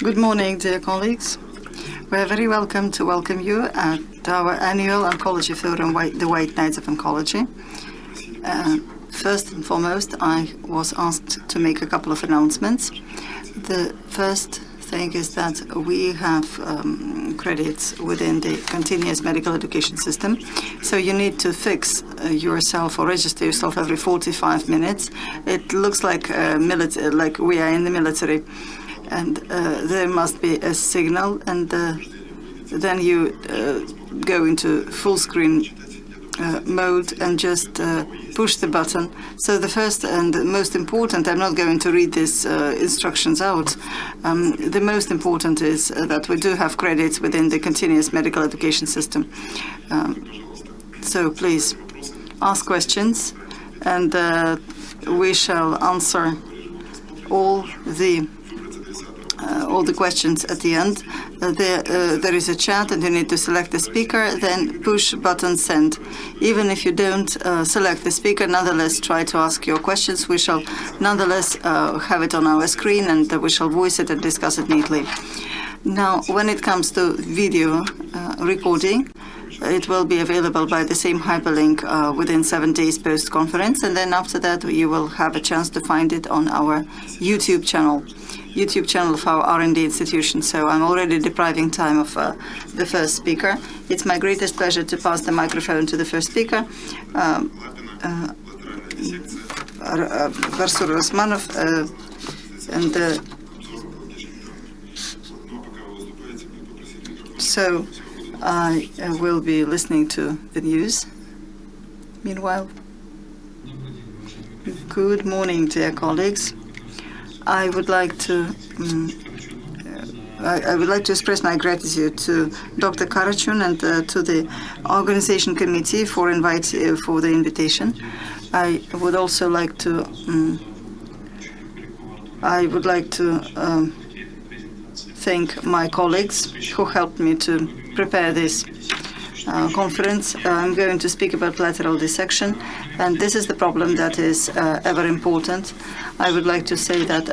Good morning, dear colleagues. We are very welcome you at our annual Oncology Forum, the White Nights of Oncology. First and foremost, I was asked to make a couple of announcements. The first thing is that we have credits within the continuous medical education system. So you need to fix yourself or register yourself every 45 minutes. It looks like like we are in the military. And there must be a signal, and then you go into full screen mode and just push the button. So the first and most important, I'm not going to read these instructions out. The most important is that we do have credits within the continuous medical education system. So please ask questions, and we shall answer all the questions at the end. There is a chat, and you need to select the speaker, then push button send. Even if you don't select the speaker, nonetheless try to ask your questions. We shall nonetheless have it on our screen, and we shall voice it and discuss it neatly. Now, when it comes to video recording, it will be available by the same hyperlink within 7 days post-conference, and then after that you will have a chance to find it on our YouTube channel of our R&D institution. So I'm already depriving time of the first speaker. It's my greatest pleasure to pass the microphone to the first speaker, Varsur Osmanov, so I will be listening to the news. Meanwhile, good morning, dear colleagues. I would like to express my gratitude to Dr. Karachun and to the organization committee for the invitation. I would also like to thank my colleagues who helped me to prepare this conference. I'm going to speak about lateral dissection, and this is the problem that is ever important. I would like to say that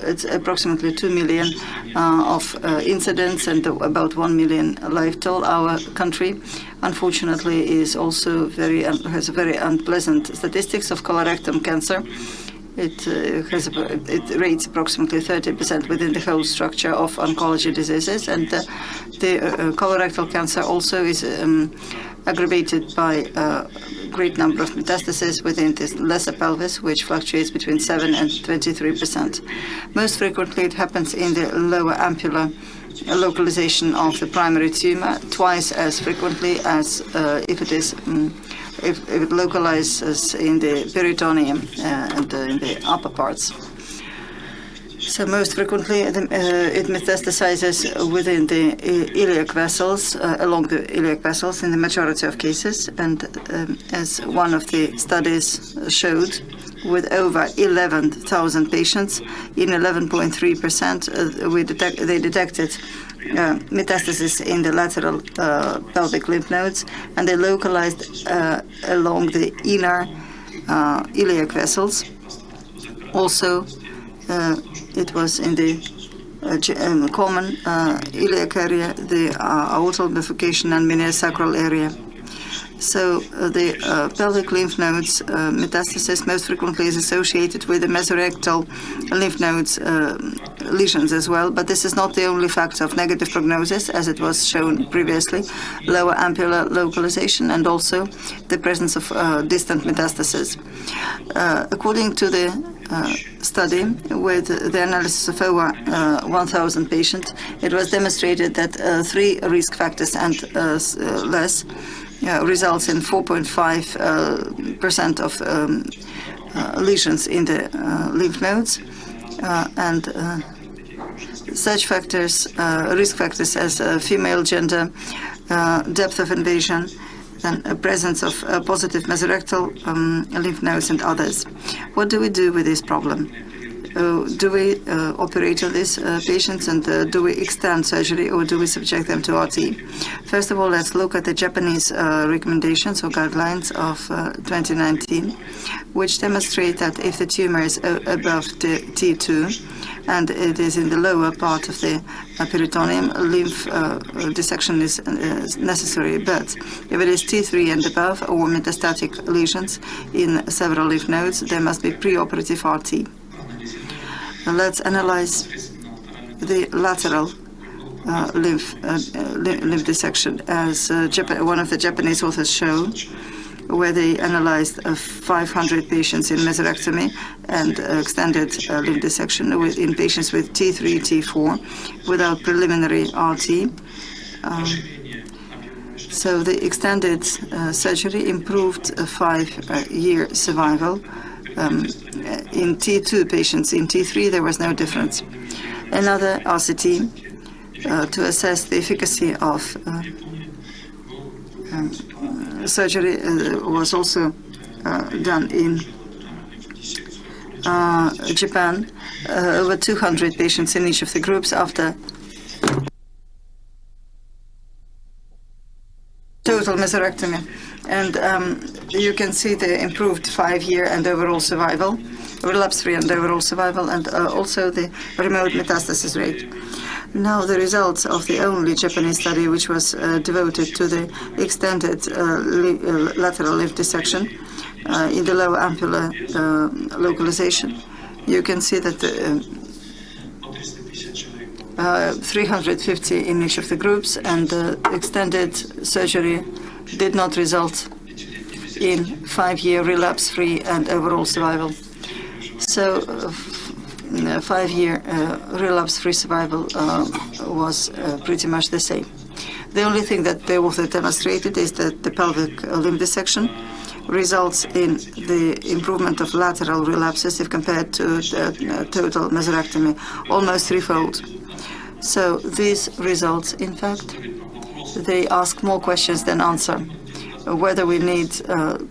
it's approximately 2 million of incidents and about 1 million life toll. Our country, unfortunately, is also has very unpleasant statistics of colorectal cancer. It rates approximately 30% within the whole structure of oncology diseases, and the colorectal cancer also is aggravated by a great number of metastases within the lesser pelvis, which fluctuates between 7 and 23%. Most frequently, it happens in the lower ampular localization of the primary tumor, twice as frequently as if it localizes in the peritoneum and in the upper parts. So most frequently, it metastasizes within the iliac vessels, along the iliac vessels in the majority of cases. And as one of the studies showed, with over 11,000 patients, in 11.3%, they detected metastasis in the lateral pelvic lymph nodes, and they localized along the inner iliac vessels. Also, it was in the common iliac area, the aortal bifurcation and meniosacral area. So the pelvic lymph nodes metastasis most frequently is associated with the mesorectal lymph nodes lesions as well, but this is not the only factor of negative prognosis, as it was shown previously. Lower ampular localization and also the presence of distant metastasis. According to the study with the analysis of over 1,000 patients, it was demonstrated that 3 risk factors and less results in 4.5% of lesions in the lymph nodes, and such factors, risk factors as female gender, depth of invasion, and presence of positive mesorectal lymph nodes and others. What do we do with this problem? Do we operate on these patients, and do we extend surgery, or do we subject them to RT? First of all, let's look at the Japanese recommendations or guidelines of 2019, which demonstrate that if the tumor is above the T2, and it is in the lower part of the peritoneum. Lymph dissection is necessary, but if it is T3 and above or metastatic lesions in several lymph nodes, there must be preoperative RT. Let's analyze the lateral lymph dissection, as one of the Japanese authors show, where they analyzed 500 patients in mesorectomy and extended lymph dissection in patients with T3, T4 without preliminary RT. So the extended surgery improved 5-year survival. In T2 patients, in T3 there was no difference. Another RCT to assess the efficacy of surgery was also done in Japan. Over 200 patients in each of the groups after total mesorectomy. And you can see the improved 5-year and overall survival, relapse-free and overall survival, and also the remote metastasis rate. Now the results of the only Japanese study which was devoted to the extended lateral lymph dissection in the lower ampular localization. You can see that 350 in each of the groups, and extended surgery did not result in 5-year relapse-free and overall survival. So 5-year relapse-free survival was pretty much the same. The only thing that the author demonstrated is that the pelvic lymph dissection results in the improvement of lateral relapses if compared to total mesorectomy, almost threefold. So these results, in fact, they ask more questions than answer. Whether we need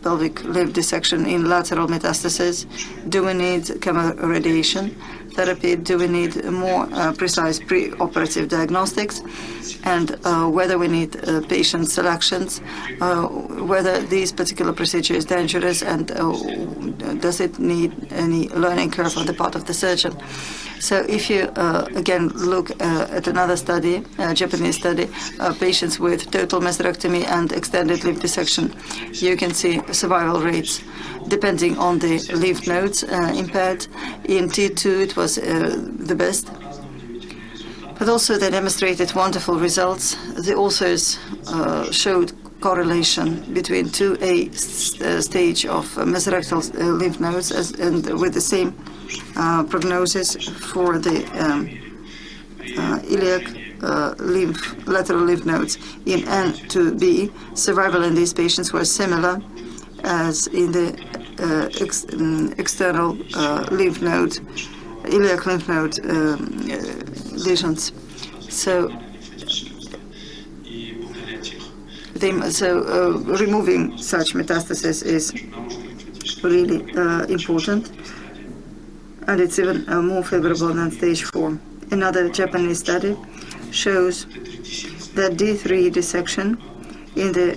pelvic lymph dissection in lateral metastasis, do we need chemoradiation therapy, do we need more precise preoperative diagnostics, and whether we need patient selections, whether this particular procedure is dangerous, and does it need any learning curve on the part of the surgeon. So if you again look at another study, a Japanese study, patients with total mesorectomy and extended lymph dissection, you can see survival rates depending on the lymph nodes impaired. In T2 it was the best, but also they demonstrated wonderful results. The authors showed correlation between 2A stage of mesorectal lymph nodes and with the same prognosis for the iliac lateral lymph nodes. In N2B, survival in these patients was similar as in the external lymph node, iliac lymph node lesions. So removing such metastasis is really important, and it's even more favorable than stage 4. Another Japanese study shows that D3 dissection in the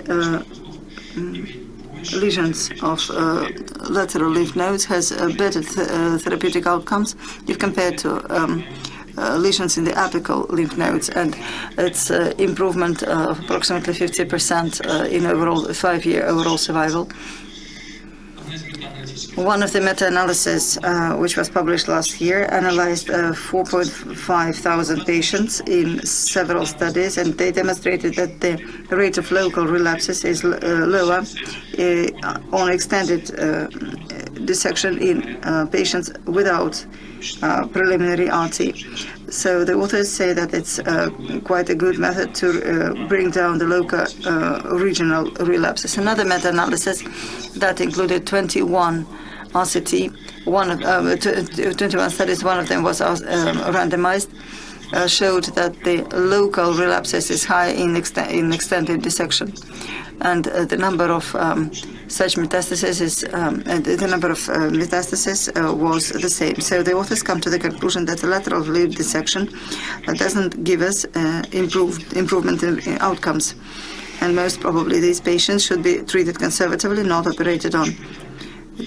lesions of lateral lymph nodes has better therapeutic outcomes if compared to lesions in the apical lymph nodes, and it's improvement of approximately 50% in overall 5-year overall survival. One of the meta-analyses, which was published last year, analyzed 4,500 patients in several studies, and they demonstrated that the rate of local relapses is lower on extended dissection in patients without preliminary RT. So the authors say that it's quite a good method to bring down the local regional relapses. Another meta-analysis that included 21 RCT, 21 studies, one of them was randomized, showed that the local relapses is high in extended dissection, and the number of such metastases was the same. So the authors come to the conclusion that the lateral lymph dissection doesn't give us improvement in outcomes, and most probably these patients should be treated conservatively, not operated on.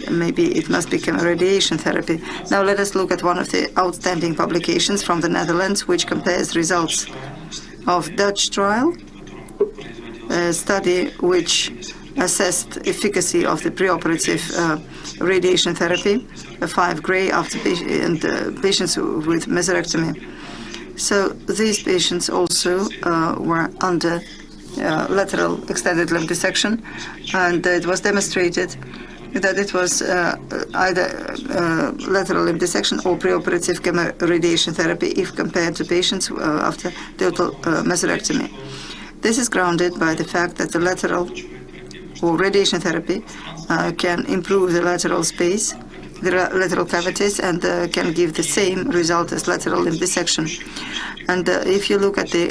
maybe it must become a radiation therapy. Now let us look at one of the outstanding publications from the Netherlands, which compares results of Dutch trial, a study which assessed efficacy of the preoperative radiation therapy, 5 gray after patients with mesorectomy. So these patients also were under lateral extended limb dissection, and it was demonstrated that it was either lateral limb dissection or preoperative chemoradiation therapy if compared to patients after total mesorectomy. This is grounded by the fact that the lateral or radiation therapy can improve the lateral space, the lateral cavities, and can give the same result as lateral limb dissection. And if you look at the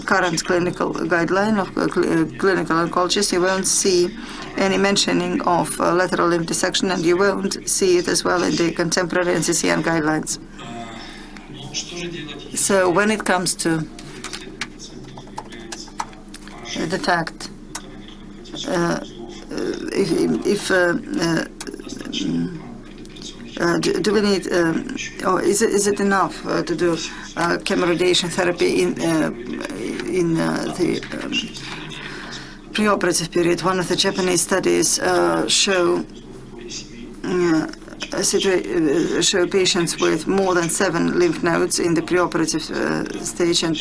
current clinical guideline of clinical oncologists, you won't see any mentioning of lateral limb dissection, and you won't see it as well in the contemporary NCCN guidelines. So when it comes to the fact, do we need, or is it enough to do chemoradiation therapy in the preoperative period? One of the Japanese studies show patients with more than 7 lymph nodes in the preoperative stage, and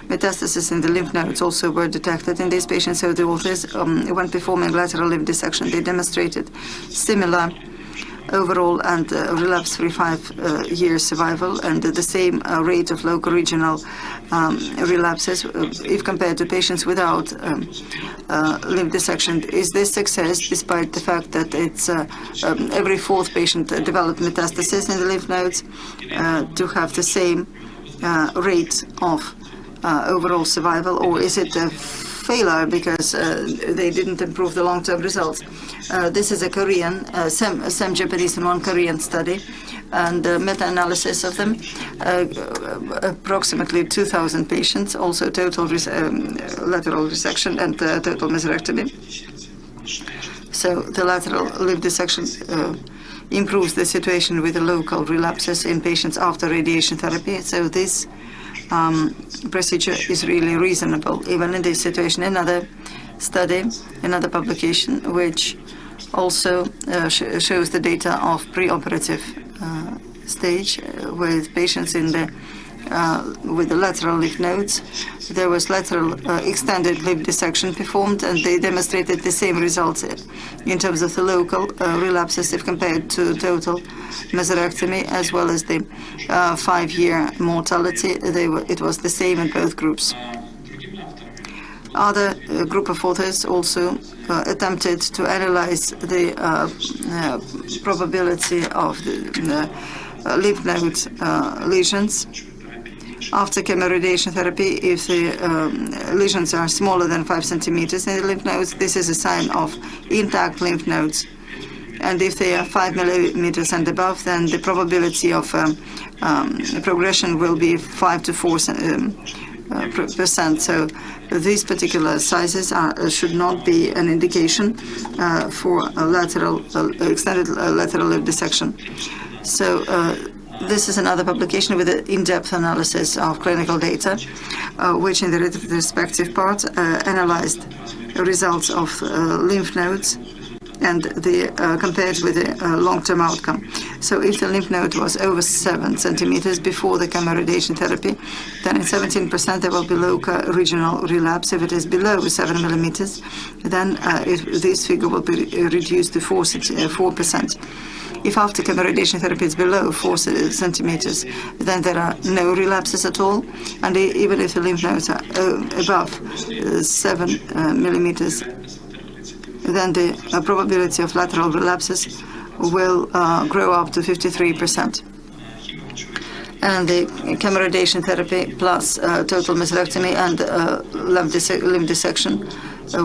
metastasis in the lymph nodes also were detected in these patients. So the authors, when performing lateral limb dissection, they demonstrated similar overall and relapse-free 5-year survival, and the same rate of local regional relapses if compared to patients without limb dissection. Is this success despite the fact that it's every 4th patient developed metastasis in the lymph nodes to have the same rate of overall survival, or is it a failure because they didn't improve the long-term results? This is a Korean, some Japanese and 1 Korean study, and meta-analysis of them, approximately 2,000 patients, also total lateral resection and total mesorectomy. So the lateral limb dissection improves the situation with the local relapses in patients after radiation therapy. So this procedure is really reasonable, even in this situation. Another study, another publication, which also shows the data of preoperative stage with patients in the with the lateral lymph nodes. There was lateral extended limb dissection performed, and they demonstrated the same results in terms of the local relapses if compared to total mesorectomy, as well as the 5-year mortality. It was the same in both groups. Other group of authors also attempted to analyze the probability of the lymph node lesions after chemoradiation therapy. If the lesions are smaller than 5 centimeters in the lymph nodes, this is a sign of intact lymph nodes. And if they are 5 millimeters and above, then the probability of progression will be 5 to 4%. So these particular sizes should not be an indication for a lateral extended lateral limb dissection. So this is another publication with an in-depth analysis of clinical data, which in the retrospective part analyzed the results of lymph nodes and compared with the long-term outcome. So if the lymph node was over 7 centimeters before the chemoradiation therapy, then in 17% there will be local regional relapse. If it is below 7 millimeters, then this figure will be reduced to 4%. If after chemoradiation therapy is below 4 centimeters, then there are no relapses at all. And even if the lymph nodes are above 7 millimeters, then the probability of lateral relapses will grow up to 53%. And the chemoradiation therapy plus total mesorectomy and limb dissection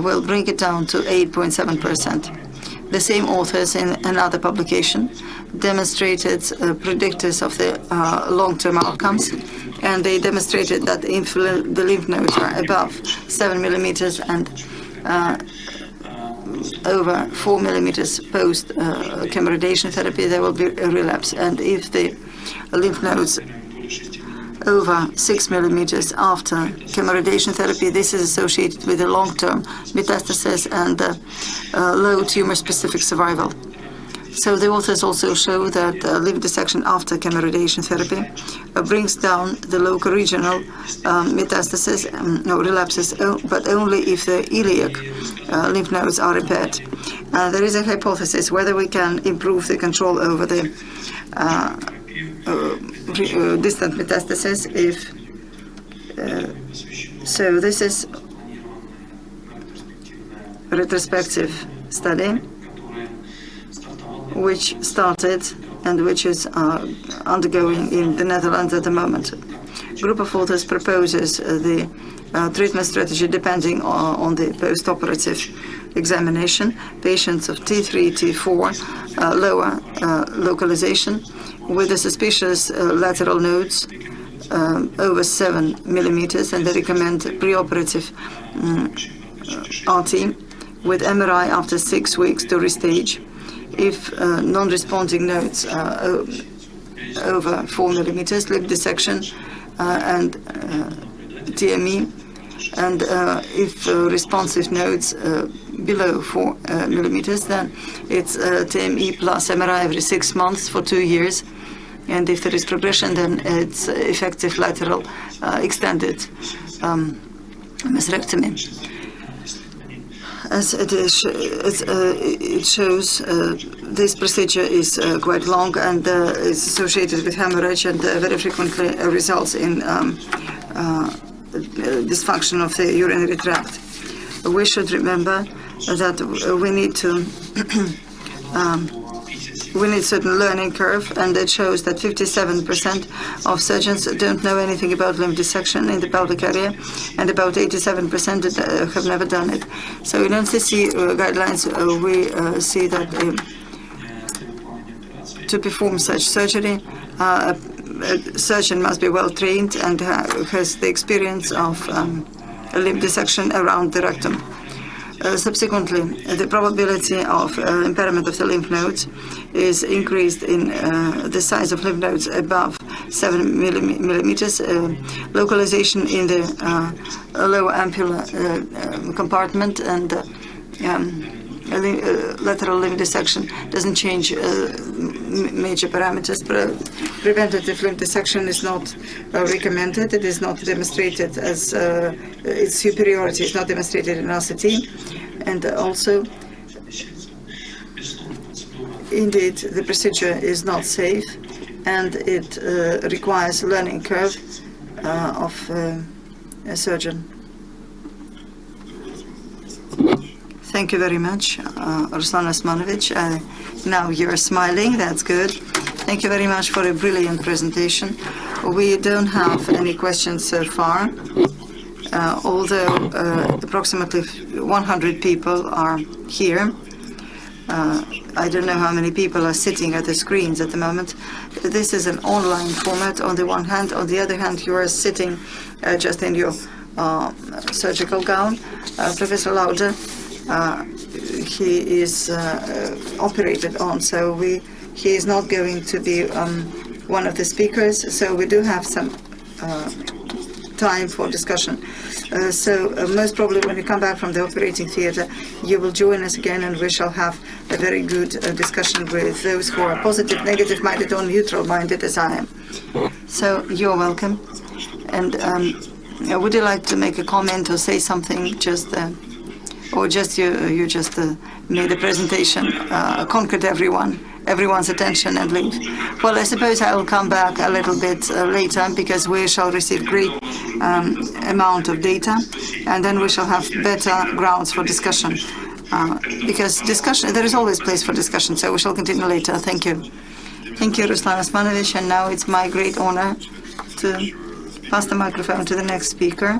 will bring it down to 8.7%. The same authors in another publication demonstrated predictors of the long-term outcomes, and they demonstrated that if the lymph nodes are above 7 millimeters and over 4 millimeters post chemoradiation therapy, there will be a relapse. And if the lymph nodes over 6 millimeters after chemoradiation therapy, this is associated with a long-term metastasis and low tumor-specific survival. So the authors also show that lymph dissection after chemoradiation therapy brings down the local regional metastasis, no relapses, but only if the iliac lymph nodes are repaired. There is a hypothesis whether we can improve the control over the distant metastasis if so this is a retrospective study which started and which is undergoing in the Netherlands at the moment. A group of authors proposes the treatment strategy depending on the post-operative examination. Patients of T3, T4, lower localization with the suspicious lateral nodes over 7 millimeters, and they recommend preoperative RT with MRI after 6 weeks to restage. If non-responding nodes over 4 millimeters, lymph dissection and TME, and if responsive nodes below 4 millimeters, then it's TME plus MRI every 6 months for 2 years. And if there is progression, then it's effective lateral extended mastectomy. As it is, it shows this procedure is quite long and is associated with hemorrhage and very frequently results in dysfunction of the urinary tract. We should remember that we need to we need certain learning curve, and it shows that 57% of surgeons don't know anything about lymph dissection in the pelvic area, and about 87% have never done it. So in NCC guidelines, we see that to perform such surgery, a surgeon must be well trained and has the experience of a lymph dissection around the rectum. Subsequently, the probability of impairment of the lymph nodes is increased in the size of lymph nodes above 7 millimeters, localization in the lower ampulla compartment, and lateral lymph dissection doesn't change major parameters. Preventative lymph dissection is not recommended. It is not demonstrated as its superiority is not demonstrated in RCT, and also, indeed, the procedure is not safe, and it requires a learning curve of a surgeon. Thank you very much, Ruslan Osmanovic. Now you're smiling, that's good. Thank you very much for a brilliant presentation. We don't have any questions so far, although approximately 100 people are here. I don't know how many people are sitting at the screens at the moment. This is an online format on the one hand. On the other hand, you are sitting just in your surgical gown. Professor Lauder, he is operated on, so he is not going to be one of the speakers, so we do have some time for discussion. So most probably when you come back from the operating theater, you will join us again, and we shall have a very good discussion with those who are positive, negative-minded, or neutral-minded as I am. So you're welcome. And would you like to make a comment or say something, or just you just made a presentation, conquered everyone's attention and leave? Well, I suppose I will come back a little bit later, because we shall receive great amount of data, and then we shall have better grounds for discussion. Because there is always place for discussion, so we shall continue later. Thank you. Thank you, Ruslan Osmanovic, and now it's my great honor to pass the microphone to the next speaker,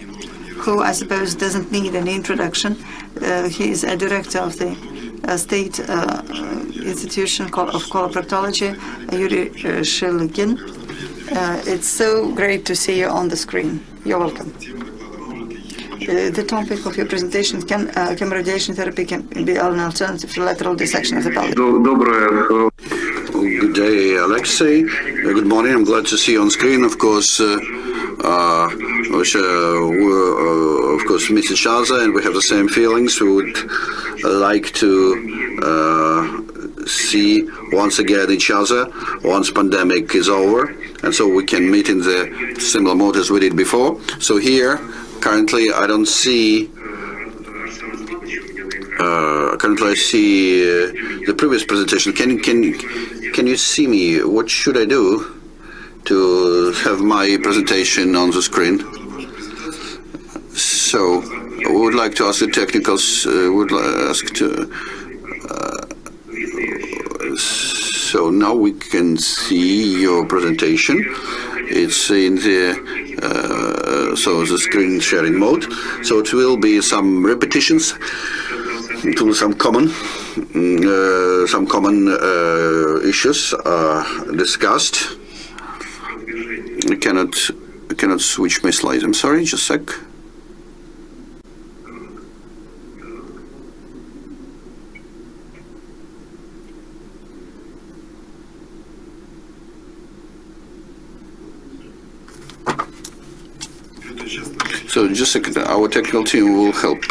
who I suppose doesn't need any introduction. He is a director of the State Institution of Coloproctology, Yuri Shiligin. It's so great to see you on the screen. You're welcome. The topic of your presentation, can chemoradiation therapy can be an alternative to lateral dissection of the pelvis? Good day, Alexei. Good morning. I'm glad to see you on screen. Of course, we meet each other and we have the same feelings. We would like to see once again each other once pandemic is over, and so we can meet in the similar mode as we did before. So here, currently, I don't see. Currently, I see the previous presentation. Can you see me? What should I do to have my presentation on the screen? So, I would like to ask the technicals. So now we can see your presentation. It's in the the screen sharing mode. So it will be some repetitions to some common issues discussed. I cannot switch my slides. I'm sorry, just a sec. So just a second, our technical team will help.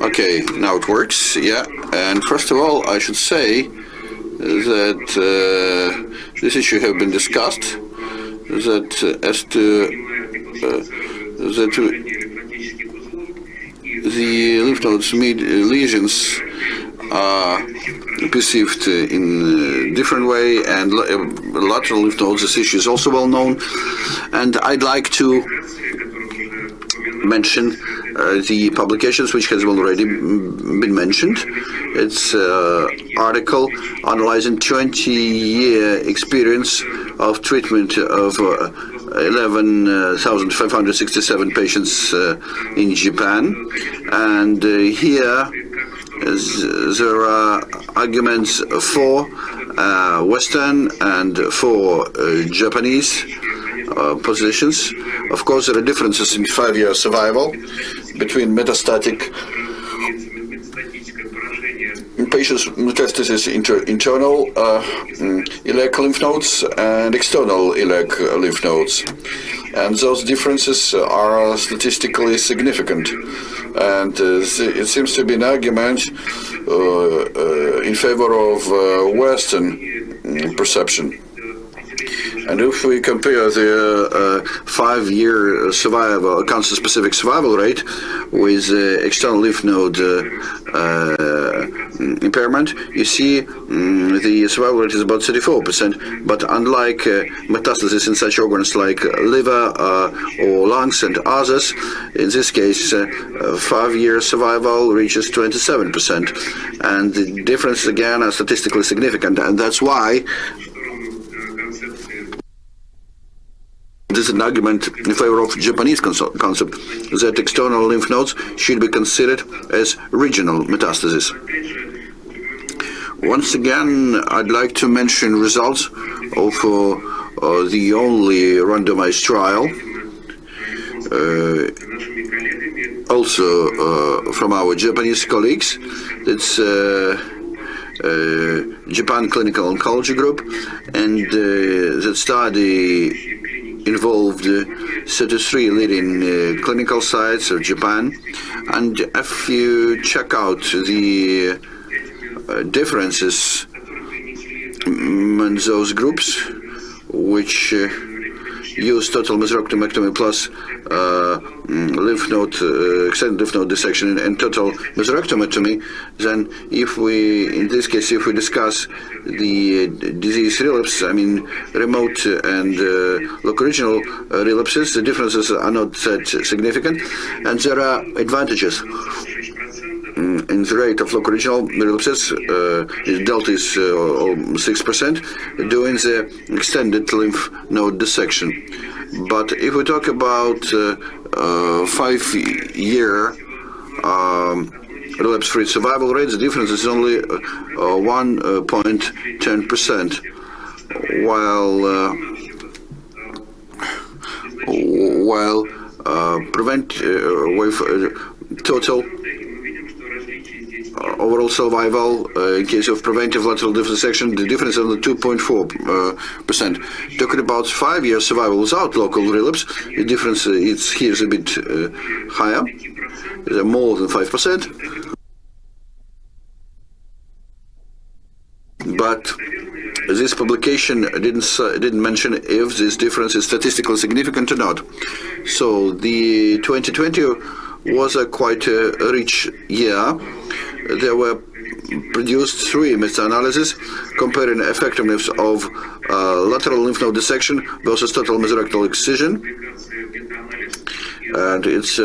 Okay, now it works, yeah. And first of all, I should say that this issue have been discussed, that as to the lymph nodes lesions are perceived in a different way, and lateral lymph nodes, this issue is also well known. And I'd like to mention the publications which has already been mentioned. It's an article analyzing 20-year experience of treatment of 11,567 patients in Japan, and here there are arguments for Western and for Japanese positions. Of course, there are differences in 5-year survival between metastatic patients with metastasis internal iliac lymph nodes and external iliac lymph nodes. And those differences are statistically significant. And it seems to be an argument in favor of Western perception. And if we compare the 5-year survival, cancer-specific survival rate with external lymph node impairment, you see the survival rate is about 34%. But unlike metastasis in such organs like liver or lungs and others, in this case, 5-year survival reaches 27%. And the differences again are statistically significant, and that's why this is an argument in favor of Japanese concept that external lymph nodes should be considered as regional metastasis. Once again, I'd like to mention results of the only randomized trial, also from our Japanese colleagues. It's Japan Clinical Oncology Group, and the study involved 33 leading clinical sites of Japan. And if you check out the differences in those groups, which use total mesorectomectomy plus lymph node, extended lymph node dissection and total mesorectomy, then if we, in this case, if we discuss the disease relapse, I mean remote and local regional relapses, the differences are not that significant, and there are advantages. In the rate of local regional relapses, the delta is 6% doing the extended lymph node dissection. But if we talk about 5-year relapse-free survival rate, the difference is only 1.10%, while with total overall survival in case of preventive lateral dissection, the difference is only 2.4%. Talking about 5-year survival without local relapse, the difference here is a bit higher, more than 5%. But this publication didn't mention if this difference is statistically significant or not. So the 2020 was a quite rich year. There were produced 3 meta-analyses comparing effectiveness of lateral lymph node dissection versus total mesorectal excision. And it's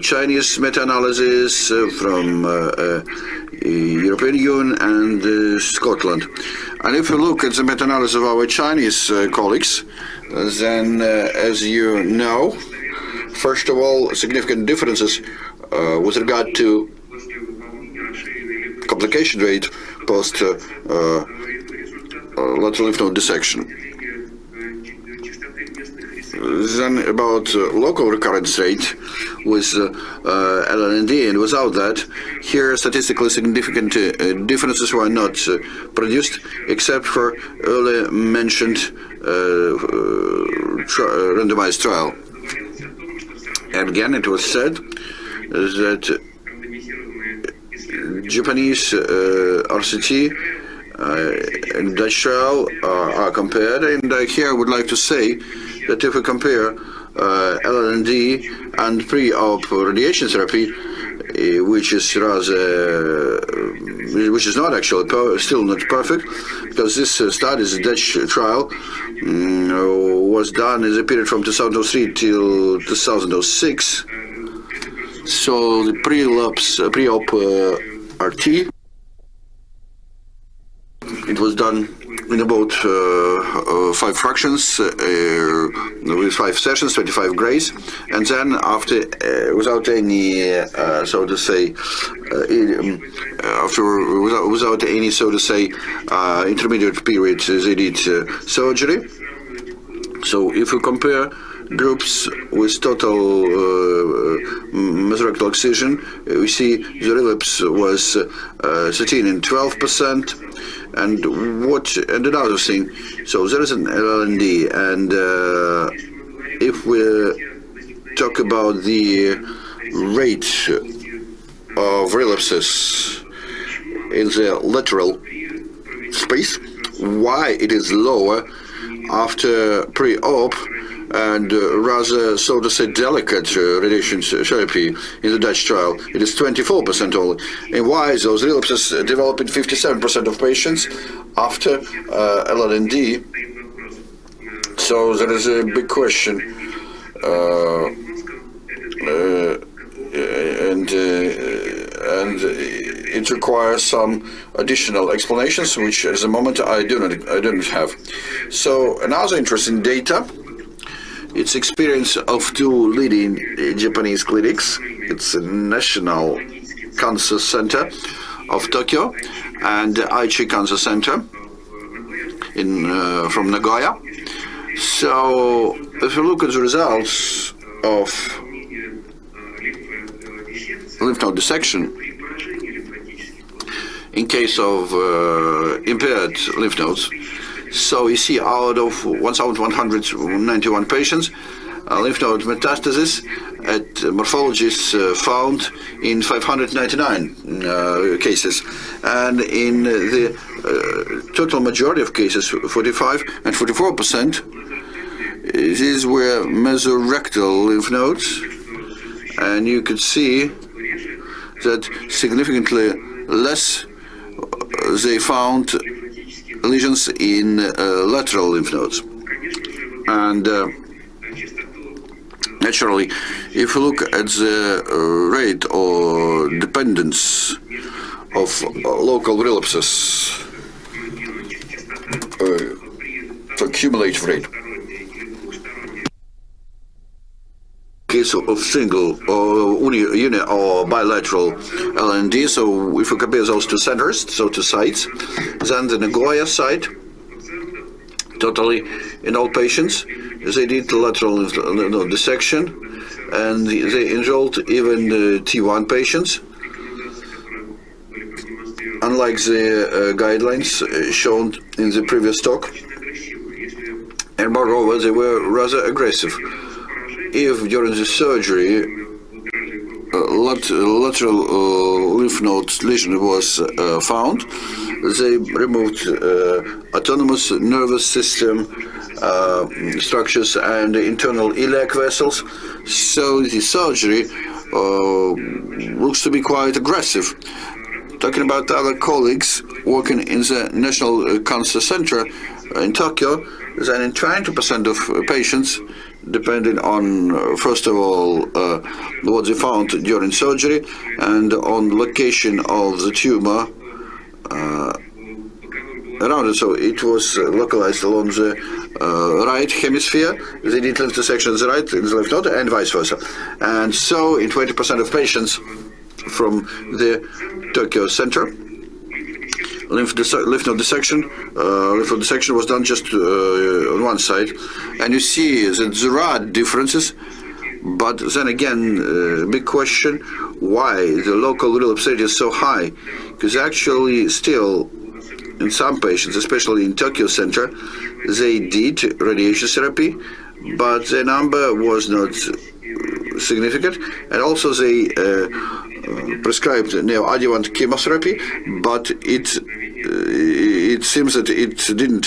Chinese meta-analysis from European Union and Scotland. And if you look at the meta-analysis of our Chinese colleagues, then as you know, first of all, significant differences with regard to complication rate post lateral lymph node dissection. Then about local recurrence rate with LND, and without that, here statistically significant differences were not produced, except for earlier mentioned randomized trial. And again, it was said that Japanese RCT and Dutch trial are compared, and here I would like to say that if we compare LND and pre-op radiation therapy, which is not actually still not perfect, because this study, the Dutch trial, was done in the period from 2003 till 2006. So the pre-op RT, it was done in about 5 fractions with 5 sessions, 25 grays, and then after, without any, so to say, without any, so to say, intermediate period, they did surgery. So if we compare groups with total mesorectal excision, we see the relapse was 13 and 12%. And another thing, so there is an LND, and if we talk about the rate of relapses in the lateral space, why it is lower after pre-op and rather, so to say, delicate radiation therapy in the Dutch trial, it is 24% only. And why those relapses develop in 57% of patients after LND? So there is a big question, and it requires some additional explanations, which at the moment I don't have. So another interesting data. It's experience of 2 leading Japanese clinics. It's a National Cancer Center of Tokyo and Aichi Cancer Center from Nagoya. So if you look at the results of lymph node dissection in case of impaired lymph nodes, so you see out of 1,191 patients, lymph node metastasis at morphologists found in 599 cases. And in the total majority of cases, 45 and 44%, these were mesorectal lymph nodes. And you could see that significantly less they found lesions in lateral lymph nodes. And naturally, if you look at the rate or dependence of local relapses, the cumulative rate, case of single or uni or bilateral LND, so if we compare those 2 centers, so 2 sites, then the Nagoya site, totally in all patients, they did lateral dissection, and they enrolled even T1 patients. Unlike the guidelines shown in the previous talk, and moreover, they were rather aggressive. If during the surgery lateral lymph node lesion was found, they removed autonomous nervous system structures and internal iliac vessels. So the surgery looks to be quite aggressive. Talking about other colleagues working in the National Cancer Center in Tokyo, then in 20% of patients, depending on, first of all, what they found during surgery and on location of the tumor around it. So it was localized along the right hemisphere. They did lymph dissection on the right, in the lymph node, and vice versa. And so in 20% of patients from the Tokyo Center, lymph node dissection was done just on one side, and you see that there are differences. But then again, big question: why the local relapse rate is so high? Because actually, still, in some patients, especially in Tokyo Center, they did radiation therapy, but the number was not significant, and also they prescribed neoadjuvant chemotherapy, but it seems that it didn't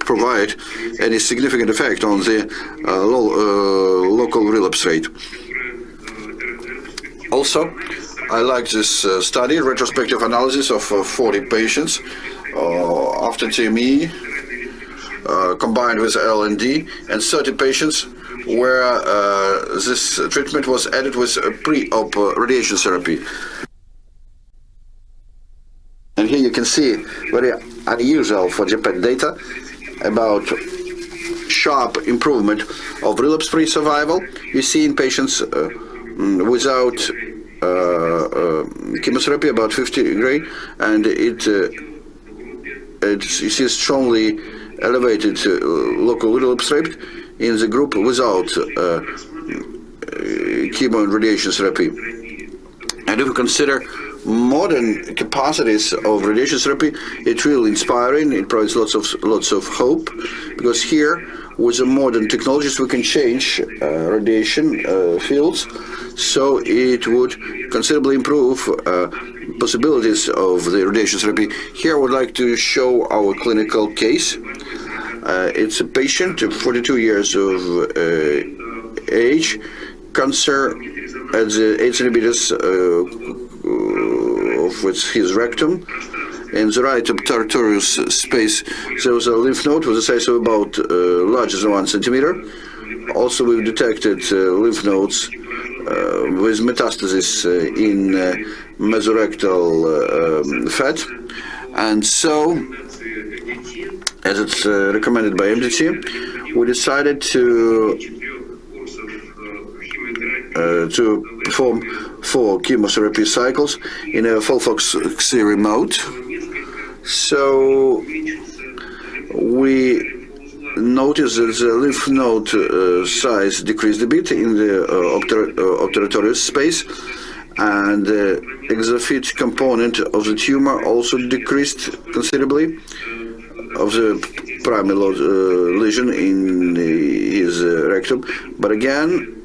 provide any significant effect on the local relapse rate. Also, I like this study, retrospective analysis of 40 patients after TME combined with LND, and 30 patients where this treatment was added with pre-op radiation therapy. And here you can see very unusual for Japan data about sharp improvement of relapse-free survival. You see in patients without chemotherapy about 50 gray, and you see strongly elevated local relapse rate in the group without chemo and radiation therapy. And if we consider modern capacities of radiation therapy, it's really inspiring. It provides lots of hope, because here with the modern technologies we can change radiation fields, so it would considerably improve possibilities of the radiation therapy. Here I would like to show our clinical case. It's a patient, 42 years of age, cancer at the 8 centimeters of his rectum. In the right obturatorius space, there was a lymph node with a size of about larger than 1 centimeter. Also, we've detected lymph nodes with metastasis in mesorectal fat. And so, as it's recommended by MDT, we decided to perform 4 chemotherapy cycles in a FOLFOX mode. So we noticed that the lymph node size decreased a bit in the obturatorius space, and the exophyte component of the tumor also decreased considerably of the primary lesion in his rectum. But again,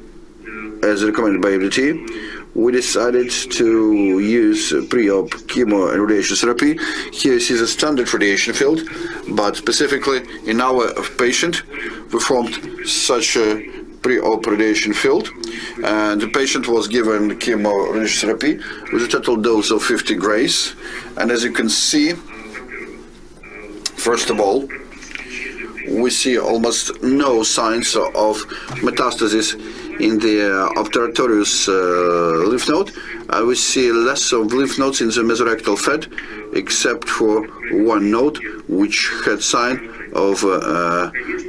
as recommended by MDT, we decided to use pre-op chemo and radiation therapy. Here you see the standard radiation field, but specifically in our patient, we formed such a pre-op radiation field, and the patient was given chemo radiation therapy with a total dose of 50 grays. And as you can see, first of all, we see almost no signs of metastasis in the obturatorius lymph node. We see less of lymph nodes in the mesorectal fat, except for one node which had sign of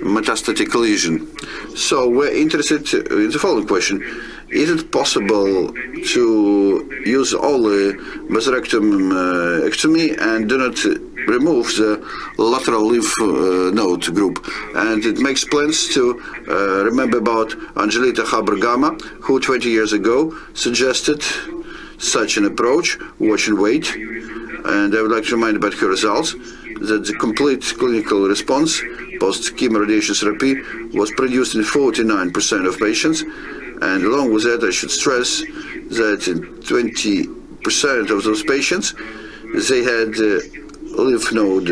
metastatic lesion. So we're interested in the following question: is it possible to use only mesorectum ectomy and do not remove the lateral lymph node group. And it makes plans to remember about Angelita Haber-Gama, who 20 years ago suggested such an approach, watch and wait. And I would like to remind about her results, that the complete clinical response post-chemo radiation therapy was produced in 49% of patients. And along with that, I should stress that in 20% of those patients, they had lymph node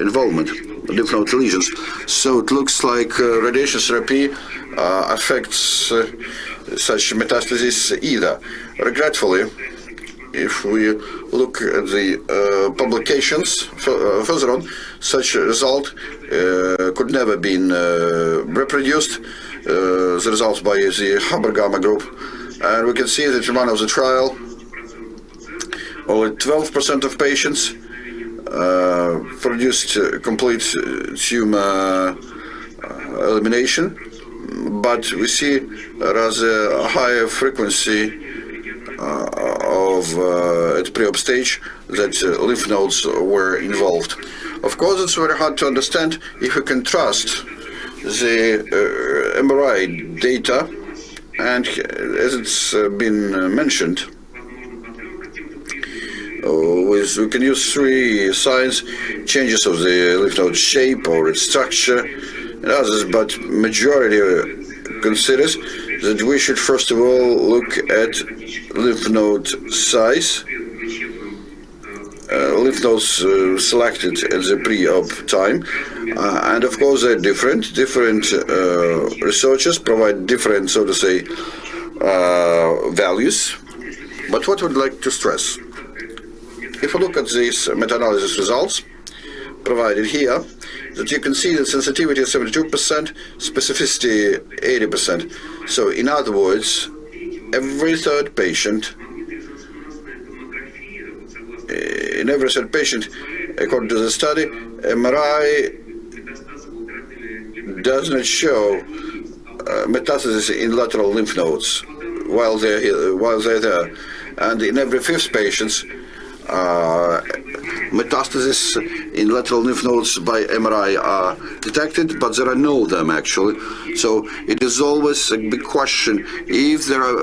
involvement, lymph node lesions. So it looks like radiation therapy affects such metastasis either. Regretfully, if we look at the publications further on, such a result could never been reproduced, the results by the Haber-Gama group. And we can see that in one of the trial, only 12% of patients produced complete tumor elimination, but we see rather higher frequency at pre-op stage that lymph nodes were involved. Of course, it's very hard to understand if you can trust the MRI data, and as it's been mentioned, we can use three signs: changes of the lymph node shape or its structure and others, but majority considers that we should first of all look at lymph node size, lymph nodes selected at the pre-op time, and of course they're different. Different researchers provide different, so to say, values. But what I would like to stress, if we look at these meta-analysis results provided here, that you can see that sensitivity is 72%, specificity 80%. So in other words, every third patient, according to the study, MRI does not show metastasis in lateral lymph nodes while they're there. And in every fifth patient, metastasis in lateral lymph nodes by MRI are detected, but there are no of them actually. So it is always a big question if there are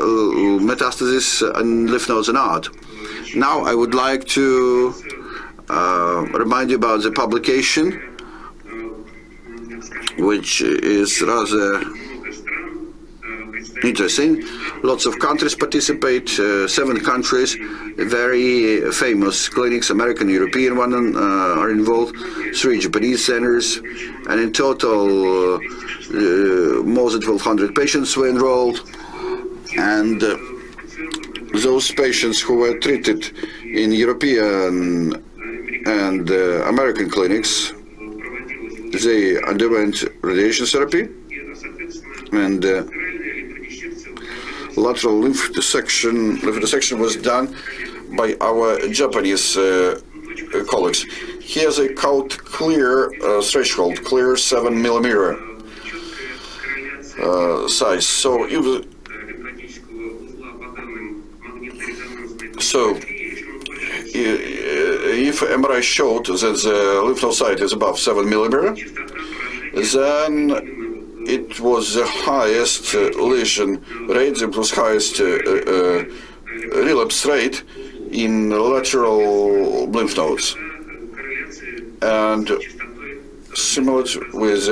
metastasis in lymph nodes or not. Now I would like to remind you about the publication, which is rather interesting. Lots of countries participate, 7 countries, very famous clinics, American, European one are involved, 3 Japanese centers, and in total more than 1,200 patients were enrolled. And those patients who were treated in European and American clinics, they underwent radiation therapy and lateral lymph dissection. Lymph dissection was done by our Japanese colleagues. Here they count clear threshold, clear 7 millimeter size. So if MRI showed that the lymph node site is above 7 millimeter, then it was the highest lesion rate, it was highest relapse rate in lateral lymph nodes, and similar with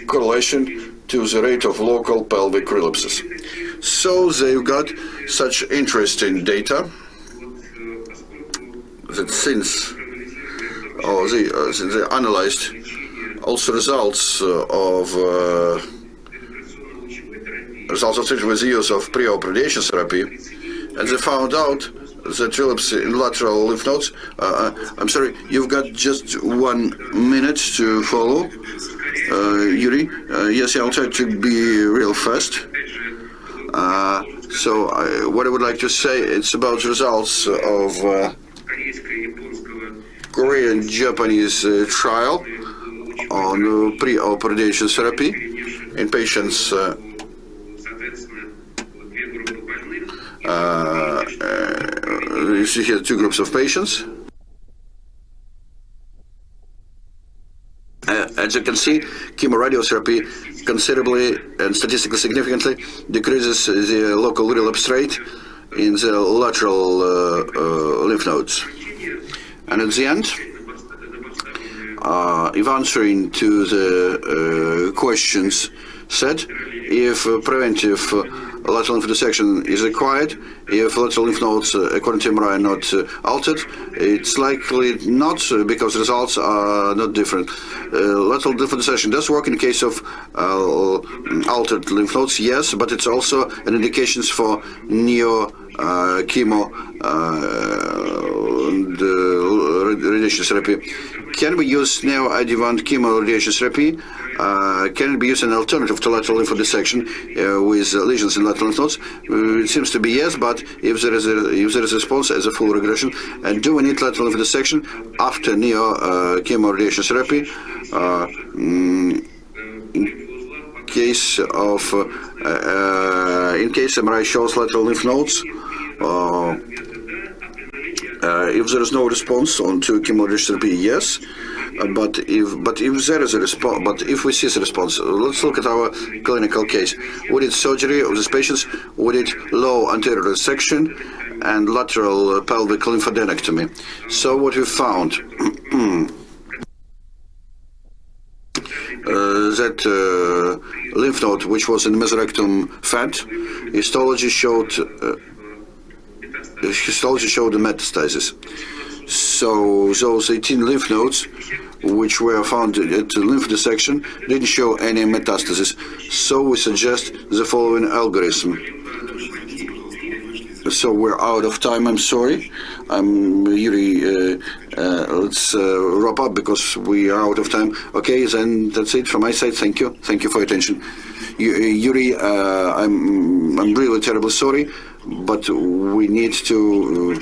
correlation to the rate of local pelvic relapses. So they've got such interesting data that since they analyzed also results of treatment with the use of pre-op radiation therapy, and they found out that relapse in lateral lymph nodes. I'm sorry, you've got just 1 minute to follow, Yuri. Yes, I'll try to be real fast. What I would like to say, it's about results of Korean-Japanese trial on pre-op radiation therapy in patients you see here 2 groups of patients. As you can see, chemoradiotherapy considerably and statistically significantly decreases the local relapse rate in the lateral lymph nodes. And at the end, if answering to the questions said, if preventive lateral lymph dissection is required, if lateral lymph nodes according to MRI are not altered, it's likely not, because results are not different. Lateral lymph dissection does work in case of altered lymph nodes, yes, but it's also an indication for neo chemo and radiation therapy. Can we use neoadjuvant chemo radiation therapy? Can it be used as an alternative to lateral lymph dissection with lesions in lateral lymph nodes? It seems to be yes, but if there is a response as a full regression, and do we need lateral lymph dissection after neo chemo radiation therapy? In case MRI shows lateral lymph nodes, if there is no response to chemoradiotherapy, yes. But if there is a response, but if we see a response, let's look at our clinical case. We did surgery of these patients. We did low anterior dissection and lateral pelvic lymphadenectomy. So what we found that lymph node, which was in mesorectum fat, histology showed the metastasis. So those 18 lymph nodes, which were found at lymph dissection, didn't show any metastasis. So we suggest the following algorithm. So we're out of time, I'm sorry. Yuri, let's wrap up because we are out of time. Okay, then that's it from my side. Thank you. Thank you for your attention. Yuri, I'm really terribly sorry, but we need to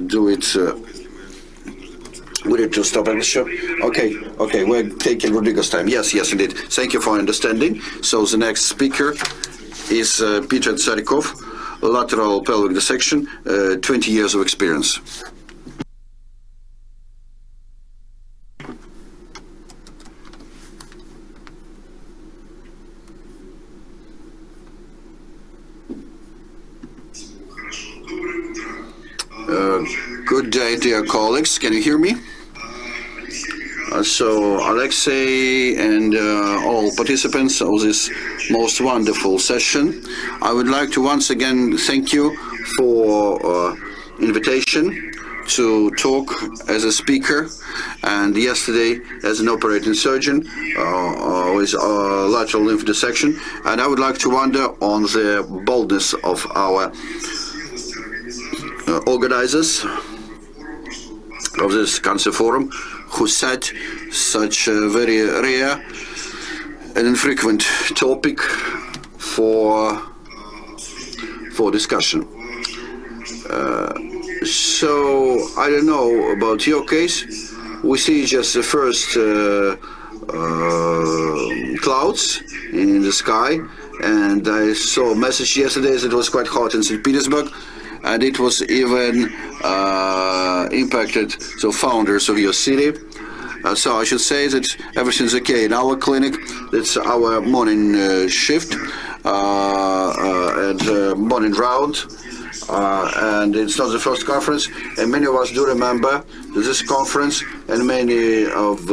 do it. We need to stop on the show. Okay, we're taking Rodrigo's time. Yes, indeed. Thank you for understanding. So the next speaker is Peter Tsarikov, lateral pelvic dissection, 20 years of experience. Good day, dear colleagues. Can you hear me? So, Alexei and all participants of this most wonderful session, I would like to once again thank you for invitation to talk as a speaker, and yesterday as an operating surgeon with lateral lymph dissection. And I would like to wonder on the boldness of our organizers of this cancer forum, who set such a very rare and infrequent topic for discussion. So I don't know about your case. We see just the first clouds in the sky, and I saw a message yesterday that it was quite hot in StPetersburg. And it was even impacted the founders of your city. So I should say that everything's okay in our clinic. It's our morning shift and morning round. And it's not the first conference. And many of us do remember this conference, and many of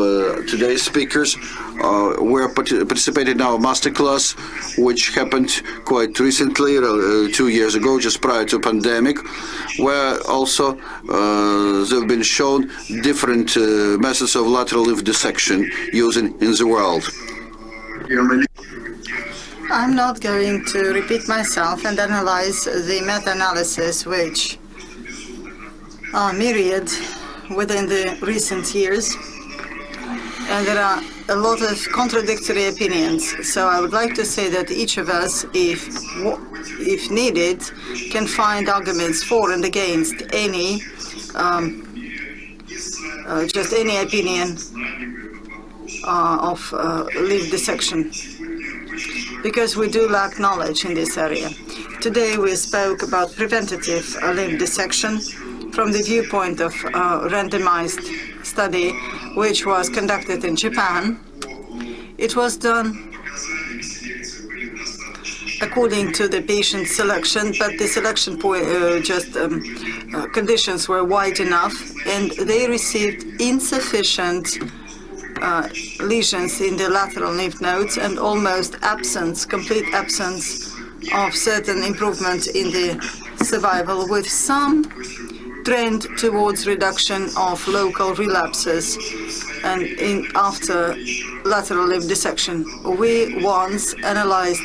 today's speakers were participating in our masterclass, which happened quite recently, 2 years ago, just prior to pandemic, where also they've been shown different methods of lateral lymph dissection using in the world. I'm not going to repeat myself and analyze the meta-analysis, which are myriad within the recent years, and there are a lot of contradictory opinions. So I would like to say that each of us, if needed, can find arguments for and against any just any opinion of lymph dissection, because we do lack knowledge in this area. Today we spoke about preventative lymph dissection from the viewpoint of randomized study, which was conducted in Japan. It was done according to the patient selection, but the selection conditions were wide enough, and they received insufficient lesions in the lateral lymph nodes and almost complete absence of certain improvement in the survival, with some trend towards reduction of local relapses and after lateral lymph dissection. We once analyzed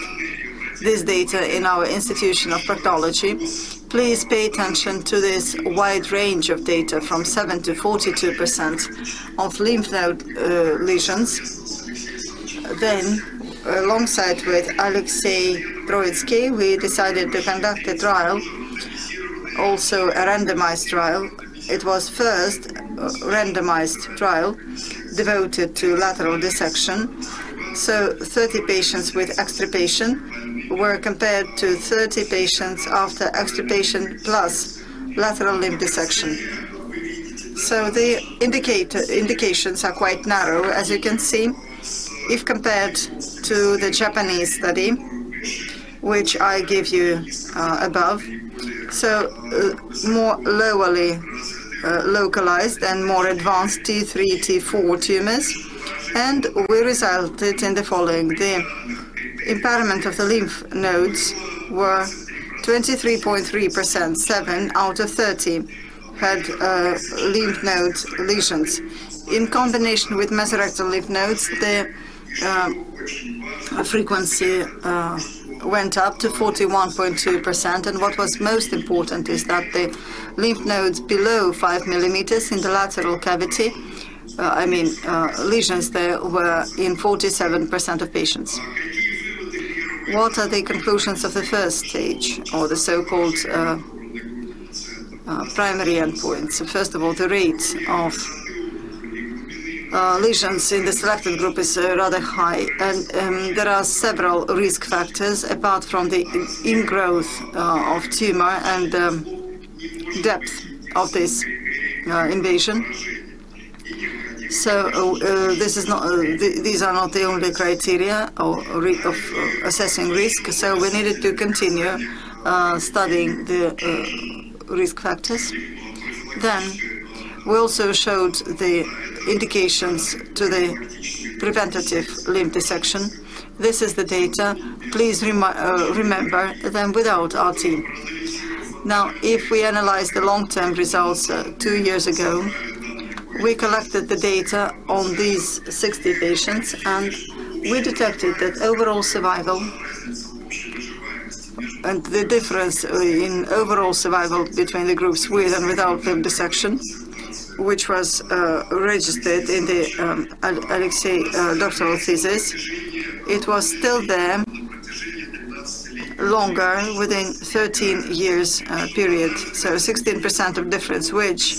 this data in our institution of proctology. Please pay attention to this wide range of data from 7 to 42% of lymph node lesions. Then, alongside with Alexei Troitsky, we decided to conduct a trial, also a randomized trial. It was first randomized trial devoted to lateral dissection. So 30 patients with extirpation were compared to 30 patients after extirpation plus lateral lymph dissection. So the indications are quite narrow, as you can see, if compared to the Japanese study, which I give you above. So more lowly localized and more advanced T3, T4 tumors. And we resulted in the following. The impairment of the lymph nodes were 23.3%, 7 out of 30 had lymph node lesions. In combination with mesorectal lymph nodes, the frequency went up to 41.2%, and what was most important is that the lymph nodes below 5 millimeters in the lateral cavity, lesions there, were in 47% of patients. What are the conclusions of the first stage, or the so-called primary endpoints? So first of all, the rate of lesions in the selected group is rather high, and there are several risk factors apart from the ingrowth of tumor and depth of this invasion. So these are not the only criteria of assessing risk. So we needed to continue studying the risk factors. Then we also showed the indications to the preventative lymph dissection. This is the data. Please remember them without RT. Now, if we analyze the long-term results 2 years ago, we collected the data on these 60 patients, and we detected that overall survival and the difference in overall survival between the groups with and without lymph dissection, which was registered in the Alexei doctoral thesis, it was still there longer within 13 years period, so 16% of difference, which,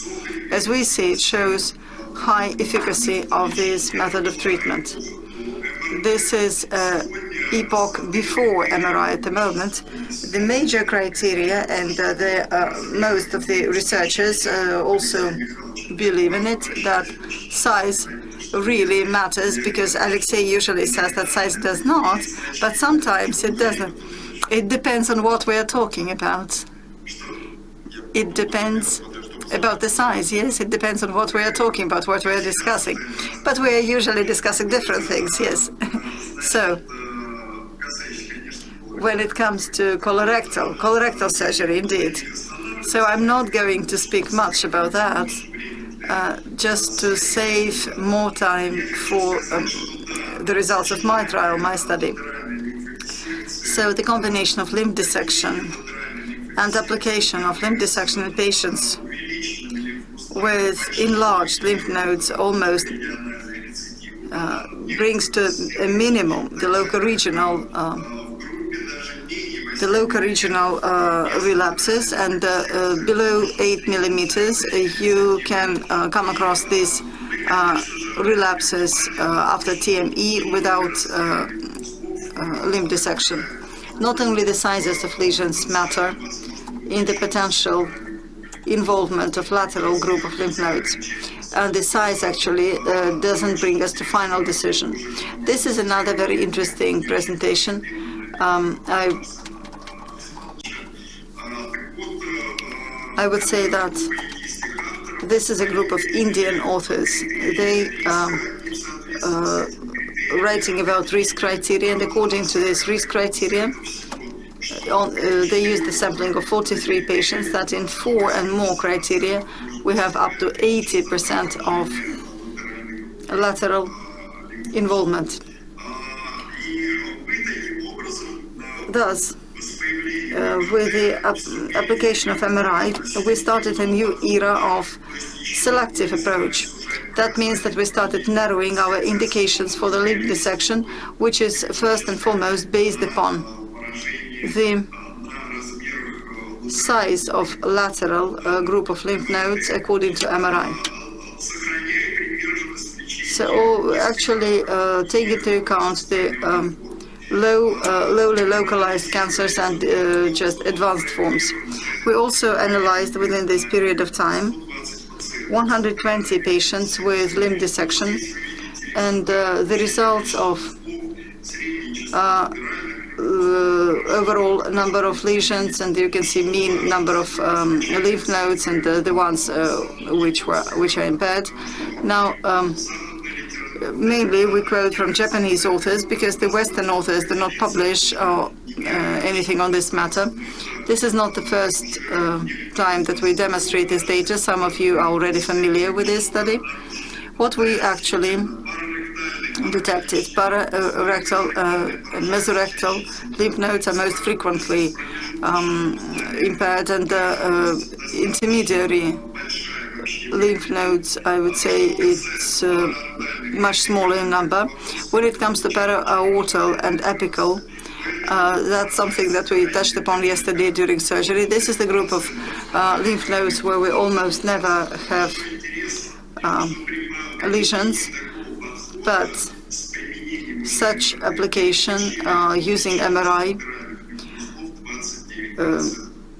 as we see, it shows high efficacy of this method of treatment. This is epoch before MRI at the moment. The major criteria, and most of the researchers also believe in it, that size really matters, because Alexei usually says that size does not, but sometimes it doesn't. It depends on what we are talking about. It depends about the size, yes, it depends on what we are talking about, what we are discussing. But we are usually discussing different things, yes. So, when it comes to colorectal surgery, indeed. So I'm not going to speak much about that, just to save more time for the results of my trial, my study. So the combination of lymph dissection and application of lymph dissection in patients with enlarged lymph nodes almost brings to a minimum the local regional relapses, and below 8 millimeters you can come across these relapses after TME without lymph dissection. Not only the sizes of lesions matter in the potential involvement of lateral group of lymph nodes. and the size actually doesn't bring us to final decision. This is another very interesting presentation. I would say that this is a group of Indian authors. They writing about risk criteria, and according to this risk criteria, they use the sampling of 43 patients that in 4 and more criteria, we have up to 80% of lateral involvement. Thus, with the application of MRI, we started a new era of selective approach. That means that we started narrowing our indications for the lymph dissection, which is first and foremost based upon the size of lateral group of lymph nodes according to MRI. So actually take into account the lowly localized cancers and just advanced forms. We also analyzed within this period of time 120 patients with lymph dissection, and the results of overall number of lesions, and you can see mean number of lymph nodes and the ones which are impaired. Now, mainly we quote from Japanese authors because the Western authors do not publish anything on this matter. This is not the first time that we demonstrate this data. Some of you are already familiar with this study. What we actually detected, para-rectal and mesorectal lymph nodes are most frequently impaired, and intermediary lymph nodes, I would say, it's much smaller in number. When it comes to para-aortal and apical, that's something that we touched upon yesterday during surgery. This is the group of lymph nodes where we almost never have lesions, but such application using MRI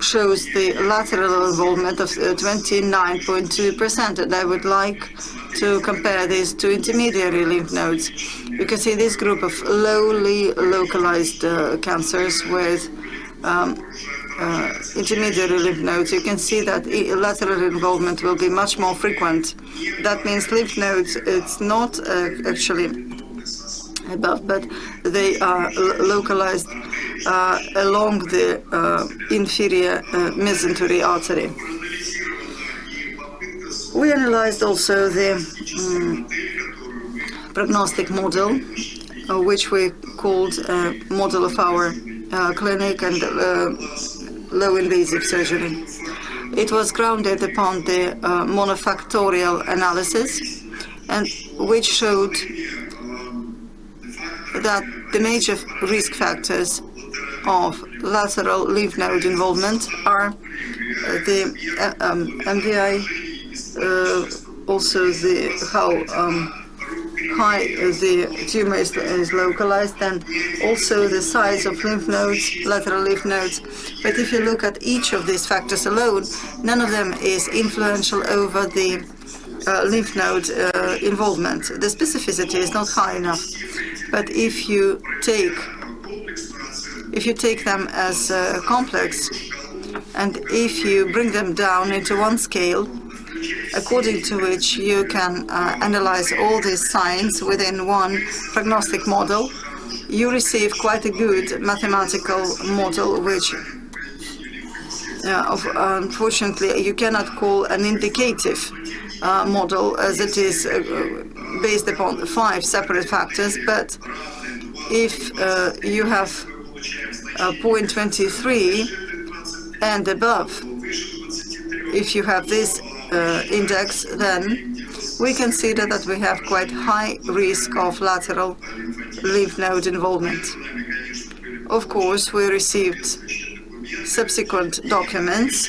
shows the lateral involvement of 29.2%, and I would like to compare this to intermediary lymph nodes. You can see this group of lowly localized cancers with intermediary lymph nodes. You can see that lateral involvement will be much more frequent. That means lymph nodes, it's not actually above, but they are localized along the inferior mesentery artery. We analyzed also the prognostic model, which we called model of our clinic and low invasive surgery. It was grounded upon the monofactorial analysis, and which showed that the major risk factors of lateral lymph node involvement are the MVI, also the how high the tumor is localized, and also the size of lymph nodes, lateral lymph nodes. But if you look at each of these factors alone, none of them is influential over the lymph node involvement. The specificity is not high enough. But if you take them as complex, and if you bring them down into one scale, according to which you can analyze all these signs within one prognostic model, you receive quite a good mathematical model, which unfortunately you cannot call an indicative model, as it is based upon 5 separate factors. But if you have 0.23 and above, if you have this index, then we consider that we have quite high risk of lateral lymph node involvement. Of course, we received subsequent documents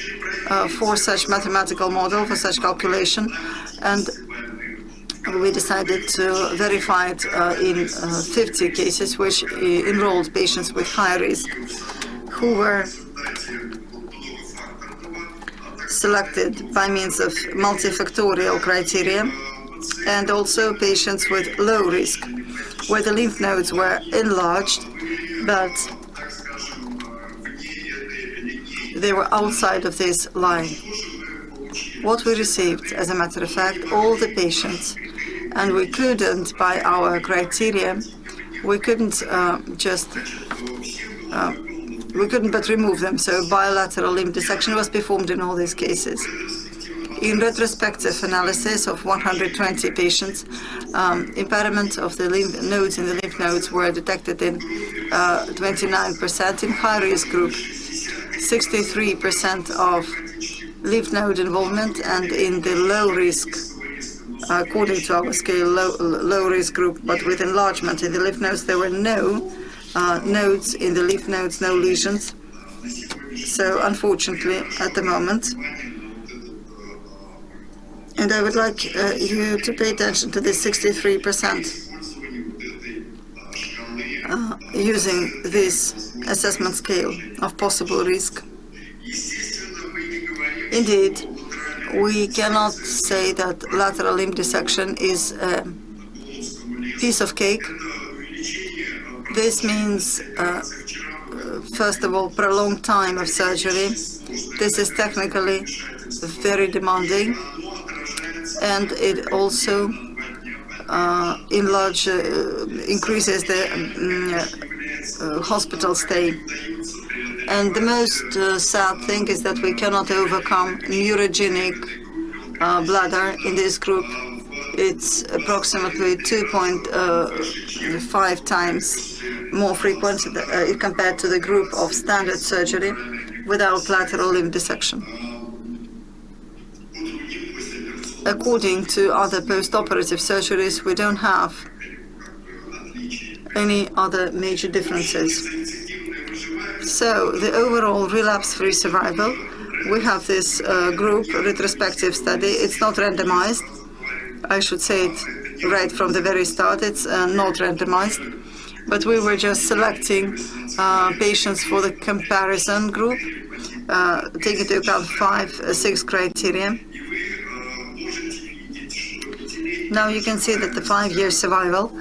for such mathematical model, for such calculation, and we decided to verify it in 50 cases, which enrolled patients with high risk who were selected by means of multifactorial criteria, and also patients with low risk, where the lymph nodes were enlarged, but they were outside of this line. What we received, as a matter of fact, all the patients, and we couldn't, by our criteria, we couldn't but remove them. So bilateral lymph dissection was performed in all these cases. In retrospective analysis of 120 patients, impairment of the lymph nodes in the lymph nodes were detected in 29%. In high-risk group, 63% of lymph node involvement, and in the low-risk, according to our scale, low-risk group, but with enlargement in the lymph nodes, there were no nodes in the lymph nodes, no lesions. So unfortunately, at the moment, and I would like you to pay attention to this 63% using this assessment scale of possible risk. Indeed, we cannot say that lateral limb dissection is a piece of cake. This means, first of all, prolonged time of surgery. This is technically very demanding, and it also increases the hospital stay. And the most sad thing is that we cannot overcome neurogenic bladder in this group. It's approximately 2.5 times more frequent compared to the group of standard surgery without lateral limb dissection. According to other post-operative surgeries, we don't have any other major differences. So the overall relapse-free survival, we have this group retrospective study. It's not randomized. I should say it right from the very start. It's not randomized. But we were just selecting patients for the comparison group, taking into account 6 criteria. Now you can see that the 5-year survival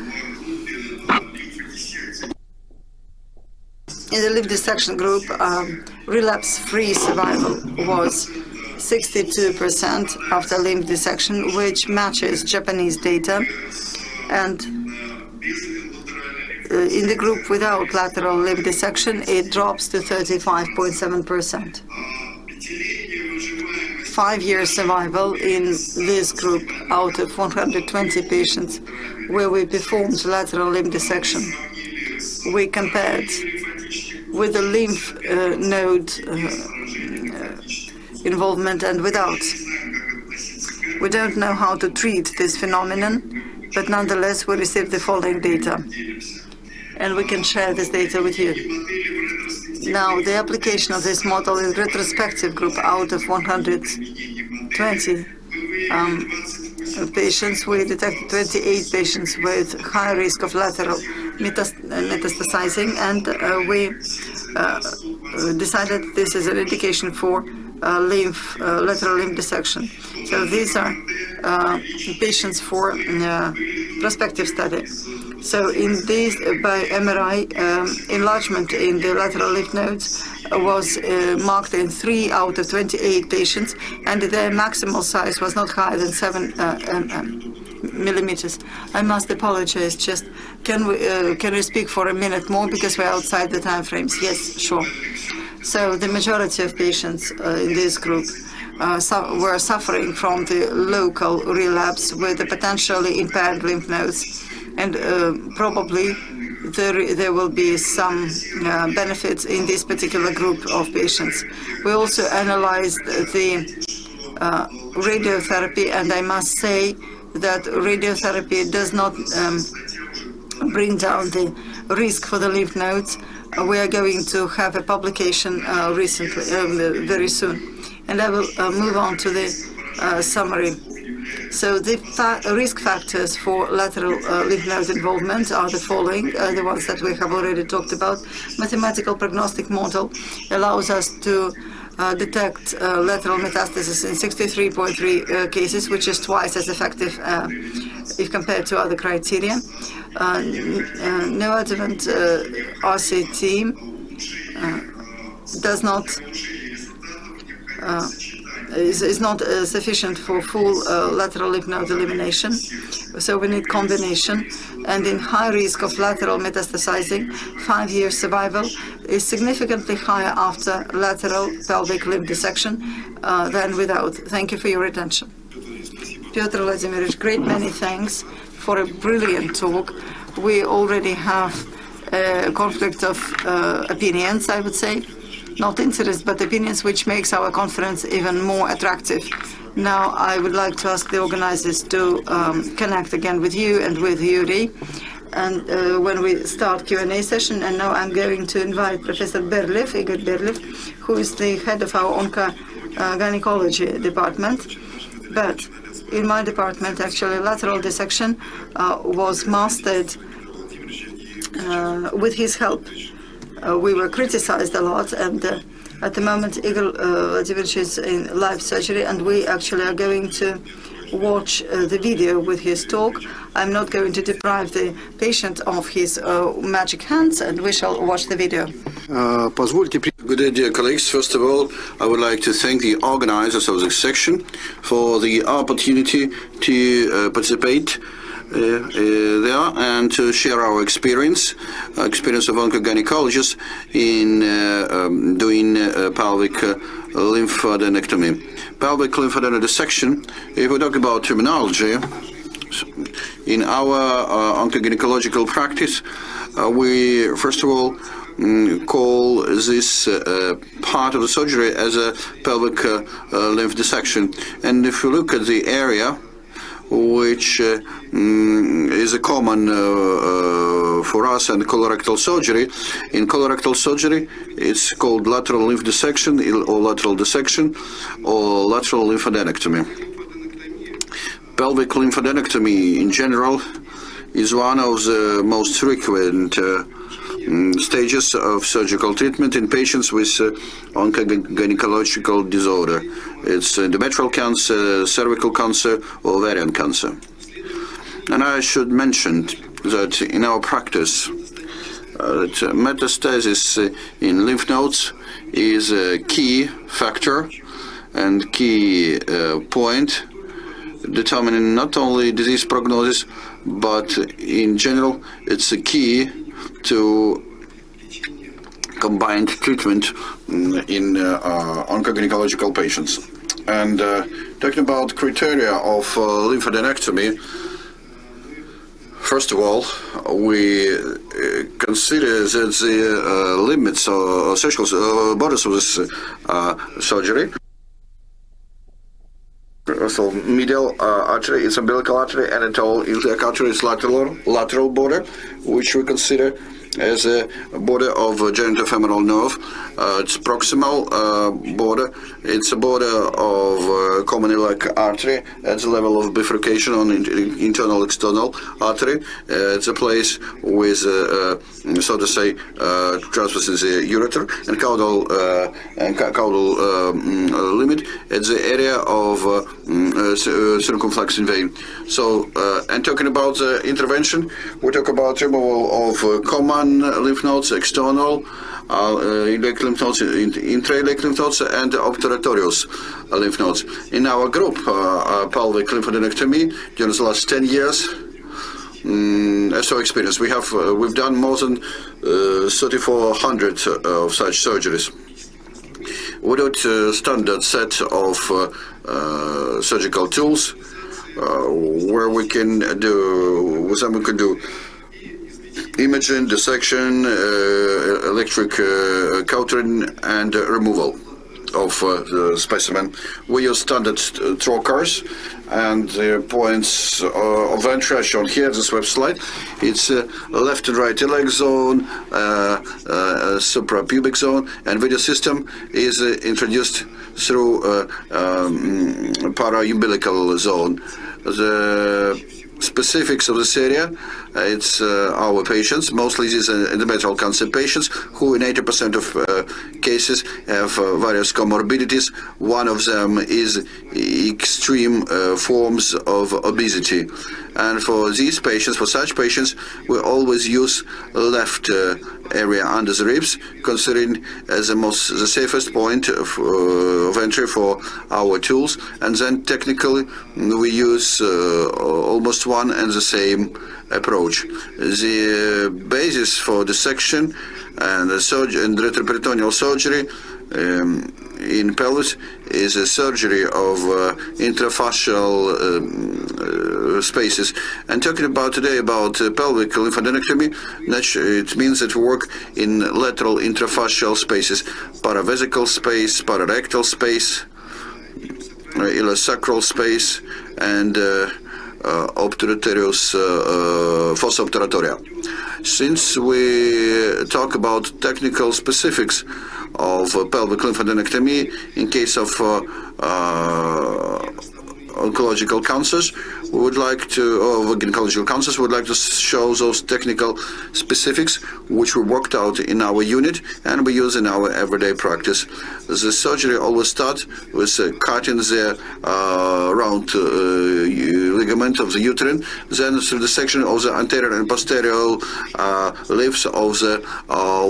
in the lymph dissection group, relapse-free survival was 62% after lymph dissection, which matches Japanese data. And in the group without lateral lymph dissection, it drops to 35.7%. 5-year survival in this group out of 120 patients where we performed lateral lymph dissection. We compared with the lymph node involvement and without. We don't know how to treat this phenomenon, but nonetheless we received the following data, and we can share this data with you. Now, the application of this model in retrospective group out of 120 patients, we detected 28 patients with high risk of lateral metastasizing, and we decided this is an indication for lateral lymph dissection. So these are patients for prospective study. So in these, by MRI, enlargement in the lateral lymph nodes was marked in 3 out of 28 patients, and their maximal size was not higher than 7 millimeters. I must apologize. Just can we speak for a minute more because we're outside the time frames? Yes, sure. So the majority of patients in this group were suffering from the local relapse with the potentially impaired lymph nodes, and probably there will be some benefits in this particular group of patients. We also analyzed the radiotherapy, and I must say that radiotherapy does not bring down the risk for the lymph nodes. We are going to have a publication very soon, and I will move on to the summary. So the risk factors for lateral lymph node involvement are the following, the ones that we have already talked about. Mathematical prognostic model allows us to detect lateral metastasis in 63.3 cases, which is twice as effective if compared to other criteria. Neoadjuvant RCT does not is not sufficient for full lateral lymph node elimination, so we need combination. And in high risk of lateral metastasizing, 5-year survival is significantly higher after lateral pelvic lymph dissection than without. Thank you for your attention. Piotr Vladimirovich, great many thanks for a brilliant talk. We already have a conflict of opinions, I would say. Not interest, but opinions, which makes our conference even more attractive. Now, I would like to ask the organizers to connect again with you and with Yuri, and when we start Q&A session. And now I'm going to invite Professor Berlev, Igor Berlev, who is the head of our Gynecology department. But in my department, actually, lateral dissection was mastered with his help. We were criticized a lot, and at the moment Igor Vladimirovich is in live surgery, and we actually are going to watch the video with his talk. I'm not going to deprive the patient of his magic hands, and we shall watch the video. Good day, dear colleagues. First of all, I would like to thank the organizers of this section for the opportunity to participate there and to share our experience of oncogynecologists in doing pelvic lymphadenectomy. Pelvic lymphadenectomy dissection, if we talk about terminology, in our oncogynecological practice, we first of all call this part of the surgery as a pelvic lymph dissection. And if you look at the area which is a common for us and colorectal surgery. In colorectal surgery, it's called lateral lymph dissection or lateral dissection or lateral lymphadenectomy. Pelvic lymphadenectomy in general is one of the most frequent stages of surgical treatment in patients with oncogynecological disorder. It's endometrial cancer, cervical cancer, or ovarian cancer. And I should mention that in our practice, that metastasis in lymph nodes is a key factor and key point determining not only disease prognosis, but in general, it's a key to combined treatment in oncogynecological patients. And talking about criteria of lymphadenectomy, first of all, we consider that the limits or surgical borders of this surgery. So medial artery is umbilical artery, and iliac artery is lateral border, which we consider as a border of genitofemoral nerve. It's proximal border. It's a border of common iliac artery at the level of bifurcation on internal external artery. It's a place with, so to say, transverse in the ureter and caudal limit at the area of circumflexing vein. So, and talking about the intervention, we talk about removal of common lymph nodes, external iliac lymph nodes, intra-iliac lymph nodes, and obturatorious lymph nodes. In our group, pelvic lymphadenectomy, during the last 10 years, as our experience, we've done more than 3,400 of such surgeries. Without a standard set of surgical tools, where we can do, with them we can do imaging, dissection, electric cautery, and removal of the specimen. We use standard trocars, and the points of entry are shown here, this web slide. It's left and right iliac zone, suprapubic zone, and video system is introduced through para-umbilical zone. The specifics of this area. It's our patients. Mostly these are endometrial cancer patients who in 80% of cases have various comorbidities. One of them is extreme forms of obesity. And for these patients, for such patients, we always use left area under the ribs, considering as the safest point of entry for our tools. And then technically we use almost one and the same approach. The basis for dissection and retroperitoneal surgery in pelvis is a surgery of intrafascial spaces. And talking about today about pelvic lymphadenectomy, it means that we work in lateral intrafascial spaces, paravesical space, pararectal space, ilosacral space, and obturatorius fossa obturatoria. Since we talk about technical specifics of pelvic lymphadenectomy in case of oncological cancers, we would like to, or gynecological cancers, we would like to show those technical specifics which we worked out in our unit and we use in our everyday practice. The surgery always starts with cutting the round ligament of the uterine, then through the section of the anterior and posterior lifts of the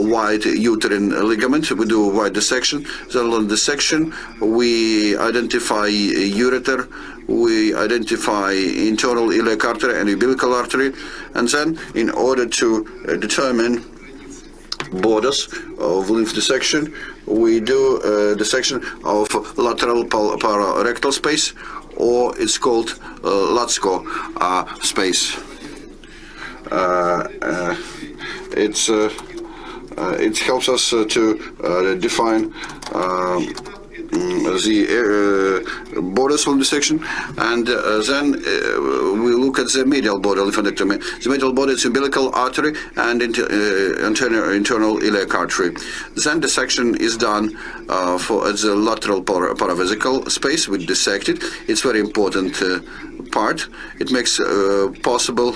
wide uterine ligament. We do a wide dissection. Then on the dissection, we identify ureter, we identify internal iliac artery and umbilical artery, and then in order to determine borders of lymph dissection, we do dissection of lateral pararectal space, or it's called LATSCO space. It helps us to define the borders of dissection, and then we look at the medial border lymphadenectomy. The medial border is umbilical artery and internal iliac artery. Then dissection is done at the lateral paravesical space. We dissect it. It's very important part. It makes possible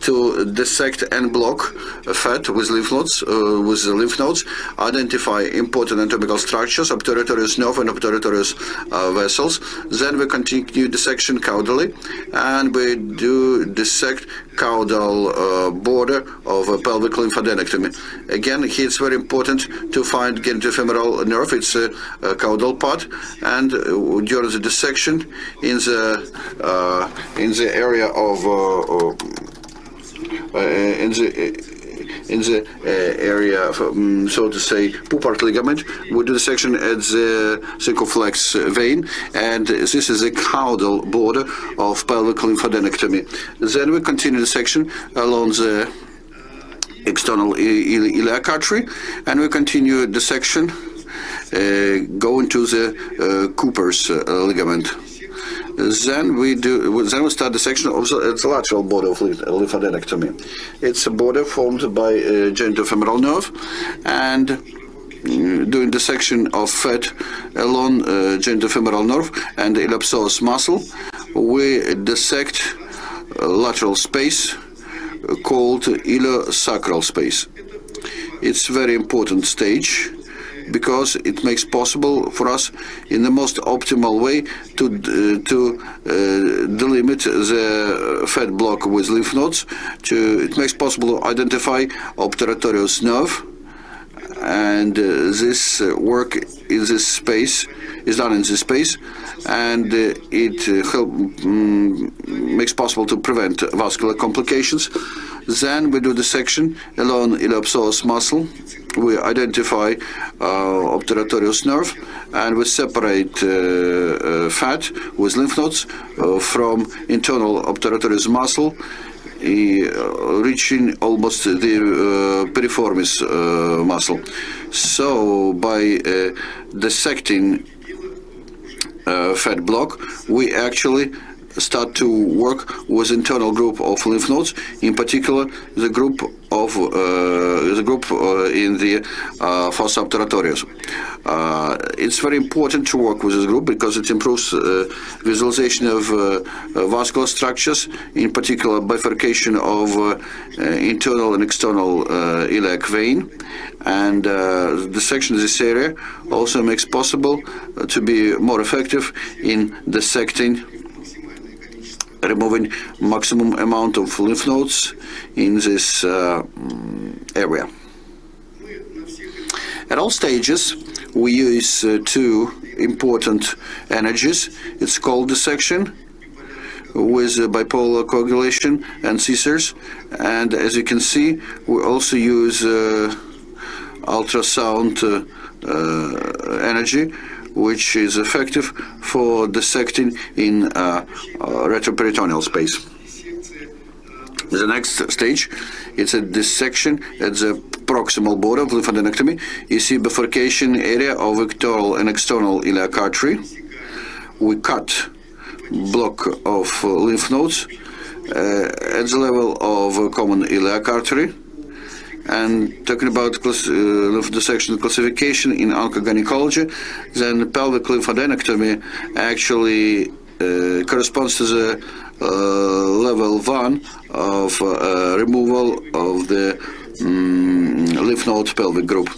to dissect and block fat with lymph nodes, identify important anatomical structures, obturatorius nerve and obturatorius vessels. Then we continue dissection caudally, and we do dissect caudal border of a pelvic lymphadenectomy. Again, here it's very important to find genitofemoral nerve. It's a caudal part, and during the dissection in the area of area of, so to say, pupart ligament, we do dissection at the circumflex vein, and this is the caudal border of pelvic lymphadenectomy. Then we continue the section along the external iliac artery, and we continue the section going to the Cooper's ligament. Then we start the section of the lateral border of lymphadenectomy. It's a border formed by genitofemoral nerve, and doing the section of fat along genitofemoral nerve and iliopsoas muscle, we dissect lateral space called ilosacral space. It's a very important stage, because it makes possible for us in the most optimal way to delimit the fat block with lymph nodes. It makes possible to identify obturatorius nerve, and this work in this space is done in this space, and it makes possible to prevent vascular complications. Then we do the section along iliopsoas muscle. We identify obturatorius nerve, and we separate fat with lymph nodes from internal obturatorius muscle, reaching almost the piriformis muscle. So by dissecting fat block, we actually start to work with internal group of lymph nodes, in particular the group in the fossa obturatorius. It's very important to work with this group because it improves visualization of vascular structures, in particular bifurcation of internal and external iliac vein, and dissection of this area also makes possible to be more effective in dissecting, removing maximum amount of lymph nodes in this area. At all stages, we use two important energies. It's called dissection with bipolar coagulation and scissors, and as you can see, we also use ultrasound energy, which is effective for dissecting in retroperitoneal space. The next stage, it's a dissection at the proximal border of lymphadenectomy. You see bifurcation area of rectal and external iliac artery. We cut block of lymph nodes at the level of common iliac artery. And talking about lymph dissection classification in oncogynecology, then pelvic lymphadenectomy actually corresponds to the level 1 of removal of the lymph node pelvic group.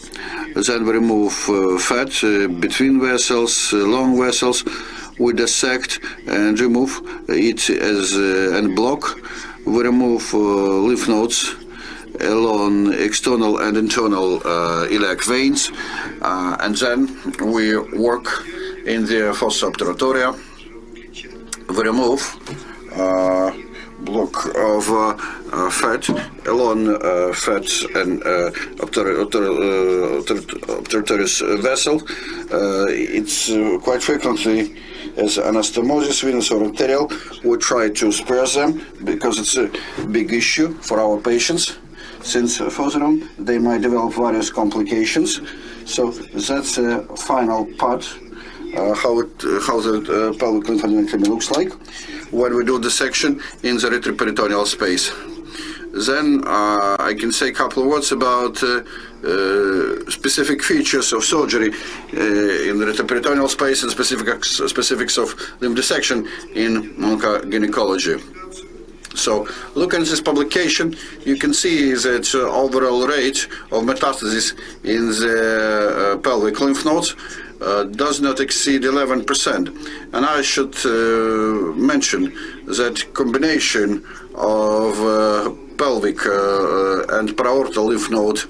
Then we remove fat between vessels, long vessels. We dissect and remove it as and block. We remove lymph nodes along external and internal iliac veins, and then we work in the fossa obturatoria. We remove block of fat along fat and obturatorius vessel. It's quite frequently as anastomosis, venous or arterial. We try to spare them because it's a big issue for our patients, since further on they might develop various complications. So that's the final part, how the pelvic lymphadenectomy looks like when we do dissection in the retroperitoneal space. Then I can say a couple of words about specific features of surgery in the retroperitoneal space and specifics of lymph dissection in oncogynecology. So, looking at this publication, you can see that overall rate of metastasis in the pelvic lymph nodes does not exceed 11%. And I should mention that combination of pelvic and paraortal lymph node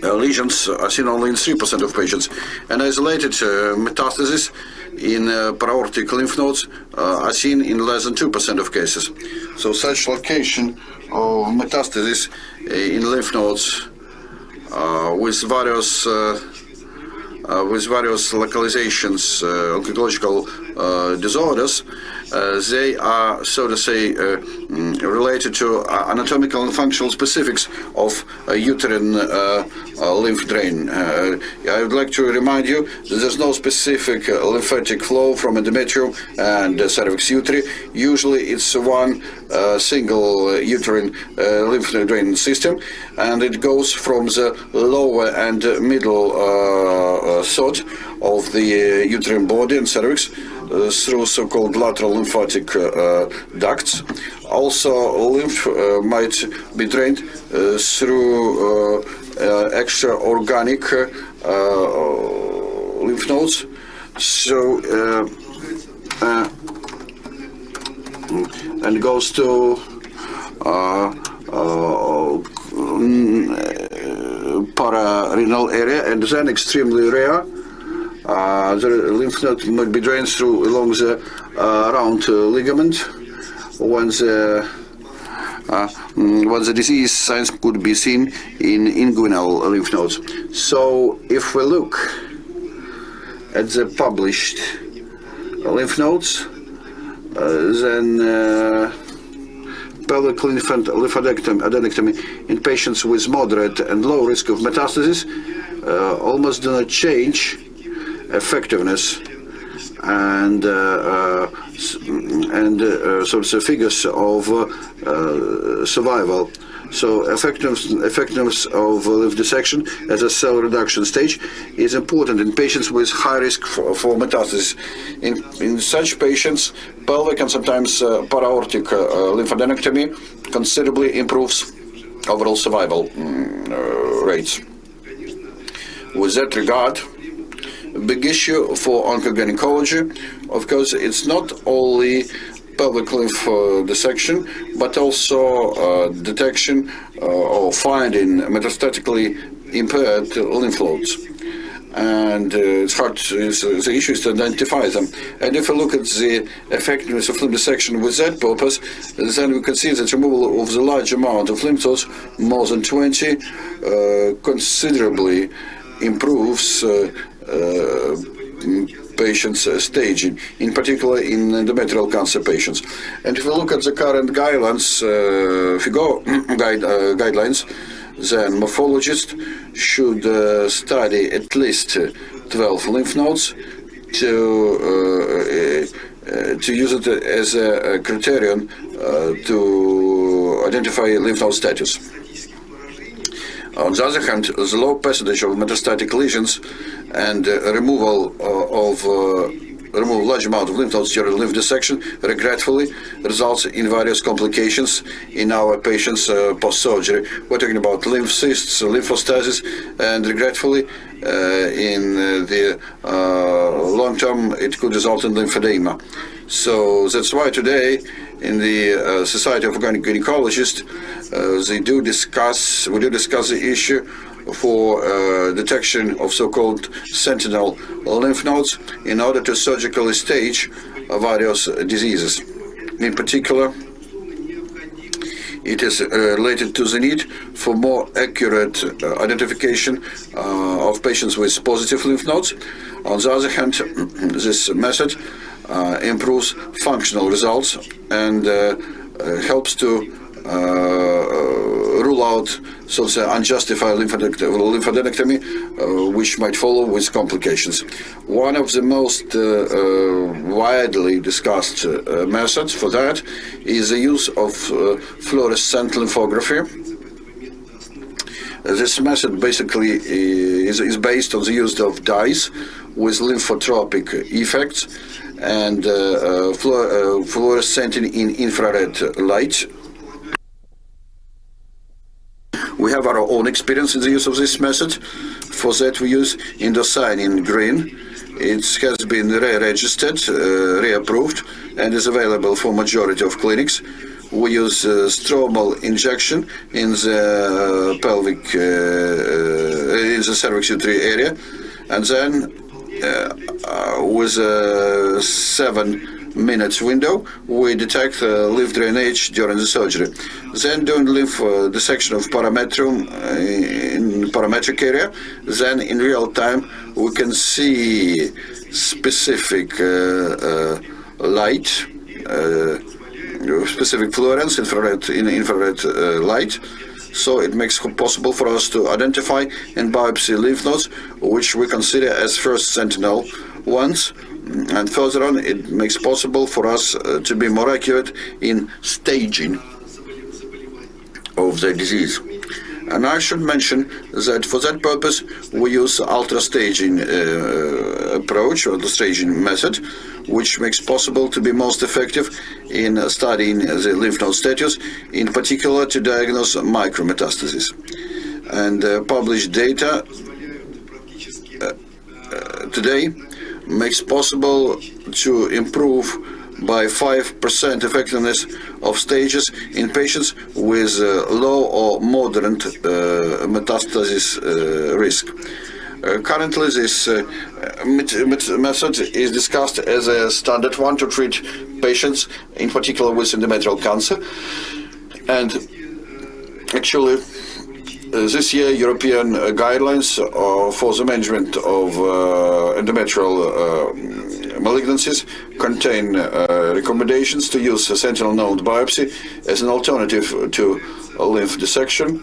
lesions are seen only in 3% of patients, and isolated metastasis in paraortic lymph nodes are seen in less than 2% of cases. So such location of metastasis in lymph nodes with various localizations, oncological disorders, they are, so to say, related to anatomical and functional specifics of uterine lymph drain. I would like to remind you that there's no specific lymphatic flow from endometrium and cervix uteri. Usually it's one single uterine lymph drain system, and it goes from the lower and middle third of the uterine body and cervix through so-called lateral lymphatic ducts. Also, lymph might be drained through extra-organic lymph nodes. So, and goes to pararenal area, and then extremely rare. The lymph node might be drained through along the round ligament when the disease signs could be seen in inguinal lymph nodes. So if we look at the published lymph nodes, then pelvic lymphadenectomy in patients with moderate and low risk of metastasis almost do not change effectiveness so it's figures of survival. So effectiveness of lymph dissection as a cell reduction stage is important in patients with high risk for metastasis. In such patients, pelvic and sometimes para-aortic lymphadenectomy considerably improves overall survival rates. With that regard, a big issue for oncogynecology, of course, it's not only pelvic lymph dissection, but also detection or finding metastatically impaired lymph nodes. And the issue is to identify them. And if we look at the effectiveness of lymph dissection with that purpose, then we can see that removal of the large amount of lymph nodes, more than 20, considerably improves patients' staging, in particular in endometrial cancer patients. And if we look at the current guidelines, guidelines, then morphologists should study at least 12 lymph nodes to use it as a criterion to identify lymph node status. On the other hand, the low percentage of metastatic lesions and removal of large amount of lymph nodes during lymph dissection regretfully results in various complications in our patients post-surgery. We're talking about lymph cysts, lymphostasis, and regretfully in the long term it could result in lymphedema. So that's why today in the Society of Gynecologists we do discuss the issue for detection of so-called sentinel lymph nodes in order to surgically stage various diseases. In particular, it is related to the need for more accurate identification of patients with positive lymph nodes. On the other hand, this method improves functional results and helps to rule out unjustified lymphadenectomy, which might follow with complications. One of the most widely discussed methods for that is the use of fluorescent lymphography. This method basically is based on the use of dyes with lymphotropic effects and fluorescent in infrared light. We have our own experience in the use of this method. For that we use indocyanine green. It has been re-registered, re-approved, and is available for majority of clinics. We use stromal injection in the pelvic, in the cervix uterine area, and then with a 7 minutes window, we detect lymph drainage during the surgery. Then doing lymph dissection of parametrium in parametric area, then in real time we can see specific light, specific fluorescence, infrared light. So it makes it possible for us to identify and biopsy lymph nodes, which we consider as first sentinel ones. And further on, it makes possible for us to be more accurate in staging of the disease. And I should mention that for that purpose, we use ultra-staging approach, or the staging method, which makes possible to be most effective in studying the lymph node status, in particular to diagnose micrometastasis. And published data today makes possible to improve by 5% effectiveness of stages in patients with low or moderate metastasis risk. Currently, this method is discussed as a standard one to treat patients, in particular with endometrial cancer. And actually, this year, European guidelines for the management of endometrial malignancies contain recommendations to use sentinel node biopsy as an alternative to lymph dissection,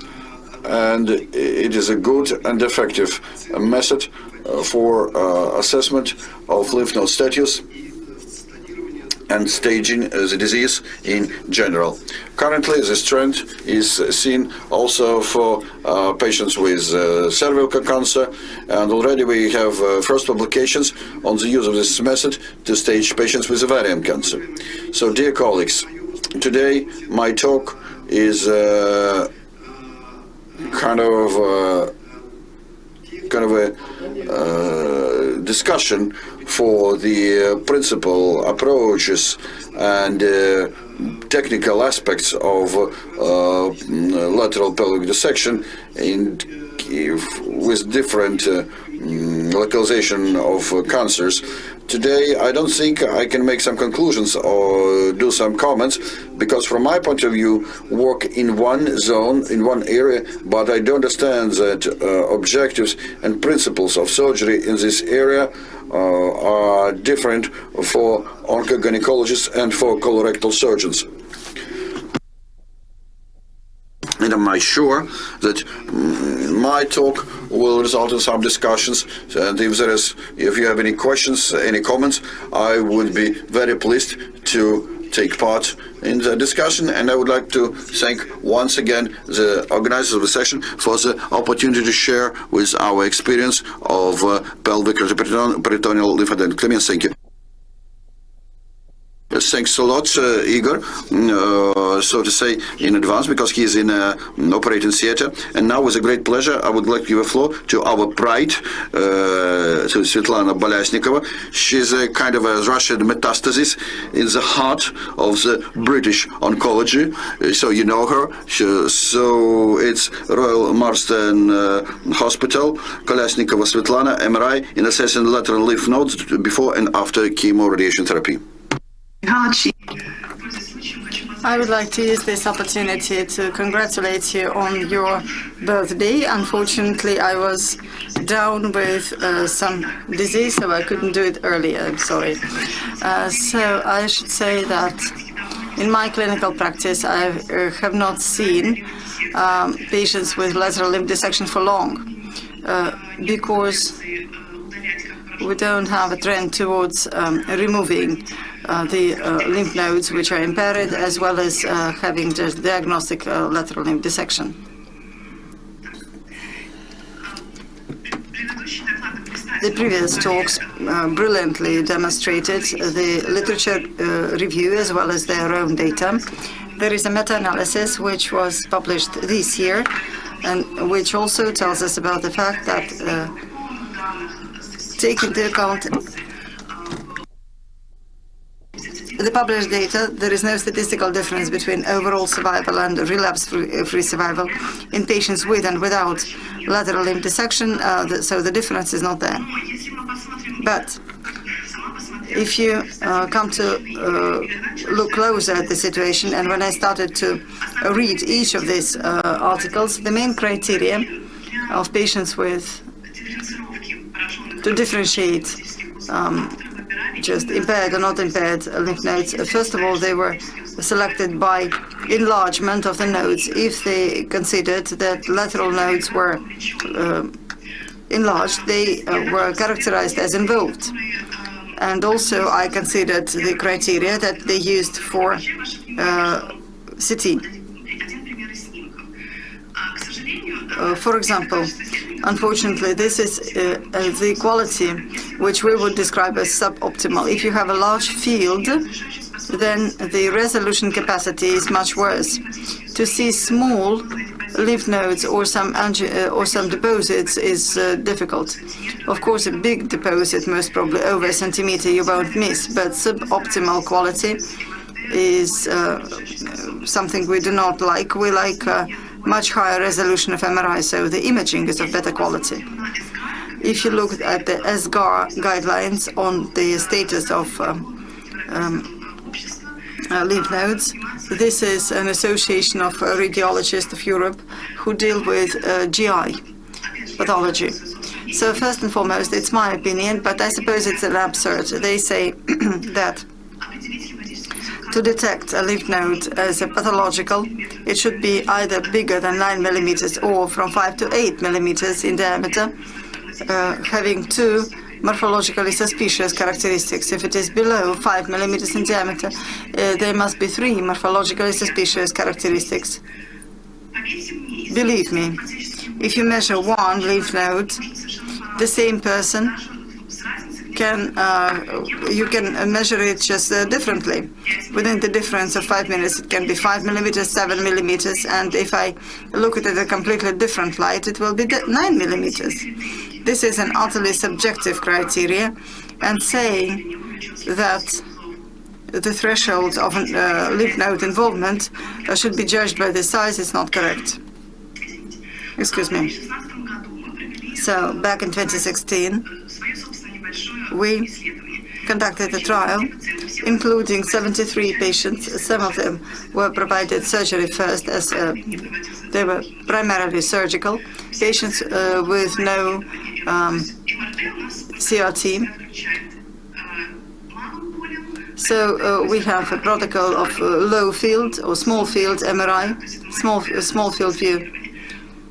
and it is a good and effective method for assessment of lymph node status and staging the disease in general. Currently, this trend is seen also for patients with cervical cancer, and already we have first publications on the use of this method to stage patients with ovarian cancer. So, dear colleagues, today my talk is kind of a discussion for the principal approaches and technical aspects of lateral pelvic dissection with different localization of cancers. Today, I don't think I can make some conclusions or do some comments, because from my point of view, work in one zone, in one area, but I do understand that objectives and principles of surgery in this area are different for oncogynecologists and for colorectal surgeons. And I'm sure that my talk will result in some discussions, and if you have any questions, any comments, I would be very pleased to take part in the discussion. And I would like to thank once again the organizers of the session for the opportunity to share with our experience of pelvic peritoneal lymphadenectomy. Thank you. Thanks a lot, Igor, so to say, in advance, because he is in an operating theater. And now, with a great pleasure, I would like to give the floor to our pride, to Svetlana Bolyasnikova. She's a kind of a Russian metastasis in the heart of the British oncology. So you know her. So it's Royal Marsden Hospital, Kolyasnikova Svetlana, MRI, in assessing lateral lymph nodes before and after chemo radiation therapy. I would like to use this opportunity to congratulate you on your birthday. Unfortunately, I was down with some disease, so I couldn't do it earlier. I'm sorry. So I should say that in my clinical practice, I have not seen patients with lateral lymph dissection for long, because we don't have a trend towards removing the lymph nodes which are impaired, as well as having just diagnostic lateral lymph dissection. The previous talks brilliantly demonstrated the literature review as well as their own data. There is a meta-analysis which was published this year, and which also tells us about the fact that take into account the published data, there is no statistical difference between overall survival and relapse-free survival in patients with and without lateral lymph dissection, so the difference is not there. But if you come to look closer at the situation, and when I started to read each of these articles, the main criteria of patients with, to differentiate just impaired or not impaired lymph nodes. First of all, they were selected by enlargement of the nodes. If they considered that lateral nodes were enlarged, they were characterized as involved. And also, I considered the criteria that they used for CT. For example, unfortunately, this is the quality which we would describe as suboptimal. If you have a large field, then the resolution capacity is much worse. To see small lymph nodes or some deposits is difficult. Of course, a big deposit, most probably over a centimeter, you won't miss, but suboptimal quality is something we do not like. We like much higher resolution of MRI, so the imaging is of better quality. If you look at the SGAR guidelines on the status of lymph nodes, this is an association of radiologists of Europe who deal with GI pathology. So first and foremost, it's my opinion, but I suppose it's an absurd. They say that to detect a lymph node as a pathological, it should be either bigger than 9 millimeters or from 5 to 8 millimeters in diameter. having two morphologically suspicious characteristics. If it is below 5 millimeters in diameter, there must be 3 morphologically suspicious characteristics. Believe me, if you measure one lymph node, the same person you can measure it just differently. Within the difference of 5 minutes, it can be 5 millimeters, 7 millimeters, and if I look at it in a completely different light, it will be 9 millimeters. This is an utterly subjective criteria, and saying that the threshold of lymph node involvement should be judged by the size is not correct. Excuse me. So, back in 2016, we conducted a trial, including 73 patients. Some of them were provided surgery first, as they were primarily surgical. Patients with no CRT. So we have a protocol of low field or small field MRI, small field view.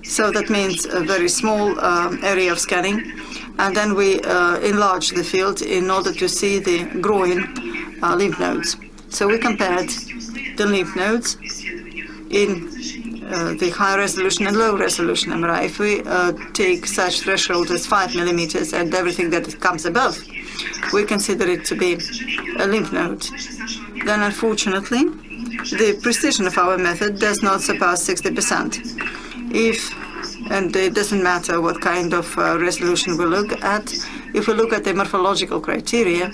So that means a very small area of scanning. And then we enlarge the field in order to see the growing lymph nodes. So we compared the lymph nodes in the high resolution and low resolution MRI. If we take such threshold as 5 millimeters and everything that comes above, we consider it to be a lymph node. Then unfortunately, the precision of our method does not surpass 60%. And it doesn't matter what kind of resolution we look at. If we look at the morphological criteria,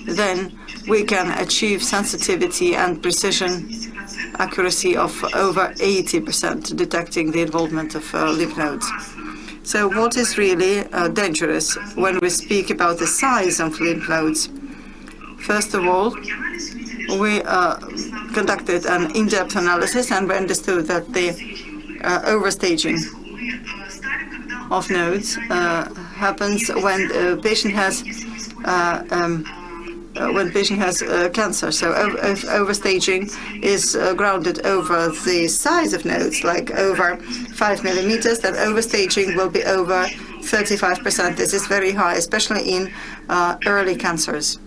then we can achieve sensitivity and precision accuracy of over 80%, detecting the involvement of lymph nodes. So what is really dangerous when we speak about the size of lymph nodes? First of all, we conducted an in-depth analysis, and we understood that the overstaging of nodes happens when the patient has cancer. So if overstaging is grounded over the size of nodes, like over 5 millimeters, then overstaging will be over 35%. This is very high, especially in early cancers.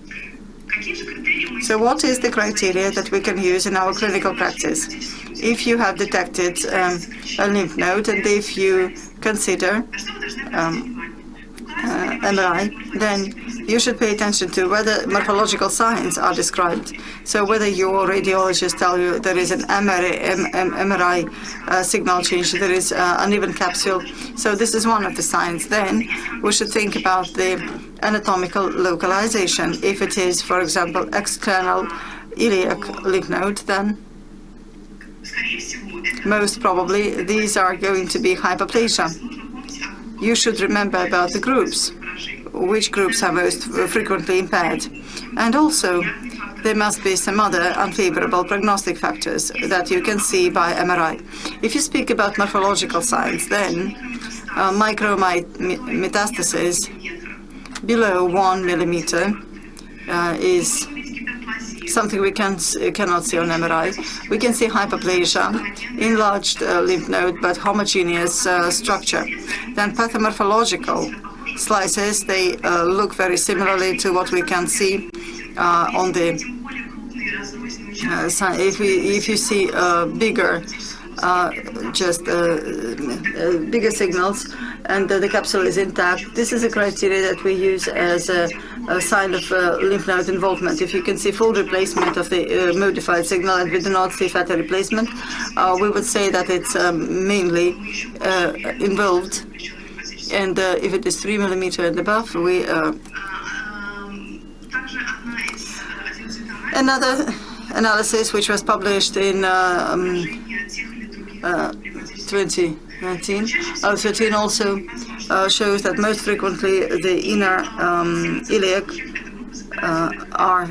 So what is the criteria that we can use in our clinical practice? If you have detected a lymph node, and if you consider MRI, then you should pay attention to whether morphological signs are described. So whether your radiologists tell you there is an MRI signal change, there is uneven capsule. So this is one of the signs. Then we should think about the anatomical localization. If it is, for example, external iliac lymph node, then most probably these are going to be hyperplasia. You should remember about the groups, which groups are most frequently impaired. And also, there must be some other unfavorable prognostic factors that you can see by MRI. If you speak about morphological signs, then micrometastasis below 1 millimeter is something we cannot see on MRI. We can see hyperplasia, enlarged lymph node, but homogeneous structure. Then pathomorphological slices, they look very similarly to what we can see on the if you see bigger bigger signals, and the capsule is intact. This is a criteria that we use as a sign of lymph node involvement. If you can see full replacement of the modified signal and we do not see fatty replacement, we would say that it's mainly involved. And if it is 3 millimeter and above, we another analysis which was published in 2019, 13 also shows that most frequently the inner iliac are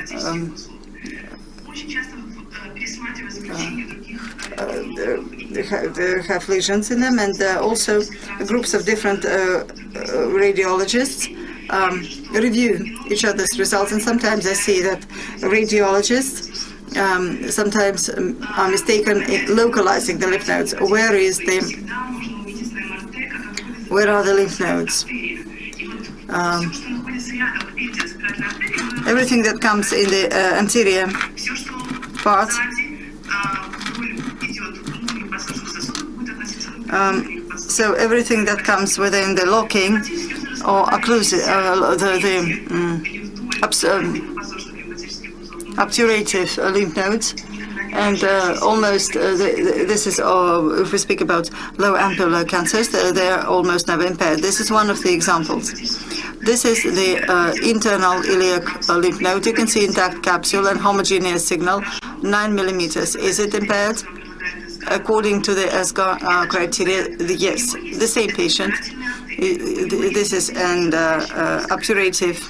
they have lesions in them, and also groups of different radiologists review each other's results, and sometimes I see that radiologists sometimes are mistaken in localizing the lymph nodes. Where are the lymph nodes? everything that comes in the anterior part so everything that comes within the locking or occlusive, obturative lymph nodes, and almost this is if we speak about low ampular cancers, they are almost never impaired. This is one of the examples. This is the internal iliac lymph node. You can see intact capsule and homogeneous signal, 9 millimeters. Is it impaired? According to the ESGAR criteria, yes. The same patient. This is an obturative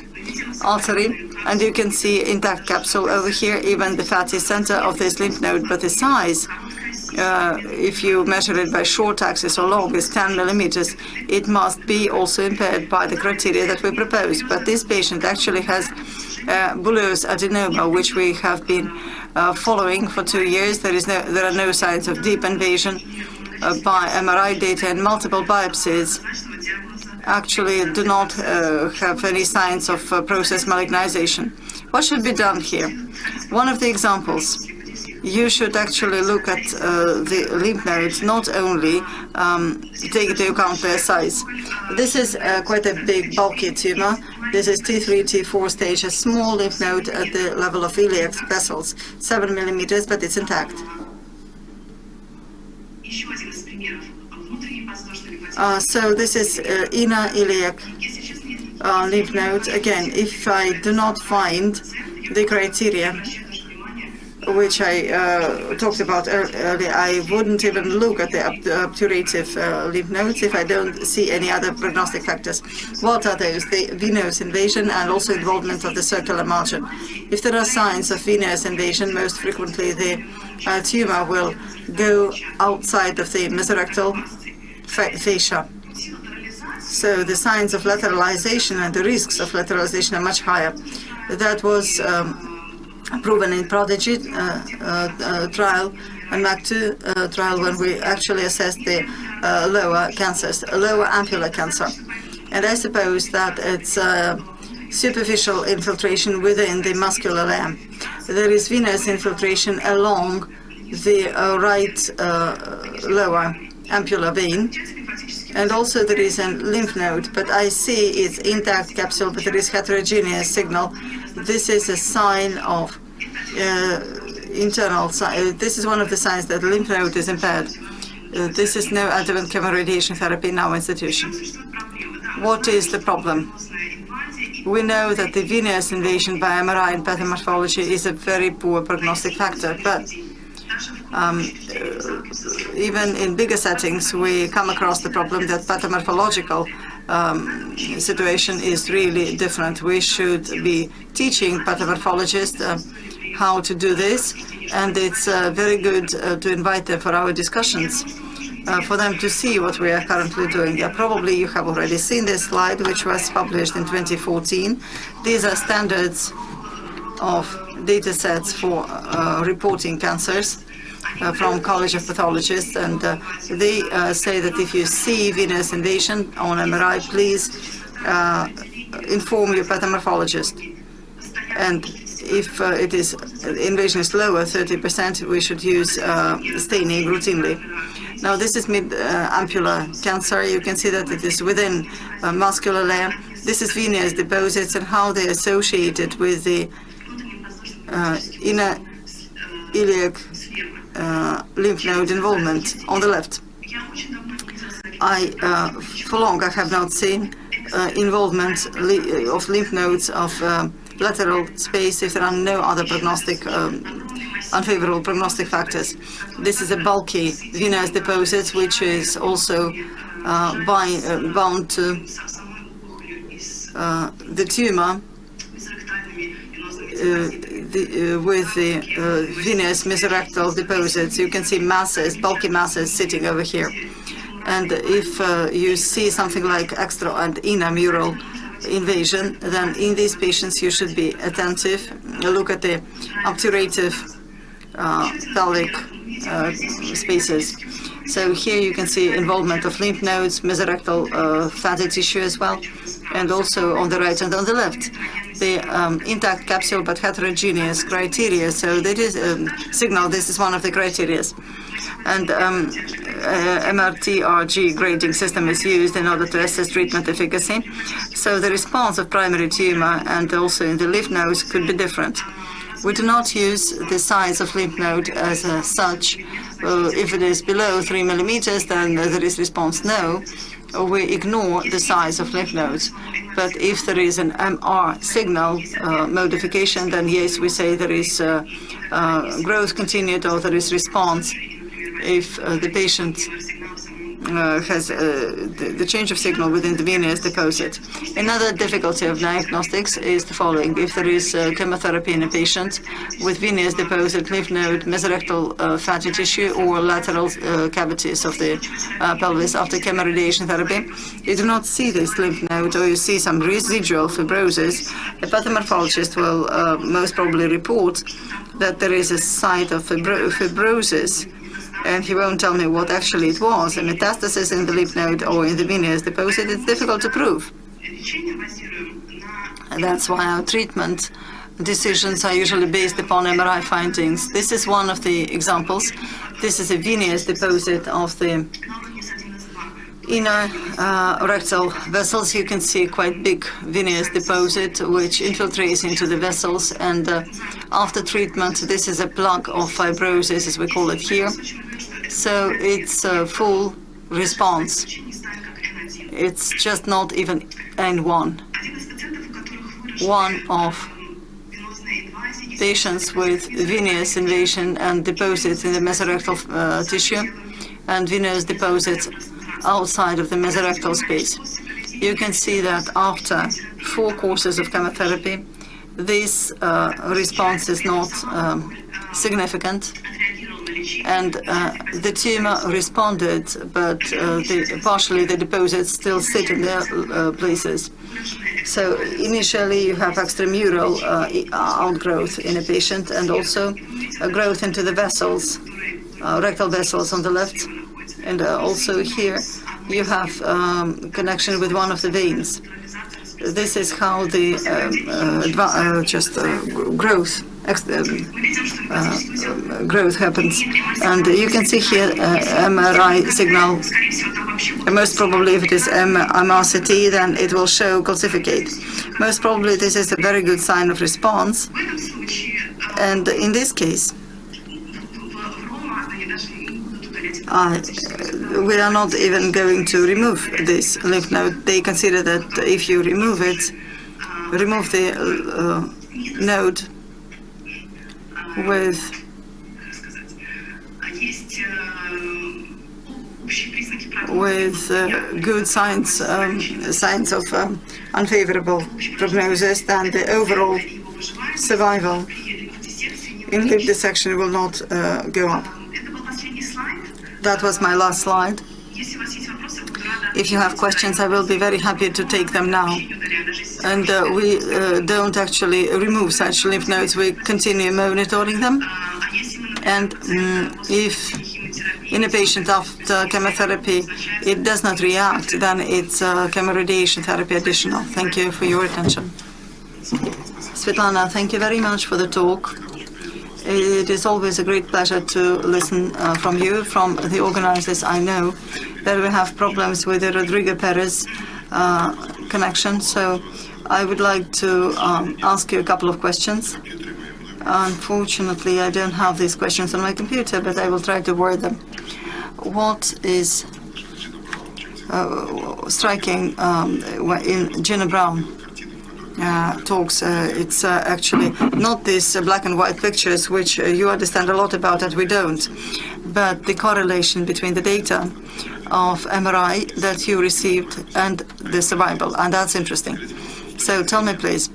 artery, and you can see intact capsule over here, even the fatty center of this lymph node, but the size, if you measure it by short axis or long, is 10 millimeters. It must be also impaired by the criteria that we propose. But this patient actually has bullous adenoma, which we have been following for 2 years. There are no signs of deep invasion by MRI data, and multiple biopsies actually do not have any signs of process malignization. What should be done here? One of the examples, you should actually look at the lymph nodes, not only take into account their size. This is quite a big, bulky tumor. This is T3, T4 stage, a small lymph node at the level of iliac vessels, 7 millimeters, but it's intact. So this is inner iliac lymph node. Again, if I do not find the criteria which I talked about earlier, I wouldn't even look at the obturative lymph nodes if I don't see any other prognostic factors. What are those? The venous invasion and also involvement of the circular margin. If there are signs of venous invasion, most frequently the tumor will go outside of the mesorectal fascia. So the signs of lateralization and the risks of lateralization are much higher. That was proven in Prodigy trial and MAC2 trial, when we actually assessed the lower cancers, lower ampular cancer. And I suppose that it's superficial infiltration within the muscular layer. There is venous infiltration along the right lower ampular vein. And also there is a lymph node, but I see it's intact capsule, but there is heterogeneous signal. This is a sign of internal. This is one of the signs that the lymph node is impaired. This is no adjuvant chemoradiation therapy in our institution. What is the problem? We know that the venous invasion by MRI and pathomorphology is a very poor prognostic factor, but even in bigger settings, we come across the problem that pathomorphological situation is really different. We should be teaching pathomorphologists how to do this, and it's very good to invite them for our discussions, for them to see what we are currently doing. Probably you have already seen this slide, which was published in 2014. These are standards of data sets for reporting cancers from College of Pathologists, and they say that if you see venous invasion on MRI, please inform your pathomorphologist. And if invasion is lower, 30%, we should use staining routinely. Now this is mid-ampular cancer. You can see that it is within a muscular layer. This is venous deposits and how they are associated with the inner iliac lymph node involvement on the left. For long, I have not seen involvement of lymph nodes of lateral space if there are no other prognostic, unfavorable prognostic factors. This is a bulky venous deposit, which is also bound to the tumor with the venous mesorectal deposits. You can see masses, bulky masses sitting over here. And if you see something like extra and intramural invasion, then in these patients you should be attentive. Look at the obturative pelvic spaces. So here you can see involvement of lymph nodes, mesorectal fatty tissue as well. and also on the right and on the left. The intact capsule but heterogeneous criteria. So that is signal. This is one of the criteria. And MRTRG grading system is used in order to assess treatment efficacy. So the response of primary tumor and also in the lymph nodes could be different. We do not use the size of lymph node as such. If it is below 3 millimeters, then there is response no. We ignore the size of lymph nodes. But if there is an MR signal modification, then yes, we say there is growth continued or there is response. If the patient has the change of signal within the venous deposit. Another difficulty of diagnostics is the following. If there is chemotherapy in a patient with venous deposit, lymph node, mesorectal fatty tissue, or lateral cavities of the pelvis after chemoradiation therapy, you do not see this lymph node or you see some residual fibrosis, a pathomorphologist will most probably report that there is a site of fibrosis, and he won't tell me what actually it was. A metastasis in the lymph node or in the venous deposit, it's difficult to prove. And that's why our treatment decisions are usually based upon MRI findings. This is one of the examples. This is a venous deposit of the inner rectal vessels. You can see quite big venous deposit which infiltrates into the vessels, and after treatment this is a plug of fibrosis, as we call it here. So it's a full response. It's just not even N1. One of patients with venous invasion and deposits in the mesorectal tissue and venous deposits outside of the mesorectal space. You can see that after 4 courses of chemotherapy, this response is not significant, and the tumor responded, but partially the deposits still sit in their places. So initially you have extramural outgrowth in a patient, and also a growth into the vessels, rectal vessels on the left. And also here you have connection with one of the veins. This is how the growth happens. And you can see here MRI signal. Most probably if it is MRCT, then it will show calcificate. Most probably this is a very good sign of response. And in this case, we are not even going to remove this lymph node. They consider that if you remove the node with good signs of unfavorable prognosis, then the overall survival in lymph dissection will not go up. That was my last slide. If you have questions, I will be very happy to take them now. And we don't actually remove such lymph nodes. We continue monitoring them. And if in a patient after chemotherapy it does not react, then it's chemoradiation therapy additional. Thank you for your attention. Svetlana, thank you very much for the talk. It is always a great pleasure to listen from you. From the organizers, I know that we have problems with the Rodrigo Perez connection, so I would like to ask you a couple of questions. Unfortunately, I don't have these questions on my computer, but I will try to word them. What is striking in Gina Brown talks, it's actually not these black and white pictures, which you understand a lot about and we don't, but the correlation between the data of MRI that you received and the survival, and that's interesting. So tell me, please,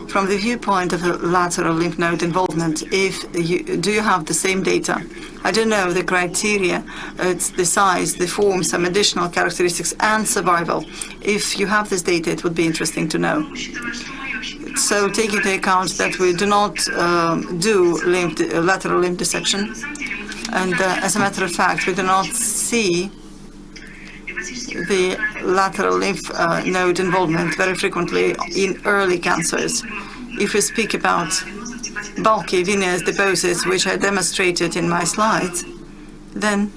from the viewpoint of a lateral lymph node involvement, do you have the same data? I don't know the criteria, it's the size, the form, some additional characteristics, and survival. If you have this data, it would be interesting to know. So take into account that we do not do lateral lymph dissection, and as a matter of fact, we do not see the lateral lymph node involvement very frequently in early cancers. If we speak about bulky venous deposits, which I demonstrated in my slides, then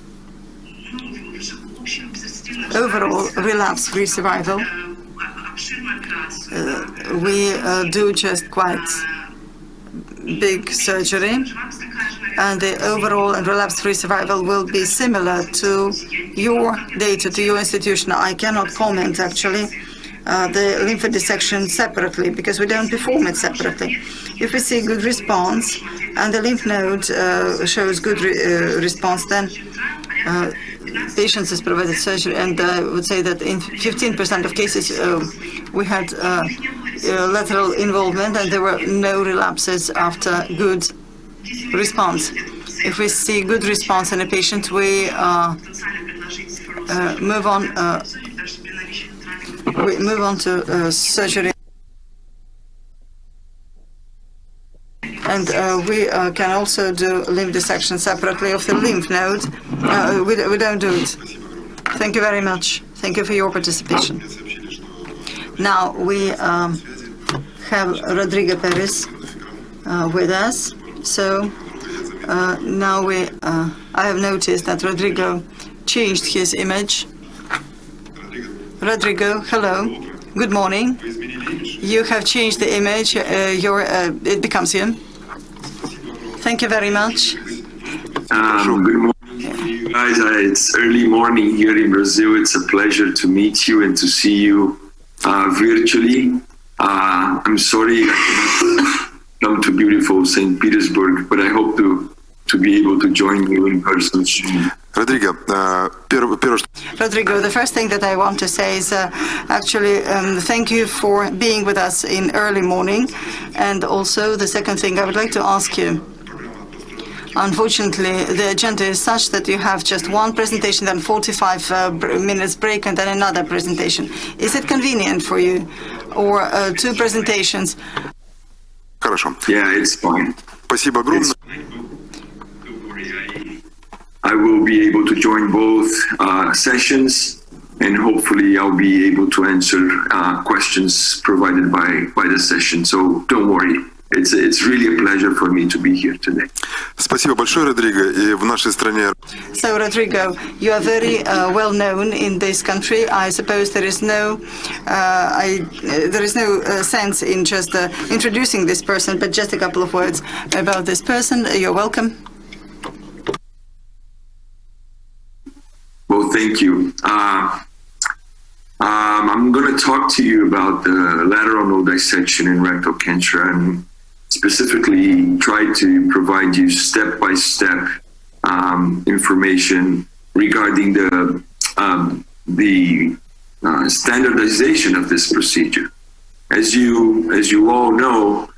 overall relapse-free survival, we do just quite big surgery, and the overall and relapse-free survival will be similar to your data, to your institution. I cannot comment, actually, the lymph dissection separately, because we don't perform it separately. If we see good response, and the lymph node shows good response, then patients is provided surgery, and I would say that in 15% of cases we had lateral involvement, and there were no relapses after good response. If we see good response in a patient, we move on to surgery, and we can also do lymph dissection separately of the lymph node. We don't do it. Thank you very much. Thank you for your participation. Now we have Rodrigo Perez with us. So now I have noticed that Rodrigo changed his image. Rodrigo, hello. Good morning. You have changed the image. It becomes you. Thank you very much. Good morning, guys. It's early morning here in Brazil. It's a pleasure to meet you and to see you virtually. I'm sorry I cannot come to beautiful St. Petersburg, but I hope to be able to join you in person soon. Rodrigo, the first thing that I want to say is actually thank you for being with us in early morning. And also the second thing I would like to ask you. Unfortunately, the agenda is such that you have just one presentation, then 45 minutes break, and then another presentation. Is it convenient for you? Or two presentations? Хорошо. Yeah, it's fine. Спасибо огромное. I will be able to join both sessions, and hopefully I'll be able to answer questions provided by the session. So don't worry. It's really a pleasure for me to be here today. Спасибо большое, Родриго. И в нашей стране. So, Rodrigo, you are very well known in this country. I suppose there is no sense in just introducing this person, but just a couple of words about this person. You're welcome. Well, thank you. I'm going to talk to you about the lateral node dissection in rectal cancer, and specifically try to provide you step-by-step information regarding the standardization of this procedure. As you all know,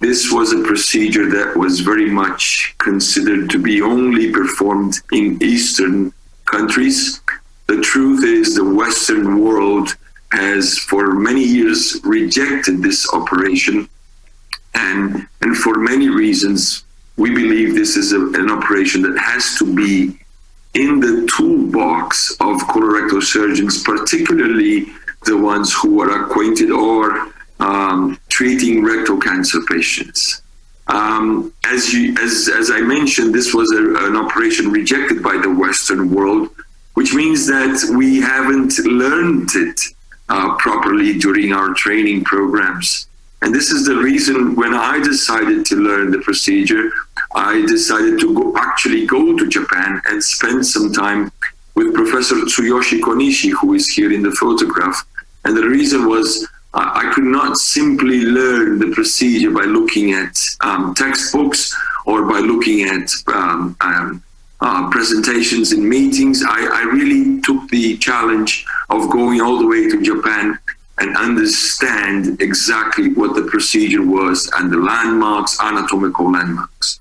this was a procedure that was very much considered to be only performed in Eastern countries. The truth is the Western world has for many years rejected this operation, and for many reasons we believe this is an operation that has to be in the toolbox of colorectal surgeons, particularly the ones who are acquainted or treating rectal cancer patients. As I mentioned, this was an operation rejected by the Western world, which means that we haven't learned it properly during our training programs. And this is the reason when I decided to learn the procedure, I decided to actually go to Japan and spend some time with Professor Tsuyoshi Konishi, who is here in the photograph. And the reason was I could not simply learn the procedure by looking at textbooks or by looking at presentations in meetings. I really took the challenge of going all the way to Japan and understand exactly what the procedure was and the landmarks, anatomical landmarks.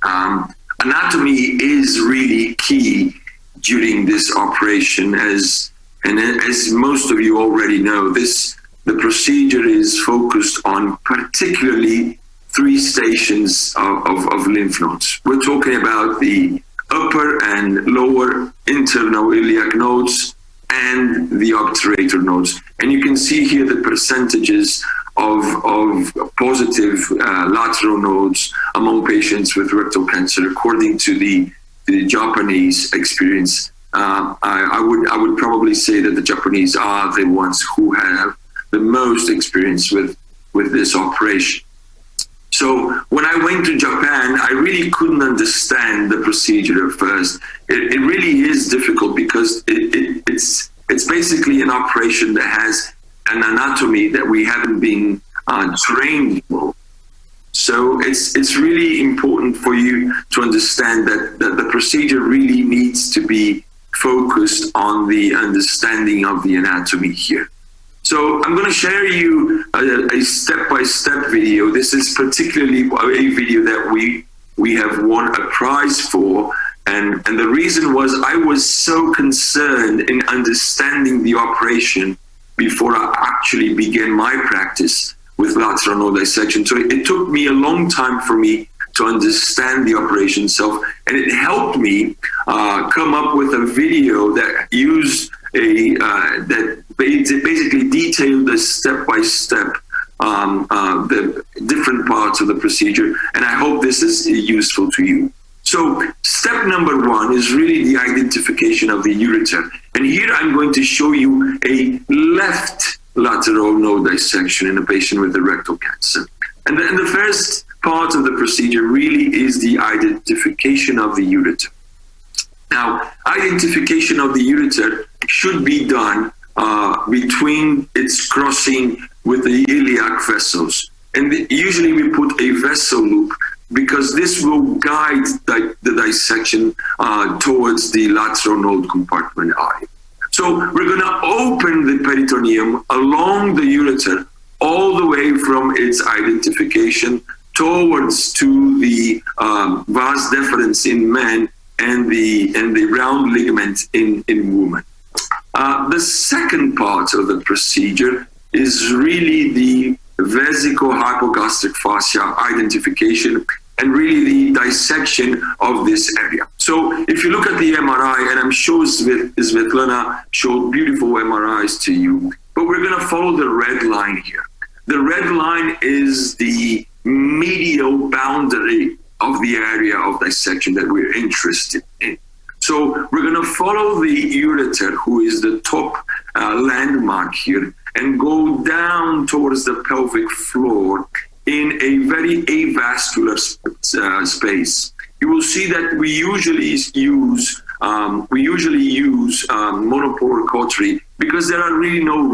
Anatomy is really key during this operation, as most of you already know, the procedure is focused on particularly three stations of lymph nodes. We're talking about the upper and lower internal iliac nodes, and the obturator nodes. And you can see here the percentages of positive lateral nodes among patients with rectal cancer according to the Japanese experience. I would probably say that the Japanese are the ones who have the most experience with this operation. So when I went to Japan, I really couldn't understand the procedure at first. It really is difficult because it's basically an operation that has an anatomy that we haven't been trained for. So it's really important for you to understand that the procedure really needs to be focused on the understanding of the anatomy here. So I'm going to share you a step-by-step video. This is particularly a video that we have won a prize for. And the reason was I was so concerned in understanding the operation before I actually began my practice with lateral node dissection. So it took me a long time for me to understand the operation itself, and it helped me come up with a video that used that basically detailed the step-by-step the different parts of the procedure, and I hope this is useful to you. So step number one is really the identification of the ureter. And here I'm going to show you a left lateral node dissection in a patient with the rectal cancer. And then the first part of the procedure really is the identification of the ureter. Now, identification of the ureter should be done between its crossing with the iliac vessels. And usually we put a vessel loop because this will guide the dissection towards the lateral node compartment eye. So we're going to open the peritoneum along the ureter all the way from its identification towards to the vas deferens in men and the round ligament in women. The second part of the procedure is really the vesico-hypogastric fascia identification and really the dissection of this area. So if you look at the MRI, and I'm sure Svetlana showed beautiful MRIs to you, but we're going to follow the red line here. The red line is the medial boundary of the area of dissection that we're interested in. So we're going to follow the ureter, who is the top landmark here, and go down towards the pelvic floor in a very avascular space. You will see that we usually use monopolar cautery because there are really no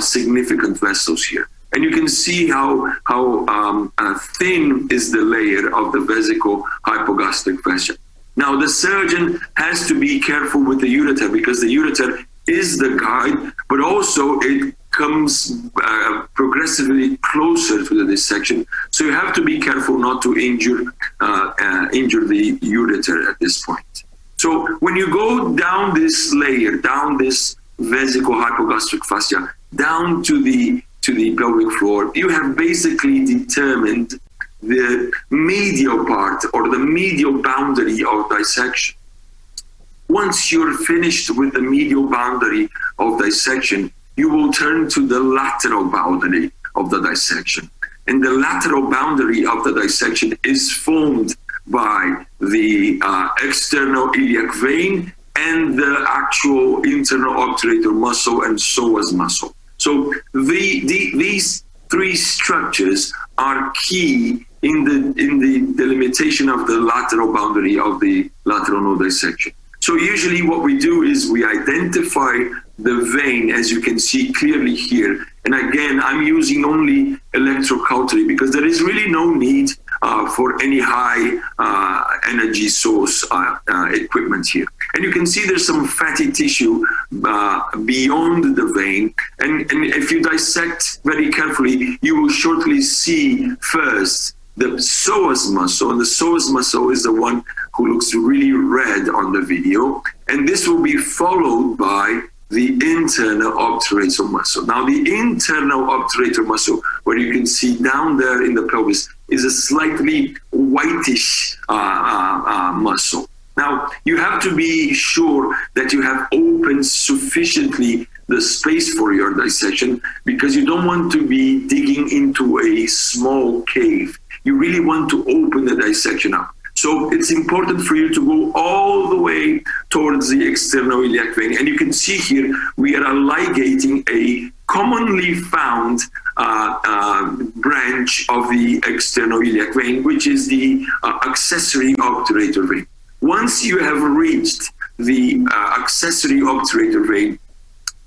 significant vessels here. And you can see how thin is the layer of the vesico-hypogastric fascia. Now, the surgeon has to be careful with the ureter because the ureter is the guide, but also it comes progressively closer to the dissection. So you have to be careful not to injure the ureter at this point. So when you go down this layer, down this vesico-hypogastric fascia, down to the pelvic floor, you have basically determined the medial part or the medial boundary of dissection. Once you're finished with the medial boundary of dissection, you will turn to the lateral boundary of the dissection. And the lateral boundary of the dissection is formed by the external iliac vein and the actual internal obturator muscle and psoas muscle. So these three structures are key in the delimitation of the lateral boundary of the lateral node dissection. So usually what we do is we identify the vein, as you can see clearly here. And again, I'm using only electrocautery because there is really no need for any high energy source equipment here. And you can see there's some fatty tissue beyond the vein. And if you dissect very carefully, you will shortly see first the psoas muscle, and the psoas muscle is the one who looks really red on the video, and this will be followed by the internal obturator muscle. Now, the internal obturator muscle, where you can see down there in the pelvis, is a slightly whitish muscle. Now, you have to be sure that you have opened sufficiently the space for your dissection, because you don't want to be digging into a small cave. You really want to open the dissection up. So it's important for you to go all the way towards the external iliac vein. And you can see here, we are ligating a commonly found branch of the external iliac vein, which is the accessory obturator vein. Once you have reached the accessory obturator vein,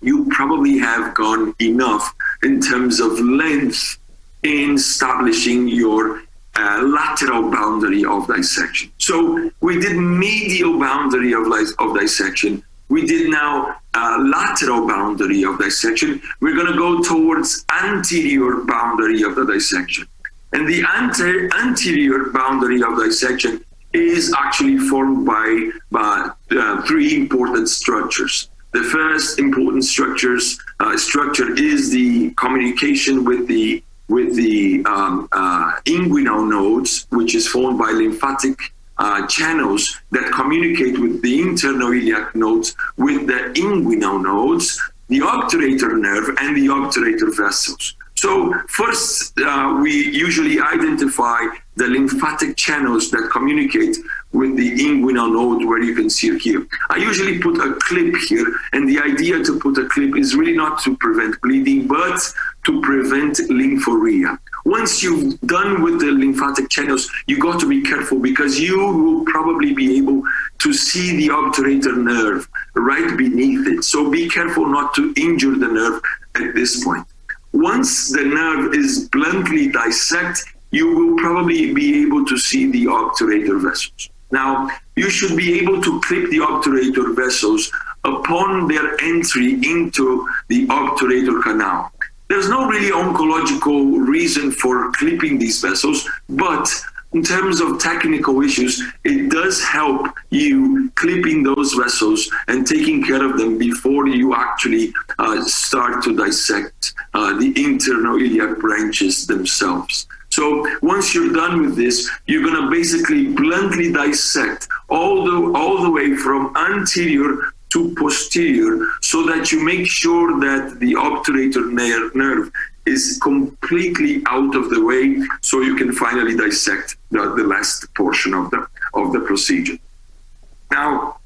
you probably have gone enough in terms of length in establishing your lateral boundary of dissection. So we did medial boundary of dissection. We did now lateral boundary of dissection. We're going to go towards anterior boundary of the dissection. And the anterior boundary of dissection is actually formed by three important structures. The first important structure is the communication with the inguinal nodes, which is formed by lymphatic channels that communicate with the internal iliac nodes with the inguinal nodes, the obturator nerve, and the obturator vessels. So first, we usually identify the lymphatic channels that communicate with the inguinal node, where you can see it here. I usually put a clip here, and the idea to put a clip is really not to prevent bleeding, but to prevent lymphoria. Once you've done with the lymphatic channels, you got to be careful, because you will probably be able to see the obturator nerve right beneath it. So be careful not to injure the nerve at this point. Once the nerve is bluntly dissected, you will probably be able to see the obturator vessels. Now, you should be able to clip the obturator vessels upon their entry into the obturator canal. There's no really oncological reason for clipping these vessels, but in terms of technical issues, it does help you clipping those vessels and taking care of them before you actually start to dissect the internal iliac branches themselves. So once you're done with this, you're going to basically bluntly dissect all the way from anterior to posterior, so that you make sure that the obturator nerve is completely out of the way, so you can finally dissect the last portion of the procedure. Now,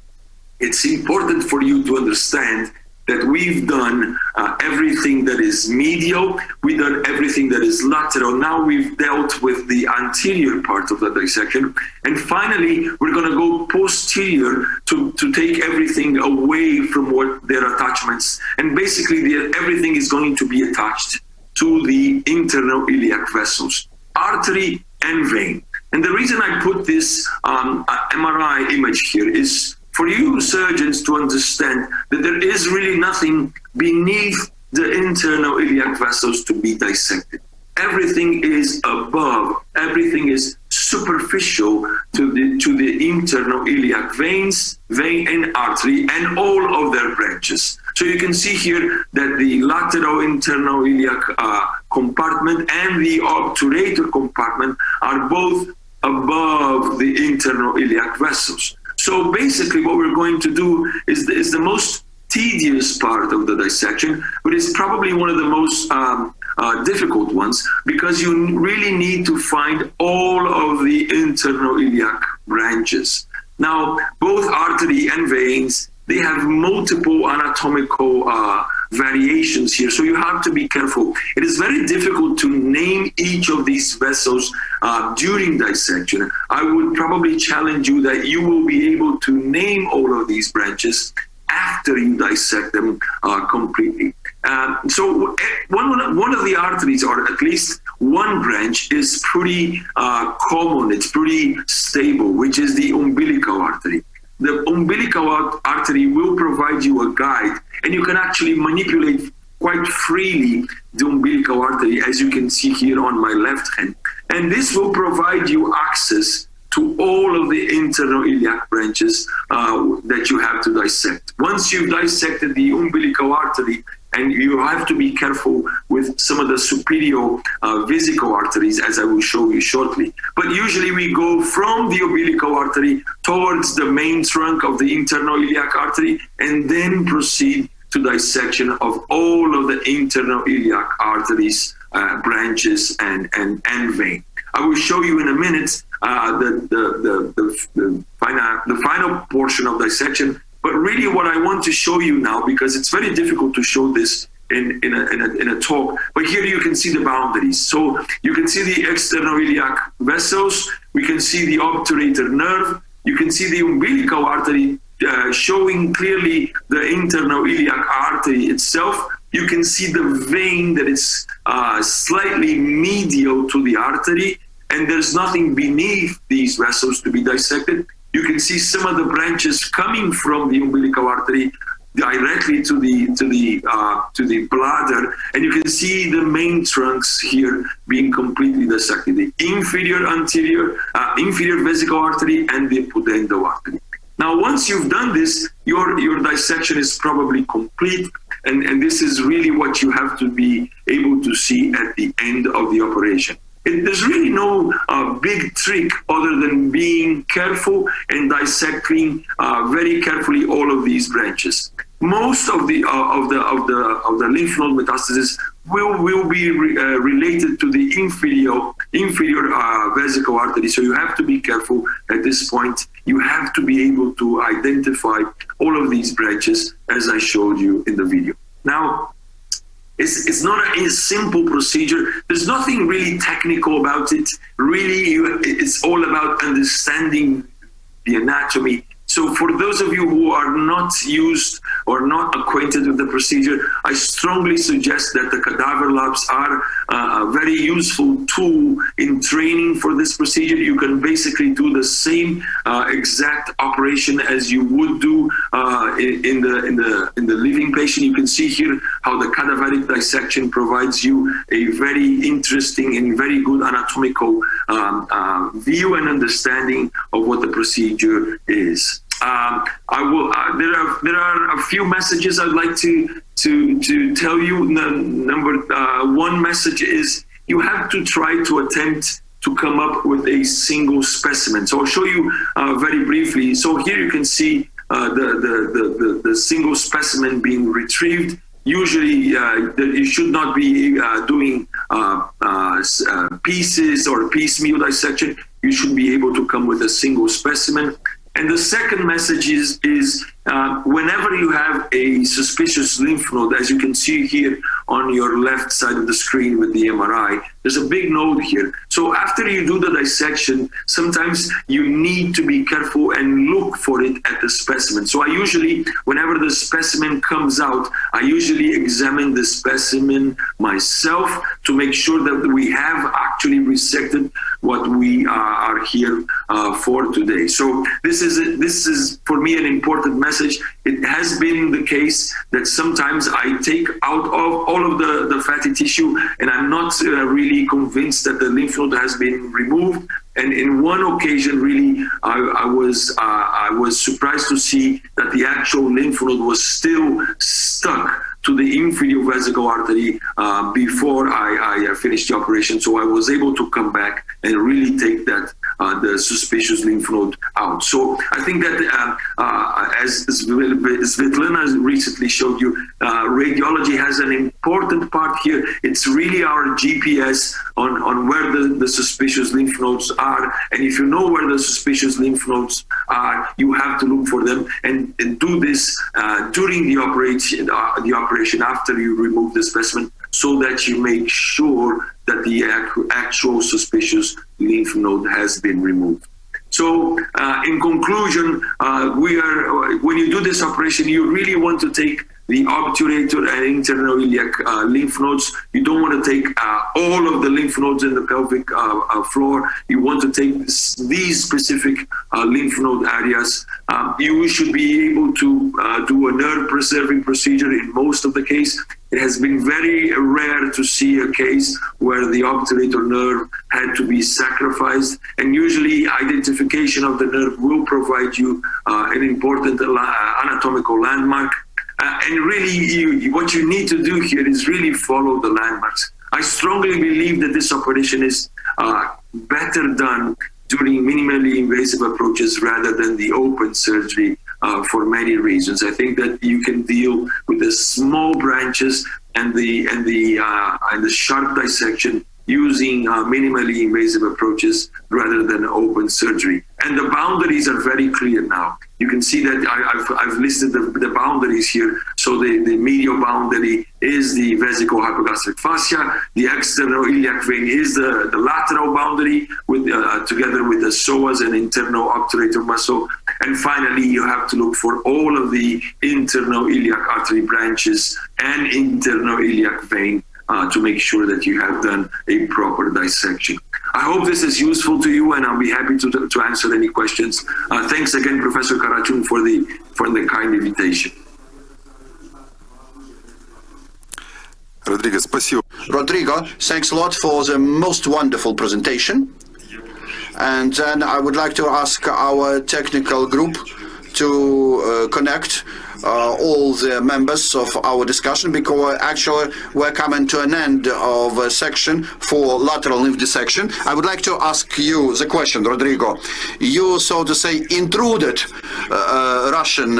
it's important for you to understand that we've done everything that is medial, we've done everything that is lateral. Now we've dealt with the anterior part of the dissection, and finally we're going to go posterior to take everything away from what their attachments, and basically everything is going to be attached to the internal iliac vessels, artery and vein. And the reason I put this MRI image here is for you surgeons to understand that there is really nothing beneath the internal iliac vessels to be dissected. Everything is above, everything is superficial to the internal iliac vein and artery and all of their branches. So you can see here that the lateral internal iliac compartment and the obturator compartment are both above the internal iliac vessels. So basically what we're going to do is the most tedious part of the dissection, but it's probably one of the most difficult ones, because you really need to find all of the internal iliac branches. Now, both artery and veins, they have multiple anatomical variations here, so you have to be careful. It is very difficult to name each of these vessels during dissection. I would probably challenge you that you will be able to name all of these branches after you dissect them completely. So one of the arteries, or at least one branch, is pretty common, it's pretty stable, which is the umbilical artery. The umbilical artery will provide you a guide, and you can actually manipulate quite freely the umbilical artery, as you can see here on my left hand. And this will provide you access to all of the internal iliac branches that you have to dissect. Once you've dissected the umbilical artery, and you have to be careful with some of the superior vesical arteries, as I will show you shortly. But usually we go from the umbilical artery towards the main trunk of the internal iliac artery, and then proceed to dissection of all of the internal iliac arteries, branches, and vein. I will show you in a minute the final portion of dissection. But really, what I want to show you now, because it's very difficult to show this in a talk, but here you can see the boundaries. So you can see the external iliac vessels. We can see the obturator nerve. You can see the umbilical artery showing clearly the internal iliac artery itself. You can see the vein that is slightly medial to the artery, and there's nothing beneath these vessels to be dissected. You can see some of the branches coming from the umbilical artery directly to the bladder, and you can see the main trunks here being completely dissected: the inferior vesical artery and the pudendal artery. Now, once you've done this, your dissection is probably complete, and this is really what you have to be able to see at the end of the operation. There's really no big trick other than being careful and dissecting very carefully all of these branches. Most of the lymph node metastasis will be related to the inferior vesical artery. So you have to be careful at this point. You have to be able to identify all of these branches, as I showed you in the video. Now, it's not a simple procedure. There's nothing really technical about it. Really, it's all about understanding the anatomy. So for those of you who are not used or not acquainted with the procedure, I strongly suggest that the cadaver labs are a very useful tool in training for this procedure. You can basically do the same exact operation as you would do in the living patient. You can see here how the cadaveric dissection provides you a very interesting and very good anatomical view and understanding of what the procedure is. There are a few messages I'd like to tell you. Number one message is you have to try to attempt to come up with a single specimen. So I'll show you very briefly. So here you can see the single specimen being retrieved. Usually you should not be doing pieces or piecemeal dissection. You should be able to come with a single specimen. And the second message is whenever you have a suspicious lymph node, as you can see here on your left side of the screen with the MRI, there's a big node here. So after you do the dissection, sometimes you need to be careful and look for it at the specimen. So I usually, whenever the specimen comes out, I usually examine the specimen myself to make sure that we have actually resected what we are here for today. So this is for me an important message. It has been the case that sometimes I take out of all of the fatty tissue, and I'm not really convinced that the lymph node has been removed. And in one occasion, really, I was surprised to see that the actual lymph node was still stuck to the inferior vesical artery before I finished the operation. So I was able to come back and really take that the suspicious lymph node out. So I think that as Svetlana recently showed you, radiology has an important part here. It's really our GPS on where the suspicious lymph nodes are. And if you know where the suspicious lymph nodes are, you have to look for them and do this during the operation after you remove the specimen, so that you make sure that the actual suspicious lymph node has been removed. So in conclusion, when you do this operation, you really want to take the obturator and internal iliac lymph nodes. You don't want to take all of the lymph nodes in the pelvic floor. You want to take these specific lymph node areas. You should be able to do a nerve preserving procedure in most of the case. It has been very rare to see a case where the obturator nerve had to be sacrificed, and usually identification of the nerve will provide you an important anatomical landmark. And really, what you need to do here is really follow the landmarks. I strongly believe that this operation is better done during minimally invasive approaches rather than the open surgery for many reasons. I think that you can deal with the small branches and the sharp dissection using minimally invasive approaches rather than open surgery. And the boundaries are very clear now. You can see that I've listed the boundaries here. So the medial boundary is the vesico-hypogastric fascia. The external iliac vein is the lateral boundary with together with the psoas and internal obturator muscle. And finally, you have to look for all of the internal iliac artery branches and internal iliac vein to make sure that you have done a proper dissection. I hope this is useful to you, and I'll be happy to answer any questions. Thanks again, Professor Karachun, for the kind invitation. Rodrigo, спасибо. Rodrigo, thanks a lot for the most wonderful presentation. And then I would like to ask our technical group to connect all the members of our discussion, because actually we're coming to an end of a section for lateral lymph dissection. I would like to ask you the question, Rodrigo. You, so to say, intruded Russian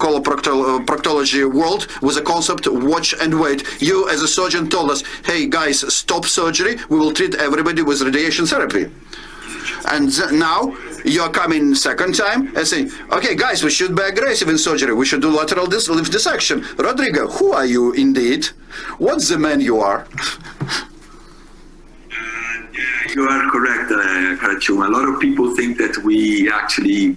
coloproctology world with the concept watch and wait. You as a surgeon told us, hey guys, stop surgery, we will treat everybody with radiation therapy. And now you are coming second time and saying, okay guys, we should be aggressive in surgery, we should do lateral lymph dissection. Rodrigo, who are you indeed? What's the man you are? You are correct, Karachun. A lot of people think that we actually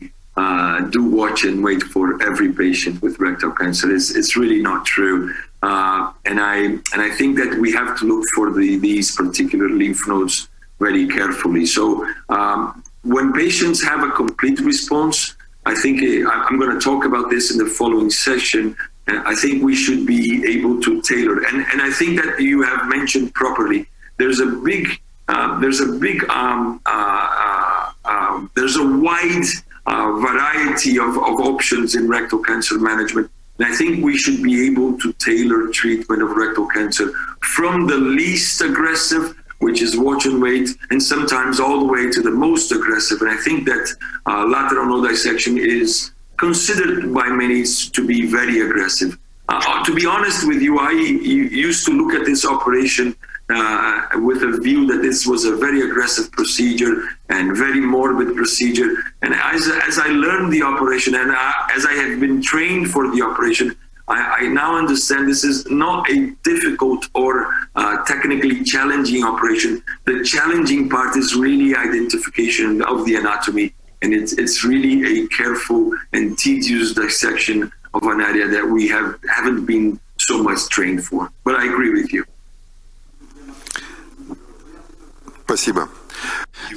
do watch and wait for every patient with rectal cancer. It's really not true. And I think that we have to look for these particular lymph nodes very carefully. So when patients have a complete response, I think I'm going to talk about this in the following session. I think we should be able to tailor, and I think that you have mentioned properly. There's a wide variety of options in rectal cancer management. And I think we should be able to tailor treatment of rectal cancer from the least aggressive, which is watch and wait, and sometimes all the way to the most aggressive. And I think that lateral node dissection is considered by many to be very aggressive. To be honest with you, I used to look at this operation with a view that this was a very aggressive procedure and very morbid procedure. And as I learned the operation and as I have been trained for the operation, I now understand this is not a difficult or technically challenging operation. The challenging part is really identification of the anatomy, and it's really a careful and tedious dissection of an area that we haven't been so much trained for. But I agree with you. Спасибо.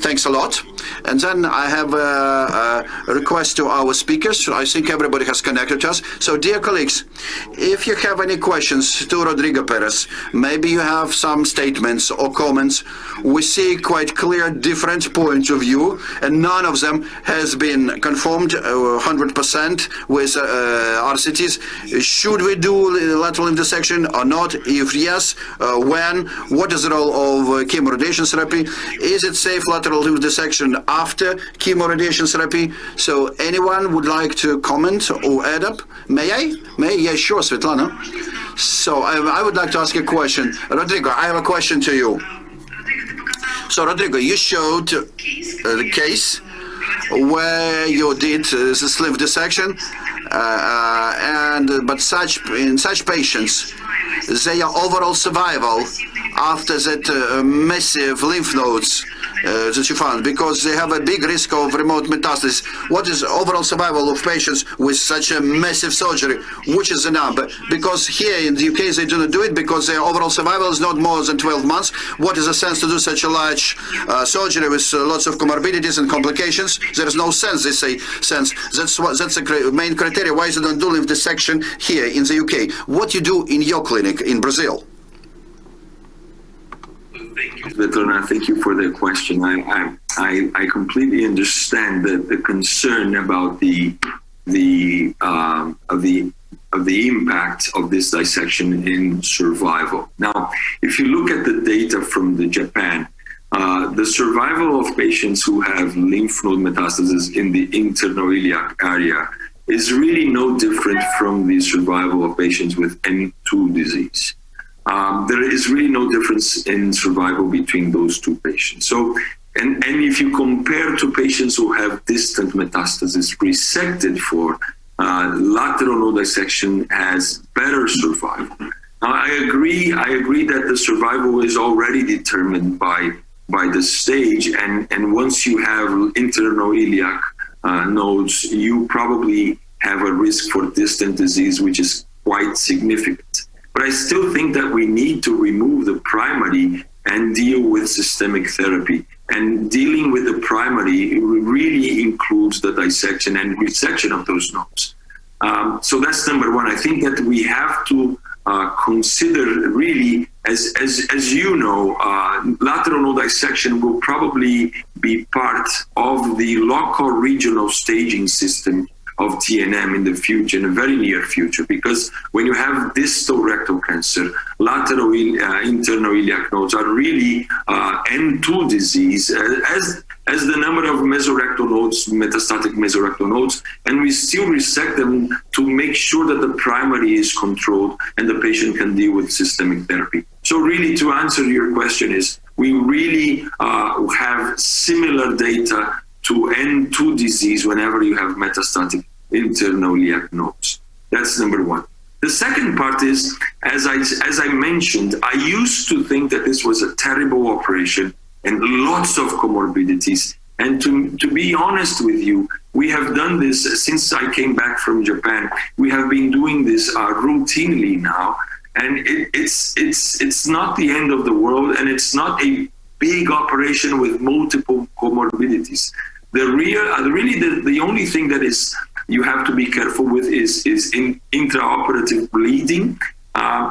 Thanks a lot. And then I have a request to our speakers. I think everybody has connected to us. So, dear colleagues, if you have any questions to Rodrigo Perez, maybe you have some statements or comments. We see quite clear different points of view, and none of them has been confirmed 100% with RCTs. Should we do lateral lymph dissection or not? If yes, when? What is the role of chemoradiation therapy? Is it safe lateral lymph dissection after chemoradiation therapy? So anyone would like to comment or add up? May I? Yeah, sure, Svetlana. So I would like to ask a question. Rodrigo, I have a question to you. So Rodrigo, you showed the case where you did this lymph dissection, but in such patients, their overall survival after that massive lymph nodes that you found, because they have a big risk of remote metastasis. What is overall survival of patients with such a massive surgery? Which is the number? Because here in the UK they do not do it because their overall survival is not more than 12 months. What is the sense to do such a large surgery with lots of comorbidities and complications? There is no sense, they say, sense. That's the main criteria why they don't do lymph dissection here in the UK. What you do in your clinic in Brazil? Thank you, Svetlana. Thank you for the question. I completely understand the concern about the the impact of this dissection in survival. Now, if you look at the data from Japan, the survival of patients who have lymph node metastasis in the internoiliac area is really no different from the survival of patients with N2 disease. There is really no difference in survival between those two patients. So, and if you compare to patients who have distant metastasis resected for, lateral node dissection has better survival. Now, I agree that the survival is already determined by the stage, and once you have internoiliac nodes, you probably have a risk for distant disease, which is quite significant. But I still think that we need to remove the primary and deal with systemic therapy. And dealing with the primary really includes the dissection and resection of those nodes. So that's number one. I think that we have to consider really, as you know, lateral node dissection will probably be part of the local regional staging system of TNM in the future, in the very near future, because when you have distal rectal cancer, lateral internoiliac nodes are really N2 disease, as the number of mesorectal nodes, metastatic mesorectal nodes, and we still resect them to make sure that the primary is controlled and the patient can deal with systemic therapy. So really, to answer your question is, we really have similar data to N2 disease whenever you have metastatic internoiliac nodes. That's number one. The second part is, as I mentioned, I used to think that this was a terrible operation and lots of comorbidities. And to be honest with you, we have done this since I came back from Japan. We have been doing this routinely now, and it's not the end of the world, and it's not a big operation with multiple comorbidities. The only thing that is you have to be careful with is in intraoperative bleeding.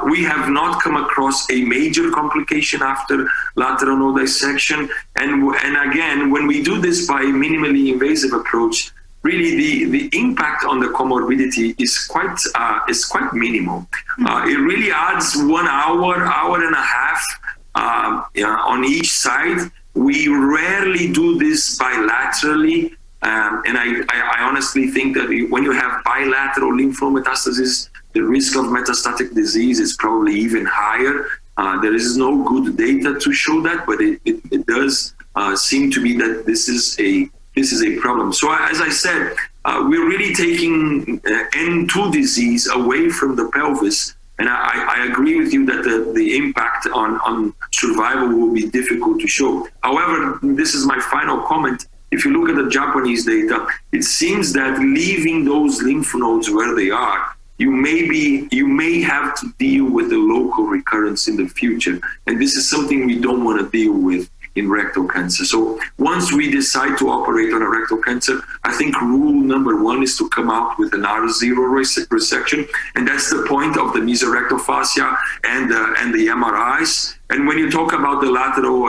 We have not come across a major complication after lateral node dissection. And again, when we do this by minimally invasive approach, really the impact on the comorbidity is quite minimal. It really adds 1 hour and a half on each side. We rarely do this bilaterally, and I honestly think that when you have bilateral lymph node metastasis, the risk of metastatic disease is probably even higher. There is no good data to show that, but it does seem to be that this is a problem. So as I said, we're really taking N2 disease away from the pelvis. And I agree with you that the impact on survival will be difficult to show. However, this is my final comment. If you look at the Japanese data, it seems that leaving those lymph nodes where they are, you may have to deal with the local recurrence in the future. And this is something we don't want to deal with in rectal cancer. So once we decide to operate on a rectal cancer, I think rule number one is to come out with an R0 resection. And that's the point of the mesorectal fascia and the MRIs. And when you talk about the lateral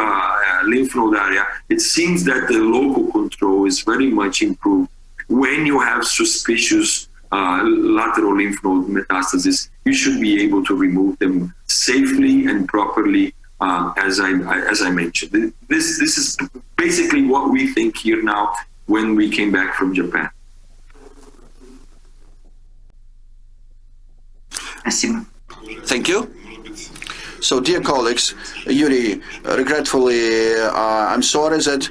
lymph node area, it seems that the local control is very much improved when you have suspicious lateral lymph node metastasis. You should be able to remove them safely and properly, as I mentioned. This is basically what we think here now when we came back from Japan. Thank you. So, dear colleagues, Yuri, regretfully, I'm sorry that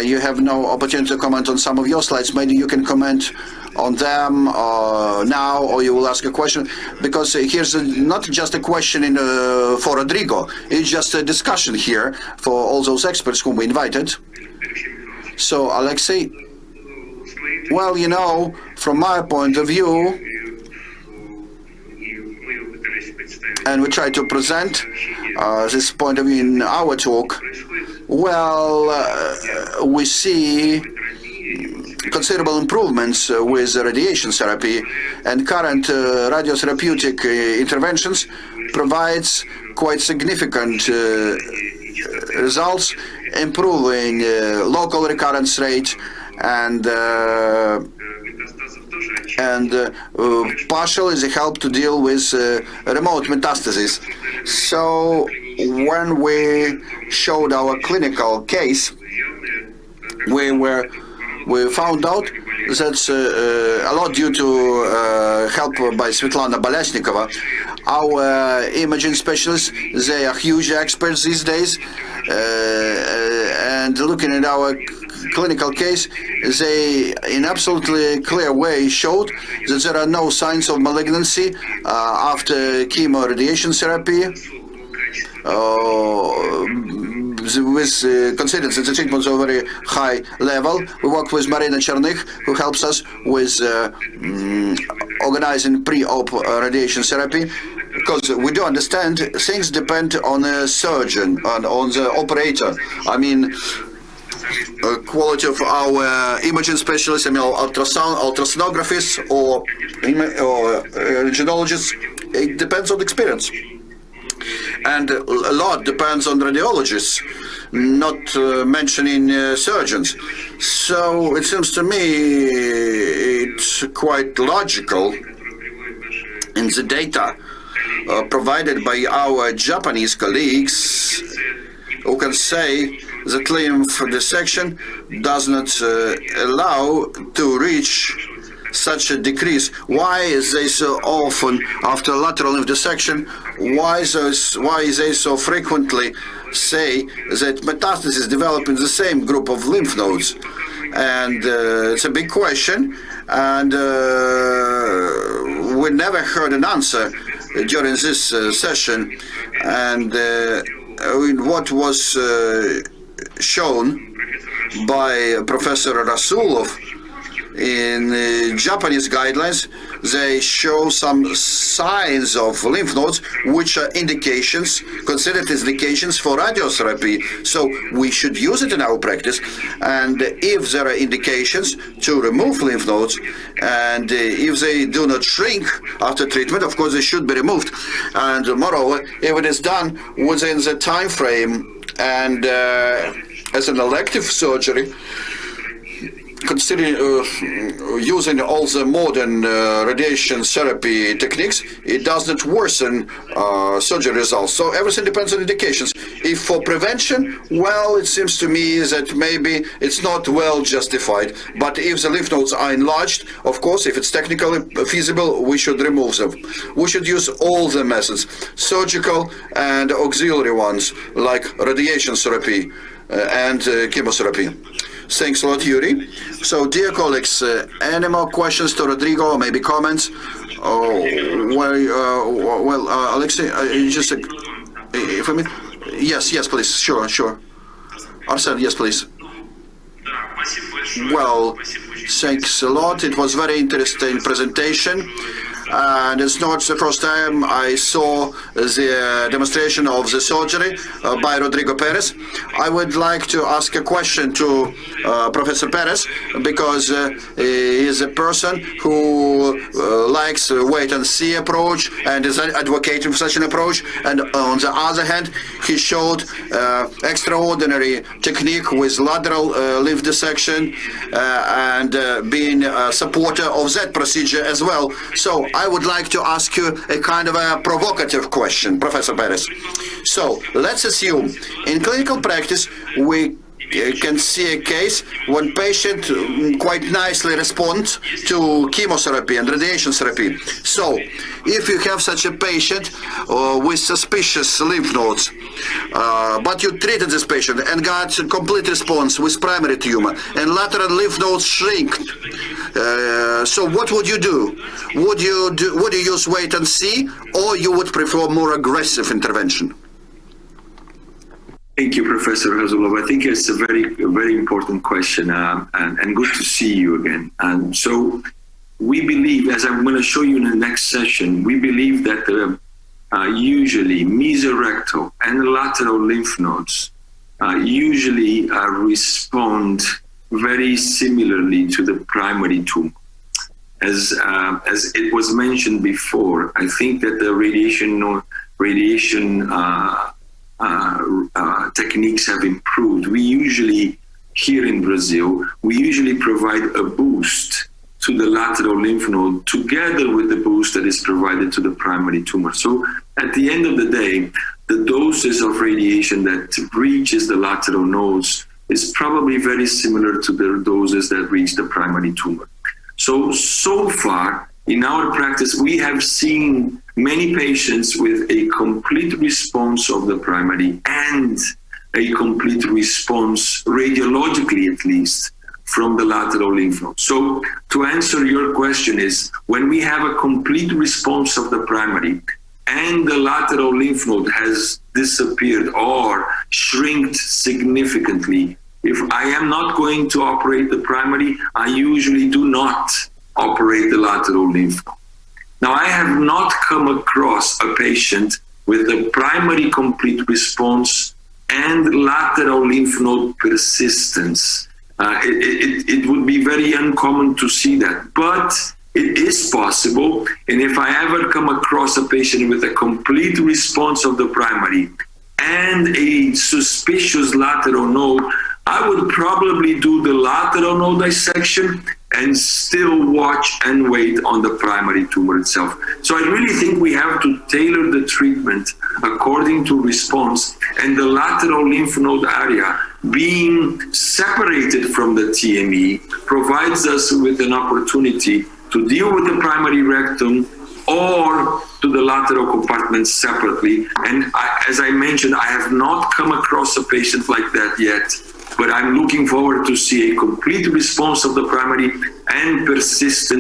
you have no opportunity to comment on some of your slides. Maybe you can comment on them now, or you will ask a question, because here's not just a question for Rodrigo, it's just a discussion here for all those experts whom we invited. So, Alexei, well, you know, from my point of view, and we try to present this point of view in our talk, well, we see considerable improvements with radiation therapy, and current radiotherapeutic interventions provides quite significant results, improving local recurrence rate and and partial is a help to deal with remote metastasis. So when we showed our clinical case, we found out that a lot due to help by Svetlana Balesnikova, our imaging specialists, they are huge experts these days, and looking at our clinical case, they in absolutely clear way showed that there are no signs of malignancy after chemo radiation therapy. Considered that the treatments are very high level. We worked with Marina Chernych, who helps us with organizing pre-op radiation therapy, because we do understand things depend on a surgeon and on the operator. I mean, quality of our imaging specialists, ultrasonographers or radiologists, it depends on experience. And a lot depends on radiologists, not mentioning surgeons. So it seems to me it's quite logical in the data provided by our Japanese colleagues, who can say that lymph dissection does not allow to reach such a decrease. Why is they so often after lateral lymph dissection? Why they so frequently say that metastases develop in the same group of lymph nodes? And it's a big question, and we never heard an answer during this session. And what was shown by Professor Rasulov in Japanese guidelines, they show some signs of lymph nodes which are indications, considered as indications for radiotherapy. So we should use it in our practice, and if there are indications to remove lymph nodes, and if they do not shrink after treatment, of course they should be removed. And moreover, if it is done within the time frame and as an elective surgery, considering using all the modern radiation therapy techniques, it does not worsen surgery results. So everything depends on indications. If for prevention, well, it seems to me that maybe it's not well justified. But if the lymph nodes are enlarged, of course, if it's technically feasible, we should remove them. We should use all the methods, surgical and auxiliary ones, like radiation therapy and chemotherapy. Thanks a lot, Yuri. So, dear colleagues, any more questions to Rodrigo, or maybe comments? Alexei, just if I mean, yes, please, sure. Arsen, yes, please. Well, thanks a lot. It was very interesting presentation. And it's not the first time I saw the demonstration of the surgery by Rodrigo Perez. I would like to ask a question to Professor Perez, because he is a person who likes a wait-and-see approach and is advocating for such an approach. And on the other hand, he showed extraordinary technique with lateral lymph dissection and being a supporter of that procedure as well. So I would like to ask you a kind of a provocative question, Professor Perez. So let's assume in clinical practice we can see a case when patient quite nicely responds to chemotherapy and radiation therapy. So if you have such a patient with suspicious lymph nodes, but you treated this patient and got a complete response with primary tumor and lateral lymph nodes shrink, so what would you do? Would you use wait and see, or you would prefer more aggressive intervention? Thank you, Professor Razulov. I think it's a very important question, and good to see you again. And so we believe, as I'm going to show you in the next session, we believe that usually mesorectal and lateral lymph nodes usually respond very similarly to the primary tumor. As it was mentioned before, I think that the radiation techniques have improved. We usually, here in Brazil, we usually provide a boost to the lateral lymph node together with the boost that is provided to the primary tumor. So at the end of the day, the doses of radiation that reaches the lateral nodes is probably very similar to the doses that reach the primary tumor. So far, in our practice, we have seen many patients with a complete response of the primary and a complete response, radiologically at least, from the lateral lymph node. So to answer your question is, when we have a complete response of the primary and the lateral lymph node has disappeared or shrinked significantly, if I am not going to operate the primary, I usually do not operate the lateral lymph node. Now, I have not come across a patient with a primary complete response and lateral lymph node persistence. It would be very uncommon to see that, but it is possible. And if I ever come across a patient with a complete response of the primary and a suspicious lateral node, I would probably do the lateral node dissection and still watch and wait on the primary tumor itself. So I really think we have to tailor the treatment according to response, and the lateral lymph node area being separated from the TME provides us with an opportunity to deal with the primary rectum or to the lateral compartment separately. And as I mentioned, I have not come across a patient like that yet, but I'm looking forward to see a complete response of the primary and persistence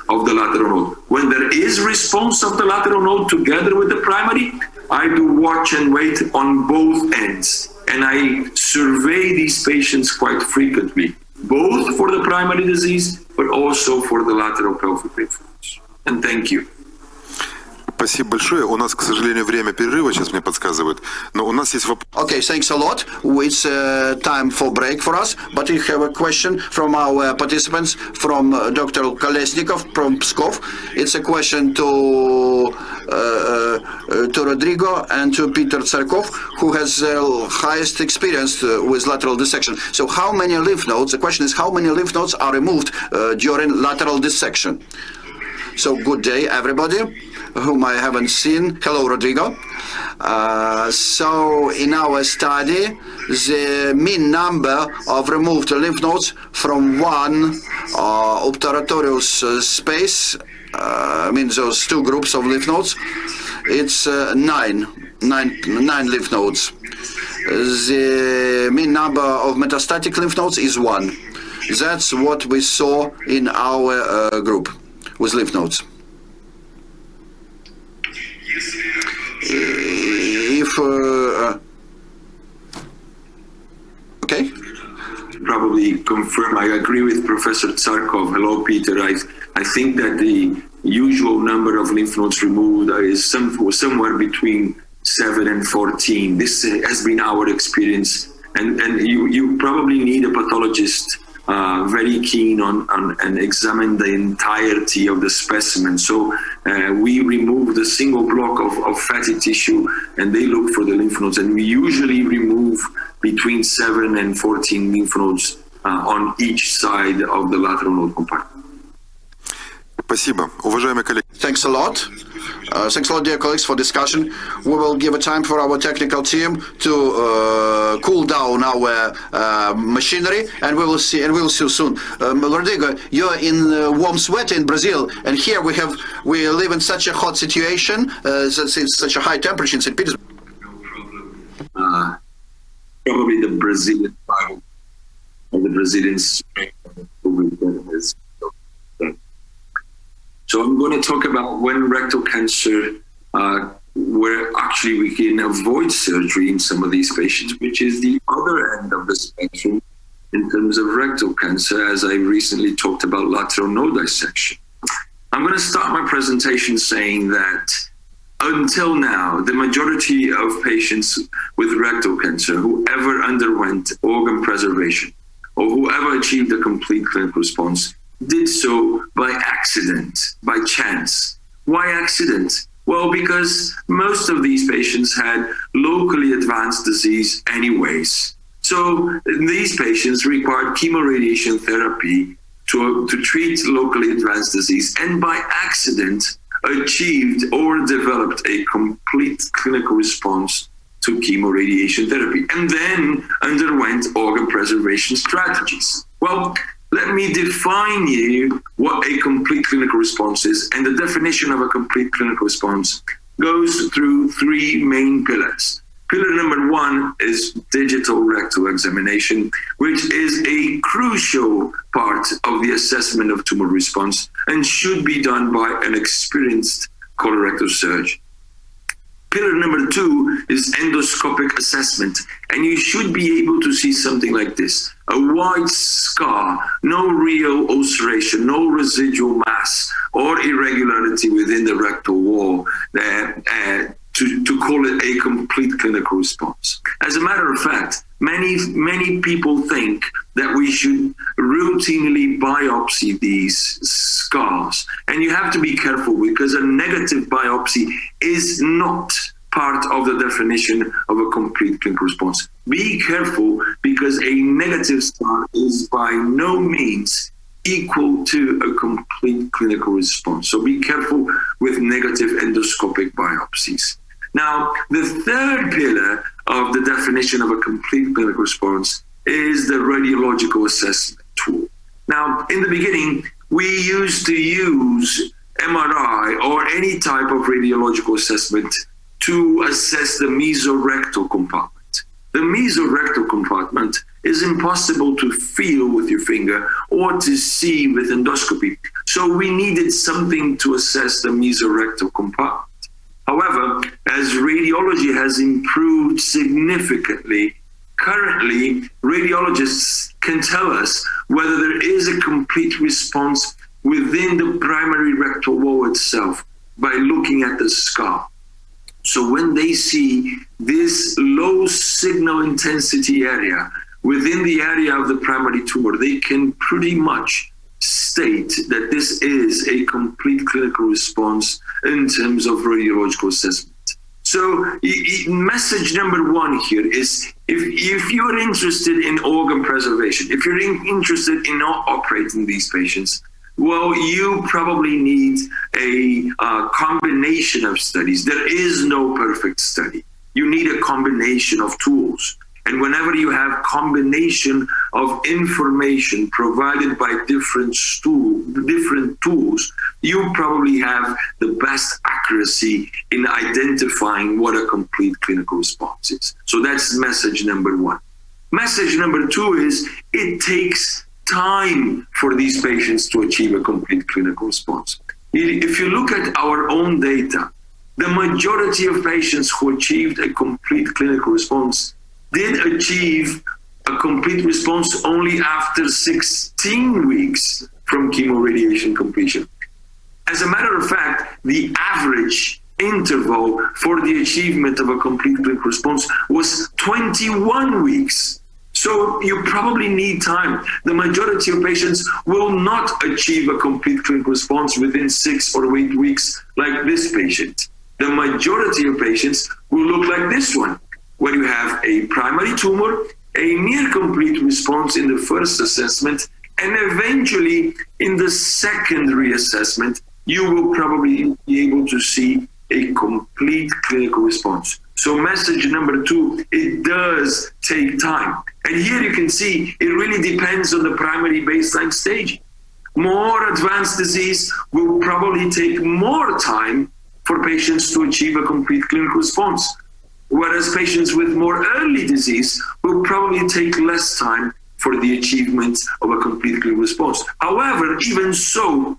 of the lateral node. When there is response of the lateral node together with the primary, I do watch and wait on both ends. And I survey these patients quite frequently, both for the primary disease, but also for the lateral pelvic lymph nodes. And thank you. Спасибо большое. У нас, к сожалению, время перерыва, сейчас мне подсказывают. Но у нас есть вопрос. Okay, thanks a lot. It's time for break for us, but we have a question from our participants, from Dr. Kolesnikov from Pskov. It's a question to Rodrigo and to Peter Tsarkov, who has highest experience with lateral dissection. So how many lymph nodes, the question is, how many lymph nodes are removed during lateral dissection? So good day, everybody, whom I haven't seen. Hello, Rodrigo. So in our study, the mean number of removed lymph nodes from one obturatorial space, means those two groups of lymph nodes, it's nine lymph nodes. The mean number of metastatic lymph nodes is 1. That's what we saw in our group with lymph nodes. Okay. Probably confirm. I agree with Professor Tsarkov. Hello, Peter. I think that the usual number of lymph nodes removed is somewhere between 7 and 14. This has been our experience, and you probably need a pathologist very keen on and examine the entirety of the specimen. So we remove the single block of fatty tissue and they look for the lymph nodes, and we usually remove between 7 and 14 lymph nodes on each side of the lateral node compartment. Спасибо. Уважаемые коллеги. Thanks a lot. Thanks a lot, dear colleagues, for discussion. We will give a time for our technical team to cool down our machinery, and we will see you soon. Rodrigo, you're in warm sweat in Brazil, and here we live in such a hot situation. It's such a high temperature in StPetersburg. Probably the Brazilian part of the Brazilian strain is. So I'm going to talk about when rectal cancer, where actually we can avoid surgery in some of these patients, which is the other end of the spectrum in terms of rectal cancer, as I recently talked about lateral node dissection. I'm going to start my presentation saying that until now, the majority of patients with rectal cancer, whoever underwent organ preservation or whoever achieved a complete clinical response, did so by accident, by chance. Why accident? Well, because most of these patients had locally advanced disease anyways. So these patients required chemoradiation therapy to treat locally advanced disease and by accident achieved or developed a complete clinical response to chemoradiation therapy and then underwent organ preservation strategies. Well, let me define you what a complete clinical response is. And the definition of a complete clinical response goes through three main pillars. Pillar number one is digital rectal examination, which is a crucial part of the assessment of tumor response and should be done by an experienced colorectal surgeon. Pillar number two is endoscopic assessment, and you should be able to see something like this: a white scar, no real ulceration, no residual mass or irregularity within the rectal wall, to call it a complete clinical response. As a matter of fact, many people think that we should routinely biopsy these scars. And you have to be careful, because a negative biopsy is not part of the definition of a complete clinical response. Be careful, because a negative scar is by no means equal to a complete clinical response. So be careful with negative endoscopic biopsies. Now, the third pillar of the definition of a complete clinical response is the radiological assessment tool. Now, in the beginning, we used to use MRI or any type of radiological assessment to assess the mesorectal compartment. The mesorectal compartment is impossible to feel with your finger or to see with endoscopy. So we needed something to assess the mesorectal compartment. However, as radiology has improved significantly, currently radiologists can tell us whether there is a complete response within the primary rectal wall itself by looking at the scar. So when they see this low signal intensity area within the area of the primary tumor, they can pretty much state that this is a complete clinical response in terms of radiological assessment. So message number one here is, if you're interested in organ preservation, if you're interested in not operating these patients, well, you probably need a combination of studies. There is no perfect study. You need a combination of tools. And whenever you have combination of information provided by different tools, you probably have the best accuracy in identifying what a complete clinical response is. So that's message number one. Message number two is, it takes time for these patients to achieve a complete clinical response. If you look at our own data, the majority of patients who achieved a complete clinical response did achieve a complete response only after 16 weeks from chemoradiation completion. As a matter of fact, the average interval for the achievement of a complete clinical response was 21 weeks. So you probably need time. The majority of patients will not achieve a complete clinical response within 6 or 8 weeks like this patient. The majority of patients will look like this one, where you have a primary tumor, a near complete response in the first assessment, and eventually in the secondary assessment, you will probably be able to see a complete clinical response. So message number two, it does take time. And here you can see it really depends on the primary baseline staging. More advanced disease will probably take more time for patients to achieve a complete clinical response, whereas patients with more early disease will probably take less time for the achievement of a complete clinical response. However, even so,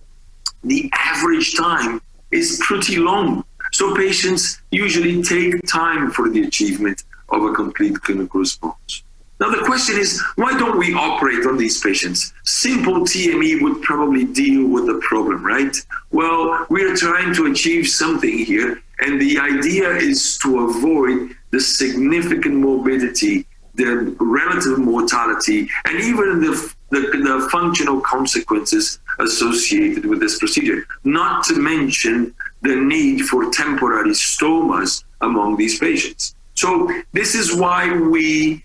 the average time is pretty long. So patients usually take time for the achievement of a complete clinical response. Now the question is, why don't we operate on these patients? Simple TME would probably deal with the problem, right? Well, we are trying to achieve something here, and the idea is to avoid the significant morbidity, the relative mortality, and even the functional consequences associated with this procedure, not to mention the need for temporary stomas among these patients. So this is why we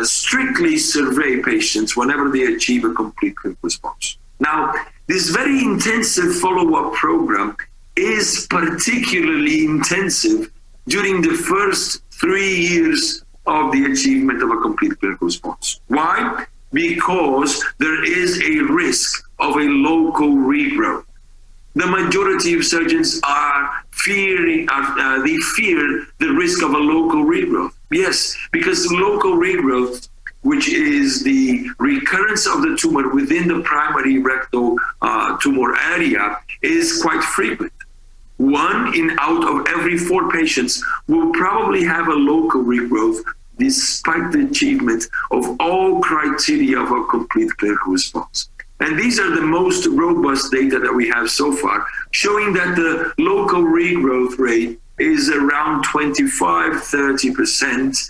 strictly survey patients whenever they achieve a complete clinical response. Now, this very intensive follow-up program is particularly intensive during the first 3 years of the achievement of a complete clinical response. Why? Because there is a risk of a local regrowth. The majority of surgeons fear the risk of a local regrowth. Yes, because local regrowth, which is the recurrence of the tumor within the primary rectal tumor area, is quite frequent. 1 out of every 4 patients will probably have a local regrowth despite the achievement of all criteria of a complete clinical response. And these are the most robust data that we have so far, showing that the local regrowth rate is around 25-30%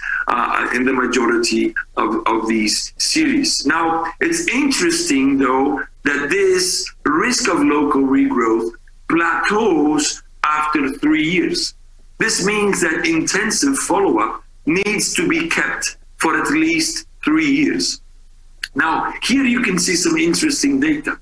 in the majority of these series. Now, it's interesting, though, that this risk of local regrowth plateaus after 3 years. This means that intensive follow-up needs to be kept for at least 3 years. Now, here you can see some interesting data.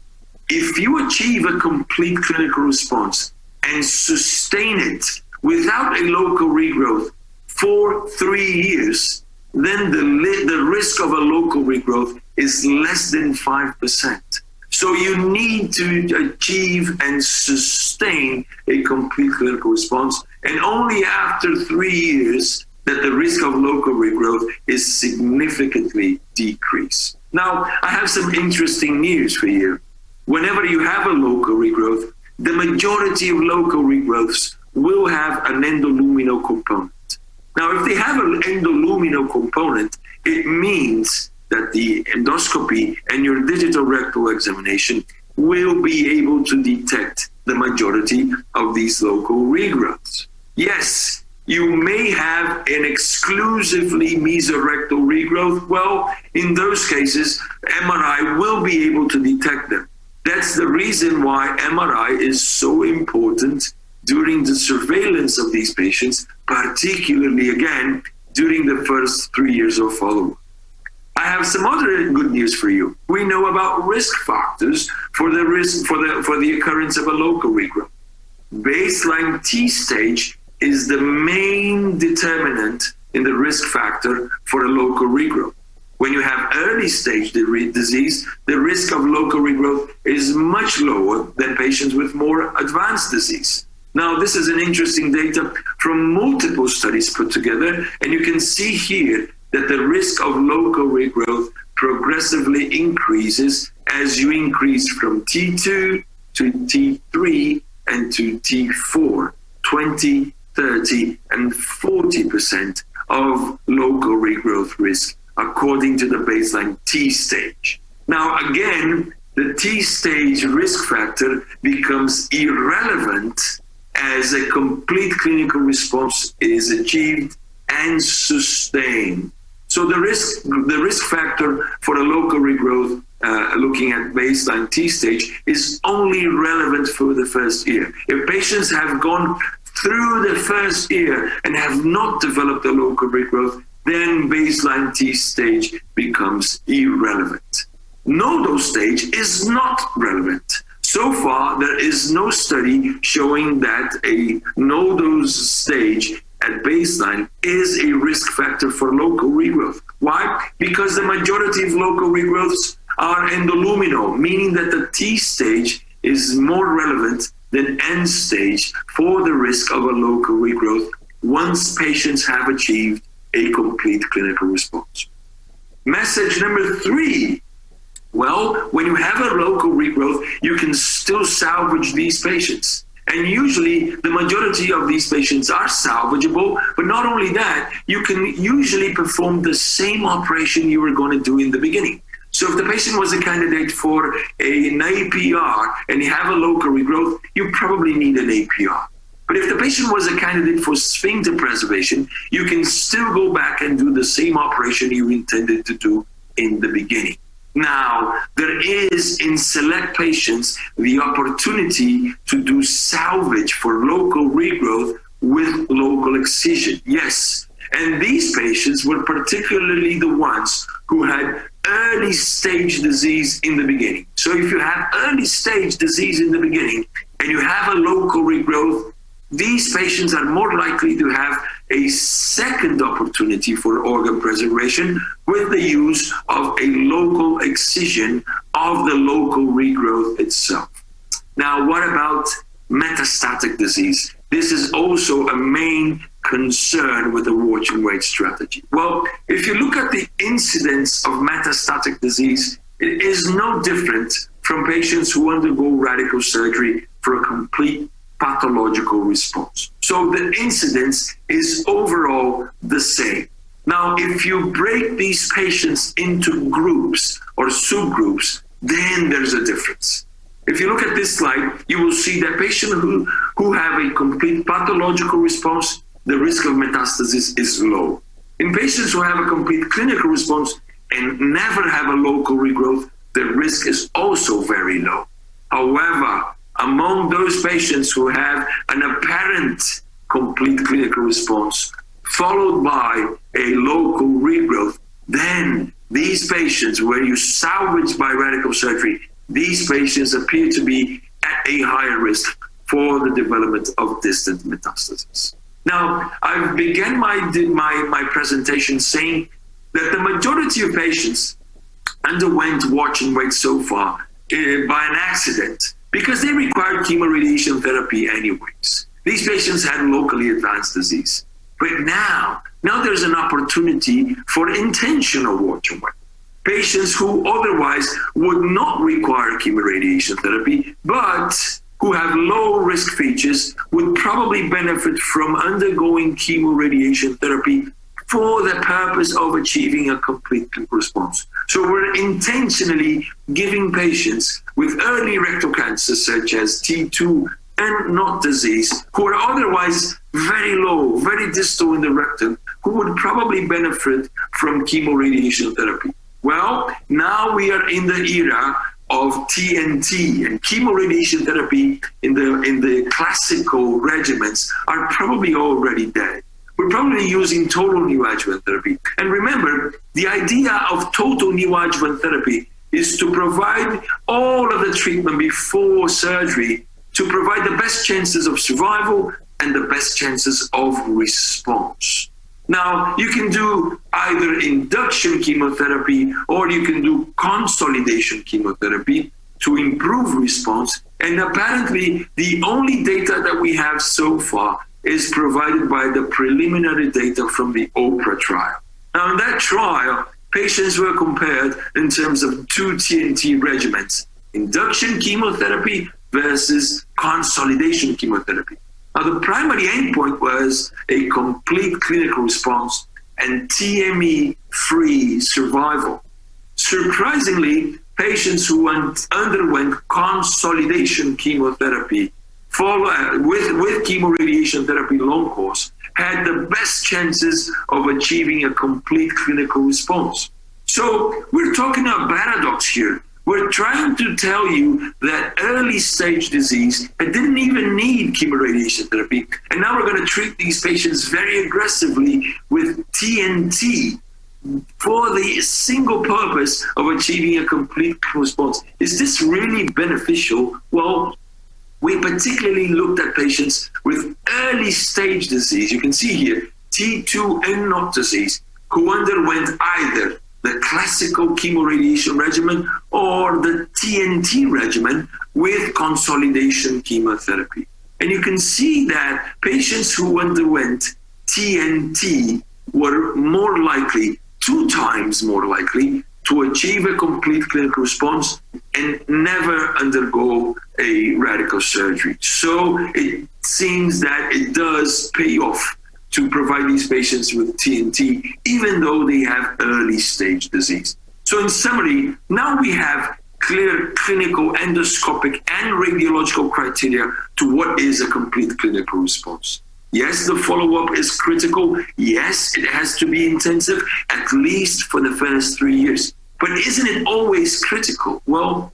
If you achieve a complete clinical response and sustain it without a local regrowth for 3 years, then the risk of a local regrowth is less than 5%. So you need to achieve and sustain a complete clinical response, and only after 3 years that the risk of local regrowth is significantly decreased. Now, I have some interesting news for you. Whenever you have a local regrowth, the majority of local regrowths will have an endoluminal component. Now, if they have an endoluminal component, it means that the endoscopy and your digital rectal examination will be able to detect the majority of these local regrowths. Yes, you may have an exclusively mesorectal regrowth. Well, in those cases, MRI will be able to detect them. That's the reason why MRI is so important during the surveillance of these patients, particularly, again, during the first 3 years of follow-up. I have some other good news for you. We know about risk factors for the occurrence of a local regrowth. Baseline T stage is the main determinant in the risk factor for a local regrowth. When you have early stage disease, the risk of local regrowth is much lower than patients with more advanced disease. Now, this is an interesting data from multiple studies put together, and you can see here that the risk of local regrowth progressively increases as you increase from T2 to T3 and to T4, 20, 30, and 40% of local regrowth risk according to the baseline T stage. Now, again, the T stage risk factor becomes irrelevant as a complete clinical response is achieved and sustained. So the risk factor for a local regrowth, looking at baseline T stage, is only relevant for the first year. If patients have gone through the first year and have not developed a local regrowth, then baseline T stage becomes irrelevant. Nodal stage is not relevant. So far, there is no study showing that a nodal stage at baseline is a risk factor for local regrowth. Why? Because the majority of local regrowths are endoluminal, meaning that the T stage is more relevant than end stage for the risk of a local regrowth once patients have achieved a complete clinical response. Message number 3. Well, when you have a local regrowth, you can still salvage these patients. And usually the majority of these patients are salvageable, but not only that, you can usually perform the same operation you were going to do in the beginning. So if the patient was a candidate for an APR and you have a local regrowth, you probably need an APR. But if the patient was a candidate for sphincter preservation, you can still go back and do the same operation you intended to do in the beginning. Now, there is in select patients the opportunity to do salvage for local regrowth with local excision. Yes, And these patients were particularly the ones who had early stage disease in the beginning. So if you have early stage disease in the beginning and you have a local regrowth, these patients are more likely to have a second opportunity for organ preservation with the use of a local excision of the local regrowth itself. Now, what about metastatic disease? This is also a main concern with the watch and wait strategy. Well, if you look at the incidence of metastatic disease, it is no different from patients who undergo radical surgery for a complete pathological response. So the incidence is overall the same. Now, if you break these patients into groups or subgroups, then there's a difference. If you look at this slide, you will see that patients who have a complete pathological response, the risk of metastasis is low. In patients who have a complete clinical response and never have a local regrowth, the risk is also very low. However, among those patients who have an apparent complete clinical response followed by a local regrowth, then these patients, where you salvage by radical surgery, these patients appear to be at a higher risk for the development of distant metastasis. Now, I began my presentation saying that the majority of patients underwent watch and wait so far by an accident because they required chemoradiation therapy anyways. These patients had locally advanced disease. But now there's an opportunity for intentional watch and wait. Patients who otherwise would not require chemoradiation therapy, but who have low risk features would probably benefit from undergoing chemoradiation therapy for the purpose of achieving a complete response. So we're intentionally giving patients with early rectal cancer, such as T2 and NOT disease, who are otherwise very low, very distal in the rectum, who would probably benefit from chemoradiation therapy. Well, now we are in the era of TNT, and chemoradiation therapy in the classical regimens are probably already dead. We're probably using total neoadjuvant therapy. And remember, the idea of total neoadjuvant therapy is to provide all of the treatment before surgery to provide the best chances of survival and the best chances of response. Now, you can do either induction chemotherapy or you can do consolidation chemotherapy to improve response. And apparently, the only data that we have so far is provided by the preliminary data from the OPRA trial. Now, in that trial, patients were compared in terms of two TNT regimens, induction chemotherapy versus consolidation chemotherapy. Now, the primary endpoint was a complete clinical response and TME-free survival. Surprisingly, patients who underwent consolidation chemotherapy with chemoradiation therapy long course had the best chances of achieving a complete clinical response. So we're talking about paradox here. We're trying to tell you that early stage disease didn't even need chemoradiation therapy. And now we're going to treat these patients very aggressively with TNT for the single purpose of achieving a complete response. Is this really beneficial? Well, we particularly looked at patients with early stage disease. You can see here, T2 and NOT disease, who underwent either the classical chemoradiation regimen or the TNT regimen with consolidation chemotherapy. And you can see that patients who underwent TNT were more likely, 2 times more likely, to achieve a complete clinical response and never undergo a radical surgery. So it seems that it does pay off to provide these patients with TNT, even though they have early stage disease. So in summary, now we have clear clinical, endoscopic, and radiological criteria to what is a complete clinical response. Yes, the follow-up is critical. Yes, it has to be intensive, at least for the first 3 years. But isn't it always critical? Well,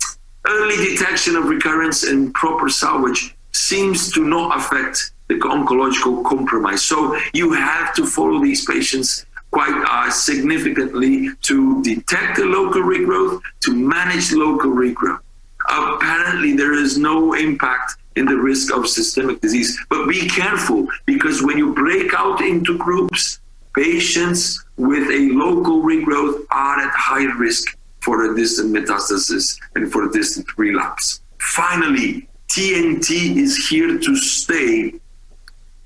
early detection of recurrence and proper salvage seems to not affect the oncological compromise. So you have to follow these patients quite significantly to detect the local regrowth, to manage local regrowth. Apparently, there is no impact in the risk of systemic disease. But be careful, because when you break out into groups, patients with a local regrowth are at higher risk for a distant metastasis and for a distant relapse. Finally, TNT is here to stay.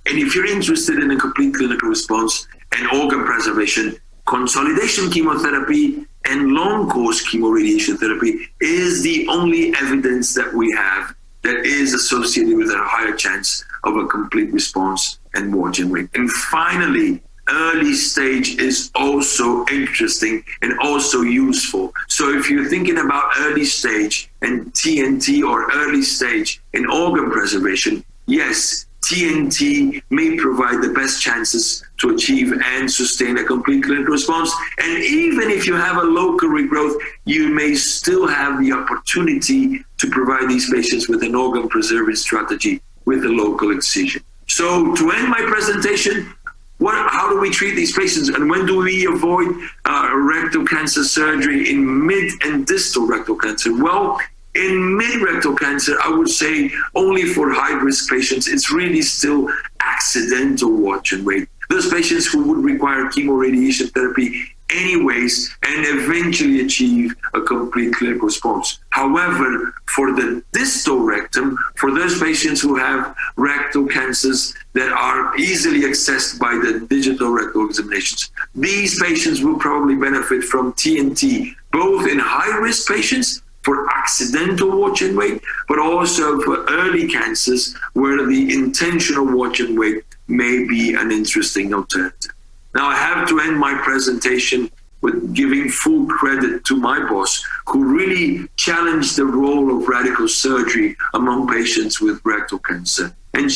And if you're interested in a complete clinical response and organ preservation, consolidation chemotherapy and long-course chemoradiation therapy is the only evidence that we have that is associated with a higher chance of a complete response and watch and wait. And finally, early stage is also interesting and also useful. So if you're thinking about early stage and TNT or early stage in organ preservation, yes, TNT may provide the best chances to achieve and sustain a complete clinical response. And even if you have a local regrowth, you may still have the opportunity to provide these patients with an organ preserving strategy with a local excision. So to end my presentation, how do we treat these patients, and when do we avoid rectal cancer surgery in mid and distal rectal cancer? Well, in mid-rectal cancer, I would say only for high-risk patients, it's really still accidental watch and wait. Those patients who would require chemoradiation therapy anyways and eventually achieve a complete clinical response. However, for the distal rectum, for those patients who have rectal cancers that are easily accessed by the digital rectal examinations, these patients will probably benefit from TNT, both in high-risk patients for accidental watch and wait, but also for early cancers where the intentional watch and wait may be an interesting alternative. Now, I have to end my presentation with giving full credit to my boss, who really challenged the role of radical surgery among patients with rectal cancer. And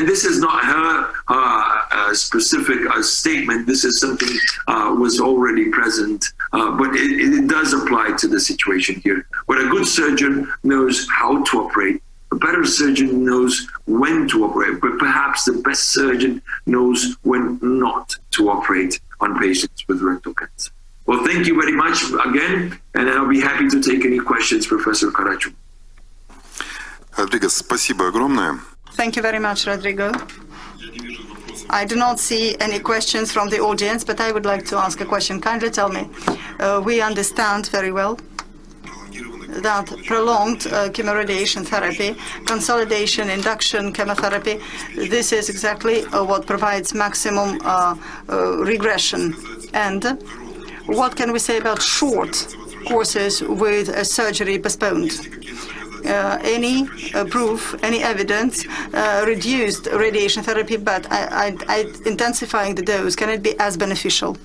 this is not her specific statement. This is something was already present, but it does apply to the situation here. Where a good surgeon knows how to operate, a better surgeon knows when to operate, but perhaps the best surgeon knows when not to operate on patients with rectal cancer. Well, thank you very much again, and I'll be happy to take any questions, Professor Karachu. Rodrigo, спасибо огромное. Thank you very much, Rodrigo. I do not see any questions from the audience, but I would like to ask a question. Kindly tell me, we understand very well that prolonged chemoradiation therapy, consolidation, induction chemotherapy, this is exactly what provides maximum regression. And what can we say about short courses with surgery postponed? Any proof, any evidence, reduced radiation therapy, but intensifying the dose, can it be as beneficial?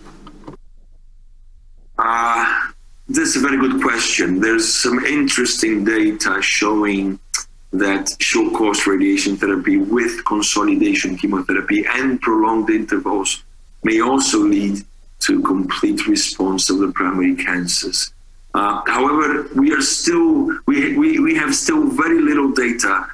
This is a very good question. There's some interesting data showing that short-course radiation therapy with consolidation chemotherapy and prolonged intervals may also lead to complete response of the primary cancers. However, we have still very little data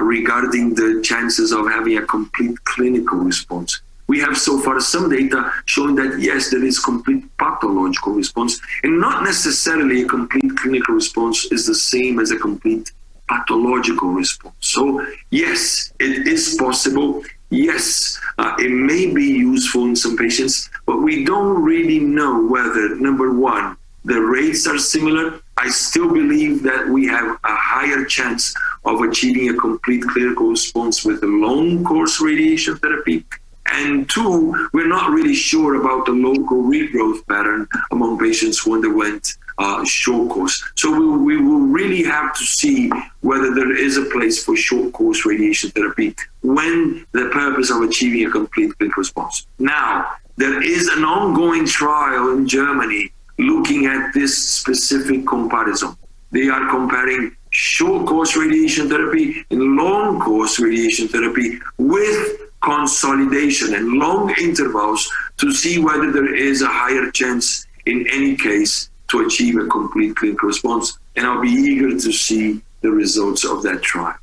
regarding the chances of having a complete clinical response. We have so far some data showing that, yes, there is complete pathological response, and not necessarily a complete clinical response is the same as a complete pathological response. So, yes, it is possible. Yes, it may be useful in some patients, but we don't really know whether, number one, the rates are similar. I still believe that we have a higher chance of achieving a complete clinical response with a long-course radiation therapy. And two, we're not really sure about the local regrowth pattern among patients who underwent short course. So we will really have to see whether there is a place for short course radiation therapy when the purpose of achieving a complete clinical response. Now, there is an ongoing trial in Germany looking at this specific comparison. They are comparing short course radiation therapy and long course radiation therapy with consolidation and long intervals to see whether there is a higher chance in any case to achieve a complete clinical response. And I'll be eager to see the results of that trial.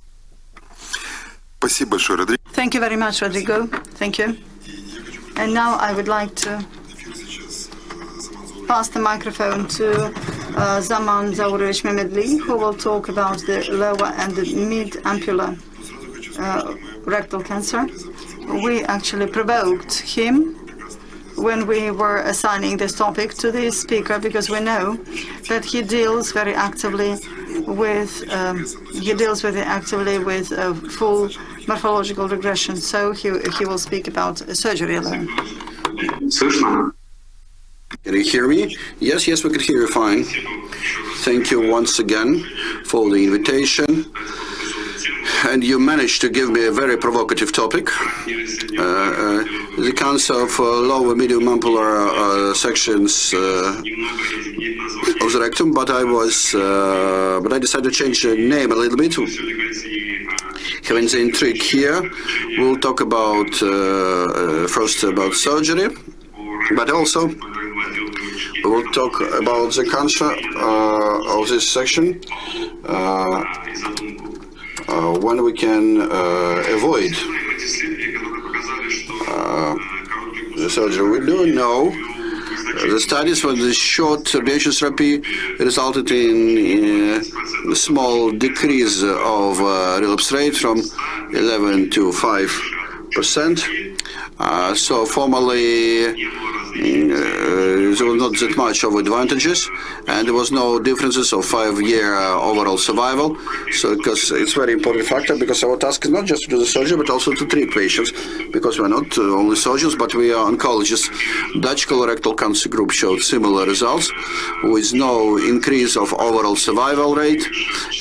Спасибо большое, Родриго. Thank you very much, Rodrigo. Thank you. And now I would like to pass the microphone to Zaman Zaurovich Mehmedli, who will talk about the lower and the mid-ampular rectal cancer. We actually provoked him when we were assigning this topic to this speaker, because we know that he deals very actively with full morphological regression. So he will speak about surgery alone. Can you hear me? Yes, we can hear you fine. Thank you once again for the invitation. And you managed to give me a very provocative topic. The cancer of lower medium ampular sections of the rectum, but I decided to change the name a little bit. Having the intrigue here, we'll talk about first about surgery, but also we'll talk about the cancer of this section. When we can avoid the surgery. We do know the studies for the short ablation therapy resulted in a small decrease of relapse rate from 11 to 5%. So formally, there was not that much of advantages, and there was no differences of 5-year overall survival. So, because it's very important factor, because our task is not just to do the surgery, but also to treat patients, because we're not only surgeons, but we are oncologists. Dutch colorectal cancer group showed similar results, with no increase of overall survival rate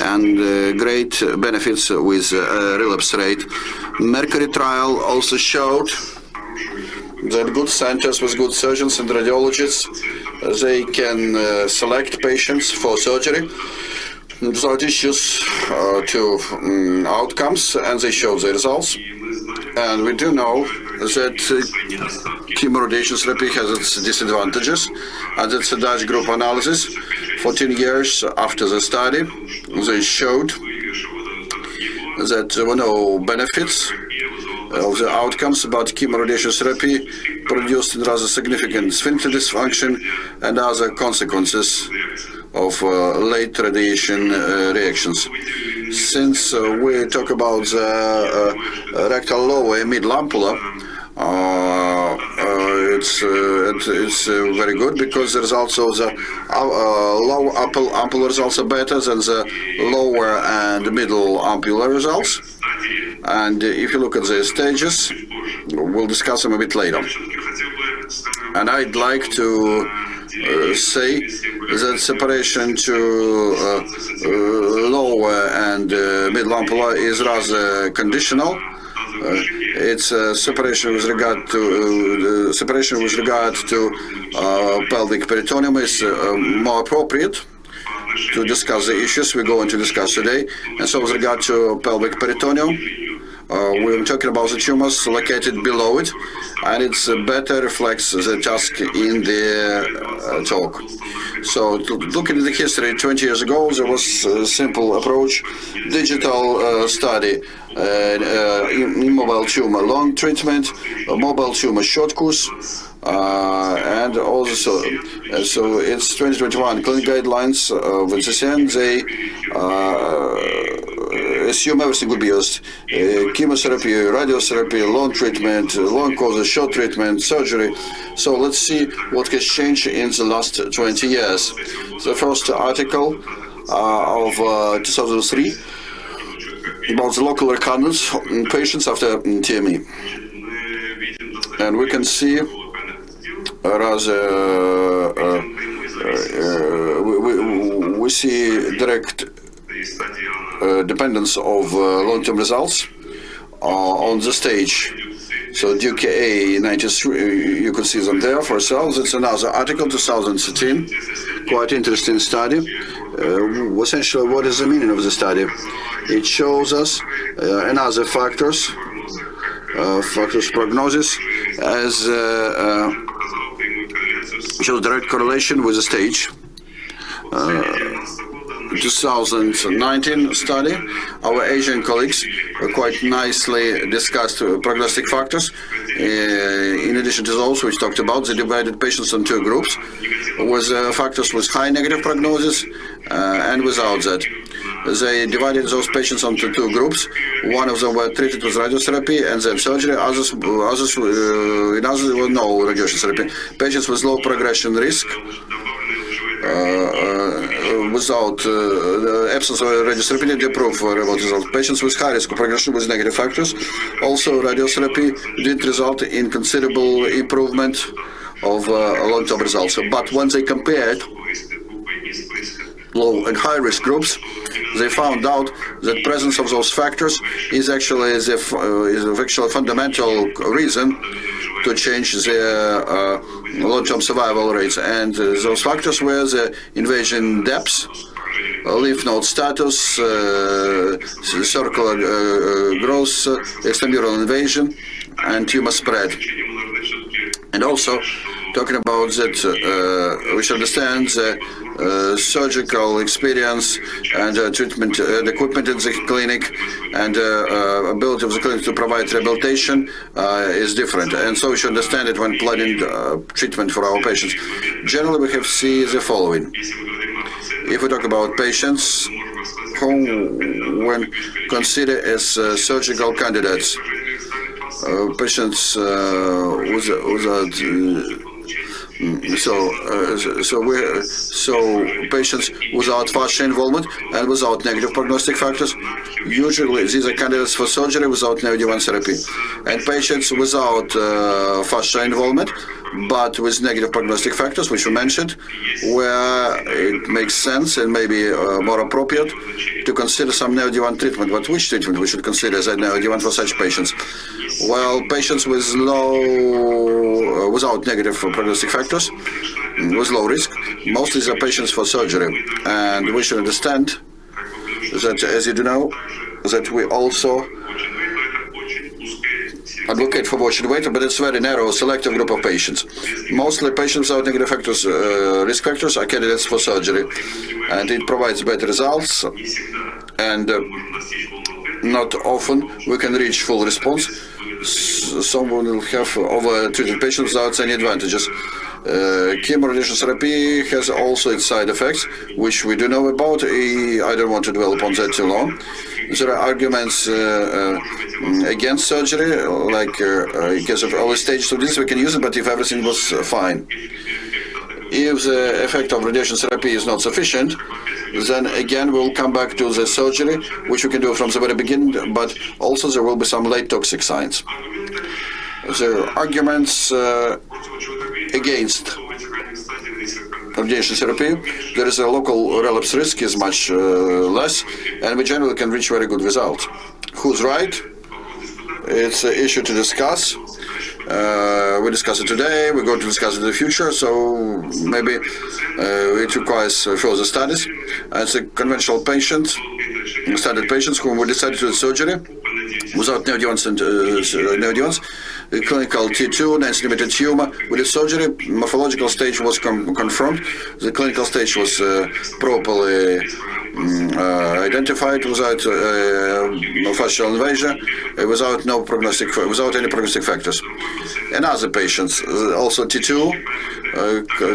and great benefits with relapse rate. Mercury trial also showed that good centers with good surgeons and radiologists, they can select patients for surgery without issues to outcomes, and they show the results. And we do know that chemoradiation therapy has its disadvantages, and it's a Dutch group analysis. 14 years after the study, they showed that there were no benefits of the outcomes, but chemoradiation therapy produced rather significant sphincter dysfunction and other consequences of late radiation reactions. Since we talk about the rectal lower mid-ampular, it's very good, because the results of the lower ampular results are better than the lower and middle ampular results. And if you look at the stages, we'll discuss them a bit later. And I'd like to say that separation to lower and middle ampular is rather conditional. It's separation with regard to pelvic peritoneum is more appropriate to discuss the issues we're going to discuss today. And so with regard to pelvic peritoneum, we're talking about the tumors located below it, and it's better reflects the task in the talk. So looking at the history, 20 years ago, there was a simple approach, digital study, immobile tumor long treatment, mobile tumor short course, and also, so it's 2021 clinical guidelines of NCCN. They assume everything will be used: chemotherapy, radiotherapy, long treatment, long courses, short treatment, surgery. So let's see what has changed in the last 20 years. The first article of 2003 about the local recurrence in patients after TME. And we can see we see direct dependence of long-term results on the stage. So Duke A93, you can see them there for yourselves. It's another article, 2013, quite interesting study. Essentially, what is the meaning of the study? It shows us another factors prognosis as shows direct correlation with the stage. 2019 study, our Asian colleagues quite nicely discussed prognostic factors. In addition to those which talked about, they divided patients into two groups, with factors with high negative prognosis and without that. They divided those patients into two groups. One of them were treated with radiotherapy and then surgery. Others were no radiation therapy. Patients with low progression risk, without the absence of radiotherapy did improve results. Patients with high risk of progression with negative factors, also radiotherapy did result in considerable improvement of long-term results. But when they compared low and high risk groups, they found out that presence of those factors is actually a fundamental reason to change their long-term survival rates. And those factors were the invasion depth, lymph node status, circular growth, extramural invasion, and tumor spread. And also, talking about that, we should understand the surgical experience and treatment equipment in the clinic and ability of the clinic to provide rehabilitation is different. And so we should understand it when planning treatment for our patients. Generally, we have seen the following. If we talk about patients whom when considered as surgical candidates, patients patients without fascia involvement and without negative prognostic factors, usually these are candidates for surgery without neoadjuvant therapy. And patients without fascia involvement but with negative prognostic factors, which we mentioned, where it makes sense and maybe more appropriate to consider some neoadjuvant treatment. But which treatment we should consider as a neoadjuvant for such patients? Well, patients with without negative prognostic factors, with low risk, mostly are patients for surgery. And we should understand that, as you do know, that we also advocate for watch and wait, but it's a very narrow, selective group of patients. Mostly patients without negative factors, risk factors are candidates for surgery, and it provides better results, and not often we can reach full response. Someone will have over-treated patients without any advantages. Chemoradiation therapy has also its side effects, which we do know about. I don't want to dwell upon that too long. There are arguments against surgery, like in case of early stages of this, we can use it, but if everything was fine. If the effect of radiation therapy is not sufficient, then again we'll come back to the surgery, which we can do from the very beginning, but also there will be some late toxic signs. The arguments against radiation therapy, there is a local relapse risk is much less, and we generally can reach very good results. Who's right? It's an issue to discuss. We discuss it today, we're going to discuss it in the future, so maybe it requires further studies. As a conventional patient, standard patients whom we decided to do surgery without neoadjuvants and neoadjuvants, the clinical T2, 9 centimeter tumor with the surgery, morphological stage was confirmed. The clinical stage was properly identified without fascial invasion, without any prognostic factors. And other patients, also T2,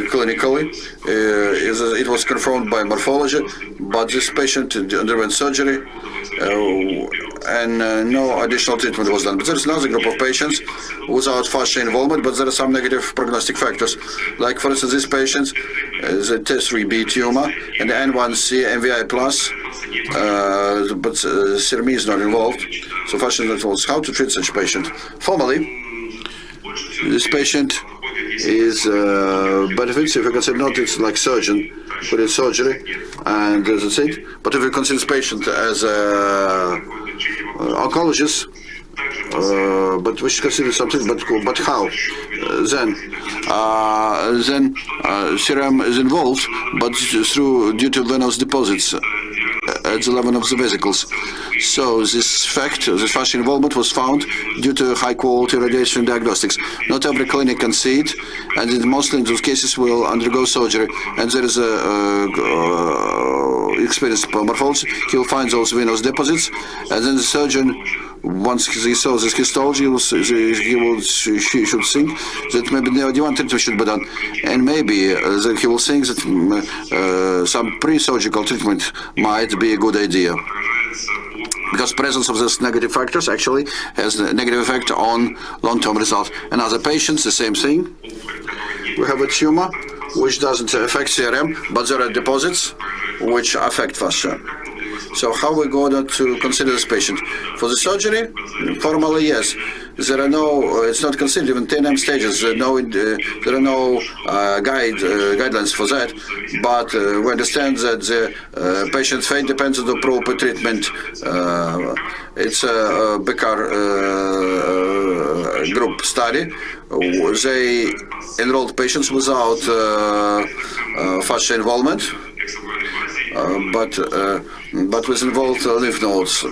clinically, it was confirmed by morphology, but this patient underwent surgery and no additional treatment was done. But there is another group of patients without fascia involvement, but there are some negative prognostic factors. Like, for instance, these patients, the T3B tumor and the N1C MVI+, but CRME is not involved, so fascia is not involved. How to treat such a patient? Formally, this patient is benefits if you consider not it's like surgeon who did surgery and that's it. But if you consider this patient as oncologist, but we should consider something. But how? Then serum is involved, but due to venous deposits at the level of the vesicles. So this fact, this fascia involvement was found due to high-quality radiation diagnostics. Not every clinic can see it, and mostly in those cases will undergo surgery. And there is a experienced morphologist. He will find those venous deposits, and then the surgeon, once he saw this histology, he should think that maybe neoadjuvant treatment should be done, and maybe that he will think that some pre-surgical treatment might be a good idea. Because presence of these negative factors actually has a negative effect on long-term results. And other patients, the same thing. We have a tumor which doesn't affect CRM, but there are deposits which affect fascia. So how we going to consider this patient? For the surgery, formally, yes. There are no, it's not considered even 10M stages. There are no guidelines for that. But we understand that the patient's fate depends on the proper treatment. It's a Becker group study. They enrolled patients without fascia involvement. But with involved lymph nodes.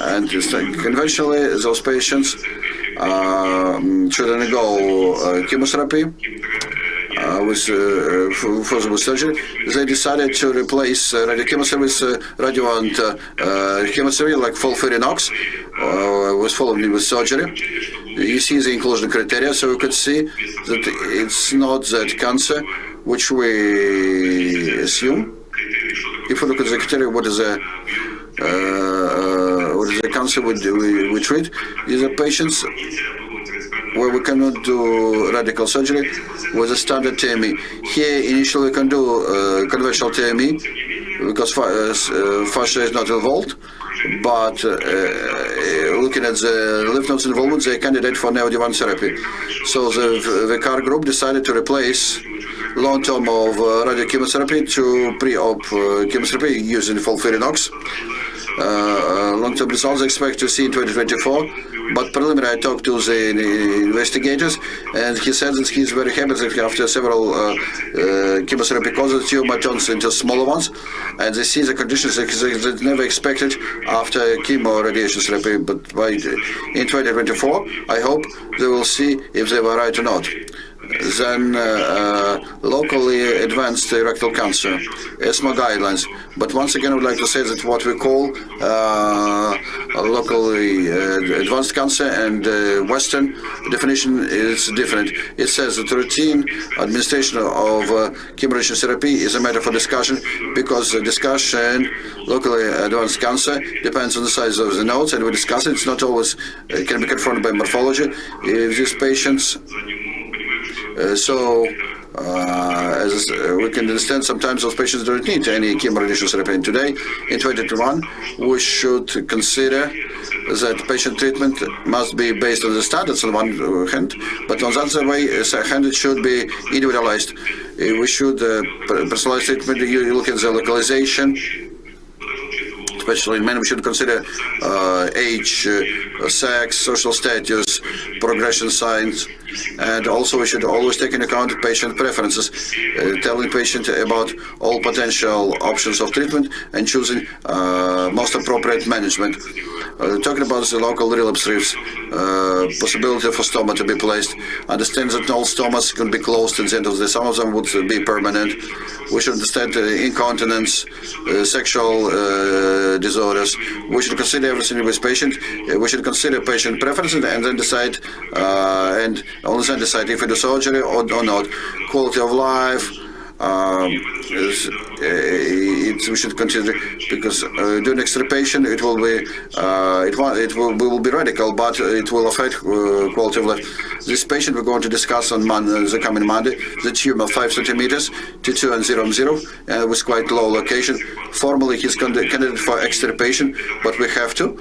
And conventionally, those patients should undergo chemotherapy with surgery. They decided to replace radiochemotherapy with radioant chemotherapy, like FOLFIRINOX, was followed with surgery. You see the inclusion criteria, so we could see that it's not that cancer which we assume. If we look at the criteria, what is the cancer we treat? These are patients where we cannot do radical surgery with a standard TME. Here, initially, we can do conventional TME because fascia is not involved. But looking at the lymph nodes involvement, they are candidate for neoadjuvant therapy. So the CAR group decided to replace long-term of radiochemotherapy to pre-op chemotherapy using FOLFIRINOX. Long-term results expect to see in 2024, but preliminary I talked to the investigators, and he said that he's very happy that after several chemotherapy courses, the tumor turns into smaller ones, and they see the conditions that they never expected after chemo radiation therapy. But in 2024, I hope they will see if they were right or not. Then locally advanced rectal cancer, ESMO guidelines. But once again, I would like to say that what we call locally advanced cancer and Western definition is different. It says that routine administration of chemoradiation therapy is a matter for discussion, because the discussion locally advanced cancer depends on the size of the nodes, and we discuss it. It's not always can be confirmed by morphology. If these patients as we can understand, sometimes those patients don't need any chemoradiation therapy. And today, in 2021, we should consider that patient treatment must be based on the standards on one hand, but on the other hand, it should be individualized. We should personalize treatment. You look at the localization. Especially in men, we should consider age, sex, social status, progression signs, and also we should always take into account patient preferences, telling patient about all potential options of treatment and choosing most appropriate management. Talking about the local relapse risks, possibility for stoma to be placed. Understand that all stomas can be closed at the end of the day. Some of them would be permanent. We should understand incontinence, sexual disorders. We should consider everything with patient. We should consider patient preferences and then decide, and only then decide if we do surgery or not. Quality of life. We should consider, because doing extirpation, it will be will be radical, but it will affect quality of life. This patient we're going to discuss on the coming Monday. The tumor 5 centimeters, T2 and 0, with quite low location. Formally, he's candidate for extirpation, but we have to.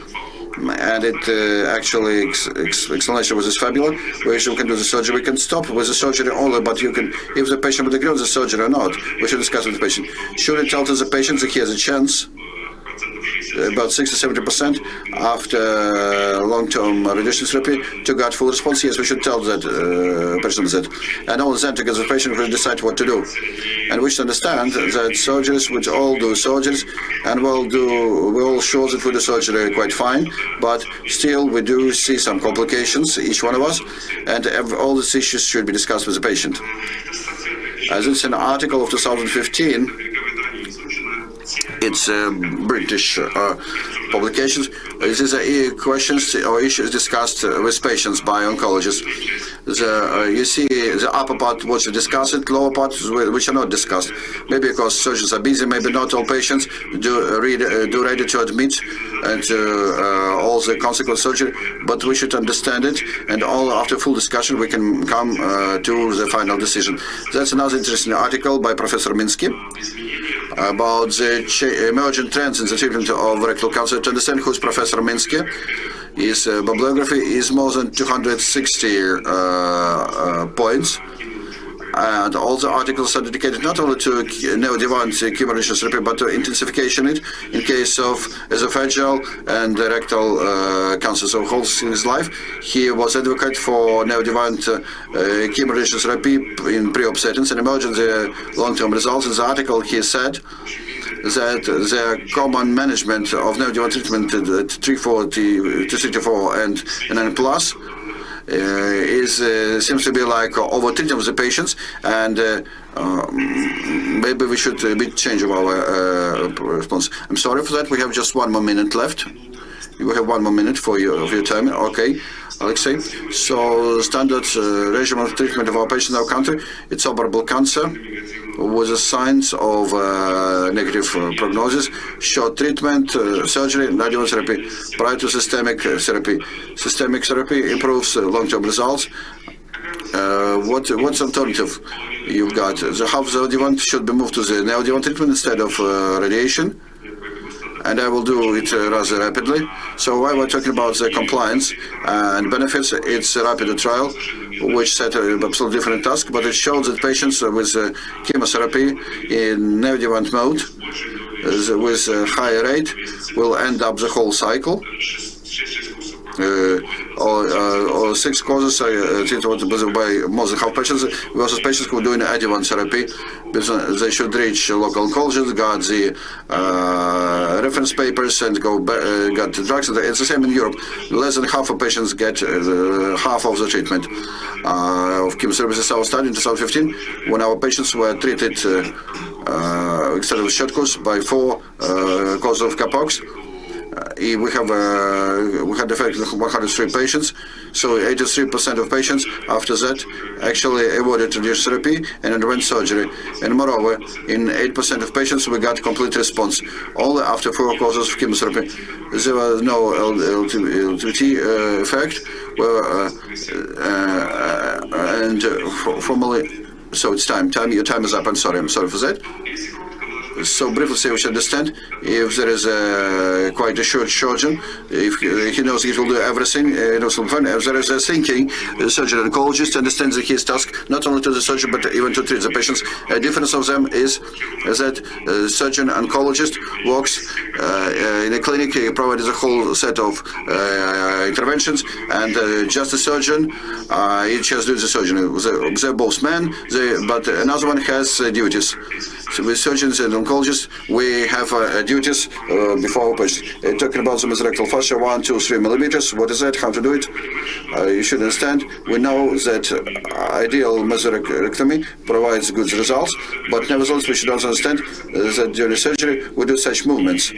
And it actually explanation was this fabulous. We can do the surgery. We can stop with the surgery only, but you can, if the patient would agree with the surgery or not, we should discuss with the patient. Should we tell to the patient that he has a chance about 60-70% after long-term radiation therapy to get full response. Yes, we should tell that patient that, and only then together the patient will decide what to do. And we should understand that surgeries, which all do surgeries, and we all show that we do surgery quite fine, but still we do see some complications, each one of us, and all these issues should be discussed with the patient. As it's an article of 2015, it's British publications. This is questions or issues discussed with patients by oncologists. You see the upper part was discussed, lower part which are not discussed. Maybe because surgeons are busy, maybe not all patients do ready to admit and all the consequent surgery, but we should understand it, and all after full discussion we can come to the final decision. That's another interesting article by Professor Minsky about the emerging trends in the treatment of rectal cancer. To understand who's Professor Minsky, his bibliography is more than 260 points, and all the articles are dedicated not only to neoadjuvant chemoradiation therapy, but to intensification it in case of esophageal and rectal cancer. So whole his life, he was advocate for neoadjuvant chemoradiation therapy in pre-op settings and emerging the long-term results. In the article, he said that the common management of neoadjuvant treatment at 334 and 9+ seems to be like over-treating of the patients, and maybe we should a bit change our response. I'm sorry for that. We have just 1 more minute left. You have 1 more minute for your time. Okay, Alexei. So standard regimen of treatment of our patients in our country, it's operable cancer with the signs of negative prognosis, short treatment, surgery, and adjuvant therapy prior to systemic therapy. Systemic therapy improves long-term results. What's alternative you've got? The half the adjuvant should be moved to the neoadjuvant treatment instead of radiation. And I will do it rather rapidly. So while we're talking about the compliance and benefits, it's a rapid trial, which set an absolutely different task, but it shows that patients with chemotherapy in neoadjuvant mode with a higher rate will end up the whole cycle. Or 6 causes treated by more than half patients versus patients who are doing adjuvant therapy. They should reach local oncologists, got the reference papers, and got the drugs. It's the same in Europe. Less than half of patients get half of the treatment of chemotherapy. This is our study in 2015 when our patients were treated instead of short course by 4 causes of capox. We had effect on 103 patients, so 83% of patients after that actually avoided radiation therapy and underwent surgery. And moreover, in 8% of patients we got complete response. Only after 4 courses of chemotherapy, there was no LTT effect. And formally, so it's time. Your time is up. I'm sorry for that. So briefly say we should understand if there is quite a short surgeon, if he knows he will do everything, if there is a thinking surgeon oncologist understands his task not only to the surgeon but even to treat the patients. A difference of them is that surgeon oncologist works in a clinic, he provides a whole set of interventions, and just a surgeon, he just does the surgery. They're both men, but another one has duties. So with surgeons and oncologists, we have duties before our patients. Talking about the mesorectal fascia, 1, 2, 3 millimeters. What is that? How to do it? You should understand. We know that ideal mesorectomy provides good results, but nevertheless, we should also understand that during surgery we do such movements,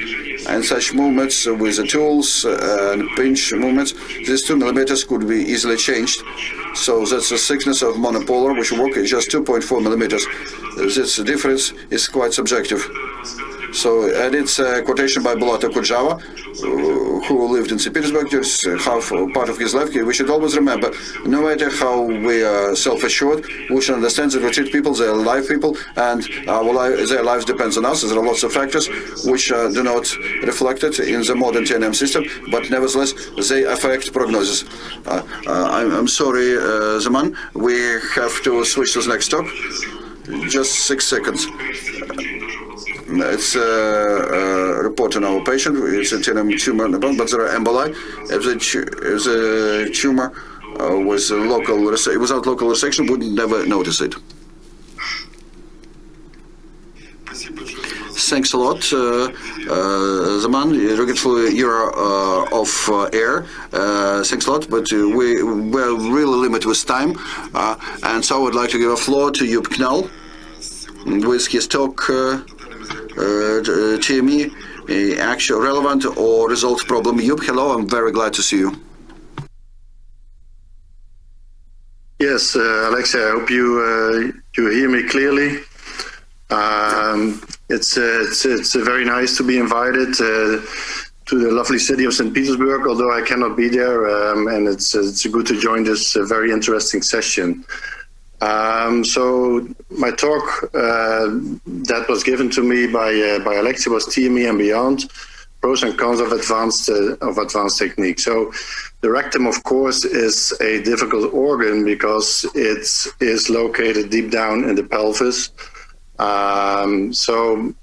and such movements with the tools and pinch movements. These 2 millimeters could be easily changed. So that's the thickness of monopolar, which work at just 2.4 millimeters. This difference is quite subjective. So, and it's a quotation by Bulata Kujava, who lived in StPetersburg just part of his life. We should always remember, no matter how we are self-assured, we should understand that we treat people, they're live people, and their lives depends on us. There are lots of factors which do not reflected in the modern TNM system, but nevertheless, they affect prognosis. I'm sorry, Zaman, we have to switch to the next talk. Just 6 seconds. It's a report on our patient. It's a tumor in the bone, but there are emboli. If the tumor was without local resection, would never notice it. Thanks a lot, Zaman. You're off air. Thanks a lot, but we're really limited with time, and so I would like to give a floor to Jupp Knall with his talk, TME, actual relevant or result problem. Jupp, hello, I'm very glad to see you. Yes, Alexei, I hope you hear me clearly. It's very nice to be invited to the lovely city of St. Petersburg, although I cannot be there, and it's good to join this very interesting session. So my talk that was given to me by Alexei was TME and beyond, pros and cons of advanced technique. So the rectum, of course, is a difficult organ because it is located deep down in the pelvis. So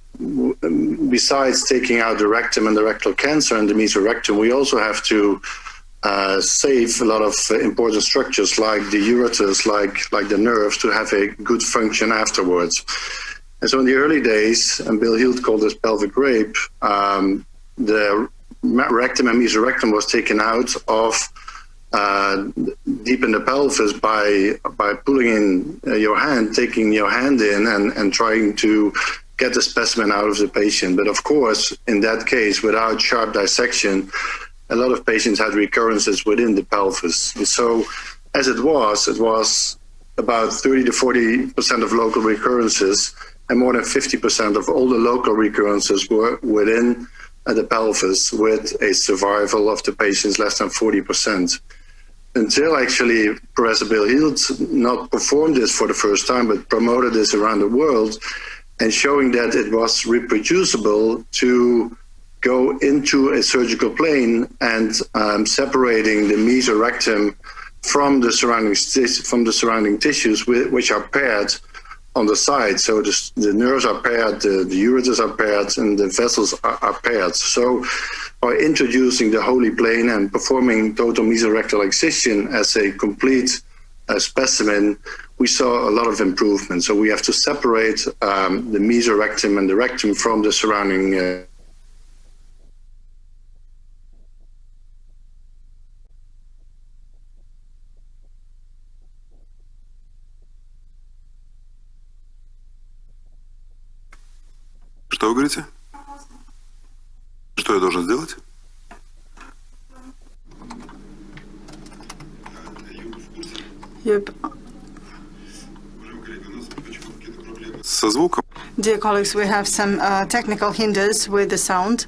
besides taking out the rectum and the rectal cancer and the mesorectum, we also have to save a lot of important structures like the ureters, like the nerves, to have a good function afterwards. And so in the early days, and Bill Hield called this pelvic rape, the rectum and mesorectum was taken out of deep in the pelvis by pulling in your hand, taking your hand in and trying to get the specimen out of the patient. But of course, in that case, without sharp dissection, a lot of patients had recurrences within the pelvis. And so as it was about 30 to 40% of local recurrences, and more than 50% of all the local recurrences were within the pelvis, with a survival of the patients less than 40%. Until actually Professor Bill Hield not performed this for the first time, but promoted this around the world, and showing that it was reproducible to go into a surgical plane and separating the mesorectum from the surrounding tissues, which are paired on the side. So the nerves are paired, the ureters are paired, and the vessels are paired. So by introducing the holy plane and performing total mesorectal excision as a complete specimen, we saw a lot of improvement. So we have to separate the mesorectum and the rectum from the surrounding Что вы говорите? Что я должен сделать? Yep. Со звуком. Dear colleagues, we have some technical hinders with the sound.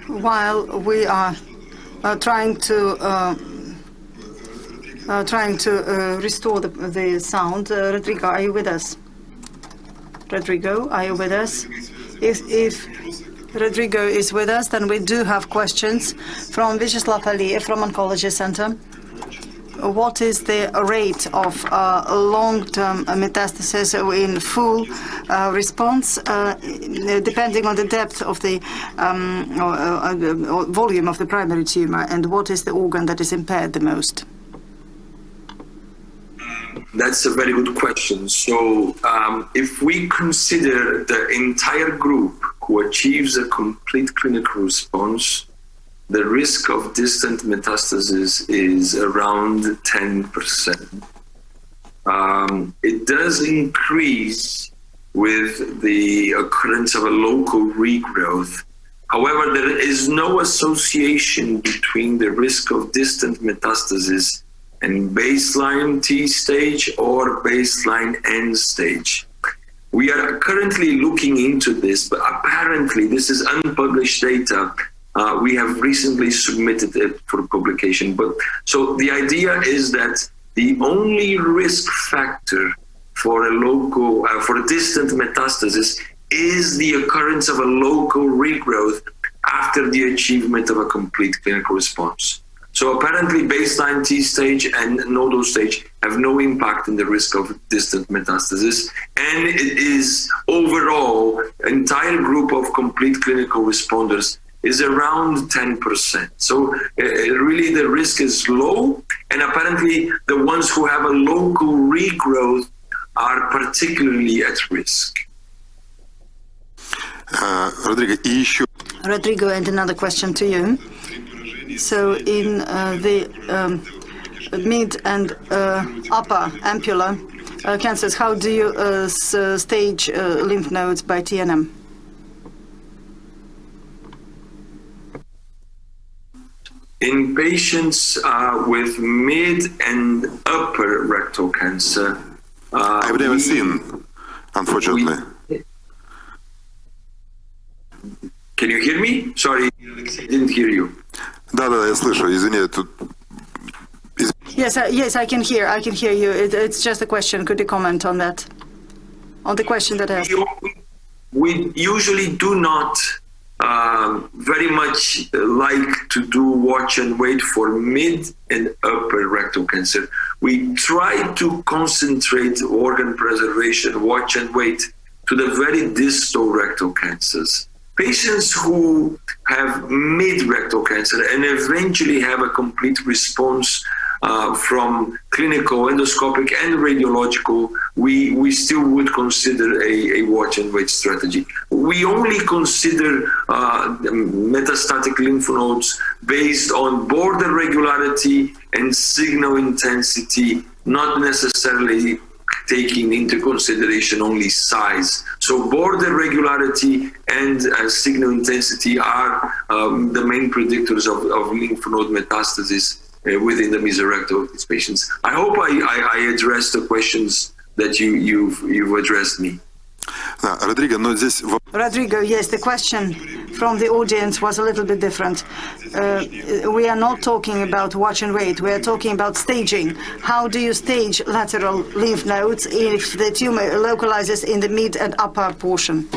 While we are trying to restore the sound, Rodrigo, are you with us? Rodrigo, are you with us? If Rodrigo is with us, then we do have questions from Vyacheslav Aliyev from Oncology Center. What is the rate of long-term metastasis in full response, depending on the depth of the volume of the primary tumor, and what is the organ that is impaired the most? That's a very good question. So if we consider the entire group who achieves a complete clinical response, the risk of distant metastasis is around 10%. It does increase with the occurrence of a local regrowth. However, there is no association between the risk of distant metastasis and baseline T stage or baseline N stage. We are currently looking into this, but apparently this is unpublished data. We have recently submitted it for publication. But so the idea is that the only risk factor for a local, for a distant metastasis is the occurrence of a local regrowth after the achievement of a complete clinical response. So apparently baseline T stage and nodal stage have no impact in the risk of distant metastasis. And it is overall, entire group of complete clinical responders is around 10%. So really the risk is low. And apparently the ones who have a local regrowth are particularly at risk. Rodrigo, and another question to you. So in the mid and upper ampulla cancers, how do you stage lymph nodes by TNM? In patients with mid and upper rectal cancer, I've never seen, unfortunately. Can you hear me? Sorry, I didn't hear you. Да, я слышу. Извини, тут. Yes, I can hear you. It's just a question. Could you comment on that? On the question that I asked. We usually do not very much like to do watch and wait for mid and upper rectal cancer. We try to concentrate organ preservation, watch and wait to the very distal rectal cancers. Patients who have mid-rectal cancer and eventually have a complete response from clinical, endoscopic, and radiological, we still would consider a watch and wait strategy. We only consider metastatic lymph nodes based on border regularity and signal intensity, not necessarily taking into consideration only size. So border regularity and signal intensity are the main predictors of lymph node metastasis within the mesorectal of these patients. I hope I addressed the questions that you've addressed me. Rodrigo, yes, the question from the audience was a little bit different. We are not talking about watch and wait. We are talking about staging. How do you stage lateral lymph nodes if the tumor localizes in the mid and upper portion?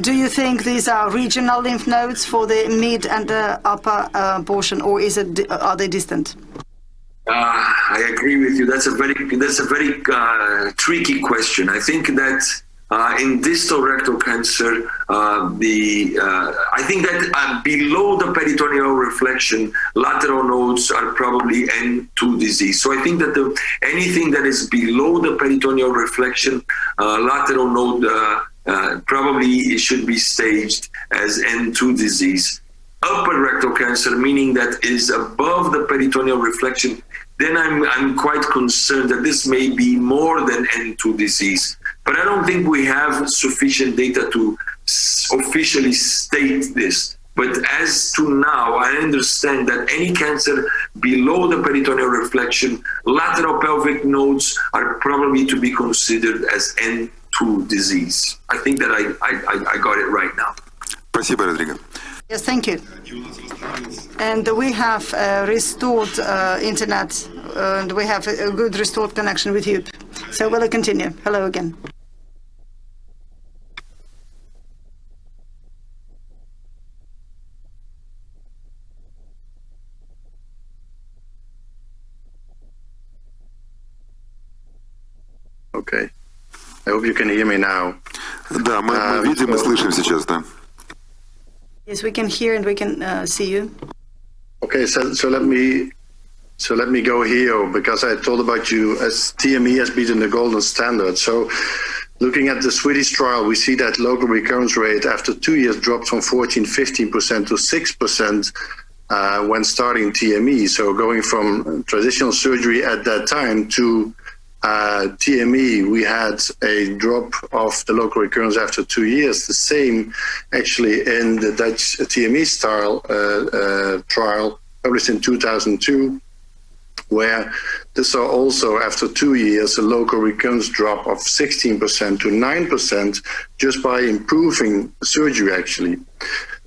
Do you think these are regional lymph nodes for the mid and upper portion, or are they distant? I agree with you. That's a very tricky question. I think that in distal rectal cancer, I think that below the peritoneal reflection, lateral nodes are probably N2 disease. So I think that anything that is below the peritoneal reflection, lateral node probably should be staged as N2 disease. Upper rectal cancer, meaning that is above the peritoneal reflection, then I'm quite concerned that this may be more than N2 disease. But I don't think we have sufficient data to officially state this. But as to now, I understand that any cancer below the peritoneal reflection, lateral pelvic nodes are probably to be considered as N2 disease. I think that I got it right now. Спасибо, Родриго. Yes, thank you. And we have restored internet, and we have a good restored connection with you. So we'll continue. Hello again. Okay. I hope you can hear me now. Да, мы видим и слышим сейчас, да. Yes, we can hear and we can see you. Okay, so let me go here, because I told about you as TME has beaten the golden standard. So looking at the Swedish trial, we see that local recurrence rate after 2 years dropped from 15% to 6% when starting TME. So going from traditional surgery at that time to TME, we had a drop of the local recurrence after 2 years. The same actually in the Dutch TME trial published in 2002, where they saw also after 2 years a local recurrence drop of 16% to 9% just by improving surgery actually.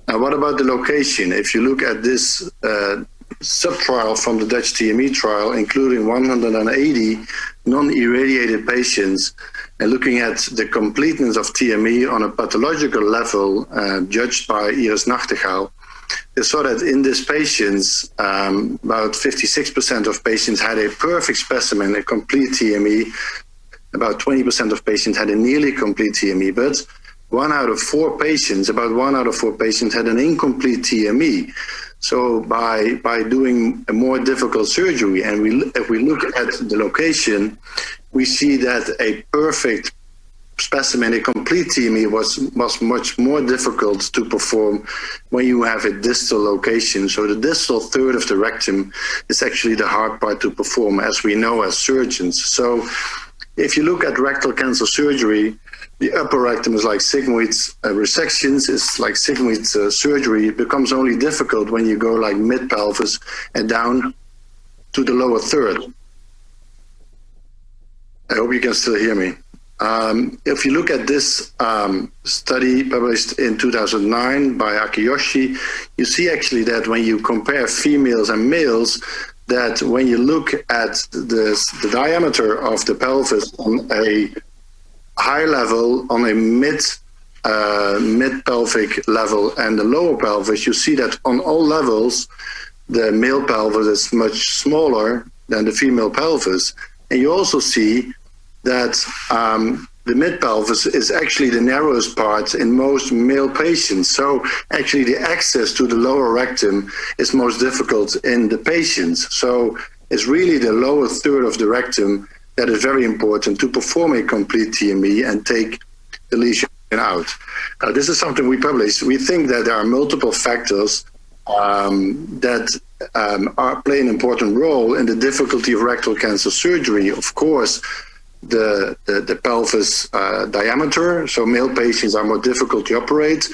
Now, what about the location? If you look at this sub-trial from the Dutch TME trial, including 180 non-irradiated patients, and looking at the completeness of TME on a pathological level judged by Iris Nachtigal, they saw that in these patients, about 56% of patients had a perfect specimen, a complete TME. About 20% of patients had a nearly complete TME, but about 1 out of 4 patients had an incomplete TME. So by doing a more difficult surgery, and if we look at the location, we see that a perfect specimen, a complete TME, was much more difficult to perform when you have a distal location. So the distal third of the rectum is actually the hard part to perform, as we know as surgeons. So if you look at rectal cancer surgery, the upper rectum is like sigmoid resections, it's like sigmoid surgery. It becomes only difficult when you go like mid-pelvis and down to the lower third. I hope you can still hear me. If you look at this study published in 2009 by Akiyoshi, you see actually that when you compare females and males, that when you look at the diameter of the pelvis on a high level, on a mid-pelvic level and the lower pelvis, you see that on all levels, the male pelvis is much smaller than the female pelvis. And you also see that the mid-pelvis is actually the narrowest part in most male patients. So actually the access to the lower rectum is most difficult in the patients. So it's really the lower third of the rectum that is very important to perform a complete TME and take the lesion out. This is something we published. We think that there are multiple factors that play an important role in the difficulty of rectal cancer surgery. Of course, the pelvis diameter, so male patients are more difficult to operate.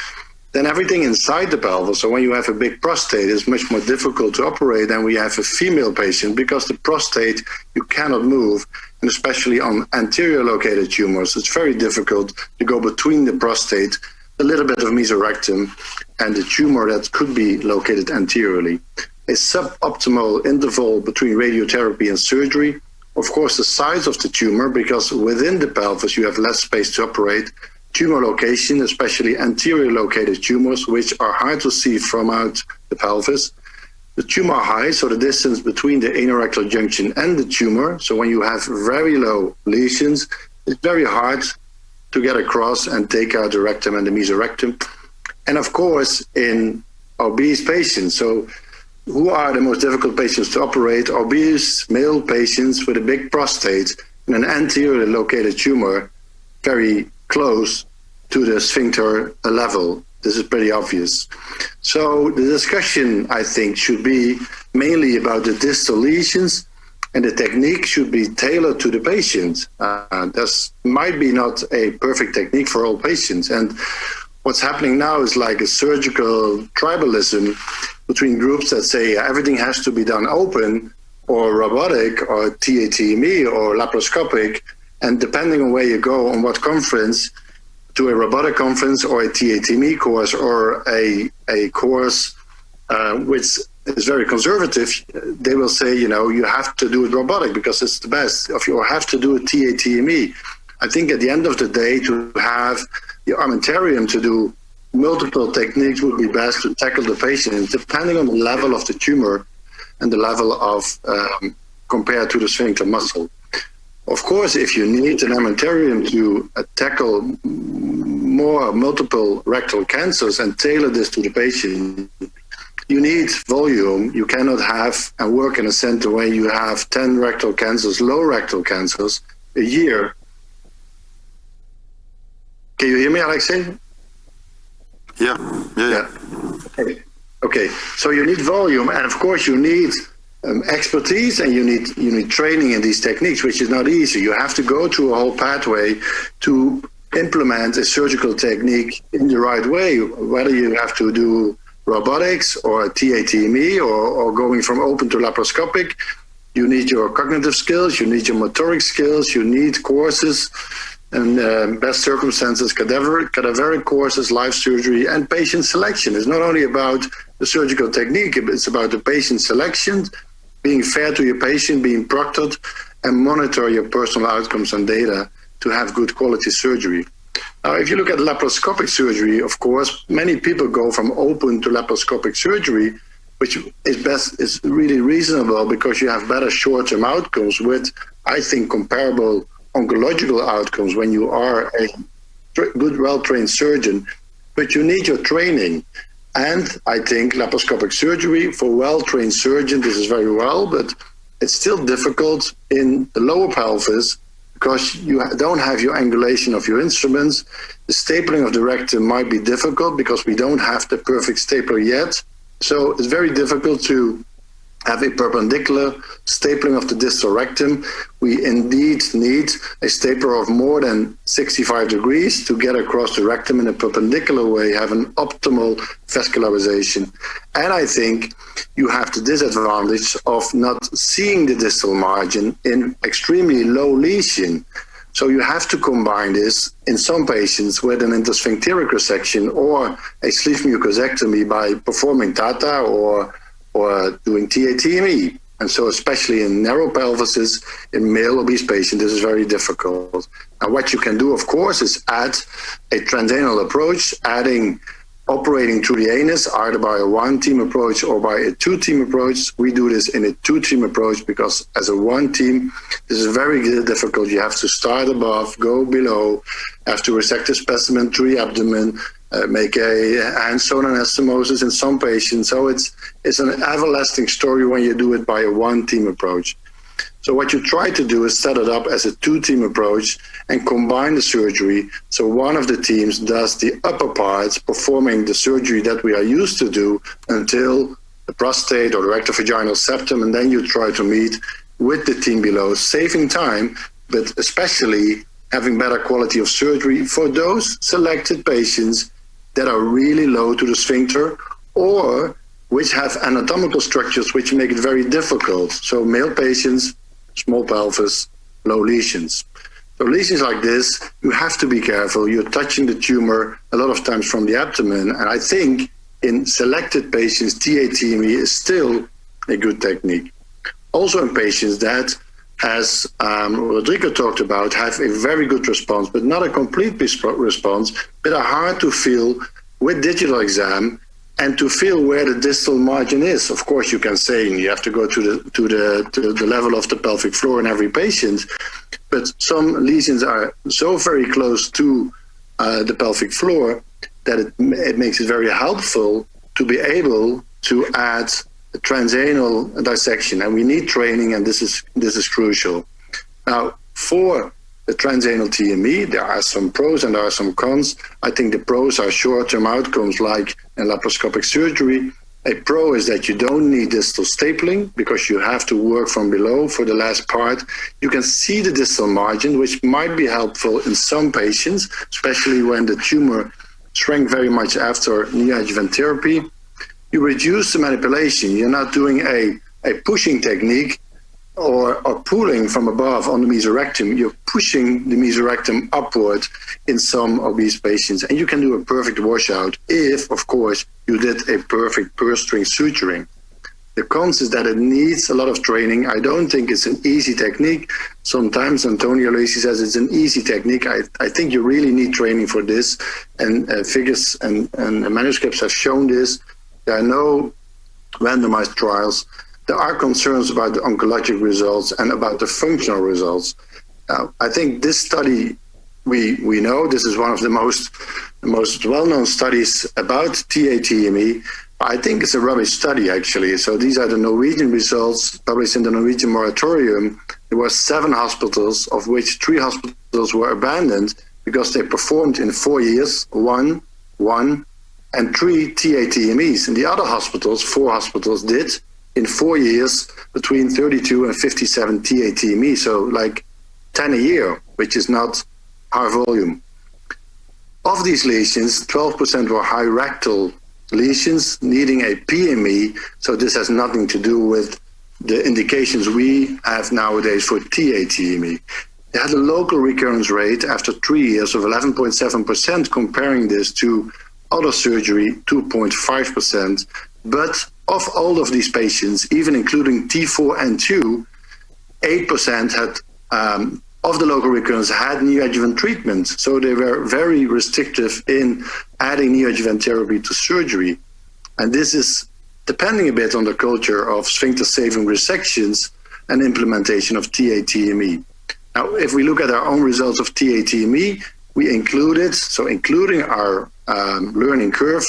Then everything inside the pelvis, so when you have a big prostate, it's much more difficult to operate than we have a female patient, because the prostate you cannot move, and especially on anterior located tumors, it's very difficult to go between the prostate, a little bit of mesorectum, and the tumor that could be located anteriorly. A suboptimal interval between radiotherapy and surgery. Of course, the size of the tumor, because within the pelvis you have less space to operate. Tumor location, especially anterior located tumors, which are hard to see from out the pelvis. The tumor height, so the distance between the anorectal junction and the tumor. So when you have very low lesions, it's very hard to get across and take out the rectum and the mesorectum. And of course, in obese patients, so who are the most difficult patients to operate? Obese male patients with a big prostate and an anterior located tumor very close to the sphincter level. This is pretty obvious. So the discussion, I think, should be mainly about the distal lesions, and the technique should be tailored to the patient. This might be not a perfect technique for all patients. And what's happening now is like a surgical tribalism between groups that say everything has to be done open or robotic or TATME or laparoscopic. And depending on where you go, on what conference, to a robotic conference or a TATME course or a course which is very conservative, they will say, you know, you have to do it robotic because it's the best, or have to do a TATME. I think at the end of the day, to have the armamentarium to do multiple techniques would be best to tackle the patient, depending on the level of the tumor and the level of compared to the sphincter muscle. Of course, if you need an armamentarium to tackle more multiple rectal cancers and tailor this to the patient, you need volume. You cannot have and work in a center where you have 10 rectal cancers, low rectal cancers a year. Can you hear me, Alexei? Yeah. Okay. So you need volume, and of course you need expertise, and you need training in these techniques, which is not easy. You have to go through a whole pathway to implement a surgical technique in the right way, whether you have to do robotics or TATME or going from open to laparoscopic. You need your cognitive skills, you need your motoric skills, you need courses, and best circumstances, cadaveric courses, live surgery, and patient selection. It's not only about the surgical technique, it's about the patient selection, being fair to your patient, being proctored, and monitor your personal outcomes and data to have good quality surgery. Now, if you look at laparoscopic surgery, of course, many people go from open to laparoscopic surgery, which is really reasonable because you have better short-term outcomes with, I think, comparable oncological outcomes when you are a good, well-trained surgeon, but you need your training. And I think laparoscopic surgery for well-trained surgeons, this is very well, but it's still difficult in the lower pelvis because you don't have your angulation of your instruments. The stapling of the rectum might be difficult because we don't have the perfect stapler yet. So it's very difficult to have a perpendicular stapling of the distal rectum. We indeed need a stapler of more than 65 degrees to get across the rectum in a perpendicular way, have an optimal vascularization. And I think you have the disadvantage of not seeing the distal margin in extremely low lesion. So you have to combine this in some patients with an intersphincteric resection or a sleeve mucosectomy by performing TATA or doing TATME. And so especially in narrow pelvises, in male obese patients, this is very difficult. Now what you can do, of course, is add a transanal approach, operating through the anus, either by a one-team approach or by a two-team approach. We do this in a two-team approach because as a one-team, this is very difficult. You have to start above, go below, have to resect the specimen through the abdomen, make a hand-sewn anastomosis in some patients. So it's an everlasting story when you do it by a one-team approach. So what you try to do is set it up as a two-team approach and combine the surgery. So one of the teams does the upper parts, performing the surgery that we are used to do until the prostate or the rectovaginal septum, and then you try to meet with the team below, saving time, but especially having better quality of surgery for those selected patients that are really low to the sphincter or which have anatomical structures which make it very difficult. So male patients, small pelvis, low lesions. So lesions like this, you have to be careful. You're touching the tumor a lot of times from the abdomen. And I think in selected patients, TATME is still a good technique. Also in patients that, as Rodrigo talked about, have a very good response, but not a complete response, but are hard to feel with digital exam and to feel where the distal margin is. Of course, you can say you have to go to the level of the pelvic floor in every patient, but some lesions are so very close to the pelvic floor that it makes it very helpful to be able to add a transanal dissection, and we need training, and this is crucial. Now, for the transanal TME, there are some pros and there are some cons. I think the pros are short-term outcomes like in laparoscopic surgery. A pro is that you don't need distal stapling because you have to work from below for the last part. You can see the distal margin, which might be helpful in some patients, especially when the tumor shrank very much after neoadjuvant therapy. You reduce the manipulation. You're not doing a pushing technique or pulling from above on the mesorectum. You're pushing the mesorectum upward in some obese patients. And you can do a perfect washout if, of course, you did a perfect purse string suturing. The cons is that it needs a lot of training. I don't think it's an easy technique. Sometimes Antonio Lacey says it's an easy technique. I think you really need training for this. And figures and manuscripts have shown this. There are no randomized trials. There are concerns about the oncologic results and about the functional results. I think this study, we know this is one of the most well-known studies about TATME. I think it's a rubbish study, actually. So these are the Norwegian results published in the Norwegian moratorium. There were 7 hospitals, of which 3 hospitals were abandoned because they performed in 4 years, 1, and 3 TATMEs. And the other hospitals, 4 hospitals, did in 4 years between 32 and 57 TATME, so like 10 a year, which is not high volume. Of these lesions, 12% were high rectal lesions needing a PME, so this has nothing to do with the indications we have nowadays for TATME. They had a local recurrence rate after 3 years of 11.7%, comparing this to other surgery, 2.5%, but of all of these patients, even including T4 and 2, 8% had of the local recurrence had neoadjuvant treatment. So they were very restrictive in adding neoadjuvant therapy to surgery. And this is depending a bit on the culture of sphincter saving resections and implementation of TATME. Now, if we look at our own results of TATME, we included, so including our learning curve,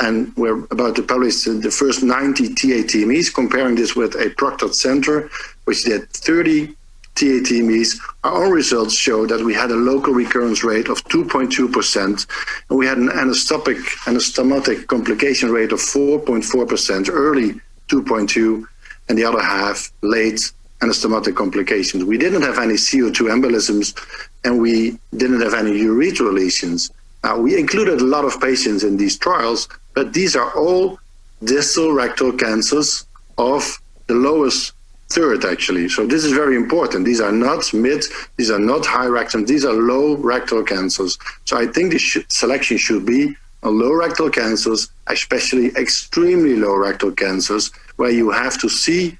and we're about to publish the first 90 TATMEs, comparing this with a proctored center, which did 30 TATMEs. Our own results show that we had a local recurrence rate of 2.2%, and we had an anastomotic complication rate of 4.4%, early 2.2%, and the other half late anastomotic complications. We didn't have any CO2 embolisms, and we didn't have any urethral lesions. Now, we included a lot of patients in these trials, but these are all distal rectal cancers of the lowest third, actually. So this is very important. These are not mid, these are not high rectum, these are low rectal cancers. So I think the selection should be on low rectal cancers, especially extremely low rectal cancers, where you have to see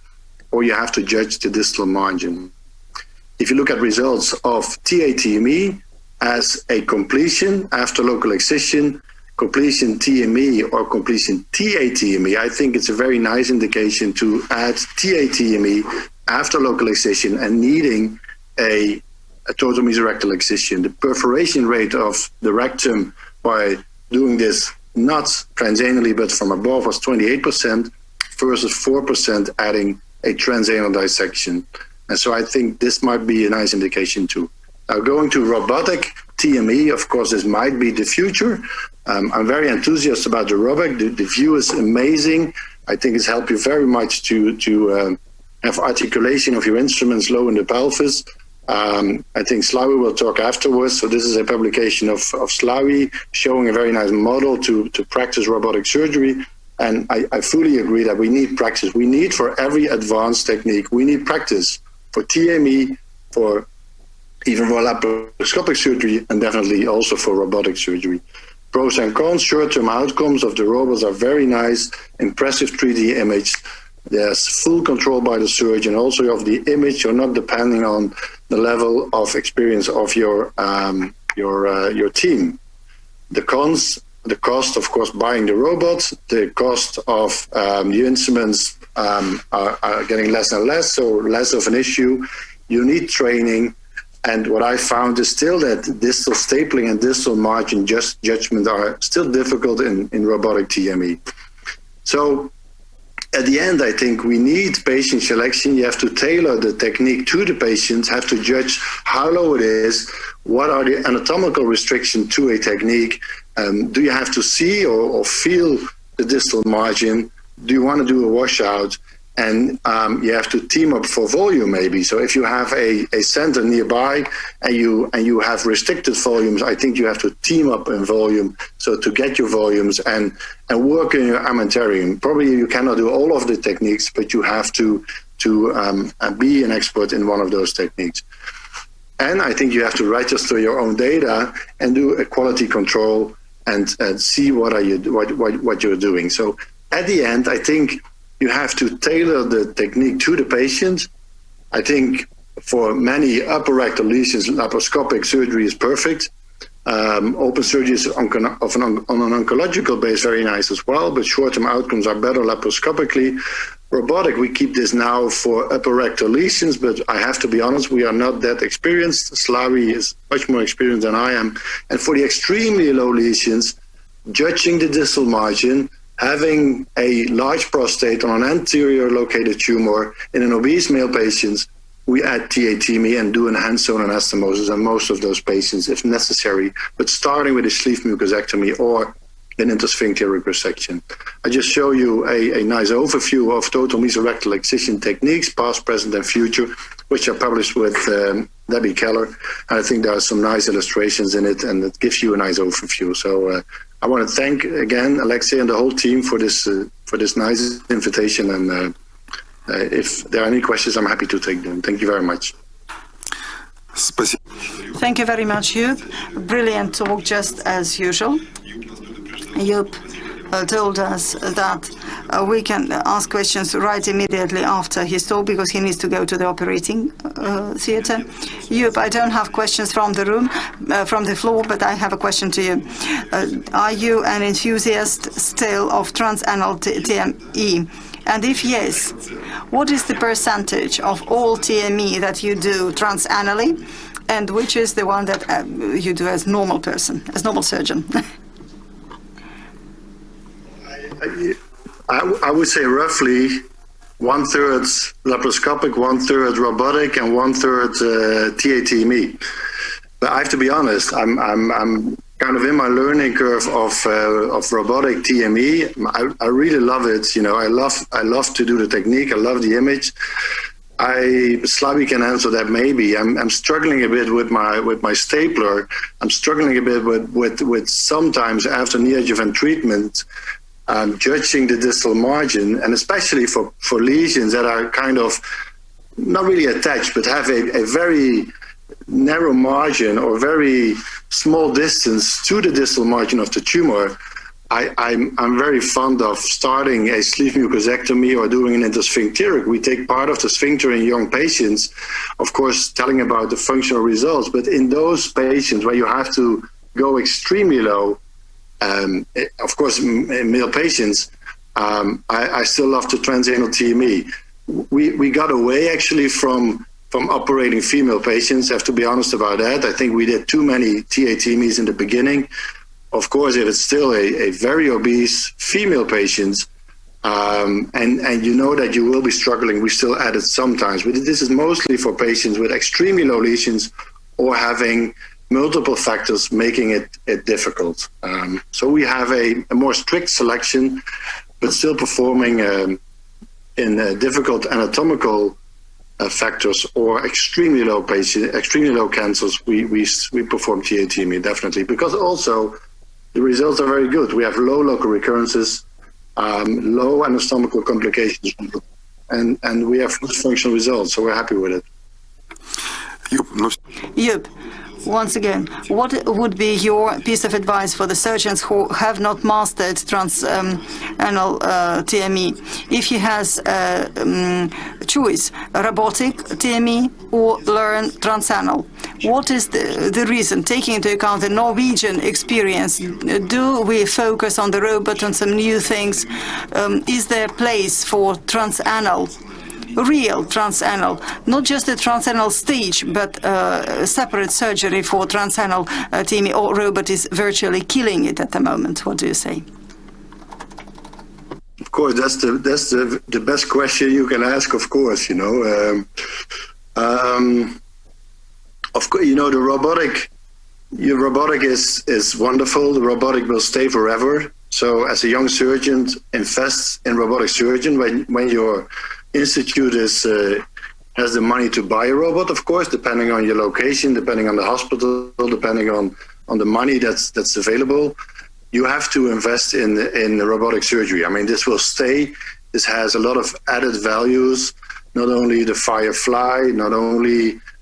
or you have to judge the distal margin. If you look at results of TATME as a completion after local excision, completion TME or completion TATME, I think it's a very nice indication to add TATME after local excision and needing a total mesorectal excision. The perforation rate of the rectum by doing this not transanally but from above was 28% versus 4% adding a transanal dissection. And so I think this might be a nice indication too. Now going to robotic TME, of course, this might be the future. I'm very enthusiastic about the robotic. The view is amazing. I think it's helped you very much to have articulation of your instruments low in the pelvis. I think Slawi will talk afterwards. So this is a publication of Slawi showing a very nice model to practice robotic surgery. And I fully agree that we need practice. We need for every advanced technique, we need practice for TME, for even for laparoscopic surgery, and definitely also for robotic surgery. Pros and cons, short-term outcomes of the robots are very nice, impressive 3D image. There's full control by the surgeon, also of the image. You're not depending on the level of experience of your team. The cons, the cost, of course, buying the robot, the cost of the instruments are getting less and less, so less of an issue. You need training. And what I found is still that distal stapling and distal margin judgment are still difficult in robotic TME. So at the end, I think we need patient selection. You have to tailor the technique to the patient, have to judge how low it is, what are the anatomical restrictions to a technique, do you have to see or feel the distal margin, do you want to do a washout? And you have to team up for volume maybe. So if you have a center nearby and you have restricted volumes, I think you have to team up in volume so to get your volumes and work in your armamentarium. Probably you cannot do all of the techniques, but you have to be an expert in one of those techniques. And I think you have to register your own data and do a quality control and see what you're doing. So at the end, I think you have to tailor the technique to the patient. I think for many upper rectal lesions, laparoscopic surgery is perfect. Open surgery is on an oncological base very nice as well, but short-term outcomes are better laparoscopically. Robotic, we keep this now for upper rectal lesions, but I have to be honest, we are not that experienced. Slawi is much more experienced than I am. And for the extremely low lesions, judging the distal margin, having a large prostate on an anterior located tumor in an obese male patient, we add TATME and do enhanced zone anastomosis on most of those patients if necessary, but starting with a sleeve mucosectomy or an intersphincteric resection. I just show you a nice overview of total mesorectal excision techniques, past, present, and future, which are published with Debbie Keller. And I think there are some nice illustrations in it, and it gives you a nice overview. So I want to thank again Alexei and the whole team for this nice invitation. And if there are any questions, I'm happy to take them. Thank you very much. Thank you very much, Joop. Brilliant talk, just as usual. Joop told us that we can ask questions right immediately after his talk because he needs to go to the operating theater. Joop, I don't have questions from the room, from the floor, but I have a question to you. Are you an enthusiast still of transanal TME? And if yes, what is the percentage of all TME that you do transanally, and which is the one that you do as normal person, as normal surgeon? I would say roughly 1/3 laparoscopic, 1/3 robotic, and 1/3 TATME. But I have to be honest, I'm kind of in my learning curve of robotic TME. I really love it. You know, I love to do the technique. I love the image. Slavi can answer that maybe. I'm struggling a bit with my stapler. I'm struggling a bit with sometimes after neoadjuvant treatment, judging the distal margin, and especially for lesions that are kind of not really attached, but have a very narrow margin or very small distance to the distal margin of the tumor. I'm very fond of starting a sleeve mucosectomy or doing an intersphincteric. We take part of the sphincter in young patients, of course, telling about the functional results. But in those patients where you have to go extremely low, of course, in male patients, I still love the transanal TME. We got away actually from operating female patients. I have to be honest about that. I think we did too many TATMEs in the beginning. Of course, if it's still a very obese female patients, and you know that you will be struggling, we still add it sometimes. But this is mostly for patients with extremely low lesions or having multiple factors making it difficult. So we have a more strict selection, but still performing in difficult anatomical factors or extremely low cancers. We perform TATME definitely, because also the results are very good. We have low local recurrences, low anatomical complications, and we have good functional results. So we're happy with it. Joop, once again, what would be your piece of advice for the surgeons who have not mastered transanal TME? If he has choice, robotic TME or learn transanal, what is the reason, taking into account the Norwegian experience? Do we focus on the robot, on some new things? Is there a place for transanal? Real transanal, not just the transanal stage, but separate surgery for transanal TME, or robot is virtually killing it at the moment. What do you say? Of course, that's the best question you can ask. Of course, you know. Of course, you know, the robotic is wonderful. The robotic will stay forever. So, as a young surgeon, invest in robotic surgeon when your institute has the money to buy a robot, of course, depending on your location, depending on the hospital, depending on the money that's available. You have to invest in the robotic surgery. I mean, this will stay. This has a lot of added values, not only the firefly,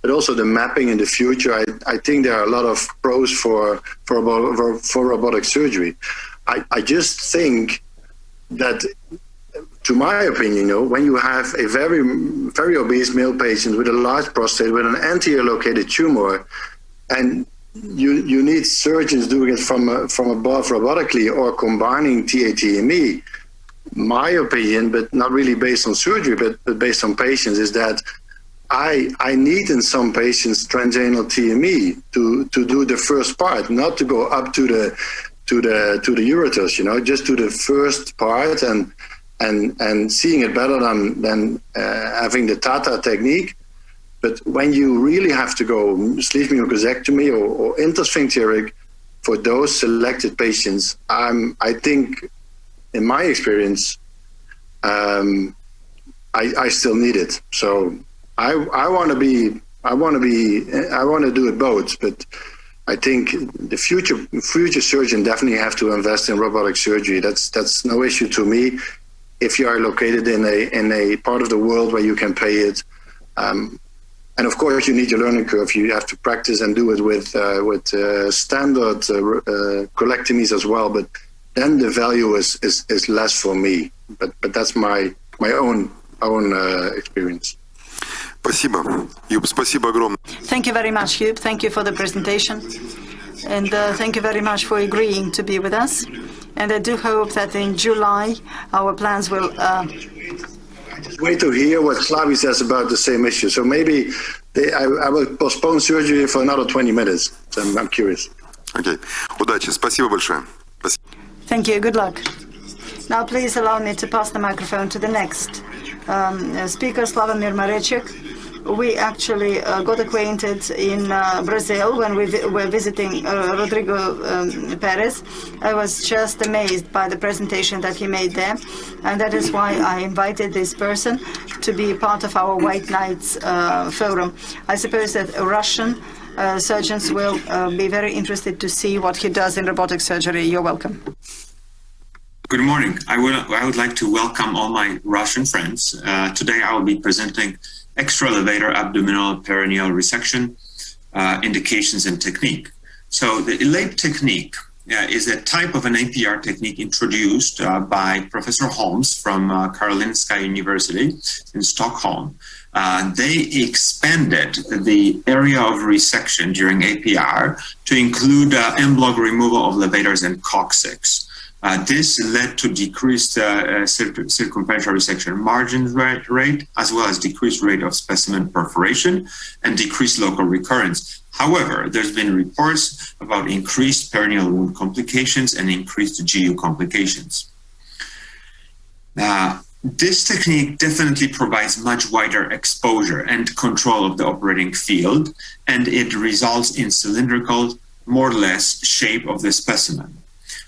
but also the mapping in the future. I think there are a lot of pros for robotic surgery. I just think that, to my opinion, you know, when you have a very, very obese male patient with a large prostate, with an anterior located tumor, and you need surgeons doing it from above robotically or combining TATME, my opinion, but not really based on surgery, but based on patients, is that I need in some patients transanal TME to do the first part, not to go up to the ureters, you know, just to the first part and seeing it better than having the Tata technique. But when you really have to go sleeve mucosectomy or intersphincteric for those selected patients, I think, in my experience, I still need it. So I want to do it both, but I think the future surgeon definitely have to invest in robotic surgery. That's no issue to me. If you are located in a part of the world where you can pay it, and of course you need your learning curve. You have to practice and do it with standard colectomies as well. But then the value is less for me. but that's my own experience. Спасибо. Юб, спасибо огромное. Thank you very much, Hugh. Thank you for the presentation. And thank you very much for agreeing to be with us. And I do hope that in July, our plans will... Wait to hear what Slavi says about the same issue. So maybe I will postpone surgery for another 20 minutes. So I'm curious. Окей. Удачи. Спасибо большое. Спасибо. Thank you. Good luck. Now, please allow me to pass the microphone to the next speaker, Slavomir Marechek. We actually got acquainted in Brazil when we were visiting Rodrigo Perez. I was just amazed by the presentation that he made there, and that is why I invited this person to be part of our White Knights forum. I suppose that Russian surgeons will be very interested to see what he does in robotic surgery. You're welcome. Good morning. I would like to welcome all my Russian friends. Today I will be presenting extra-elevator abdominal perineal resection, indications and technique. So the ELAPE technique is a type of an APR technique introduced by Professor Holmes from Karolinska University in Stockholm. They expanded the area of resection during APR to include en-bloc removal of levators and coccyx. This led to decreased circumferential resection margin rate, as well as decreased rate of specimen perforation and decreased local recurrence. However, there's been reports about increased perineal wound complications and increased GU complications. This technique definitely provides much wider exposure and control of the operating field, and it results in cylindrical, more or less, shape of the specimen.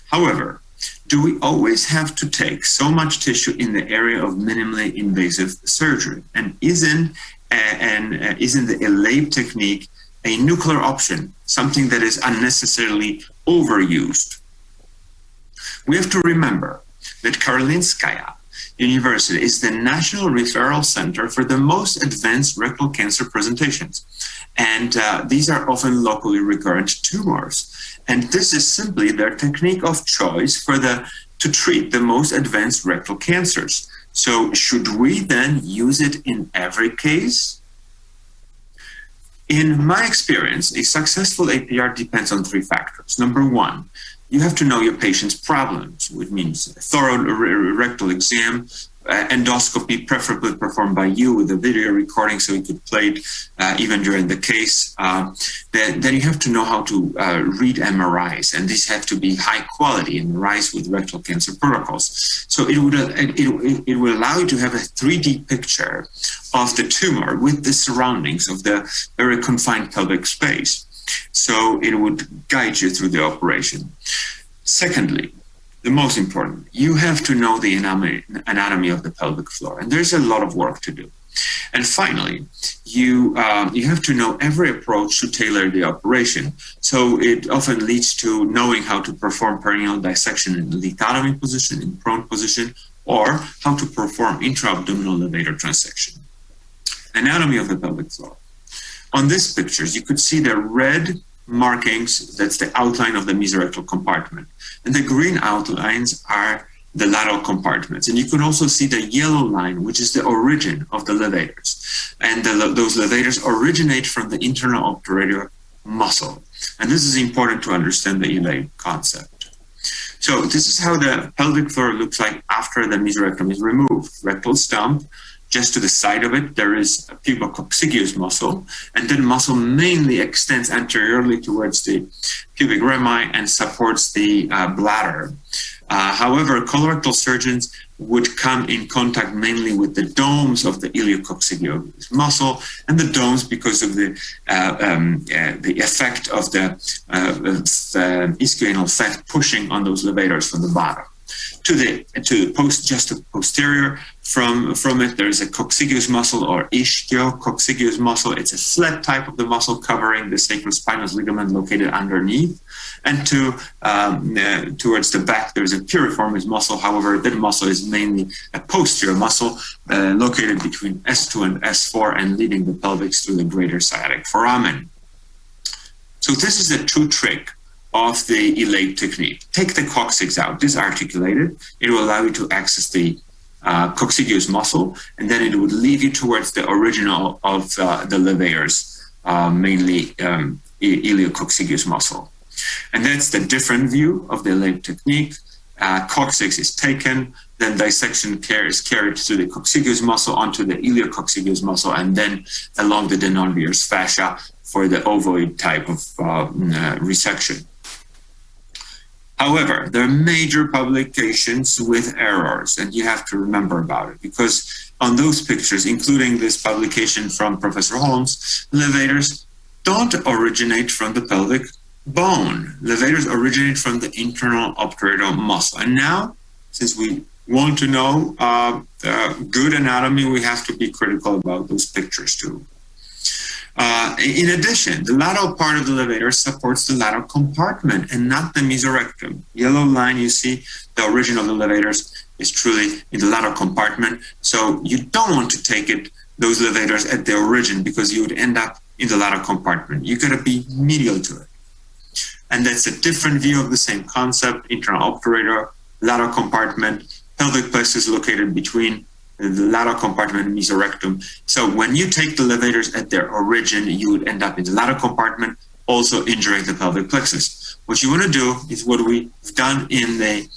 However, do we always have to take so much tissue in the area of minimally invasive surgery? And isn't the ELAPE technique a nuclear option, something that is unnecessarily overused? We have to remember that Karolinskaya University is the national referral center for the most advanced rectal cancer presentations. And these are often locally recurrent tumors. And this is simply their technique of choice to treat the most advanced rectal cancers. So should we then use it in every case? In my experience, a successful APR depends on three factors. Number one, you have to know your patient's problems, which means a thorough rectal exam, endoscopy, preferably performed by you with a video recording so you could play it even during the case. Then you have to know how to read MRIs, and these have to be high quality MRIs with rectal cancer protocols. So it will allow you to have a 3D picture of the tumor with the surroundings of the very confined pelvic space. So it would guide you through the operation. Secondly, the most important, you have to know the anatomy of the pelvic floor, and there's a lot of work to do. And finally, you have to know every approach to tailor the operation. So it often leads to knowing how to perform perineal dissection in the lithotomy position, in prone position, or how to perform intra-abdominal levator transection. Anatomy of the pelvic floor. On these pictures, you could see the red markings, that's the outline of the mesorectal compartment. And the green outlines are the lateral compartments. And you can also see the yellow line, which is the origin of the levators. And those levators originate from the internal obturator muscle. And this is important to understand the ELAPE concept. So this is how the pelvic floor looks like after the mesorectum is removed. Rectal stump. Just to the side of it, there is a pubococcygeus muscle, and that muscle mainly extends anteriorly towards the pubic rami and supports the bladder. However, colorectal surgeons would come in contact mainly with the domes of the iliococcygeus muscle, and the domes because of the effect of the ischianal fat pushing on those levators from the bottom. To the posterior from it, there is a coccygeus muscle or ischio-coccygeus muscle. It's a flat type of the muscle covering the sacrospinous ligament located underneath. And towards the back, there's a piriformis muscle. However, that muscle is mainly a posterior muscle located between S2 and S4 and leading the pelvis through the greater sciatic foramen. So this is a true trick of the ELAPE technique. Take the coccyx out, disarticulate it. It will allow you to access the cocciguous muscle, and then it would lead you towards the original of the levators, mainly iliococciguous muscle. And that's the different view of the LAPE technique. Coccyx is taken, then dissection is carried through the cocciguous muscle onto the iliococciguous muscle, and then along the non-Weyer's fascia for the ovoid type of resection. However, there are major publications with errors, and you have to remember about it, because on those pictures, including this publication from Professor Holmes, levators don't originate from the pelvic bone. Levators originate from the internal obturator muscle. And now, since we want to know good anatomy, we have to be critical about those pictures too. In addition, the lateral part of the levator supports the lateral compartment and not the mesorectum. Yellow line you see, the origin of the levators is truly in the lateral compartment. So you don't want to take those levators at the origin, because you would end up in the lateral compartment. You gotta be medial to it. And that's a different view of the same concept: internal obturator, lateral compartment, pelvic plexus located between the lateral compartment and mesorectum. So when you take the levators at their origin, you would end up in the lateral compartment, also injuring the pelvic plexus. What you want to do is what we've done in the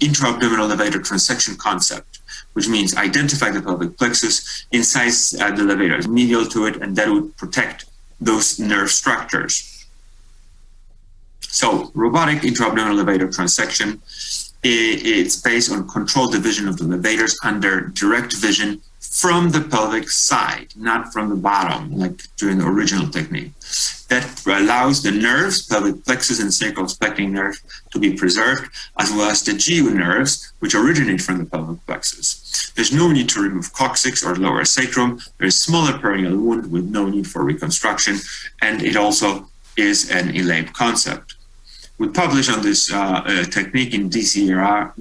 intra-abdominal levator transection concept, which means identify the pelvic plexus, incise the levators medial to it, and that would protect those nerve structures. So robotic intra-abdominal levator transection, it's based on controlled division of the levators under direct vision from the pelvic side, not from the bottom, like during the original technique. That allows the nerves, pelvic plexus and sacrospecting nerve, to be preserved, as well as the GU nerves, which originate from the pelvic plexus. There's no need to remove coccyx or lower sacrum. There's smaller perineal wound with no need for reconstruction, and it also is an ELAPE concept. We published on this technique in DCR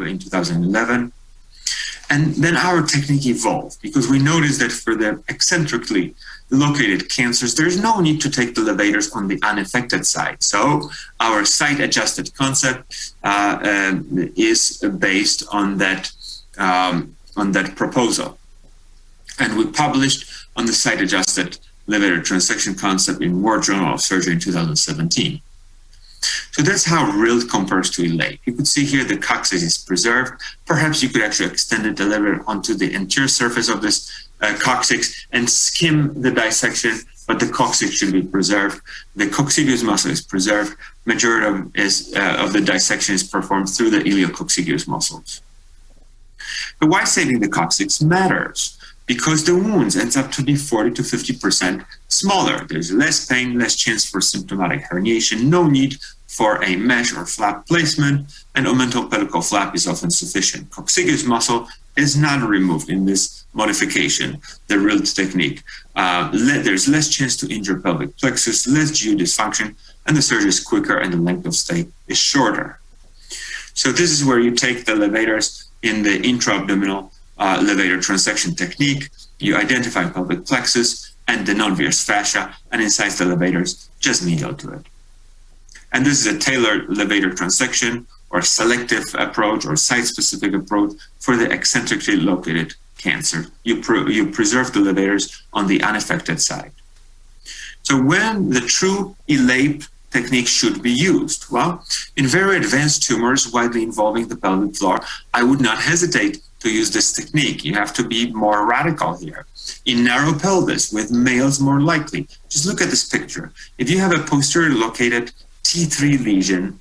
in 2011. And then our technique evolved, because we noticed that for the eccentrically located cancers, there's no need to take the levators on the unaffected side. So our site-adjusted concept is based on that proposal. And we published on the site-adjusted levator transection concept in World Journal of Surgery in 2017. So that's how RILT compares to ELAPE. You could see here the coccyx is preserved. Perhaps you could actually extend the levator onto the anterior surface of this coccyx and skim the dissection, but the coccyx should be preserved. The cocciguous muscle is preserved. Majority of the dissection is performed through the iliococciguous muscles. But why saving the coccyx matters? Because the wounds ends up to be 40 to 50% smaller. There's less pain, less chance for symptomatic herniation, no need for a mesh or flap placement, and omental pedicle flap is often sufficient. Cocciguous muscle is not removed in this modification, the RILT technique. There's less chance to injure pelvic plexus, less GU dysfunction, and the surgery is quicker and the length of stay is shorter. So this is where you take the levators in the intra-abdominal levator transection technique. You identify pelvic plexus and the non-Weyer's fascia and incise the levators just medial to it. And this is a tailored levator transection or selective approach or site-specific approach for the eccentrically located cancer. You preserve the levators on the unaffected side. So when the true ELAPE technique should be used? Well, in very advanced tumors widely involving the pelvic floor, I would not hesitate to use this technique. You have to be more radical here. In narrow pelvis, with males more likely, just look at this picture. If you have a posteriorly located T3 lesion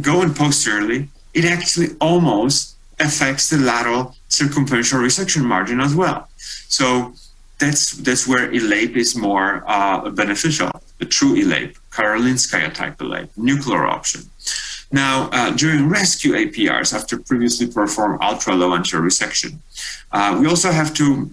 going posteriorly, it actually almost affects the lateral circumferential resection margin as well. So that's where ELAPE is more beneficial, the true ELAPE, Karolinskaya type ELAPE, nuclear option. Now, during rescue APRs, after previously performed ultra-low anterior resection, we also have to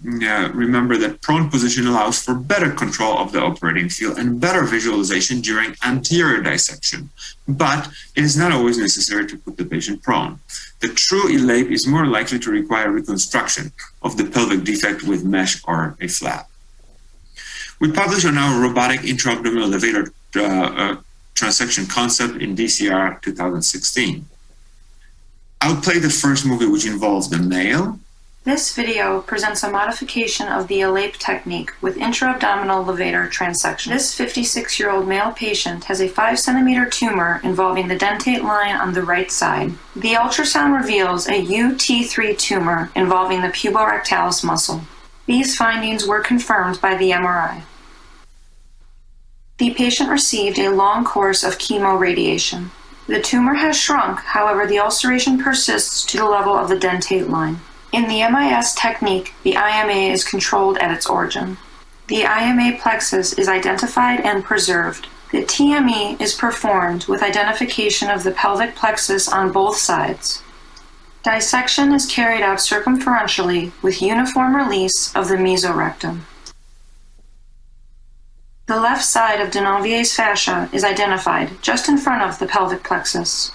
remember that prone position allows for better control of the operating field and better visualization during anterior dissection. But it is not always necessary to put the patient prone. The true ELAPE is more likely to require reconstruction of the pelvic defect with mesh or a flap. We published on our robotic intra-abdominal levator transection concept in DCR 2016. I'll play the first movie, which involves the male. This video presents a modification of the ALAPE technique with intra-abdominal levator transection. This 56-year-old male patient has a 5-centimeter tumor involving the dentate line on the right side. The ultrasound reveals a UT3 tumor involving the puborectalis muscle. These findings were confirmed by the MRI. The patient received a long course of chemoradiation. The tumor has shrunk, however, the ulceration persists to the level of the dentate line. In the MIS technique, the IMA is controlled at its origin. The IMA plexus is identified and preserved. The TME is performed with identification of the pelvic plexus on both sides. Dissection is carried out circumferentially with uniform release of the mesorectum. The left side of Denonvier's fascia is identified just in front of the pelvic plexus.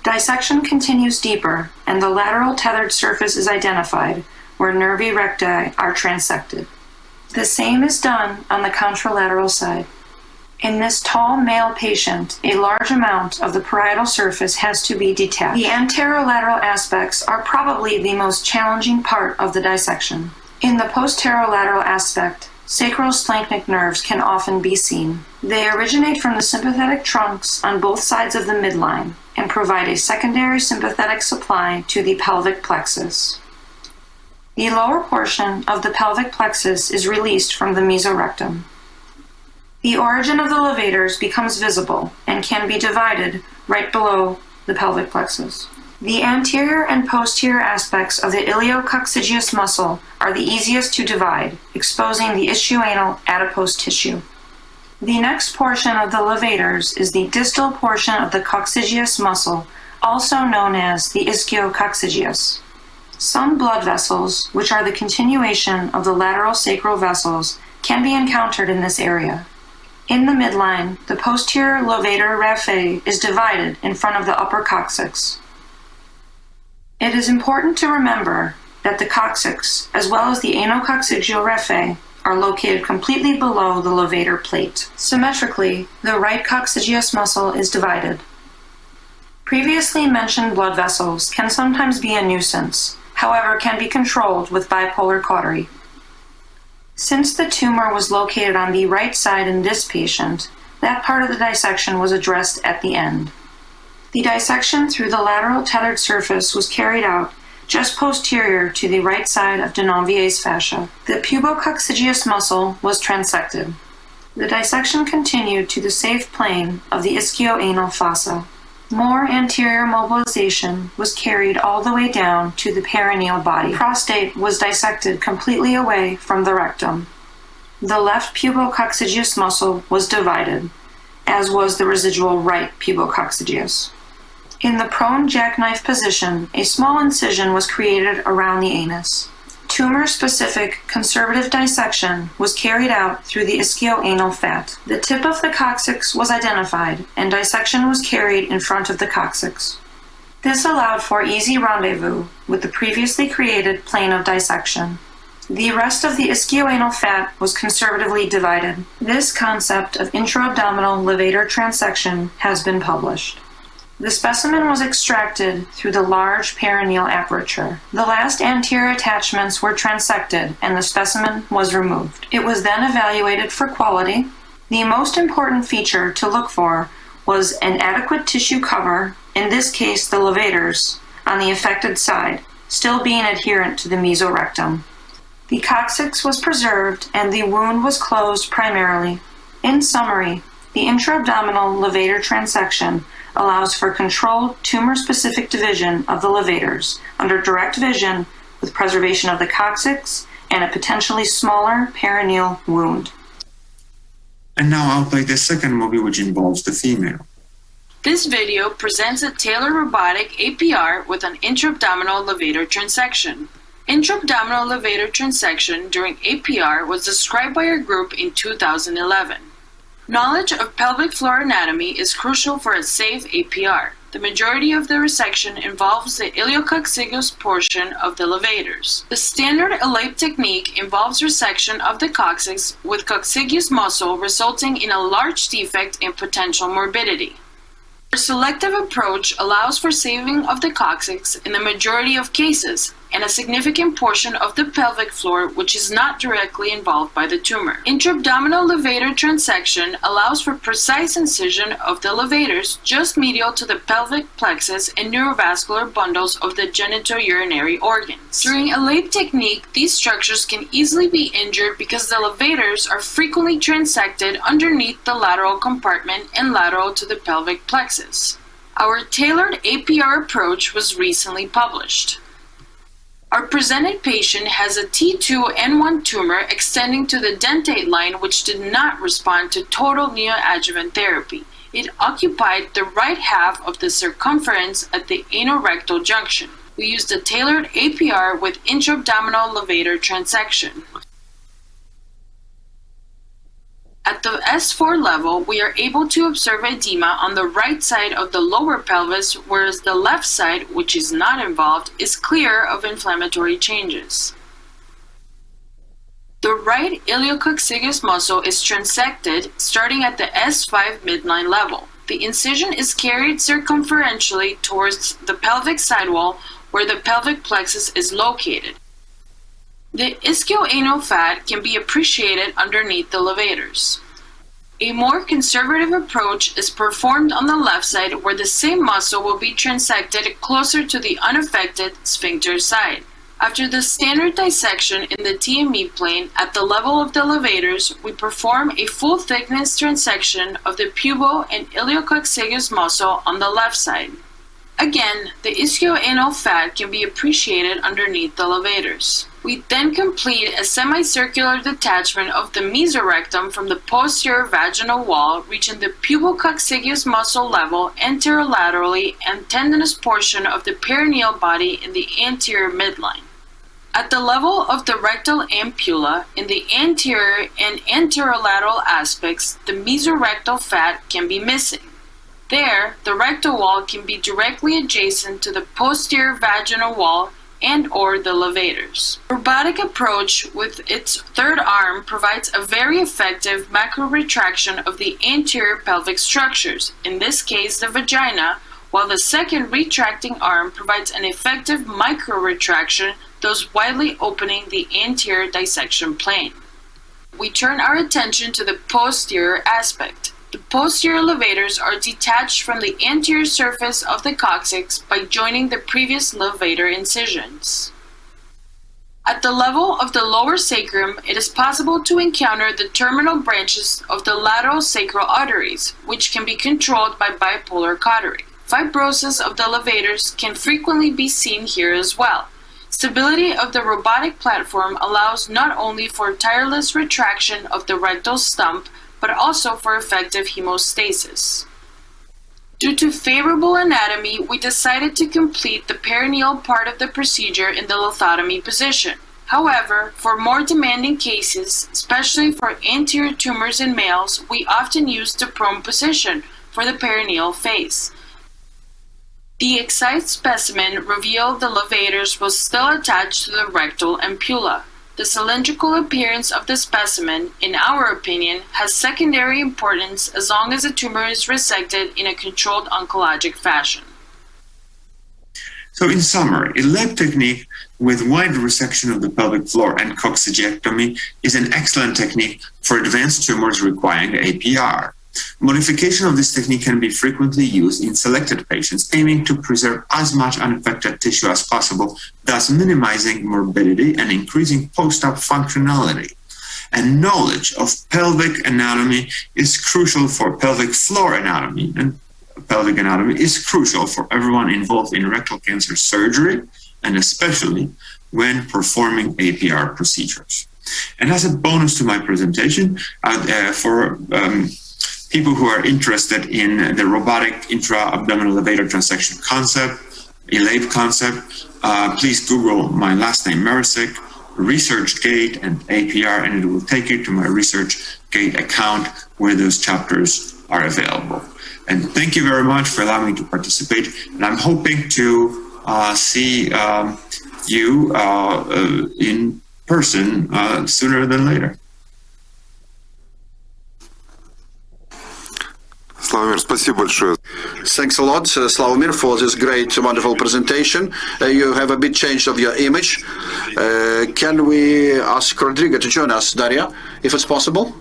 Dissection continues deeper, and the lateral tethered surface is identified, where nervi recti are transected. The same is done on the contralateral side. In this tall male patient, a large amount of the parietal surface has to be detached. The anterolateral aspects are probably the most challenging part of the dissection. In the posterolateral aspect, sacral splanchnic nerves can often be seen. They originate from the sympathetic trunks on both sides of the midline and provide a secondary sympathetic supply to the pelvic plexus. The lower portion of the pelvic plexus is released from the mesorectum. The origin of the levators becomes visible and can be divided right below the pelvic plexus. The anterior and posterior aspects of the iliococcygeus muscle are the easiest to divide, exposing the ischianal adipose tissue. The next portion of the levators is the distal portion of the coccygeus muscle, also known as the ischiococcygeus. Some blood vessels, which are the continuation of the lateral sacral vessels, can be encountered in this area. In the midline, the posterior levator raphe is divided in front of the upper coccyx. It is important to remember that the coccyx, as well as the anococcygeal raphe, are located completely below the levator plate. Symmetrically, the right coccygeus muscle is divided. Previously mentioned blood vessels can sometimes be a nuisance, however can be controlled with bipolar cautery. Since the tumor was located on the right side in this patient, that part of the dissection was addressed at the end. The dissection through the lateral tethered surface was carried out just posterior to the right side of Denonvier's fascia. The pubococcygeus muscle was transected. The dissection continued to the safe plane of the ischioanal fossa. More anterior mobilization was carried all the way down to the perineal body. Prostate was dissected completely away from the rectum. The left pubococcygeus muscle was divided, as was the residual right pubococcygeus. In the prone jackknife position, a small incision was created around the anus. Tumor-specific conservative dissection was carried out through the ischioanal fat. The tip of the coccyx was identified, and dissection was carried in front of the coccyx. This allowed for easy rendezvous with the previously created plane of dissection. The rest of the ischioanal fat was conservatively divided. This concept of intra-abdominal levator transection has been published. The specimen was extracted through the large perineal aperture. The last anterior attachments were transected and the specimen was removed. It was then evaluated for quality. The most important feature to look for was an adequate tissue cover, in this case the levators, on the affected side, still being adherent to the mesorectum. The coccyx was preserved and the wound was closed primarily. In summary, the intra-abdominal levator transection allows for controlled tumor-specific division of the levators under direct vision with preservation of the coccyx and a potentially smaller perineal wound. And now I'll play the second movie, which involves the female. This video presents a tailored robotic APR with an intra-abdominal levator transection. Intra-abdominal levator transection during APR was described by our group in 2011. Knowledge of pelvic floor anatomy is crucial for a safe APR. The majority of the resection involves the iliococcygeus portion of the levators. The standard ALAPE technique involves resection of the coccyx with coccygeus muscle, resulting in a large defect and potential morbidity. Our selective approach allows for saving of the coccyx in the majority of cases and a significant portion of the pelvic floor which is not directly involved by the tumor. Intra-abdominal levator transection allows for precise incision of the levators just medial to the pelvic plexus and neurovascular bundles of the genitourinary organs. During a LAPE technique, these structures can easily be injured because the levators are frequently transected underneath the lateral compartment and lateral to the pelvic plexus. Our tailored APR approach was recently published. Our presented patient has a T2N1 tumor extending to the dentate line which did not respond to total neoadjuvant therapy. It occupied the right half of the circumference at the anorectal junction. We used a tailored APR with intra-abdominal levator transection. At the S4 level, we are able to observe edema on the right side of the lower pelvis, whereas the left side, which is not involved, is clear of inflammatory changes. The right iliococcygeus muscle is transected starting at the S5 midline level. The incision is carried circumferentially towards the pelvic sidewall where the pelvic plexus is located. The ischioanal fat can be appreciated underneath the levators. A more conservative approach is performed on the left side where the same muscle will be transected closer to the unaffected sphincter side. After the standard dissection in the TME plane at the level of the levators, we perform a full thickness transection of the pubo and iliococcygeus muscle on the left side. Again, the ischioanal fat can be appreciated underneath the levators. We then complete a semicircular detachment of the mesorectum from the posterior vaginal wall, reaching the pubococcygeus muscle level anterolaterally and tendinous portion of the perineal body in the anterior midline. At the level of the rectal ampulla, in the anterior and anterolateral aspects, the mesorectal fat can be missing. There, the rectal wall can be directly adjacent to the posterior vaginal wall and/or the levators. Robotic approach with its third arm provides a very effective macro-retraction of the anterior pelvic structures, in this case the vagina, while the second retracting arm provides an effective micro-retraction, thus widely opening the anterior dissection plane. We turn our attention to the posterior aspect. The posterior levators are detached from the anterior surface of the coccyx by joining the previous levator incisions. At the level of the lower sacrum, it is possible to encounter the terminal branches of the lateral sacral arteries, which can be controlled by bipolar cautery. Fibrosis of the levators can frequently be seen here as well. Stability of the robotic platform allows not only for tireless retraction of the rectal stump, but also for effective hemostasis. Due to favorable anatomy, we decided to complete the perineal part of the procedure in the lithotomy position. However, for more demanding cases, especially for anterior tumors in males, we often use the prone position for the perineal phase. The excised specimen revealed the levators was still attached to the rectal ampulla. The cylindrical appearance of the specimen, in our opinion, has secondary importance as long as the tumor is resected in a controlled oncologic fashion. So in summary, a LAPE technique with wide resection of the pelvic floor and coccygeectomy is an excellent technique for advanced tumors requiring APR. Modification of this technique can be frequently used in selected patients, aiming to preserve as much unaffected tissue as possible, thus minimizing morbidity and increasing post-op functionality. And knowledge of pelvic anatomy is crucial for pelvic floor anatomy, and pelvic anatomy is crucial for everyone involved in rectal cancer surgery, and especially when performing APR procedures. And as a bonus to my presentation, for people who are interested in the robotic intra-abdominal levator transection concept, a LAPE concept, please Google my last name, Marisic, ResearchGate and APR, and it will take you to my ResearchGate account where those chapters are available. And thank you very much for allowing me to participate. And I'm hoping to see you in person sooner than later. Славомир, спасибо большое. Thanks a lot, Slavomir, for this great, wonderful presentation. You have a bit changed of your image. Can we ask Rodrigo to join us, Daria, if it's possible?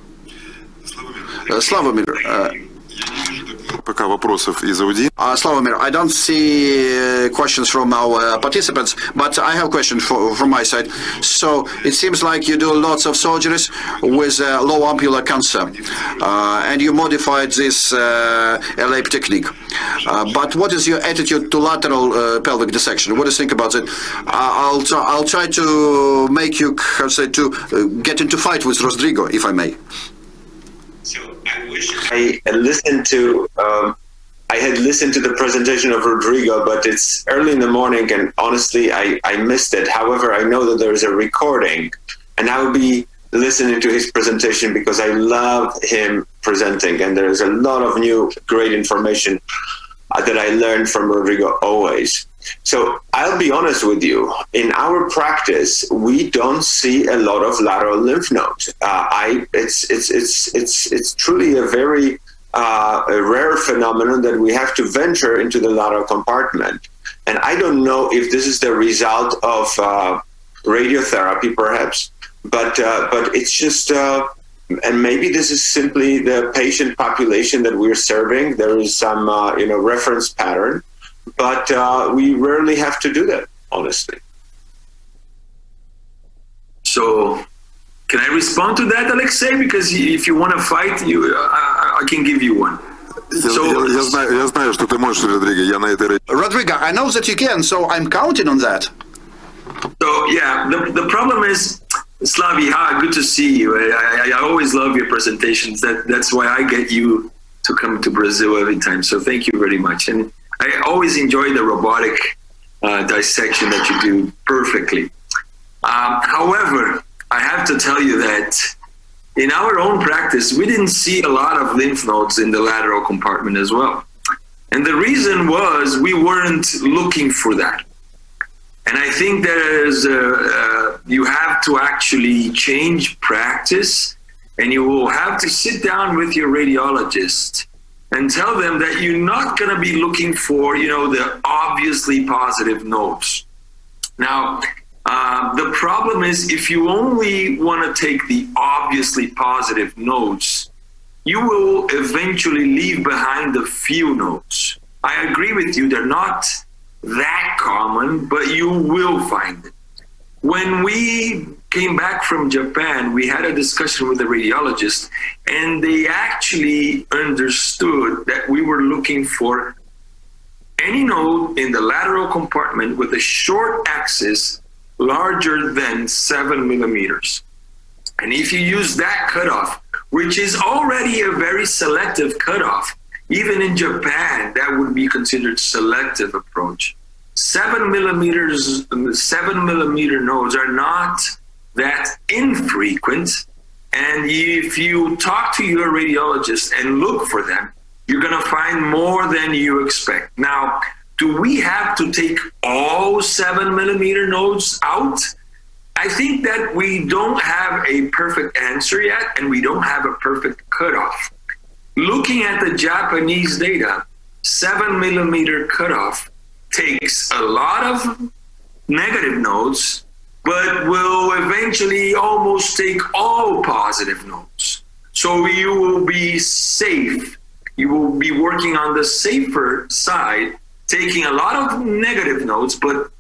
Slavomir. Пока вопросов из аудиенции. Slavomir, I don't see questions from our participants, but I have a question from my side. So it seems like you do lots of surgeries with low ampular cancer, and you modified this LAP technique. But what is your attitude to lateral pelvic dissection? What do you think about it? I'll try to make you, to get into fight with Rodrigo, if I may. I had listened to the presentation of Rodrigo, but it's early in the morning and honestly I missed it. However, I know that there is a recording and I will be listening to his presentation because I love him presenting and there's a lot of new great information that I learned from Rodrigo always. So I'll be honest with you, in our practice, we don't see a lot of lateral lymph nodes. It's truly a very a rare phenomenon that we have to venture into the lateral compartment. And I don't know if this is the result of radiotherapy, perhaps, but it's just, and maybe this is simply the patient population that we're serving. There is some, reference pattern. But we rarely have to do that, honestly. So, can I respond to that, Alexei? Because if you want to fight, I can give you one. Я знаю, что ты можешь, Родриго. Я на этой... Rodrigo, I know that you can, so I'm counting on that. So, yeah, the problem is, Slavi, good to see you. I always love your presentations. That's why I get you to come to Brazil every time. So thank you very much. And I always enjoy the robotic dissection that you do perfectly. However, I have to tell you that in our own practice, we didn't see a lot of lymph nodes in the lateral compartment as well. And the reason was we weren't looking for that. And I think there's you have to actually change practice and you will have to sit down with your radiologist and tell them that you're not going to be looking for, the obviously positive nodes. Now, the problem is if you only want to take the obviously positive nodes, you will eventually leave behind the few nodes. I agree with you, they're not that common, but you will find it. When we came back from Japan, we had a discussion with the radiologist, and they actually understood that we were looking for any node in the lateral compartment with a short axis larger than 7 millimeters. And if you use that cutoff, which is already a very selective cutoff, even in Japan, that would be considered selective approach. 7 millimeter nodes are not that infrequent. And if you talk to your radiologist and look for them, you're going to find more than you expect. Now, do we have to take all 7 millimeter nodes out? I think that we don't have a perfect answer yet, and we don't have a perfect cutoff. Looking at the Japanese data, 7 millimeter cutoff takes a lot of negative nodes, but will eventually almost take all positive nodes. So you will be safe. You will be working on the safer side, taking a lot of negative nodes, but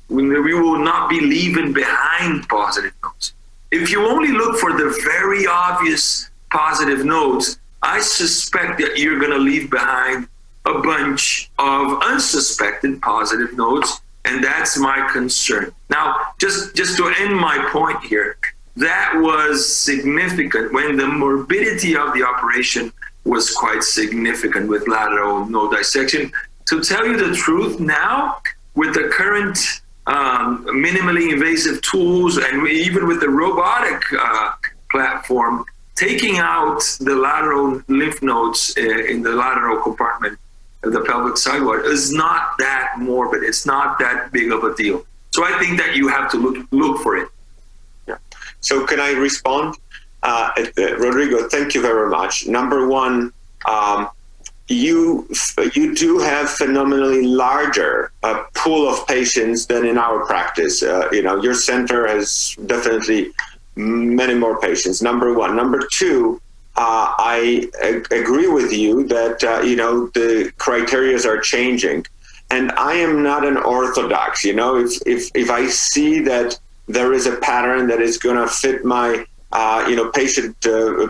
we will not be leaving behind positive nodes. If you only look for the very obvious positive nodes, I suspect that you're going to leave behind a bunch of unsuspected positive nodes, and that's my concern. Now, just to end my point here, that was significant when the morbidity of the operation was quite significant with lateral node dissection. To tell you the truth now, with the current minimally invasive tools and even with the robotic platform, taking out the lateral lymph nodes in the lateral compartment of the pelvic sidewall is not that morbid. It's not that big of a deal. So I think that you have to look for it. Yeah. So can I respond? Rodrigo, thank you very much. Number one, you do have phenomenally larger pool of patients than in our practice. Your center has definitely many more patients. Number one. Number two, I agree with you that the criteria are changing, and I am not an orthodox. If I see that there is a pattern that is going to fit my patient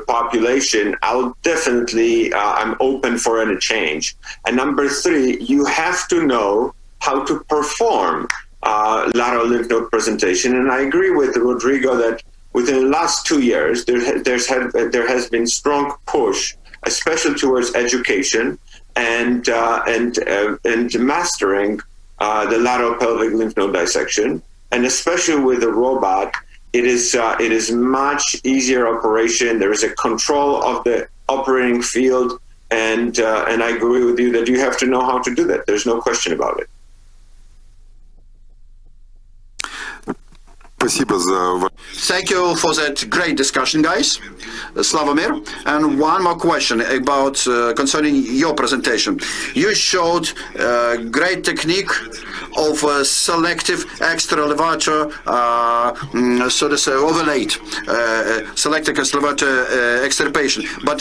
population, I'll definitely, I'm open for any change. And number three, you have to know how to perform lateral lymph node presentation. And I agree with Rodrigo that within the last 2 years, there has been strong push, especially towards education and mastering the lateral pelvic lymph node dissection, and especially with the robot. It is much easier operation. There is a control of the operating field, and I agree with you that you have to know how to do that. There's no question about it. Thank you for that great discussion, guys. Slavomir. And one more question about concerning your presentation. You showed great technique of selective extra-levator, so to say, overlaid, selective extra-levator extirpation. But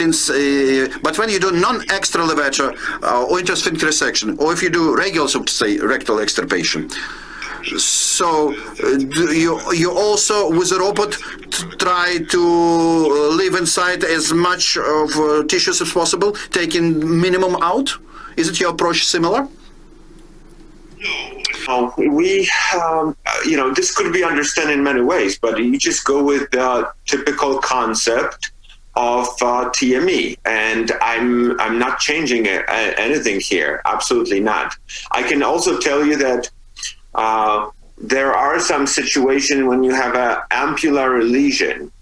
when you do non-extra-levator or intersphincter resection, or if you do regular, so to say, rectal extirpation, so you also with the robot try to leave inside as much of tissues as possible, taking minimum out? Isn't your approach similar? We, this could be understood in many ways, but you just go with the typical concept of TME, and I'm not changing anything here. Absolutely not. I can also tell you that there are some situations when you have an ampullary lesion,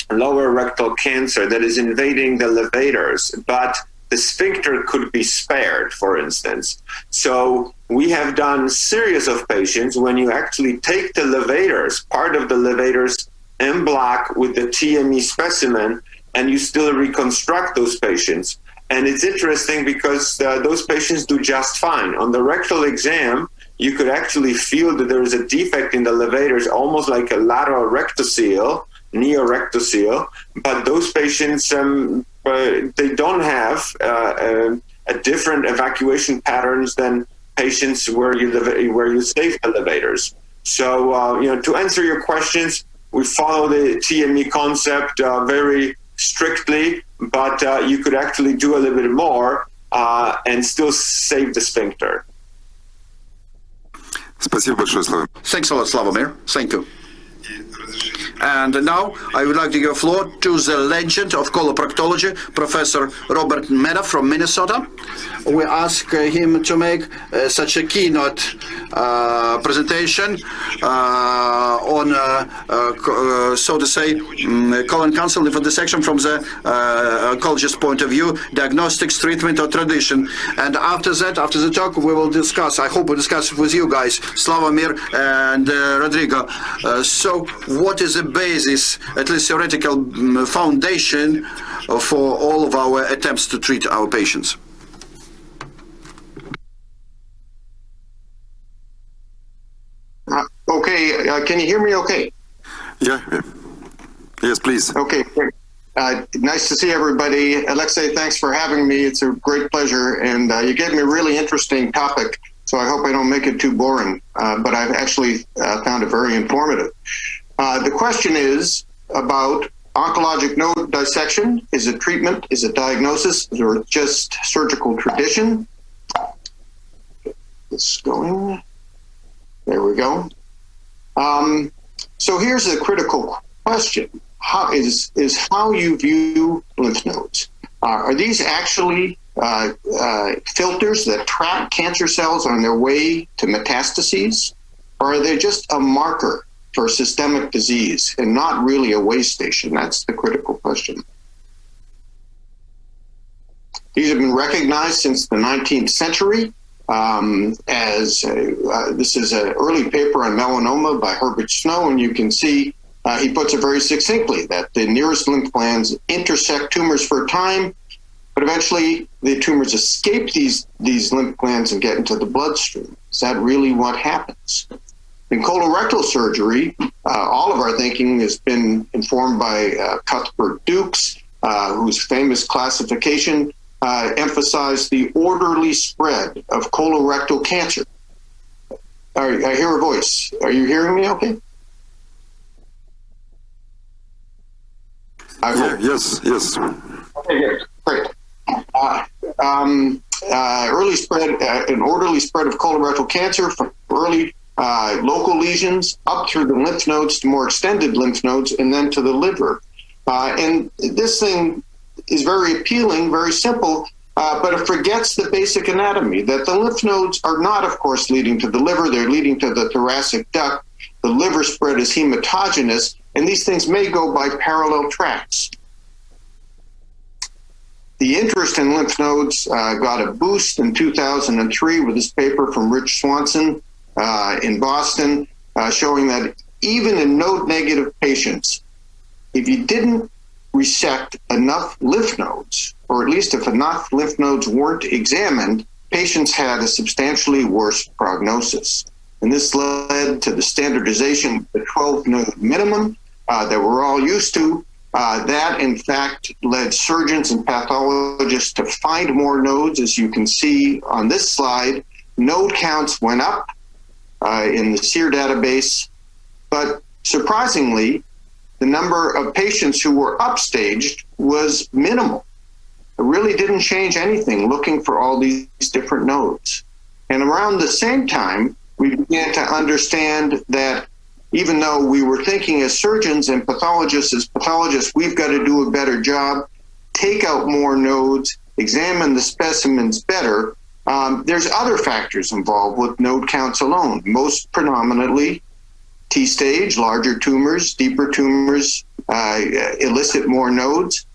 lower rectal cancer that is invading the levators, but the sphincter could be spared, for instance. So we have done series of patients when you actually take the levators, part of the levators en bloc with the TME specimen, and you still reconstruct those patients. And it's interesting because those patients do just fine. On the rectal exam, you could actually feel that there is a defect in the levators, almost like a lateral rectocele, neorectocele, but those patients, they don't have a different evacuation patterns than patients where you save elevators. So, to answer your questions, we follow the TME concept very strictly, but you could actually do a little bit more and still save the sphincter. Thanks a lot, Slavomir. Thank you. And now I would like to give floor to the legend of coloproctology, Professor Robert Meda from Minnesota. We ask him to make such a keynote presentation on, so to say, colon cancer lymphodissection from the oncologist point of view, diagnostics, treatment, or tradition. And after that, after the talk, we will discuss, I hope we'll discuss with you guys, Slavomir and Rodrigo. So what is the basis, at least theoretical foundation for all of our attempts to treat our patients? Can you hear me okay? Yeah. Yes, please. Okay, great. Nice to see everybody. Alexei, thanks for having me. It's a great pleasure. And you gave me a really interesting topic, so I hope I don't make it too boring. But I've actually found it very informative. The question is about oncologic node dissection. Is it treatment? Is it diagnosis? Or just surgical tradition? This going. There we go. So here's a critical question. How is how you view lymph nodes. Are these actually filters that trap cancer cells on their way to metastases? Or are they just a marker for systemic disease and not really a way station? That's the critical question. These have been recognized since the 19th century. This is an early paper on melanoma by Herbert Snow, and you can see he puts it very succinctly that the nearest lymph glands intersect tumors for a time, But eventually, the tumors escape these lymph glands and get into the bloodstream. Is that really what happens? In colorectal surgery, all of our thinking has been informed by Cuthbert Dukes, whose famous classification emphasized the orderly spread of colorectal cancer. I hear a voice. Are you hearing me okay? Yes. Okay, good. Great. Early spread, an orderly spread of colorectal cancer from early local lesions up through the lymph nodes to more extended lymph nodes and then to the liver. And this thing is very appealing, very simple, but it forgets the basic anatomy, that the lymph nodes are not, of course, leading to the liver. They're leading to the thoracic duct. The liver spread is hematogenous, and these things may go by parallel tracks. The interest in lymph nodes got a boost in 2003 with this paper from Rich Swanson in Boston, showing that even in node-negative patients, if you didn't resect enough lymph nodes, or at least if enough lymph nodes weren't examined, patients had a substantially worse prognosis. And this led to the standardization of the 12-node minimum that we're all used to. That, in fact, led surgeons and pathologists to find more nodes. As you can see on this slide, node counts went up in the SEER database, but surprisingly, the number of patients who were upstaged was minimal. It really didn't change anything looking for all these different nodes. And around the same time, we began to understand that even though we were thinking as surgeons and pathologists, we've got to do a better job, take out more nodes, examine the specimens better, there's other factors involved with node counts alone, most predominantly T-stage, larger tumors, deeper tumors elicit more nodes.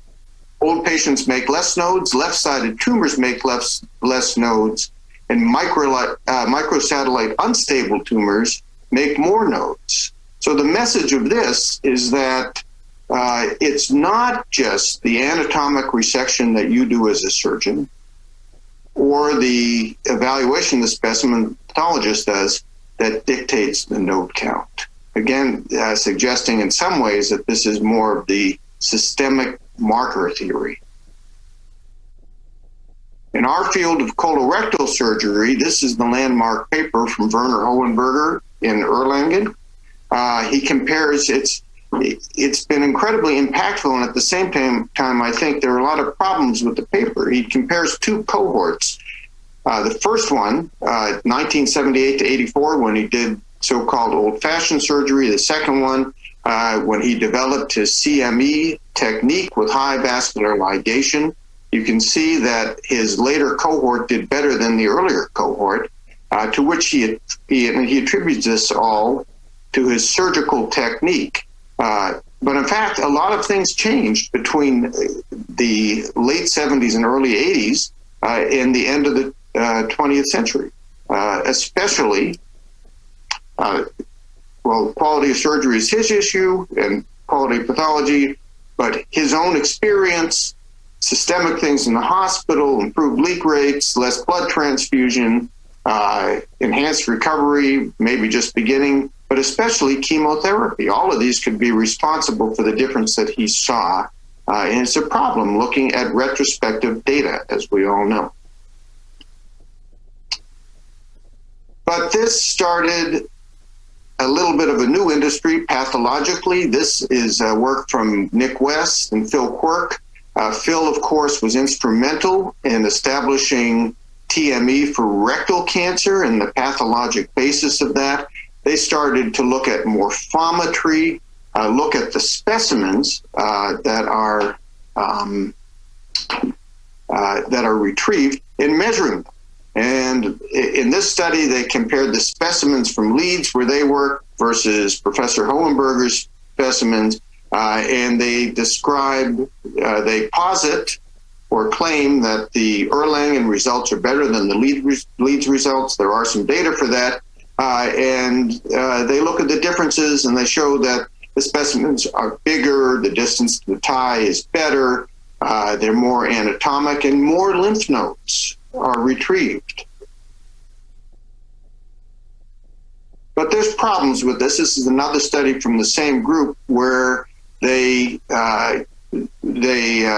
Old patients make less nodes, left-sided tumors make less nodes, and microsatellite unstable tumors make more nodes. So the message of this is that it's not just the anatomic resection that you do as a surgeon or the evaluation the specimen pathologist does that dictates the node count. Again, suggesting in some ways that this is more of the systemic marker theory. In our field of colorectal surgery, this is the landmark paper from Werner Hohenberger in Erlangen. He compares, it's been incredibly impactful, and at the same time, I think there are a lot of problems with the paper. He compares two cohorts. The first one, 1978 to 84, when he did so-called old-fashioned surgery. The second one, when he developed his CME technique with high vascular ligation. You can see that his later cohort did better than the earlier cohort, to which he attributes this all to his surgical technique. But in fact, a lot of things changed between the late 70s and early 80s and the end of the 20th century, especially, quality of surgery is his issue and quality of pathology, but his own experience, systemic things in the hospital, improved leak rates, less blood transfusion, enhanced recovery, maybe just beginning, but especially chemotherapy. All of these could be responsible for the difference that he saw. And it's a problem looking at retrospective data, as we all know. But this started a little bit of a new industry pathologically. This is work from Nick West and Phil Quirk. Phil, of course, was instrumental in establishing TME for rectal cancer and the pathologic basis of that. They started to look at morphometry, look at the specimens that are retrieved in measuring them. And in this study, they compared the specimens from Leeds, where they work, versus Professor Hohenberger's specimens, and they they posit or claim that the Erlangen results are better than the Leeds results. There are some data for that. And they look at the differences, and they show that the specimens are bigger, the distance to the tie is better, They're more anatomic, and more lymph nodes are retrieved. But there's problems with this. This is another study from the same group where they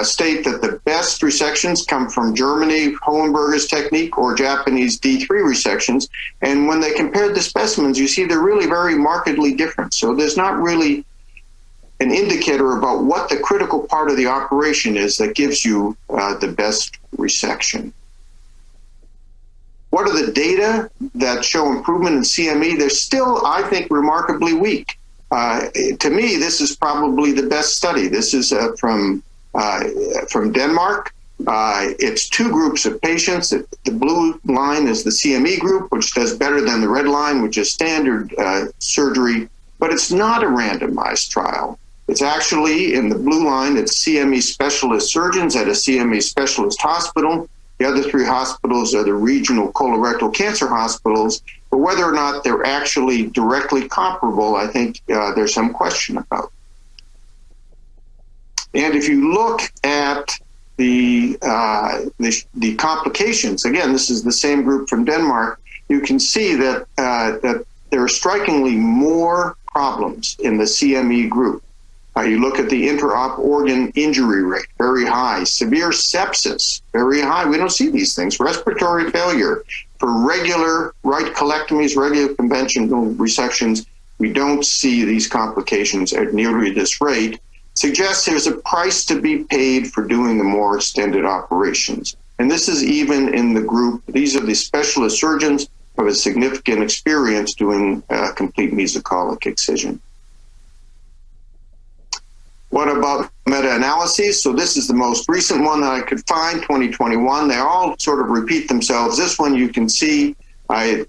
state that the best resections come from Germany, Hohenberger's technique, or Japanese D3 resections. And when they compared the specimens, you see they're really very markedly different. So there's not really an indicator about what the critical part of the operation is that gives you the best resection. What are the data that show improvement in CME? They're still, I think, remarkably weak. To me, this is probably the best study. This is from Denmark. It's two groups of patients. The blue line is the CME group, which does better than the red line, which is standard surgery, but it's not a randomized trial. It's actually, in the blue line, it's CME specialist surgeons at a CME specialist hospital. The other three hospitals are the regional colorectal cancer hospitals, but whether or not they're actually directly comparable, I think there's some question about. And if you look at the complications, again, this is the same group from Denmark, you can see that there are strikingly more problems in the CME group. You look at the intra-op organ injury rate, very high. Severe sepsis, very high. We don't see these things. Respiratory failure. For regular right colectomies, regular conventional resections, we don't see these complications at nearly this rate. Suggests there's a price to be paid for doing the more extended operations. And this is even in the group. These are the specialist surgeons who have a significant experience doing complete mesocolic excision. What about meta-analyses? So this is the most recent one that I could find, 2021. They all sort of repeat themselves. This one you can see,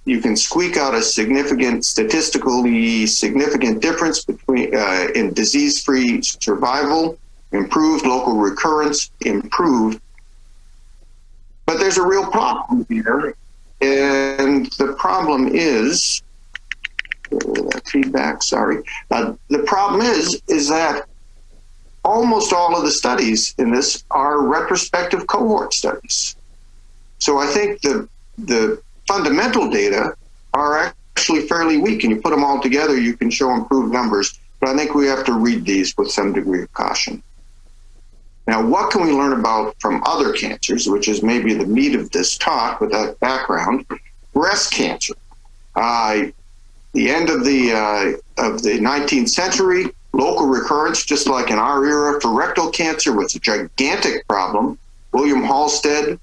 you can squeak out a statistically significant difference between in disease-free survival, improved local recurrence, improved. But there's a real problem here. And the problem is, feedback, sorry. The problem is that almost all of the studies in this are retrospective cohort studies. So I think the fundamental data are actually fairly weak, and you put them all together, you can show improved numbers. But I think we have to read these with some degree of caution. Now, what can we learn about from other cancers, which is maybe the meat of this talk with that background? Breast cancer. The end of the 19th century, local recurrence, just like in our era, for rectal cancer was a gigantic problem. William Halsted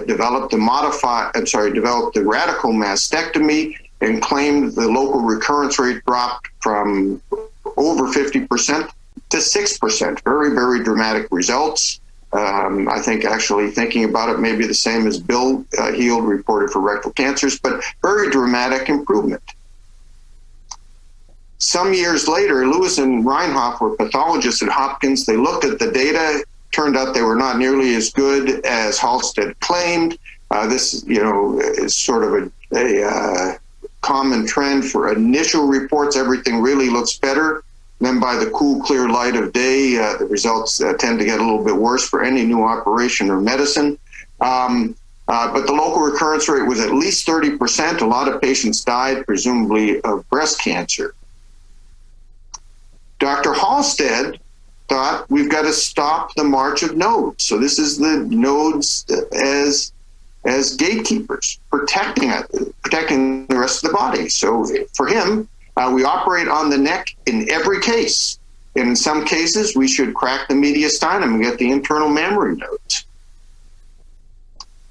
developed the radical mastectomy and claimed the local recurrence rate dropped from over 50% to 6%. Very, very dramatic results. I think actually thinking about it may be the same as Bill Heald reported for rectal cancers, but very dramatic improvement. Some years later, Lewis and Reinhoff were pathologists at Hopkins. They looked at the data. Turned out they were not nearly as good as Halsted claimed. This, is sort of a common trend for initial reports. Everything really looks better. Then by the cool, clear light of day, the results tend to get a little bit worse for any new operation or medicine. But the local recurrence rate was at least 30%. A lot of patients died, presumably of breast cancer. Dr. Halsted thought we've got to stop the march of nodes. So this is the nodes as gatekeepers, protecting the rest of the body. So for him, we operate on the neck in every case. And in some cases, we should crack the mediastinum and get the internal mammary nodes.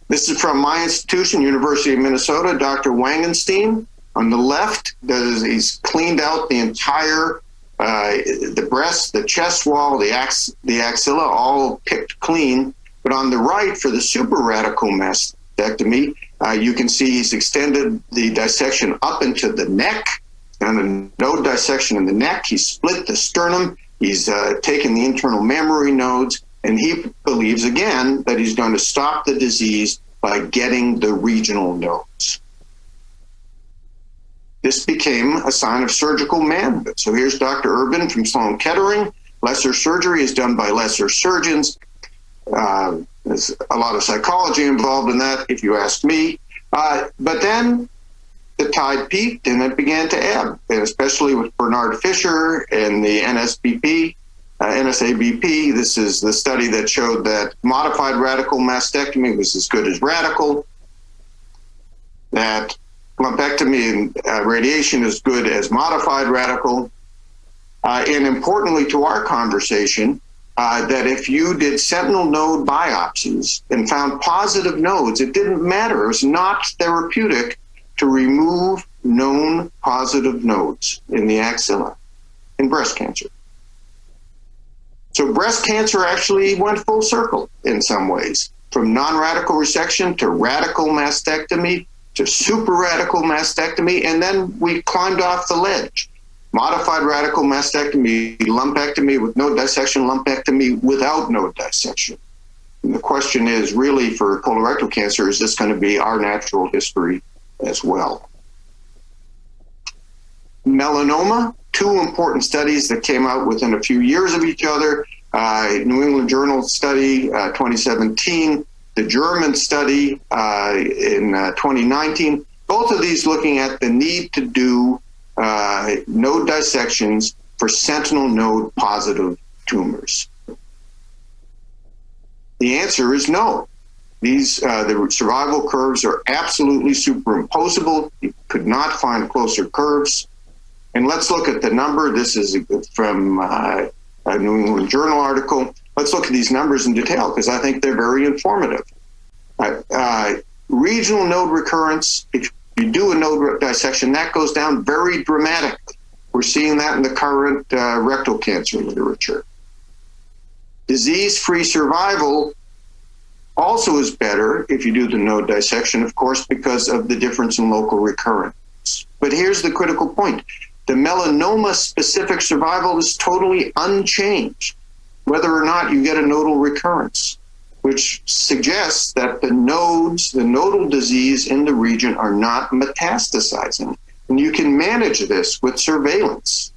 This is from my institution, University of Minnesota, Dr. Wangenstein. On the left, he's cleaned out the entire the breast, the chest wall, the axilla, all picked clean. But on the right, for the super radical mastectomy, you can see he's extended the dissection up into the neck, and the node dissection in the neck. He's split the sternum. He's taken the internal mammary nodes, and he believes, again, that he's going to stop the disease by getting the regional nodes. This became a sign of surgical manhood. So here's Dr. Urban from Sloan Kettering. Lesser surgery is done by lesser surgeons. There's a lot of psychology involved in that, if you ask me. But then the tide peaked and it began to ebb, and especially with Bernard Fisher and the NSABP. This is the study that showed that modified radical mastectomy was as good as radical, that lumpectomy and radiation is good as modified radical. And importantly to our conversation, that if you did sentinel node biopsies and found positive nodes, it didn't matter. It was not therapeutic to remove known positive nodes in the axilla in breast cancer. So breast cancer actually went full circle in some ways, from non-radical resection to radical mastectomy to super radical mastectomy, and then we climbed off the ledge. Modified radical mastectomy, lumpectomy with node dissection, lumpectomy without node dissection. And the question is really for colorectal cancer, is this going to be our natural history as well? Melanoma, two important studies that came out within a few years of each other. New England Journal study 2017, the German study in 2019. Both of these looking at the need to do node dissections for sentinel node positive tumors. The answer is no. These the survival curves are absolutely superimposable. You could not find closer curves. And let's look at the number. This is from a New England Journal article. Let's look at these numbers in detail because I think they're very informative. Regional node recurrence, if you do a node dissection, that goes down very dramatically. We're seeing that in the current rectal cancer literature. Disease-free survival also is better if you do the node dissection, of course, because of the difference in local recurrence. But here's the critical point. The melanoma-specific survival is totally unchanged, whether or not you get a nodal recurrence, which suggests that the nodes, the nodal disease in the region are not metastasizing. And you can manage this with surveillance.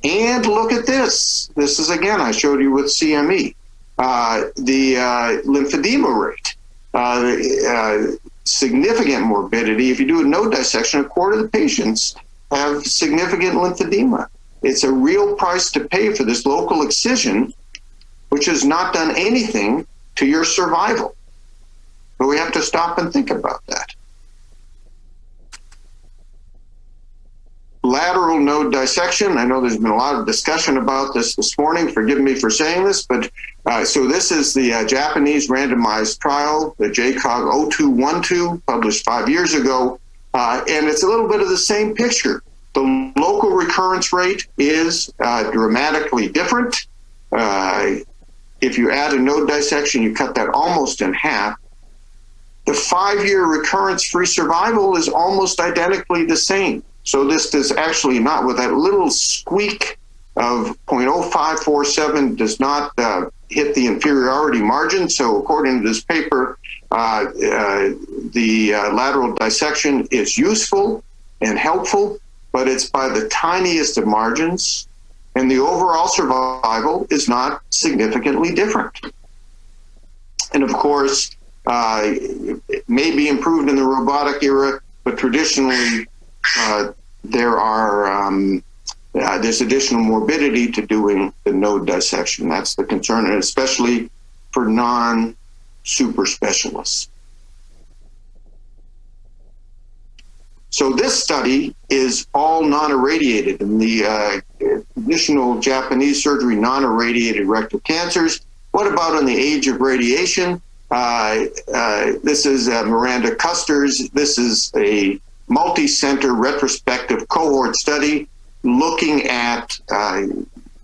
And look at this. This is, again, I showed you with CME. The lymphedema rate, significant morbidity. If you do a node dissection, a quarter of the patients have significant lymphedema. It's a real price to pay for this local excision, which has not done anything to your survival. But we have to stop and think about that. Lateral node dissection. I know there's been a lot of discussion about this morning. Forgive me for saying this, but so this is the Japanese randomized trial, the JCOG 0212, published 5 years ago. And it's a little bit of the same picture. The local recurrence rate is dramatically different. If you add a node dissection, you cut that almost in half. The 5-year recurrence-free survival is almost identically the same. So this does actually not, with that little squeak of 0.0547, does not hit the inferiority margin. So according to this paper, the lateral dissection is useful and helpful, but it's by the tiniest of margins, and the overall survival is not significantly different. And of course, it may be improved in the robotic era, but traditionally there's additional morbidity to doing the node dissection. That's the concern, and especially for non-super specialists. So this study is all non-irradiated in the traditional Japanese surgery, non-irradiated rectal cancers. What about in the age of radiation? This is Miranda Custer's. This is a multi-center retrospective cohort study looking at,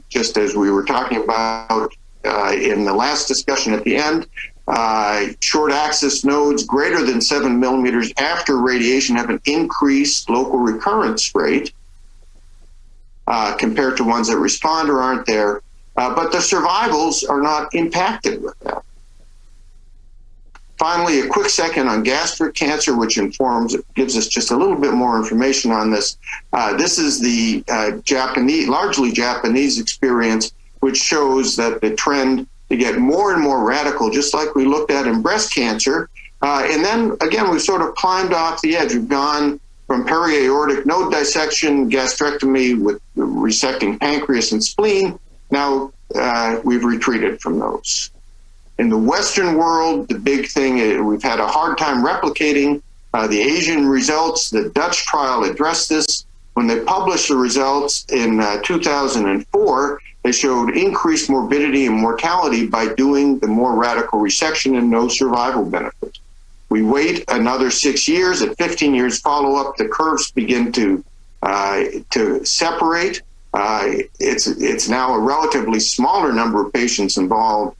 just as we were talking about in the last discussion at the end, short axis nodes greater than 7 millimeters after radiation have an increased local recurrence rate compared to ones that respond or aren't there, but the survivals are not impacted with that. Finally, a quick second on gastric cancer, which gives us just a little bit more information on this. This is the largely Japanese experience, which shows that the trend to get more and more radical, just like we looked at in breast cancer. And then, again, we've sort of climbed off the edge. We've gone from peri-aortic node dissection, gastrectomy with resecting pancreas and spleen. Now we've retreated from those. In the Western world, the big thing is we've had a hard time replicating the Asian results. The Dutch trial addressed this. When they published the results in 2004, they showed increased morbidity and mortality by doing the more radical resection and no survival benefit. We wait another 6 years. At 15 years follow-up, the curves begin to separate. It's now a relatively smaller number of patients involved,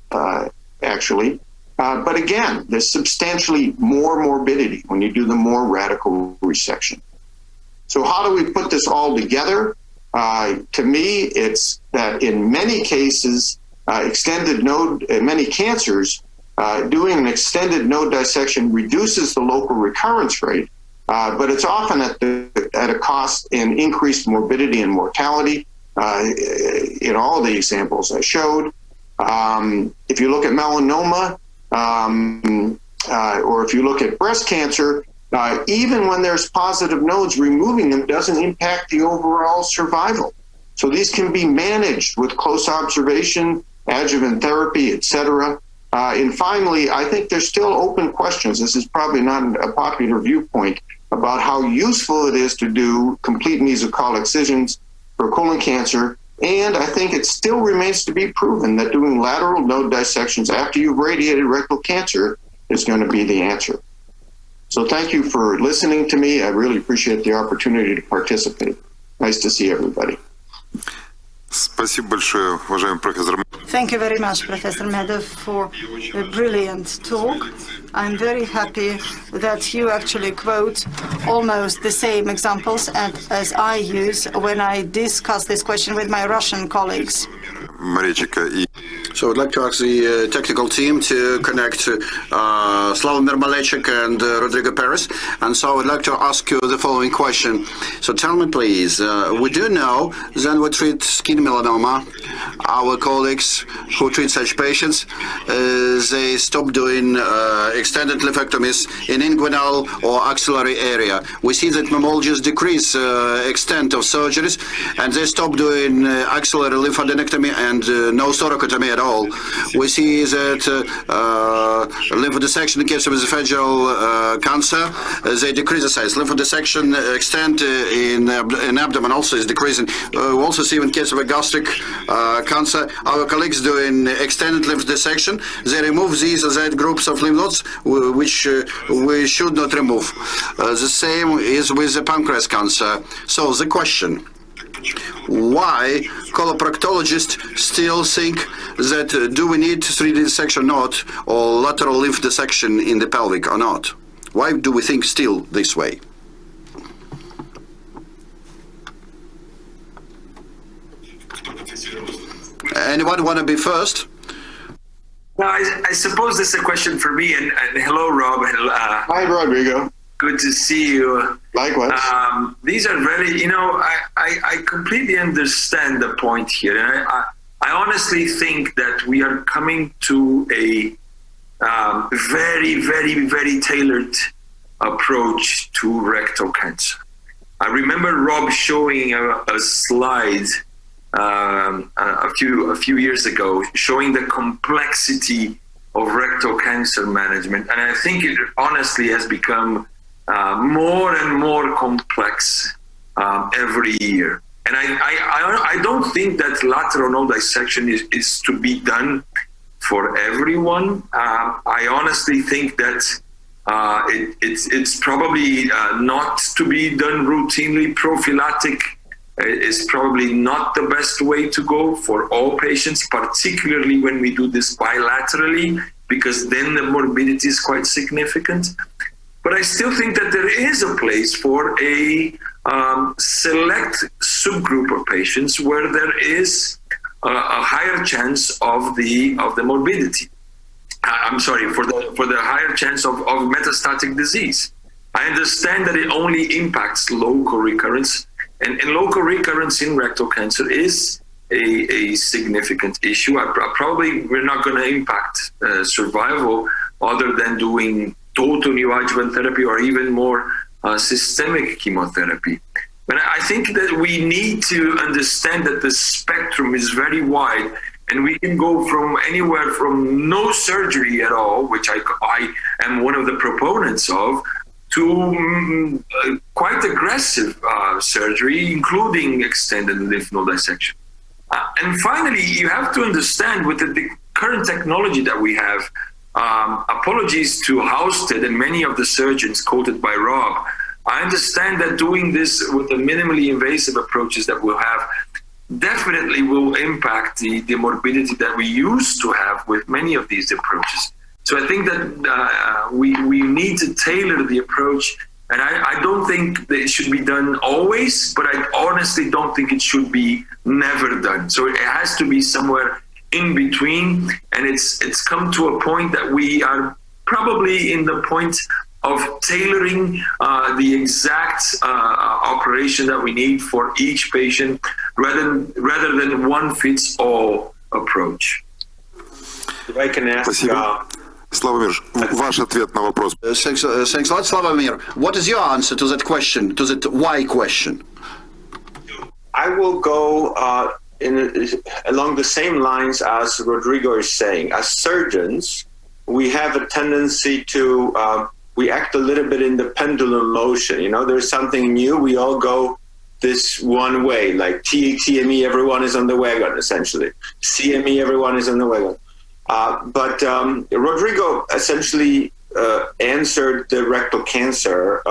actually. But again, there's substantially more morbidity when you do the more radical resection. So how do we put this all together? To me, it's that in many cases, in many cancers, doing an extended node dissection reduces the local recurrence rate, but it's often at a cost in increased morbidity and mortality in all the examples I showed. If you look at melanoma, or if you look at breast cancer, even when there's positive nodes, removing them doesn't impact the overall survival. So these can be managed with close observation, adjuvant therapy, etc. And finally, I think there's still open questions. This is probably not a popular viewpoint about how useful it is to do complete mesocolon excisions for colon cancer. And I think it still remains to be proven that doing lateral node dissections after you've radiated rectal cancer is going to be the answer. So thank you for listening to me. I really appreciate the opportunity to participate. Nice to see everybody. Спасибо большое, уважаемый профессор. Thank you very much, Professor Medov, for a brilliant talk. I'm very happy that you actually quote almost the same examples as I use when I discuss this question with my Russian colleagues. So I'd like to ask the technical team to connect Slavomir Malechik and Rodrigo Perez. And so I'd like to ask you the following question. So tell me, please, we do know that we treat skin melanoma. Our colleagues who treat such patients, they stop doing extended lymphectomies in inguinal or axillary area. We see that mammologists decrease extent of surgeries, and they stop doing axillary lymphadenectomy and no thoracotomy at all. We see that lymphodissection in case of esophageal cancer, they decrease the size. Lymphodissection extent in abdomen also is decreasing. We also see in case of a gastric cancer, our colleagues doing extended lymph dissection, they remove these or that groups of lymph nodes which we should not remove. The same is with the pancreas cancer. So the question, why coloproctologists still think that do we need 3D dissection or not, or lateral lymph dissection in the pelvic or not? Why do we think still this way? Anyone want to be first? No, I suppose this is a question for me. And hello, Rob. Hi, Rodrigo. Good to see you. Likewise. These are very, I completely understand the point here. And I honestly think that we are coming to a very, very, very tailored approach to rectal cancer. I remember Rob showing a slide a few years ago, showing the complexity of rectal cancer management. And I think it honestly has become more and more complex every year. And I don't think that lateral node dissection is to be done for everyone. I honestly think that it's probably not to be done routinely. Prophylactic is probably not the best way to go for all patients, particularly when we do this bilaterally, because then the morbidity is quite significant. But I still think that there is a place for a select subgroup of patients where there is a higher chance of the morbidity. I'm sorry, for the higher chance of metastatic disease. I understand that it only impacts local recurrence, and local recurrence in rectal cancer is a significant issue. Probably we're not going to impact survival other than doing total neoadjuvant therapy or even more systemic chemotherapy. But I think that we need to understand that the spectrum is very wide, and we can go from anywhere from no surgery at all, which I am one of the proponents of, to quite aggressive surgery, including extended lymph node dissection. And finally, you have to understand with the current technology that we have, apologies to Housted and many of the surgeons quoted by Rob, I understand that doing this with the minimally invasive approaches that we'll have definitely will impact the morbidity that we used to have with many of these approaches. So I think that we need to tailor the approach, and I don't think that it should be done always, but I honestly don't think it should be never done. So it has to be somewhere in between, and it's come to a point that we are probably in the point of tailoring the exact operation that we need for each patient rather than one fits all approach. If I can ask, Slavomir, ваш ответ на вопрос. Thanks a lot, Slavomir. What is your answer to that question, to that why question? I will go along the same lines as Rodrigo is saying. As surgeons, we have a tendency to we act a little bit in the pendulum motion. You know, there's something new, we all go this one way, like TME, everyone is on the wagon, essentially. CME, everyone is on the wagon. But Rodrigo essentially answered the rectal cancer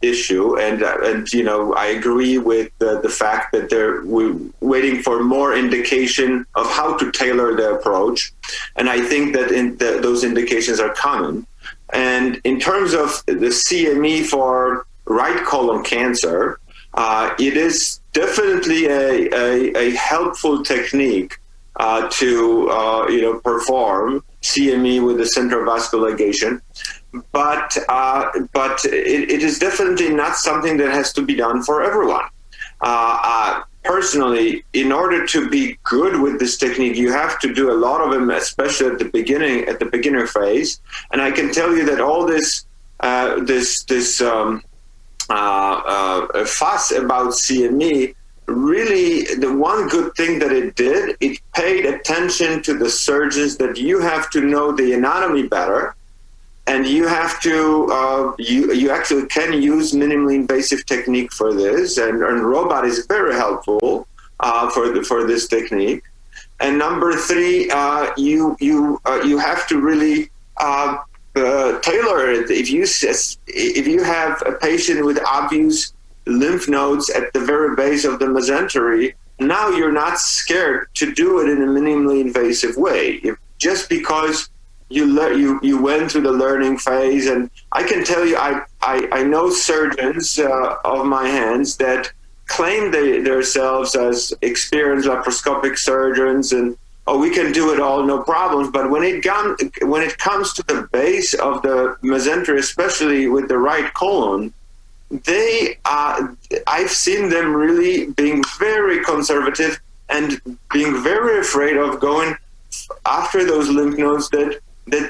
issue, and you know, I agree with the fact that we're waiting for more indication of how to tailor the approach, and I think that those indications are coming. And in terms of the CME for right colon cancer, it is definitely a helpful technique to perform CME with the central vascular ligation, but it is definitely not something that has to be done for everyone. Personally, in order to be good with this technique, you have to do a lot of them, especially at the beginner phase. And I can tell you that all this fuss about CME, really, the one good thing that it did, it paid attention to the surgeons that you have to know the anatomy better, and you have to you actually can use minimally invasive technique for this, and robot is very helpful for this technique. And number three, you have to really tailor it. If you have a patient with obvious lymph nodes at the very base of the mesentery, now you're not scared to do it in a minimally invasive way. Just because you went through the learning phase, and I can tell you, I know surgeons of my hands that claim themselves as experienced laparoscopic surgeons, and we can do it all, no problems. But when it comes to the base of the mesentery, especially with the right colon, I've seen them really being very conservative and being very afraid of going after those lymph nodes that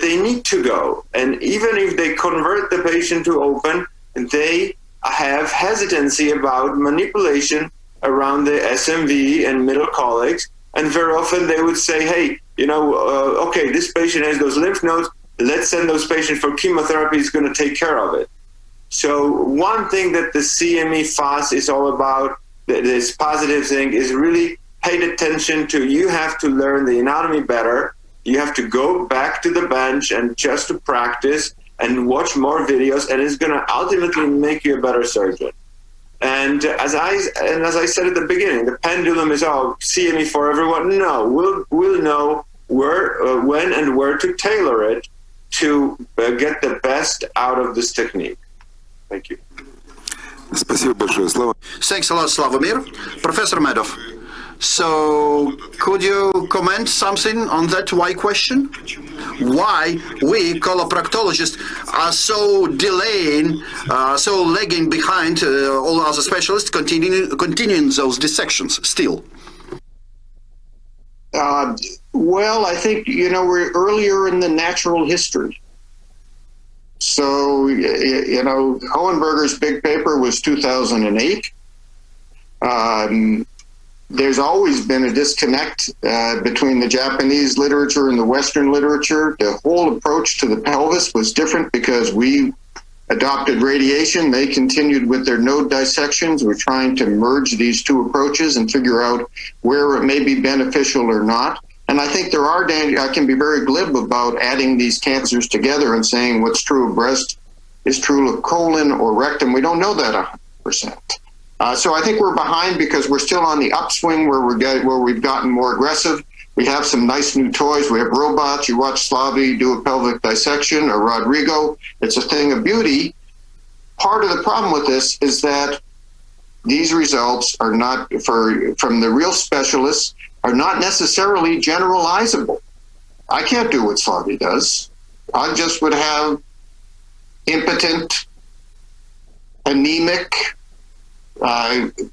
they need to go. And even if they convert the patient to open, they have hesitancy about manipulation around the SMV and middle colics. And very often they would say, hey, okay, this patient has those lymph nodes, let's send those patients for chemotherapy, is going to take care of it. So one thing that the CME FAS is all about, this positive thing, is really paid attention to. You have to learn the anatomy better. You have to go back to the bench and just to practice and watch more videos, and it's going to ultimately make you a better surgeon. And as I said at the beginning, the pendulum is CME for everyone. No, we'll know where, when, and where to tailor it to get the best out of this technique. Thank you. Спасибо большое, Слава. Thanks a lot, Slavomir. Professor Medov, so could you comment something on that why question? Why we coloproctologists are so delaying, so lagging behind all other specialists continuing those dissections still? Well, I think, we're earlier in the natural history. So, Hohenberger's big paper was 2008. There's always been a disconnect between the Japanese literature and the Western literature. The whole approach to the pelvis was different because we adopted radiation. They continued with their node dissections. We're trying to merge these two approaches and figure out where it may be beneficial or not. And I think there are dangers. I can be very glib about adding these cancers together and saying what's true of breast is true of colon or rectum. We don't know that 100%. So I think we're behind because we're still on the upswing where we've gotten more aggressive. We have some nice new toys. We have robots. You watch Slavi do a pelvic dissection or Rodrigo. It's a thing of beauty. Part of the problem with this is that these results are not, from the real specialists, are not necessarily generalizable. I can't do what Slavi does. I just would have impotent, anemic,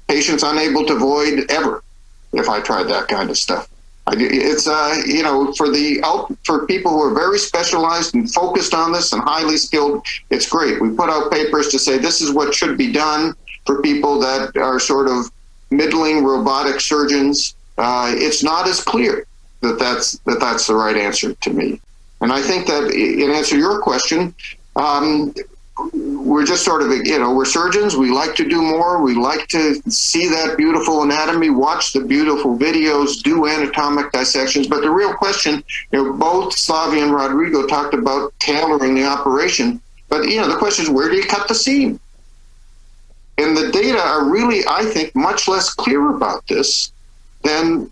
patients unable to void ever if I tried that kind of stuff. It's for people who are very specialized and focused on this and highly skilled, it's great. We put out papers to say this is what should be done. For people that are sort of middling robotic surgeons, it's not as clear that that's the right answer to me. And I think that in answer to your question, we're just sort of, we're surgeons. We like to do more. We like to see that beautiful anatomy, watch the beautiful videos, do anatomic dissections. But the real question, both Slavi and Rodrigo talked about tailoring the operation. But, the question is, where do you cut the seam? And the data are really, I think, much less clear about this than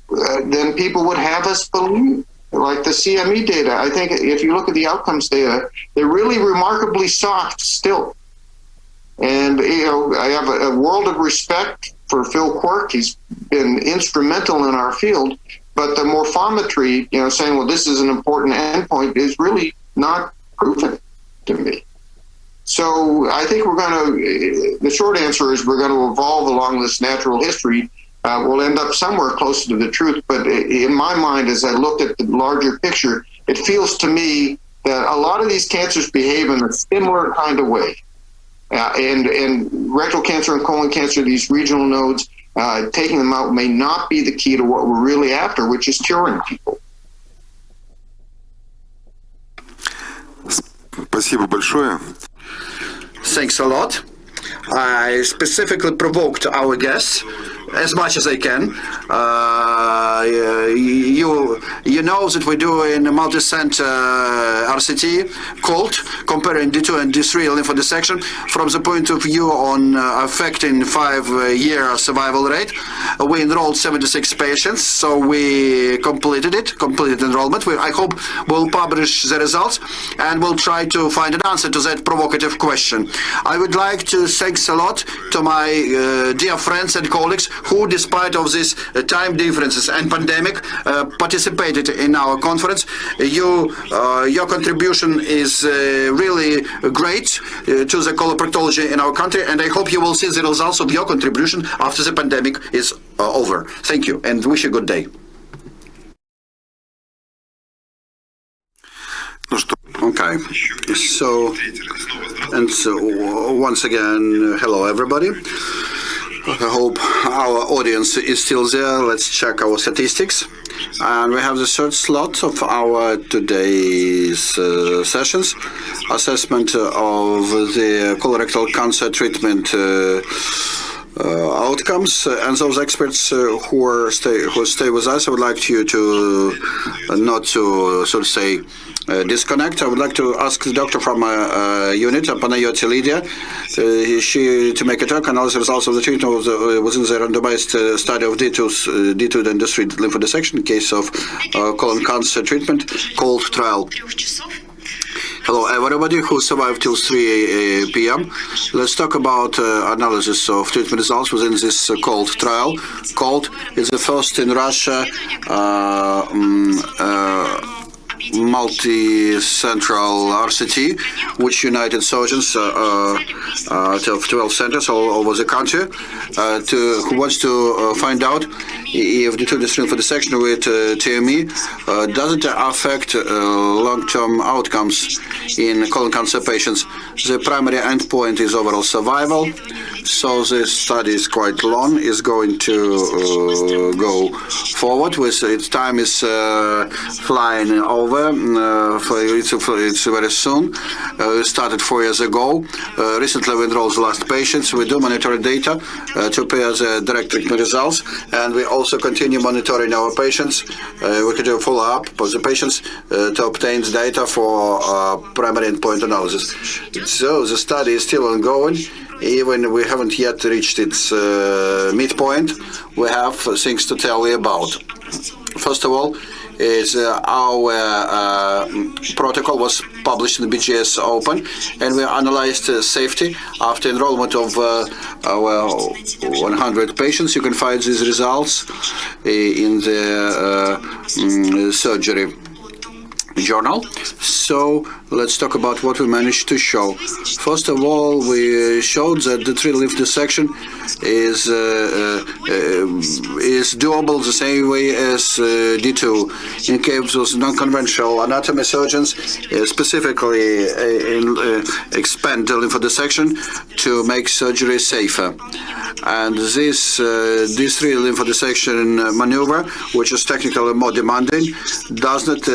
people would have us believe. Like the CME data, I think if you look at the outcomes data, they're really remarkably soft still. And, I have a world of respect for Phil Quirk. He's been instrumental in our field. But the morphometry, saying, well, this is an important endpoint is really not proven to me. So I think the short answer is we're going to evolve along this natural history. We'll end up somewhere closer to the truth. But in my mind, as I looked at the larger picture, it feels to me that a lot of these cancers behave in a similar kind of way. And rectal cancer and colon cancer, these regional nodes, taking them out may not be the key to what we're really after, which is curing people. Спасибо большое. Thanks a lot. I specifically provoked our guests as much as I can. You know that we do in a multi-center RCT called comparing D2 and D3 lymphodissection from the point of view on affecting 5-year survival rate. We enrolled 76 patients, so we completed enrollment. I hope we'll publish the results and we'll try to find an answer to that provocative question. I would like to thanks a lot to my dear friends and colleagues who, despite of these time differences and pandemic, participated in our conference. Your contribution is really great to the coloproctology in our country, and I hope you will see the results of your contribution after the pandemic is over. Thank you, and wish you a good day. Okay, so once again, hello everybody. I hope our audience is still there. Let's check our statistics. And we have the third slot of our today's sessions, assessment of the colorectal cancer treatment outcomes. And those experts who stay with us, I would like you to not to sort of say disconnect. I would like to ask the doctor from a unit, Panayoti Lydia, she to make a talk on all the results of the treatment within the randomized study of D2 and D3 lymphodissection in case of colon cancer treatment called trial. Hello everybody who survived till 3 p.m. Let's talk about analysis of treatment results within this called trial. Called is the first in Russia multi-central RCT, which united surgeons of 12 centers all over the country, who wants to find out if the two-discrete for dissection with TME doesn't affect long-term outcomes in colon cancer patients. The primary endpoint is overall survival. So this study is quite long, is going to go forward with its time is flying over. It's very soon. It started 4 years ago. Recently we enrolled the last patients. We do monitor data to pair the direct treatment results, and we also continue monitoring our patients. We can do a follow-up for the patients to obtain the data for primary endpoint analysis. So the study is still ongoing. Even we haven't yet reached its midpoint, we have things to tell you about. First of all, is our protocol was published in the BGS Open, and we analyzed safety after enrollment of 100 patients. You can find these results in the surgery journal. So let's talk about what we managed to show. First of all, we showed that the lymph dissection is doable the same way as D2 in cases of non-conventional anatomy surgeons, specifically expand the lymphodissection to make surgery safer. And this D3 lymphodissection maneuver, which is technically more demanding, does not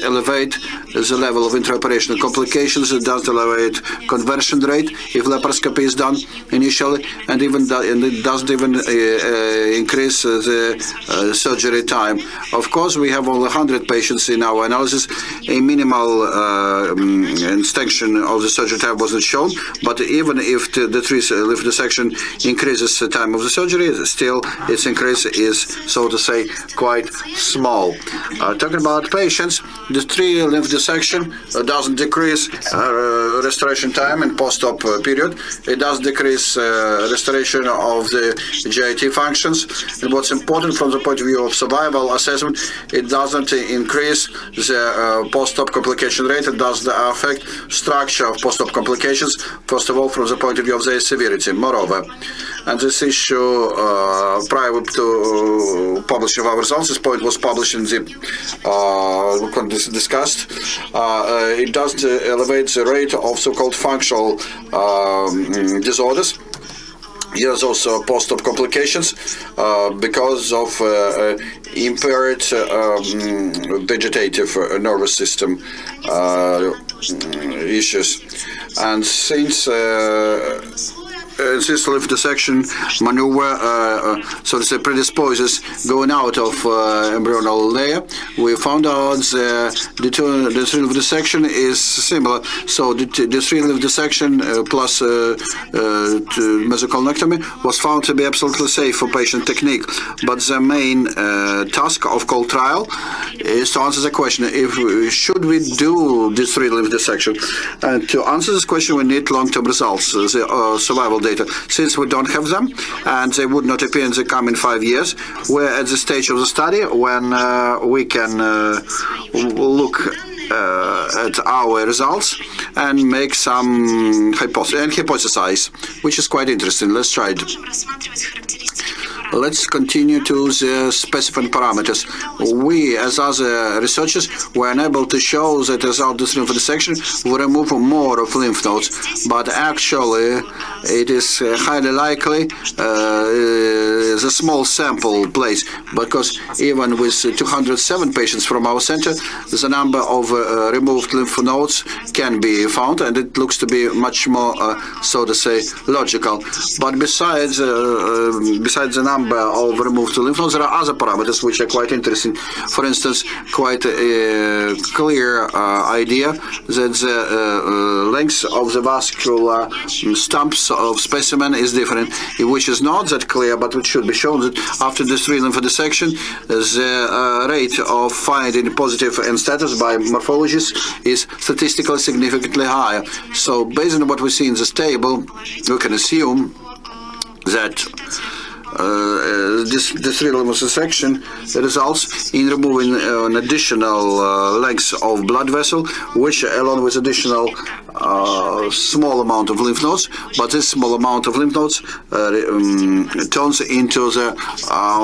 elevate the level of intraoperational complications. It does elevate conversion rate if laparoscopy is done initially, and it doesn't even increase the surgery time. Of course, we have only 100 patients in our analysis. A minimal extension of the surgery time wasn't shown, but even if the lymph dissection increases the time of the surgery, still its increase is, so to say, quite small. Talking about patients, the 3 lymph dissection doesn't decrease restoration time in post-op period. It does decrease restoration of the GIT functions. And what's important from the point of view of survival assessment, it doesn't increase the post-op complication rate. It doesn't affect structure of post-op complications, first of all, from the point of view of their severity. Moreover, and this issue, prior to publishing of our results, this point was published in the discussed. It does elevate the rate of so-called functional disorders. Here's also post-op complications because of impaired vegetative nervous system issues. And since this lymph dissection maneuver, so to say, predisposes going out of embryonal layer, we found out the 3 lymph dissection is similar. So the 3 lymph dissection plus mesocolonectomy was found to be absolutely safe for patient technique. But the main task of COL trial is to answer the question: should we do this 3 lymph dissection? And to answer this question, we need long-term results, the survival data. Since we don't have them, and they would not appear in the coming 5 years, we're at the stage of the study when we can look at our results and make some hypothesize, which is quite interesting. Let's try it. Let's continue to the specific parameters. We, as other researchers, were unable to show that as of this lymphodissection, we remove more of lymph nodes, but actually it is highly likely the small sample plays, because even with 207 patients from our center, the number of removed lymph nodes can be found, and it looks to be much more, so to say, logical. But besides the number of removed lymph nodes, there are other parameters which are quite interesting. For instance, quite a clear idea that the length of the vascular stumps of specimen is different, which is not that clear, but it should be shown that after the 3 lymphodissection, the rate of finding positive end status by morphologists is statistically significantly higher. So based on what we see in this table, we can assume that this dissection results in removing an additional length of blood vessel, which along with additional small amount of lymph nodes, but this small amount of lymph nodes turns into the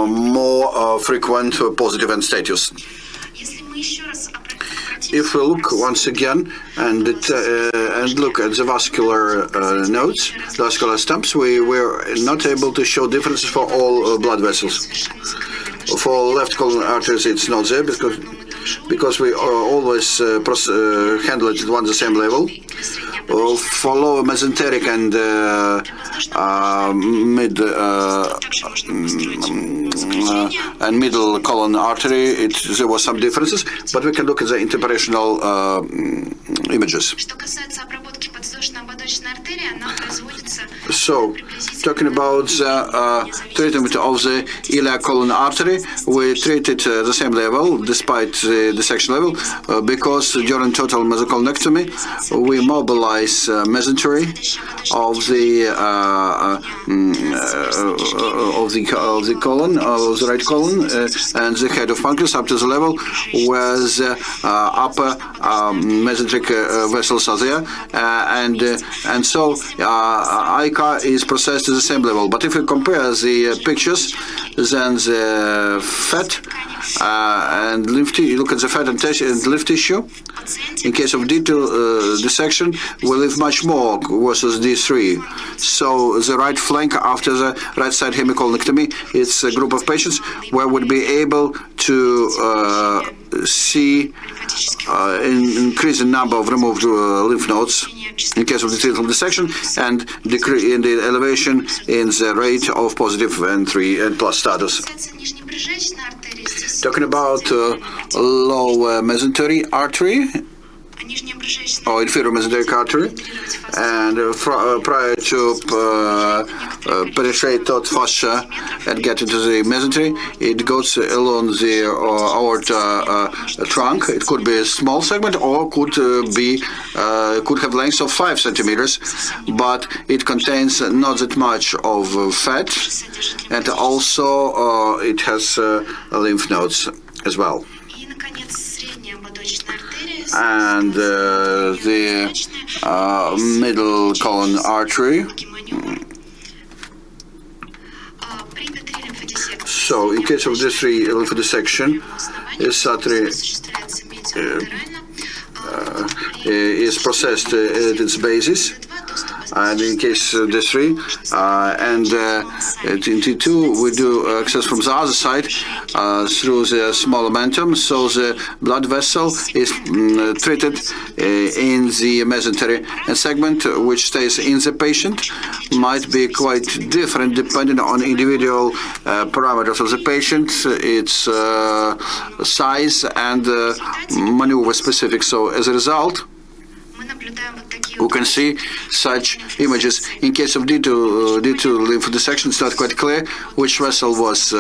more frequent positive end status. If we look once again and look at the vascular nodes, vascular stumps, we were not able to show differences for all blood vessels. For left colon arteries, it's not there because we always handle it at one the same level. For lower mesenteric and middle colon artery, there were some differences, but we can look at the interoperational images. So, talking about the treatment of the iliac colon artery, we treat it the same level, despite the dissection level, because during total mesocolonectomy, we mobilize mesentery of the colon, of the right colon, and the head of pancreas up to the level where the upper mesenteric vessels are there, and so ICA is processed at the same level. But if you compare the pictures, then the fat and lymph tissue, you look at the fat and lymph tissue. In case of D2 dissection, we leave much more versus D3. So the right flank after the right side hemicolonectomy, it's a group of patients where we'd be able to see increase in number of removed lymph nodes in case of the triple dissection, and decrease in the elevation in the rate of positive N3 and plus status. Talking about low mesenteric artery or inferior mesenteric artery, and prior to penetrate that fascia and get into the mesentery, it goes along the aorta trunk. It could be a small segment or could have length of 5 centimeters, but it contains not that much of fat, and also it has lymph nodes as well. And the middle colon artery. So, in case of D3 lymphodissection, this artery is processed at its basis, and in case of D3 and in T2 we do access from the other side through the small omentum, so the blood vessel is treated in the mesentery, and segment which stays in the patient might be quite different depending on individual parameters of the patient, its size and maneuver specific. So as a result, we can see such images. In case of D2 lymphodissection, it's not quite clear which vessel was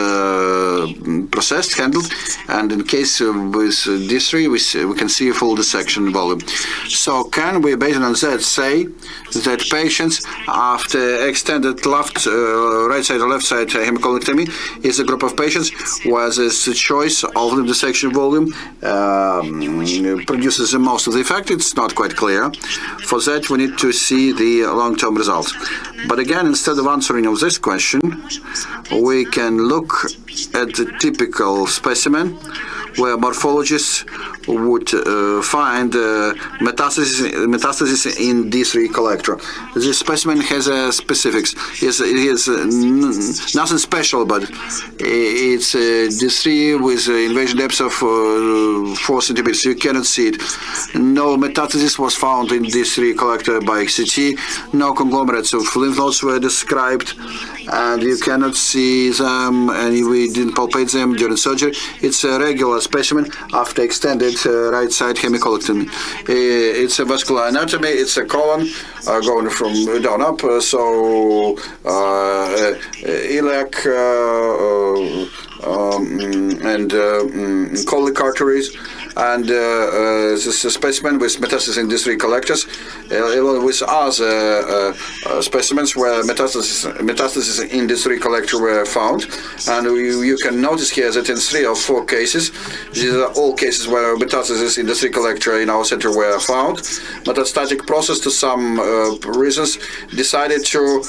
processed, handled, and in case with D3, we can see a full dissection volume. So can we, based on that, say that patients after extended right side or left side hemicolonectomy is a group of patients where this choice of lymphodissection volume produces the most of the effect? It's not quite clear. For that, we need to see the long-term results. But again, instead of answering of this question, we can look at the typical specimen where morphologists would find metastasis in D3 collector. This specimen has a specifics. It is nothing special, but it's D3 with invasion depth of 4 centimeters. You cannot see it. No metastasis was found in D3 collector by CT. No conglomerates of lymph nodes were described, and you cannot see them, and we didn't palpate them during surgery. It's a regular specimen after extended right side hemicolonectomy. It's a vascular anatomy. It's a colon going from down up. So iliac and colic arteries, and this specimen with metastasis in D3 collectors, along with other specimens where metastasis in D3 collector were found. And you can notice here that in 3 or 4 cases, these are all cases where metastasis in D3 collector in our center were found. Metastatic process, to some reasons, decided to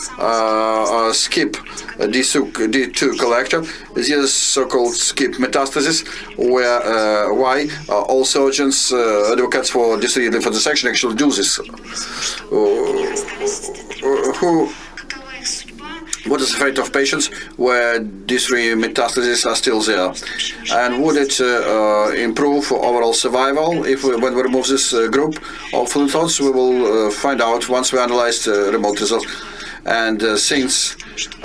skip D2 collector. This is so-called skip metastasis, where why all surgeons, advocates for D3 lymphodissection actually do this. What is the fate of patients where D3 metastases are still there? And would it improve overall survival when we remove this group of lymph nodes? We will find out once we analyze the remote results. And since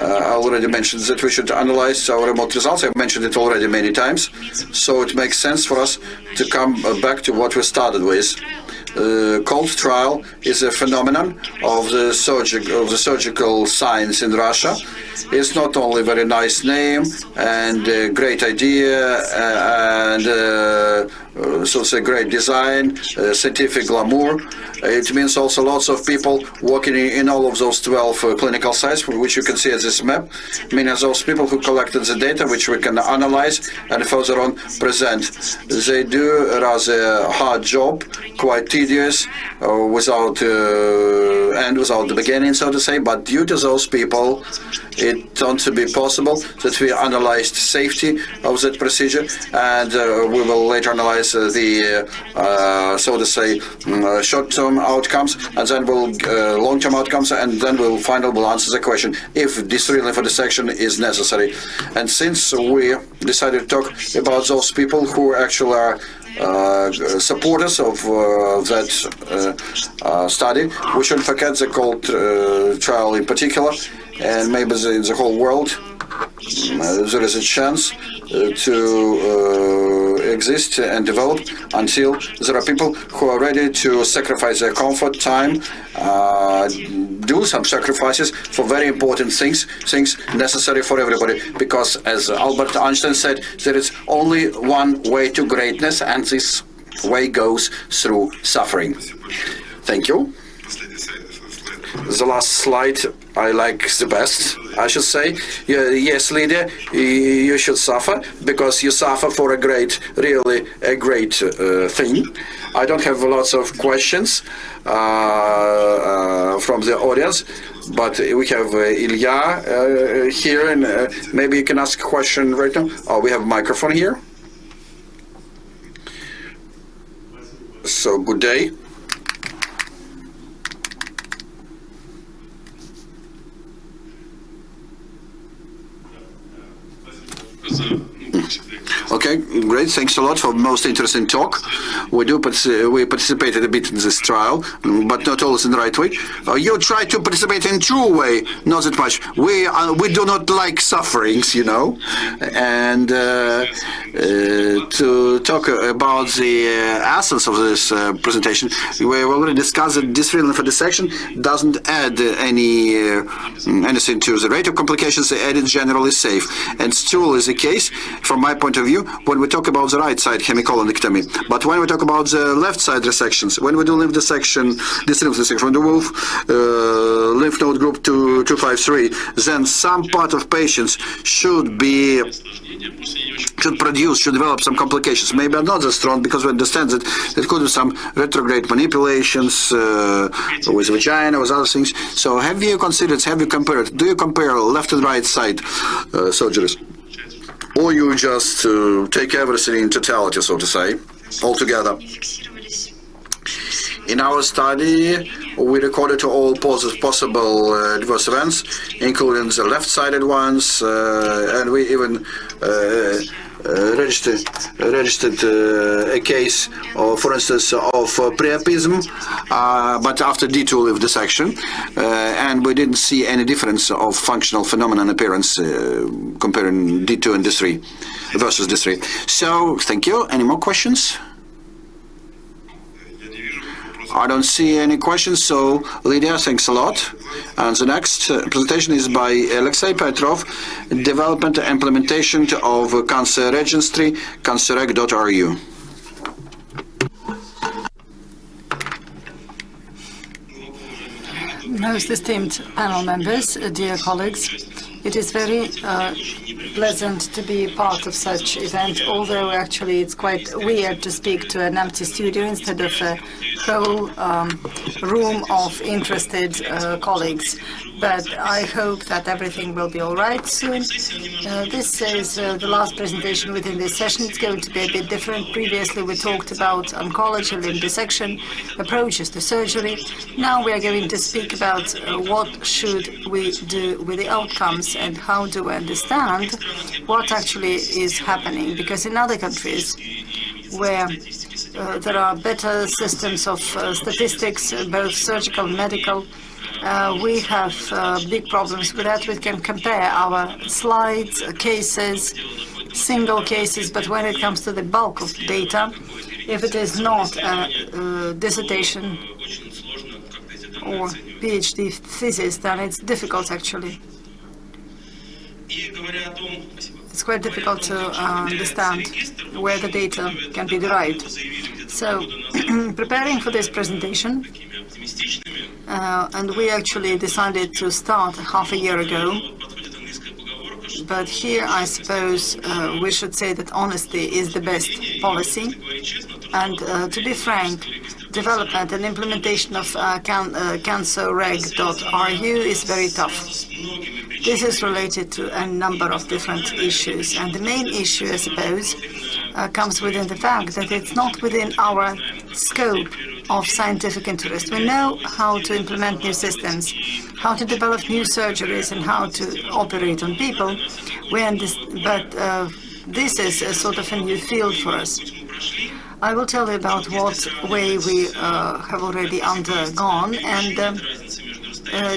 I already mentioned that we should analyze our remote results, I've mentioned it already many times, so it makes sense for us to come back to what we started with. Cold trial is a phenomenon of the surgical science in Russia. It's not only a very nice name and a great idea and so it's a great design, scientific glamour. It means also lots of people working in all of those 12 clinical sites, which you can see at this map. Meaning those people who collected the data, which we can analyze and further on present. They do a rather hard job, quite tedious, without the beginning, so to say. But due to those people, it turned to be possible that we analyzed safety of that procedure, and we will later analyze the so to say short-term outcomes, and then we'll long-term outcomes, and then we'll answer the question if D3 lymphodissection is necessary. And since we decided to talk about those people who actually are supporters of that study, we shouldn't forget the cold trial in particular, and maybe in the whole world there is a chance to exist and develop until there are people who are ready to sacrifice their comfort, time, do some sacrifices for very important things necessary for everybody. Because as Albert Einstein said, there is only one way to greatness, and this way goes through suffering. Thank you. The last slide I like the best, I should say. Yes, Lydia, you should suffer, because you suffer for really a great thing. I don't have lots of questions from the audience, but we have Ilya here, and maybe you can ask a question right now. Oh, we have a microphone here. So, good day. Okay, great. Thanks a lot for the most interesting talk. We participated a bit in this trial, but not always in the right way. You try to participate in true way, not that much. We do not like sufferings, you know. And to talk about the essence of this presentation, we already discussed that D3 lymphodissection doesn't add anything to the rate of complications. It is generally safe, and still is the case from my point of view when we talk about the right side hemicolonectomy. But when we talk about the left side resections, when we do lymph dissection, when we move lymph node group to 253, then some part of patients should develop some complications. Maybe not as strong, because we understand that there could be some retrograde manipulations with vagina, with other things. So have you compared, do you compare left and right side surgeries? Or you just take everything in totality, so to say, altogether? In our study, we recorded all possible adverse events, including the left-sided ones, and we even registered a case, for instance, of priapism, but after D2 lymph dissection, and we didn't see any difference of functional phenomenon appearance comparing D2 and D3 versus D3. So, thank you. Any more questions? I don't see any questions, so Lydia, thanks a lot. And the next presentation is by Alexey Petrov, Development and Implementation of Cancer Registry, cancerreg.ru. Most esteemed panel members, dear colleagues, it is very pleasant to be part of such event, although actually it's quite weird to speak to an empty studio instead of a whole room of interested colleagues. But I hope that everything will be all right soon. This is the last presentation within this session. It's going to be a bit different. Previously we talked about oncology, lymph dissection, approaches to surgery. Now we are going to speak about what should we do with the outcomes and how do we understand what actually is happening. Because in other countries where there are better systems of statistics, both surgical and medical, we have big problems with that. We can compare our slides, cases, single cases, but when it comes to the bulk of data, if it is not a dissertation or PhD thesis, then it's difficult actually. It's quite difficult to understand where the data can be derived. So, preparing for this presentation, and we actually decided to start half a year ago. But here I suppose we should say that honesty is the best policy. And to be frank, development and implementation of cancerreg.ru is very tough. This is related to a number of different issues. And the main issue, I suppose, comes within the fact that it's not within our scope of scientific interest. We know how to implement new systems, how to develop new surgeries, and how to operate on people. But this is a sort of a new field for us. I will tell you about what way we have already undergone, and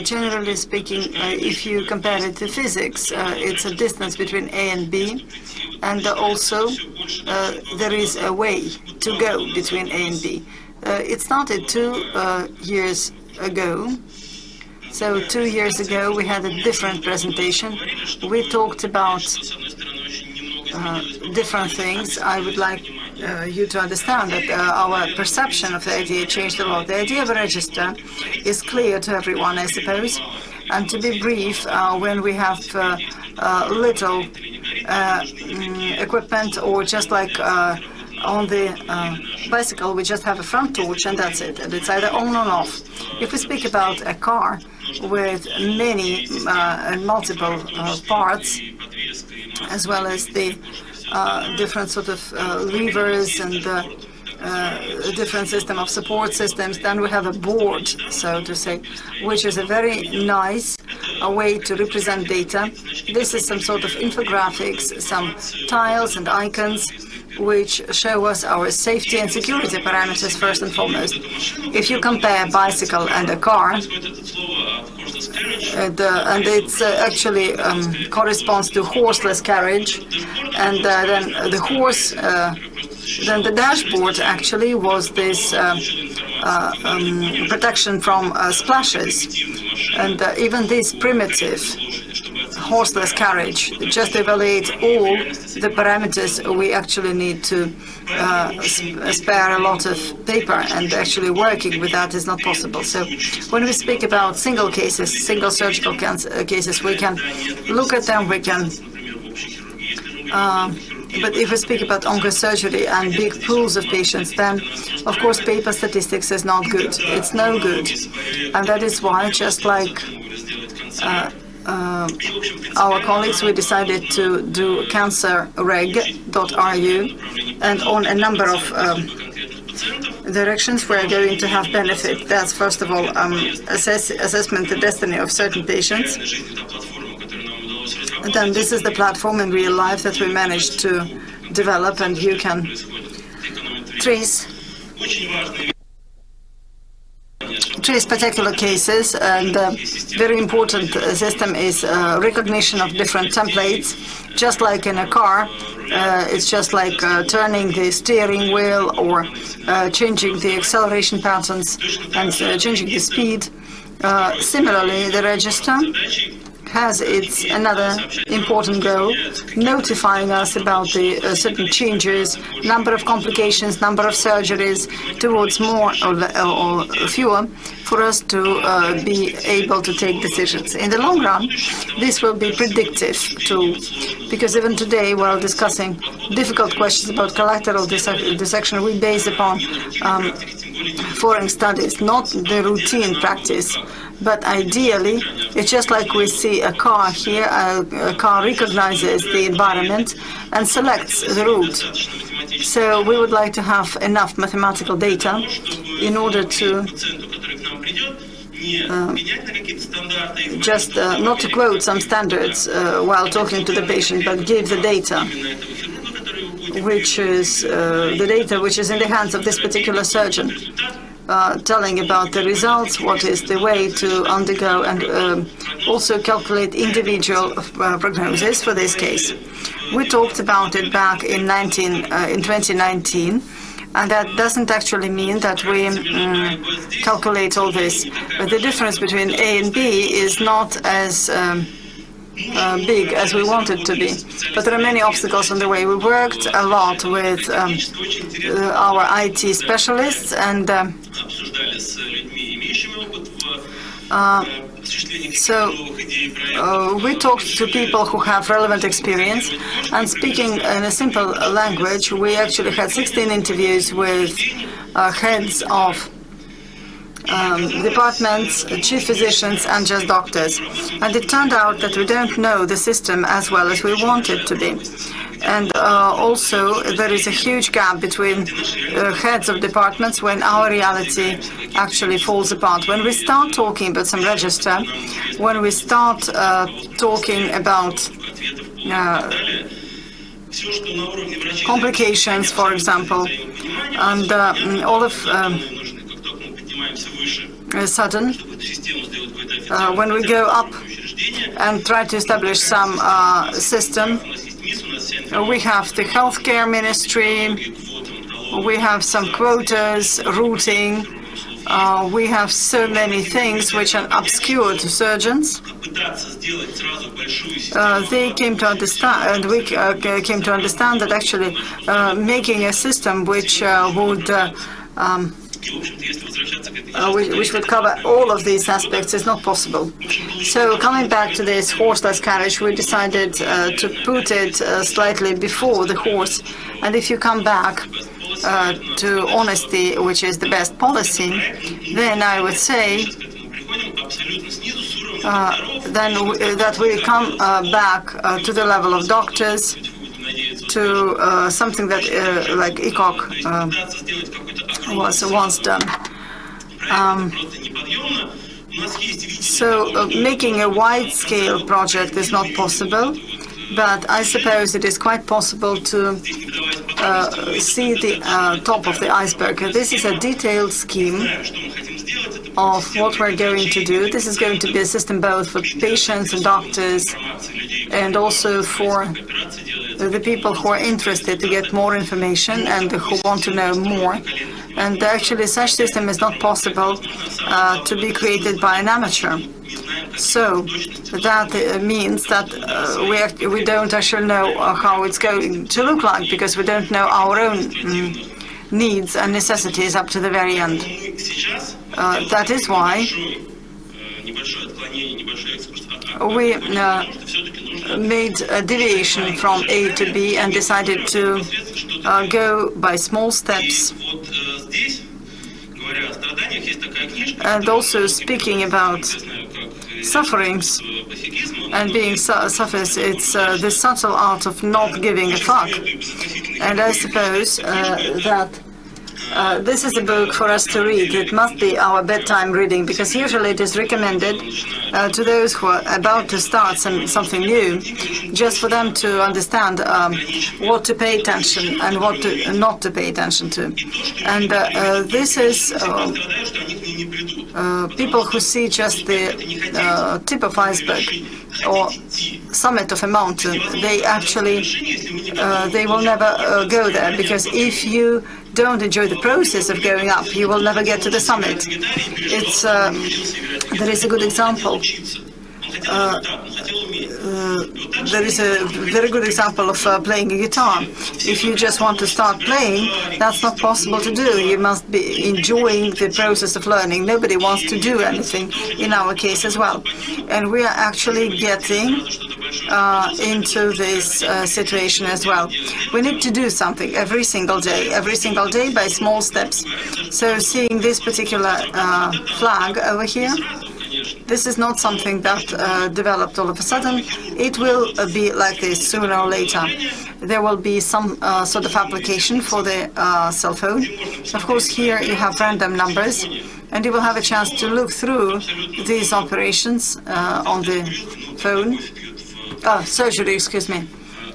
generally speaking, if you compare it to physics, it's a distance between A and B, and also there is a way to go between A and B. It started 2 years ago. So 2 years ago we had a different presentation. We talked about different things. I would like you to understand that our perception of the idea changed a lot. The idea of a register is clear to everyone, I suppose. And to be brief, when we have little equipment, or just like on the bicycle, we just have a front torch and that's it. And it's either on or off. If we speak about a car with many and multiple parts, as well as the different sort of levers and a different system of support systems, then we have a board, so to say, which is a very nice way to represent data. This is some sort of infographics, some tiles and icons, which show us our safety and security parameters first and foremost. If you compare a bicycle and a car, and it's actually corresponds to horseless carriage, and then the horse, then the dashboard actually was this protection from splashes, and even this primitive horseless carriage just evaluate all the parameters. We actually need to spare a lot of paper, and actually working with that is not possible. So when we speak about single cases, single surgical cases, we can look at them, we can but if we speak about oncosurgery and big pools of patients, then of course paper statistics is not good. It's no good. And that is why, just like our colleagues, we decided to do cancerreg.ru, and on a number of directions we're going to have benefit. That's first of all assessment the destiny of certain patients. And then this is the platform in real life that we managed to develop, and you can trace particular cases. And very important system is recognition of different templates. Just like in a car, it's just like turning the steering wheel or changing the acceleration patterns and changing the speed. Similarly, the register has its another important goal, notifying us about the certain changes, number of complications, number of surgeries, towards more or fewer, for us to be able to take decisions. In the long run, this will be predictive tool, because even today, while discussing difficult questions about collateral dissection, we base upon foreign studies, not the routine practice. But ideally, it's just like we see a car here, a car recognizes the environment and selects the route. So we would like to have enough mathematical data in order to just not to quote some standards while talking to the patient, but give the data, which is the data which is in the hands of this particular surgeon. Telling about the results, what is the way to undergo, and also calculate individual prognosis for this case. We talked about it back in 2019, and that doesn't actually mean that we calculate all this. But the difference between A and B is not as big as we want it to be. But there are many obstacles on the way. We worked a lot with our IT specialists, and so we talked to people who have relevant experience, and speaking in a simple language, we actually had 16 interviews with heads of departments, chief physicians, and just doctors. And it turned out that we don't know the system as well as we want it to be. And also, there is a huge gap between heads of departments when our reality actually falls apart. When we start talking about some register, when we start talking about complications, for example, and all of a sudden, when we go up and try to establish some system, we have the healthcare ministry, we have some quotas, routing, we have so many things which are obscure to surgeons. They came to understand, and we came to understand that actually making a system which would cover all of these aspects is not possible. So coming back to this horseless carriage, we decided to put it slightly before the horse. And if you come back to honesty, which is the best policy, then I would say that we come back to the level of doctors, to something that like ECOG was once done. So making a wide-scale project is not possible, but I suppose it is quite possible to see the top of the iceberg. This is a detailed scheme of what we're going to do. This is going to be a system both for patients and doctors, and also for the people who are interested to get more information and who want to know more. And actually, such system is not possible to be created by an amateur. So that means that we don't actually know how it's going to look like, because we don't know our own needs and necessities up to the very end. That is why we made a deviation from A to B and decided to go by small steps. And also speaking about sufferings and being suffers, it's the subtle art of not giving a fuck. And I suppose that this is a book for us to read. It must be our bedtime reading, because usually it is recommended to those who are about to start something new, just for them to understand what to pay attention and what to not to pay attention to. And this is people who see just the tip of iceberg or summit of a mountain. They actually they will never go there, because if you don't enjoy the process of going up, you will never get to the summit. It's there is a good example there is a very good example of playing a guitar. If you just want to start playing, that's not possible to do. You must be enjoying the process of learning. Nobody wants to do anything in our case as well. And we are actually getting into this situation as well. We need to do something every single day by small steps. So seeing this particular flag over here, this is not something that developed all of a sudden. It will be like this sooner or later. There will be some sort of application for the cell phone. Of course, here you have random numbers, and you will have a chance to look through these operations on the phone. Surgery, excuse me.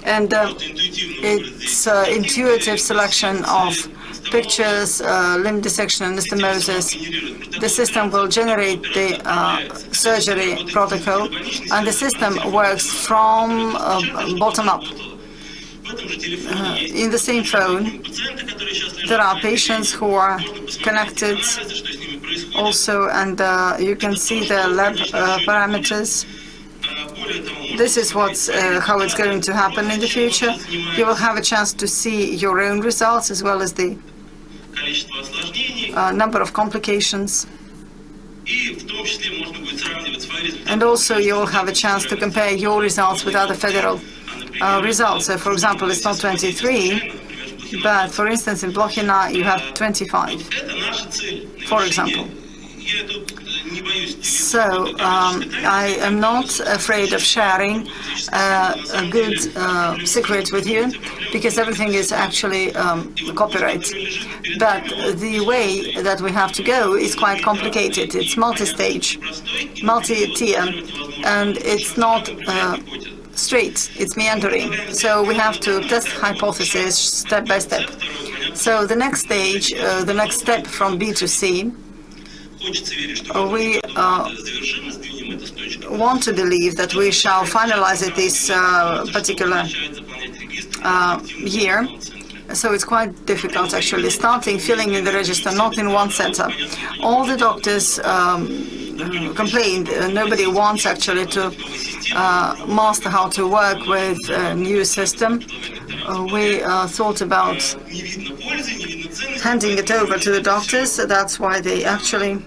And it's intuitive selection of pictures, limb dissection, and anastomosis. The system will generate the surgery protocol, and the system works from bottom up. In the same phone, there are patients who are connected also, and you can see the lab parameters. This is how it's going to happen in the future. You will have a chance to see your own results as well as the number of complications. And also you will have a chance to compare your results with other federal results. So for example, it's not 23, but for instance in Blochina you have 25, for example. So I am not afraid of sharing a good secret with you, because everything is actually copyright. But the way that we have to go is quite complicated. It's multi-stage, multi-tier, and it's not straight, it's meandering. So we have to test hypotheses step by step. So the next stage, the next step from B to C, we want to believe that we shall finalize it this particular year. So it's quite difficult actually starting filling in the register, not in one center. All the doctors complained. Nobody wants actually to master how to work with a new system. We thought about handing it over to the doctors. That's why they actually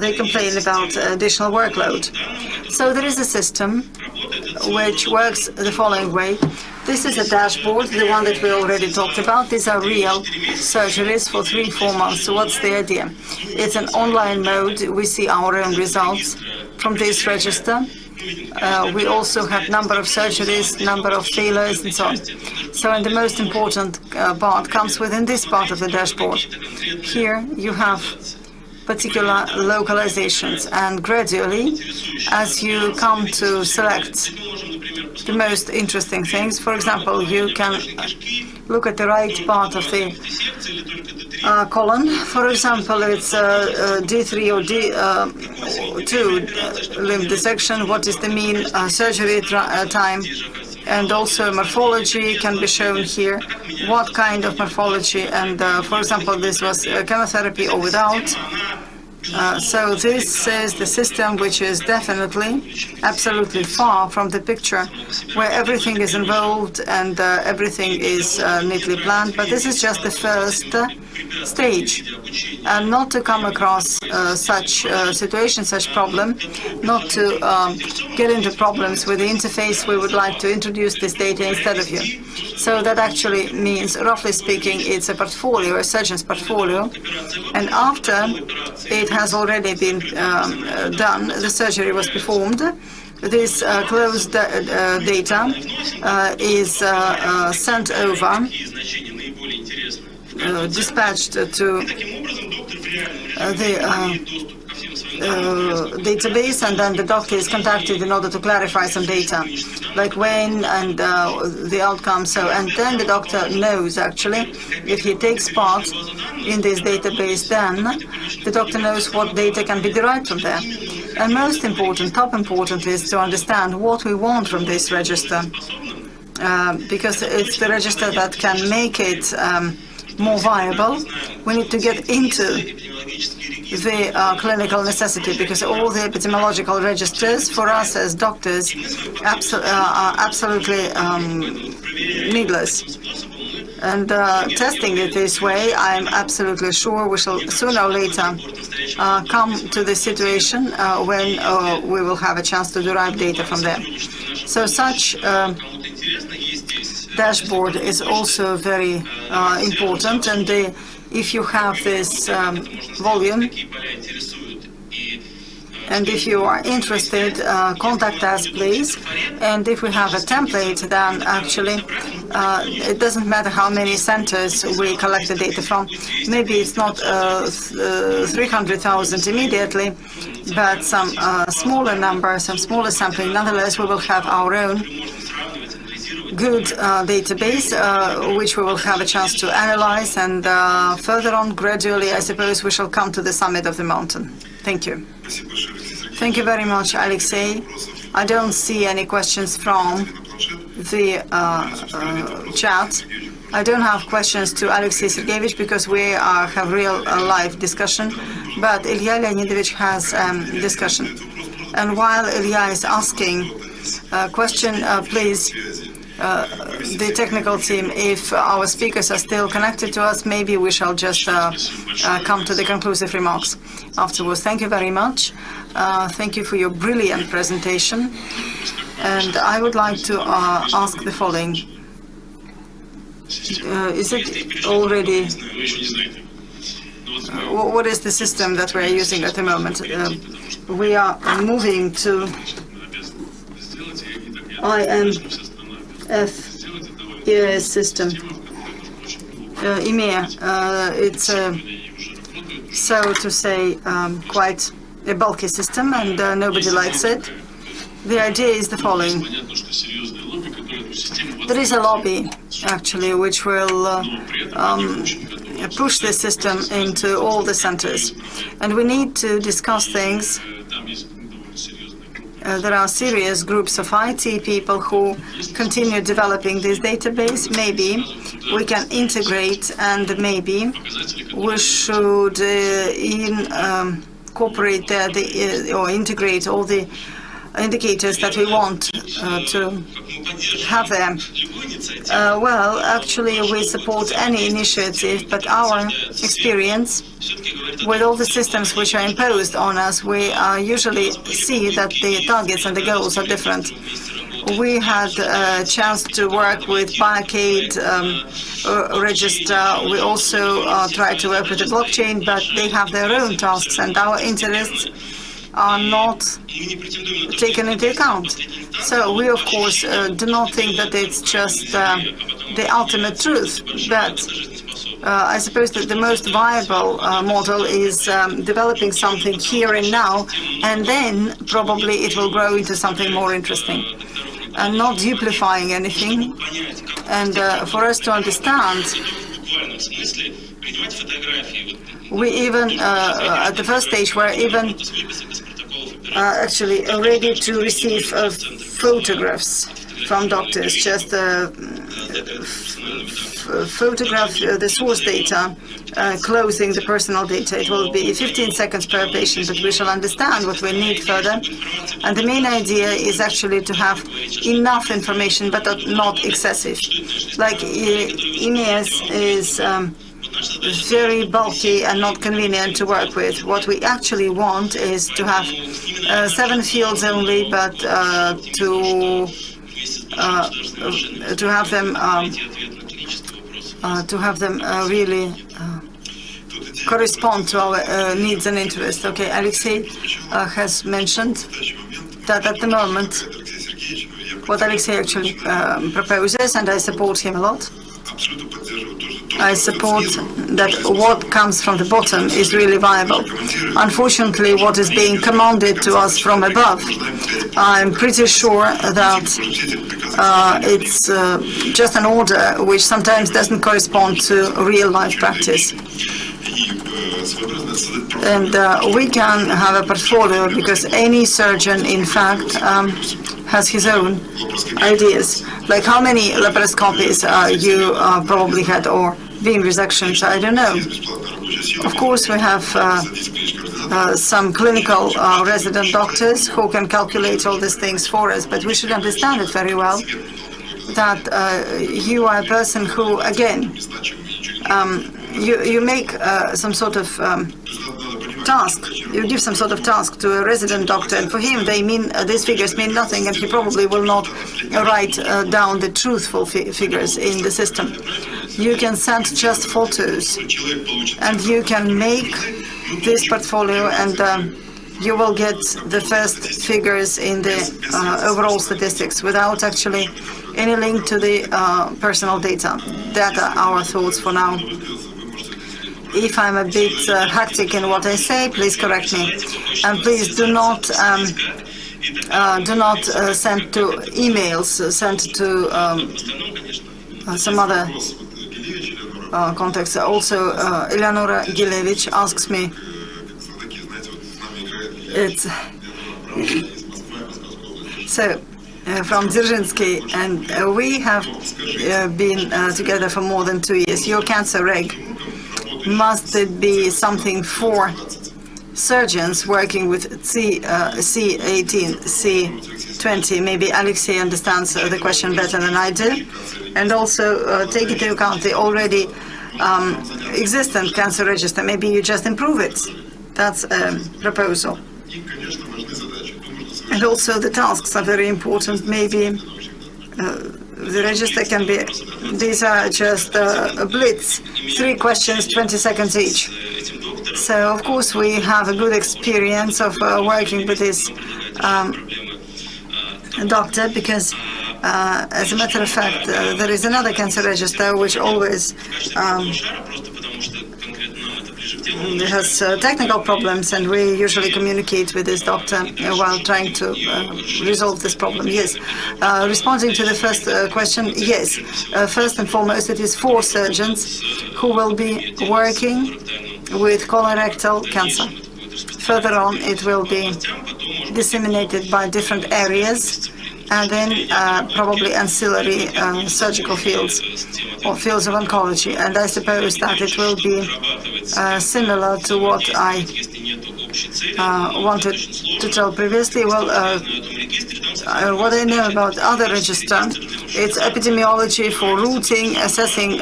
they complain about additional workload. So there is a system which works the following way. This is a dashboard, the one that we already talked about. These are real surgeries for 3-4 months. So what's the idea? It's an online mode. We see our own results from this register. We also have number of surgeries, number of failures, and so on. So, and the most important part comes within this part of the dashboard. Here you have particular localizations, and gradually, as you come to select the most interesting things, for example, you can look at the right part of the colon. For example, it's D3 or D2 limb dissection. What is the mean surgery time? And also morphology can be shown here. What kind of morphology? And for example, this was chemotherapy or without. So this is the system which is definitely, absolutely far from the picture where everything is involved and everything is neatly planned. But this is just the first stage. And not to come across such situation, such problem, not to get into problems with the interface, we would like to introduce this data instead of you. So that actually means, roughly speaking, it's a portfolio, a surgeon's portfolio. And after it has already been done, the surgery was performed, this closed data is sent over, dispatched to the database, and then the doctor is contacted in order to clarify some data, like when and the outcome. So, and then the doctor knows actually, if he takes part in this database, then the doctor knows what data can be derived from there. And most important, top important, is to understand what we want from this register, because it's the register that can make it more viable. We need to get into the clinical necessity, because all the epidemiological registers for us as doctors are absolutely needless. And testing it this way, I'm absolutely sure we shall sooner or later come to the situation when we will have a chance to derive data from there. So such dashboard is also very important, and if you have this volume, and if you are interested, contact us, please. And if we have a template, then actually it doesn't matter how many centers we collect the data from. Maybe it's not 300,000 immediately, but some smaller number, some smaller sampling. Nonetheless, we will have our own good database, which we will have a chance to analyze. And further on, gradually, I suppose, we shall come to the summit of the mountain. Thank you. Thank you very much, Alexei. I don't see any questions from the chat. I don't have questions to Alexei Sergeyevich because we have real live discussion, but Ilya Leonidovich has discussion. And while Ilya is asking a question, please, the technical team, if our speakers are still connected to us, maybe we shall just come to the conclusive remarks afterwards. Thank you very much. Thank you for your brilliant presentation. And I would like to ask the following. Is it already... what is the system that we are using at the moment? We are moving to IMF system. EMEA, it's so to say quite a bulky system, and nobody likes it. The idea is the following. There is a lobby, actually, which will push the system into all the centers. And we need to discuss things. There are serious groups of IT people who continue developing this database. Maybe we can integrate, and maybe we should incorporate or integrate all the indicators that we want to have there. Well, actually, we support any initiative, but our experience with all the systems which are imposed on us, we usually see that the targets and the goals are different. We had a chance to work with Barricade register. We also tried to work with the blockchain, but they have their own tasks, and our interests are not taken into account. So we, of course, do not think that it's just the ultimate truth, but I suppose that the most viable model is developing something here and now, and then probably it will grow into something more interesting, and not duplifying anything. And for us to understand, we even, at the first stage, were even actually ready to receive photographs from doctors, just photograph the source data, closing the personal data. It will be 15 seconds per patient, but we shall understand what we need further. And the main idea is actually to have enough information, but not excessive. Like IMES is very bulky and not convenient to work with. What we actually want is to have 7 fields only, but to have them really correspond to our needs and interests. Okay, Alexei has mentioned that at the moment, what Alexei actually proposes, and I support him a lot, I support that what comes from the bottom is really viable. Unfortunately, what is being commanded to us from above, I'm pretty sure that it's just an order which sometimes doesn't correspond to real-life practice. And we can have a portfolio because any surgeon, in fact, has his own ideas. Like how many laparoscopies you probably had, or beam resections, I don't know. Of course, we have some clinical resident doctors who can calculate all these things for us, but we should understand it very well that you are a person who, again, you make some sort of task. You give some sort of task to a resident doctor, and for him, these figures mean nothing, and he probably will not write down the truthful figures in the system. You can send just photos, and you can make this portfolio, and you will get the first figures in the overall statistics without actually any link to the personal data. That are our thoughts for now. If I'm a bit hectic in what I say, please correct me, and please do not send to emails, send to some other contacts. Also, Eleonora Gilevich asks me. It's so from Dzerzhinsky, and we have been together for more than 2 years. Your cancer reg. Must it be something for surgeons working with C18, C20? Maybe Alexei understands the question better than I do. And also take into account the already existent cancer register. Maybe you just improve it. That's a proposal. And also the tasks are very important. Maybe the register can be, these are just a blitz, 3 questions, 20 seconds each. So, of course, we have a good experience of working with this doctor, because, as a matter of fact, there is another cancer register which always has technical problems, and we usually communicate with this doctor while trying to resolve this problem. Yes. Responding to the first question, yes. First and foremost, it is 4 surgeons who will be working with colorectal cancer. Further on, it will be disseminated by different areas, and then probably ancillary surgical fields or fields of oncology. And I suppose that it will be similar to what I wanted to tell previously. Well, what I know about other register, it's epidemiology for routing, assessing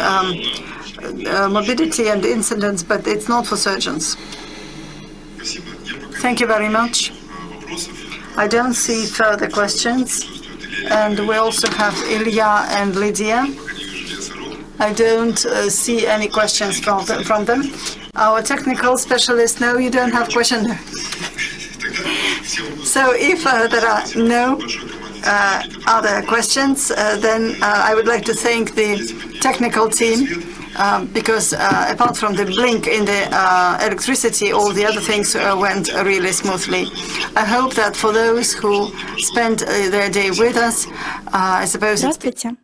morbidity and incidence, but it's not for surgeons. Thank you very much. I don't see further questions. And we also have Ilya and Lydia. I don't see any questions from them. Our technical specialist, no, you don't have questions. So if there are no other questions, then I would like to thank the technical team, because apart from the blink in the electricity, all the other things went really smoothly. I hope that for those who spent their day with us, I suppose it's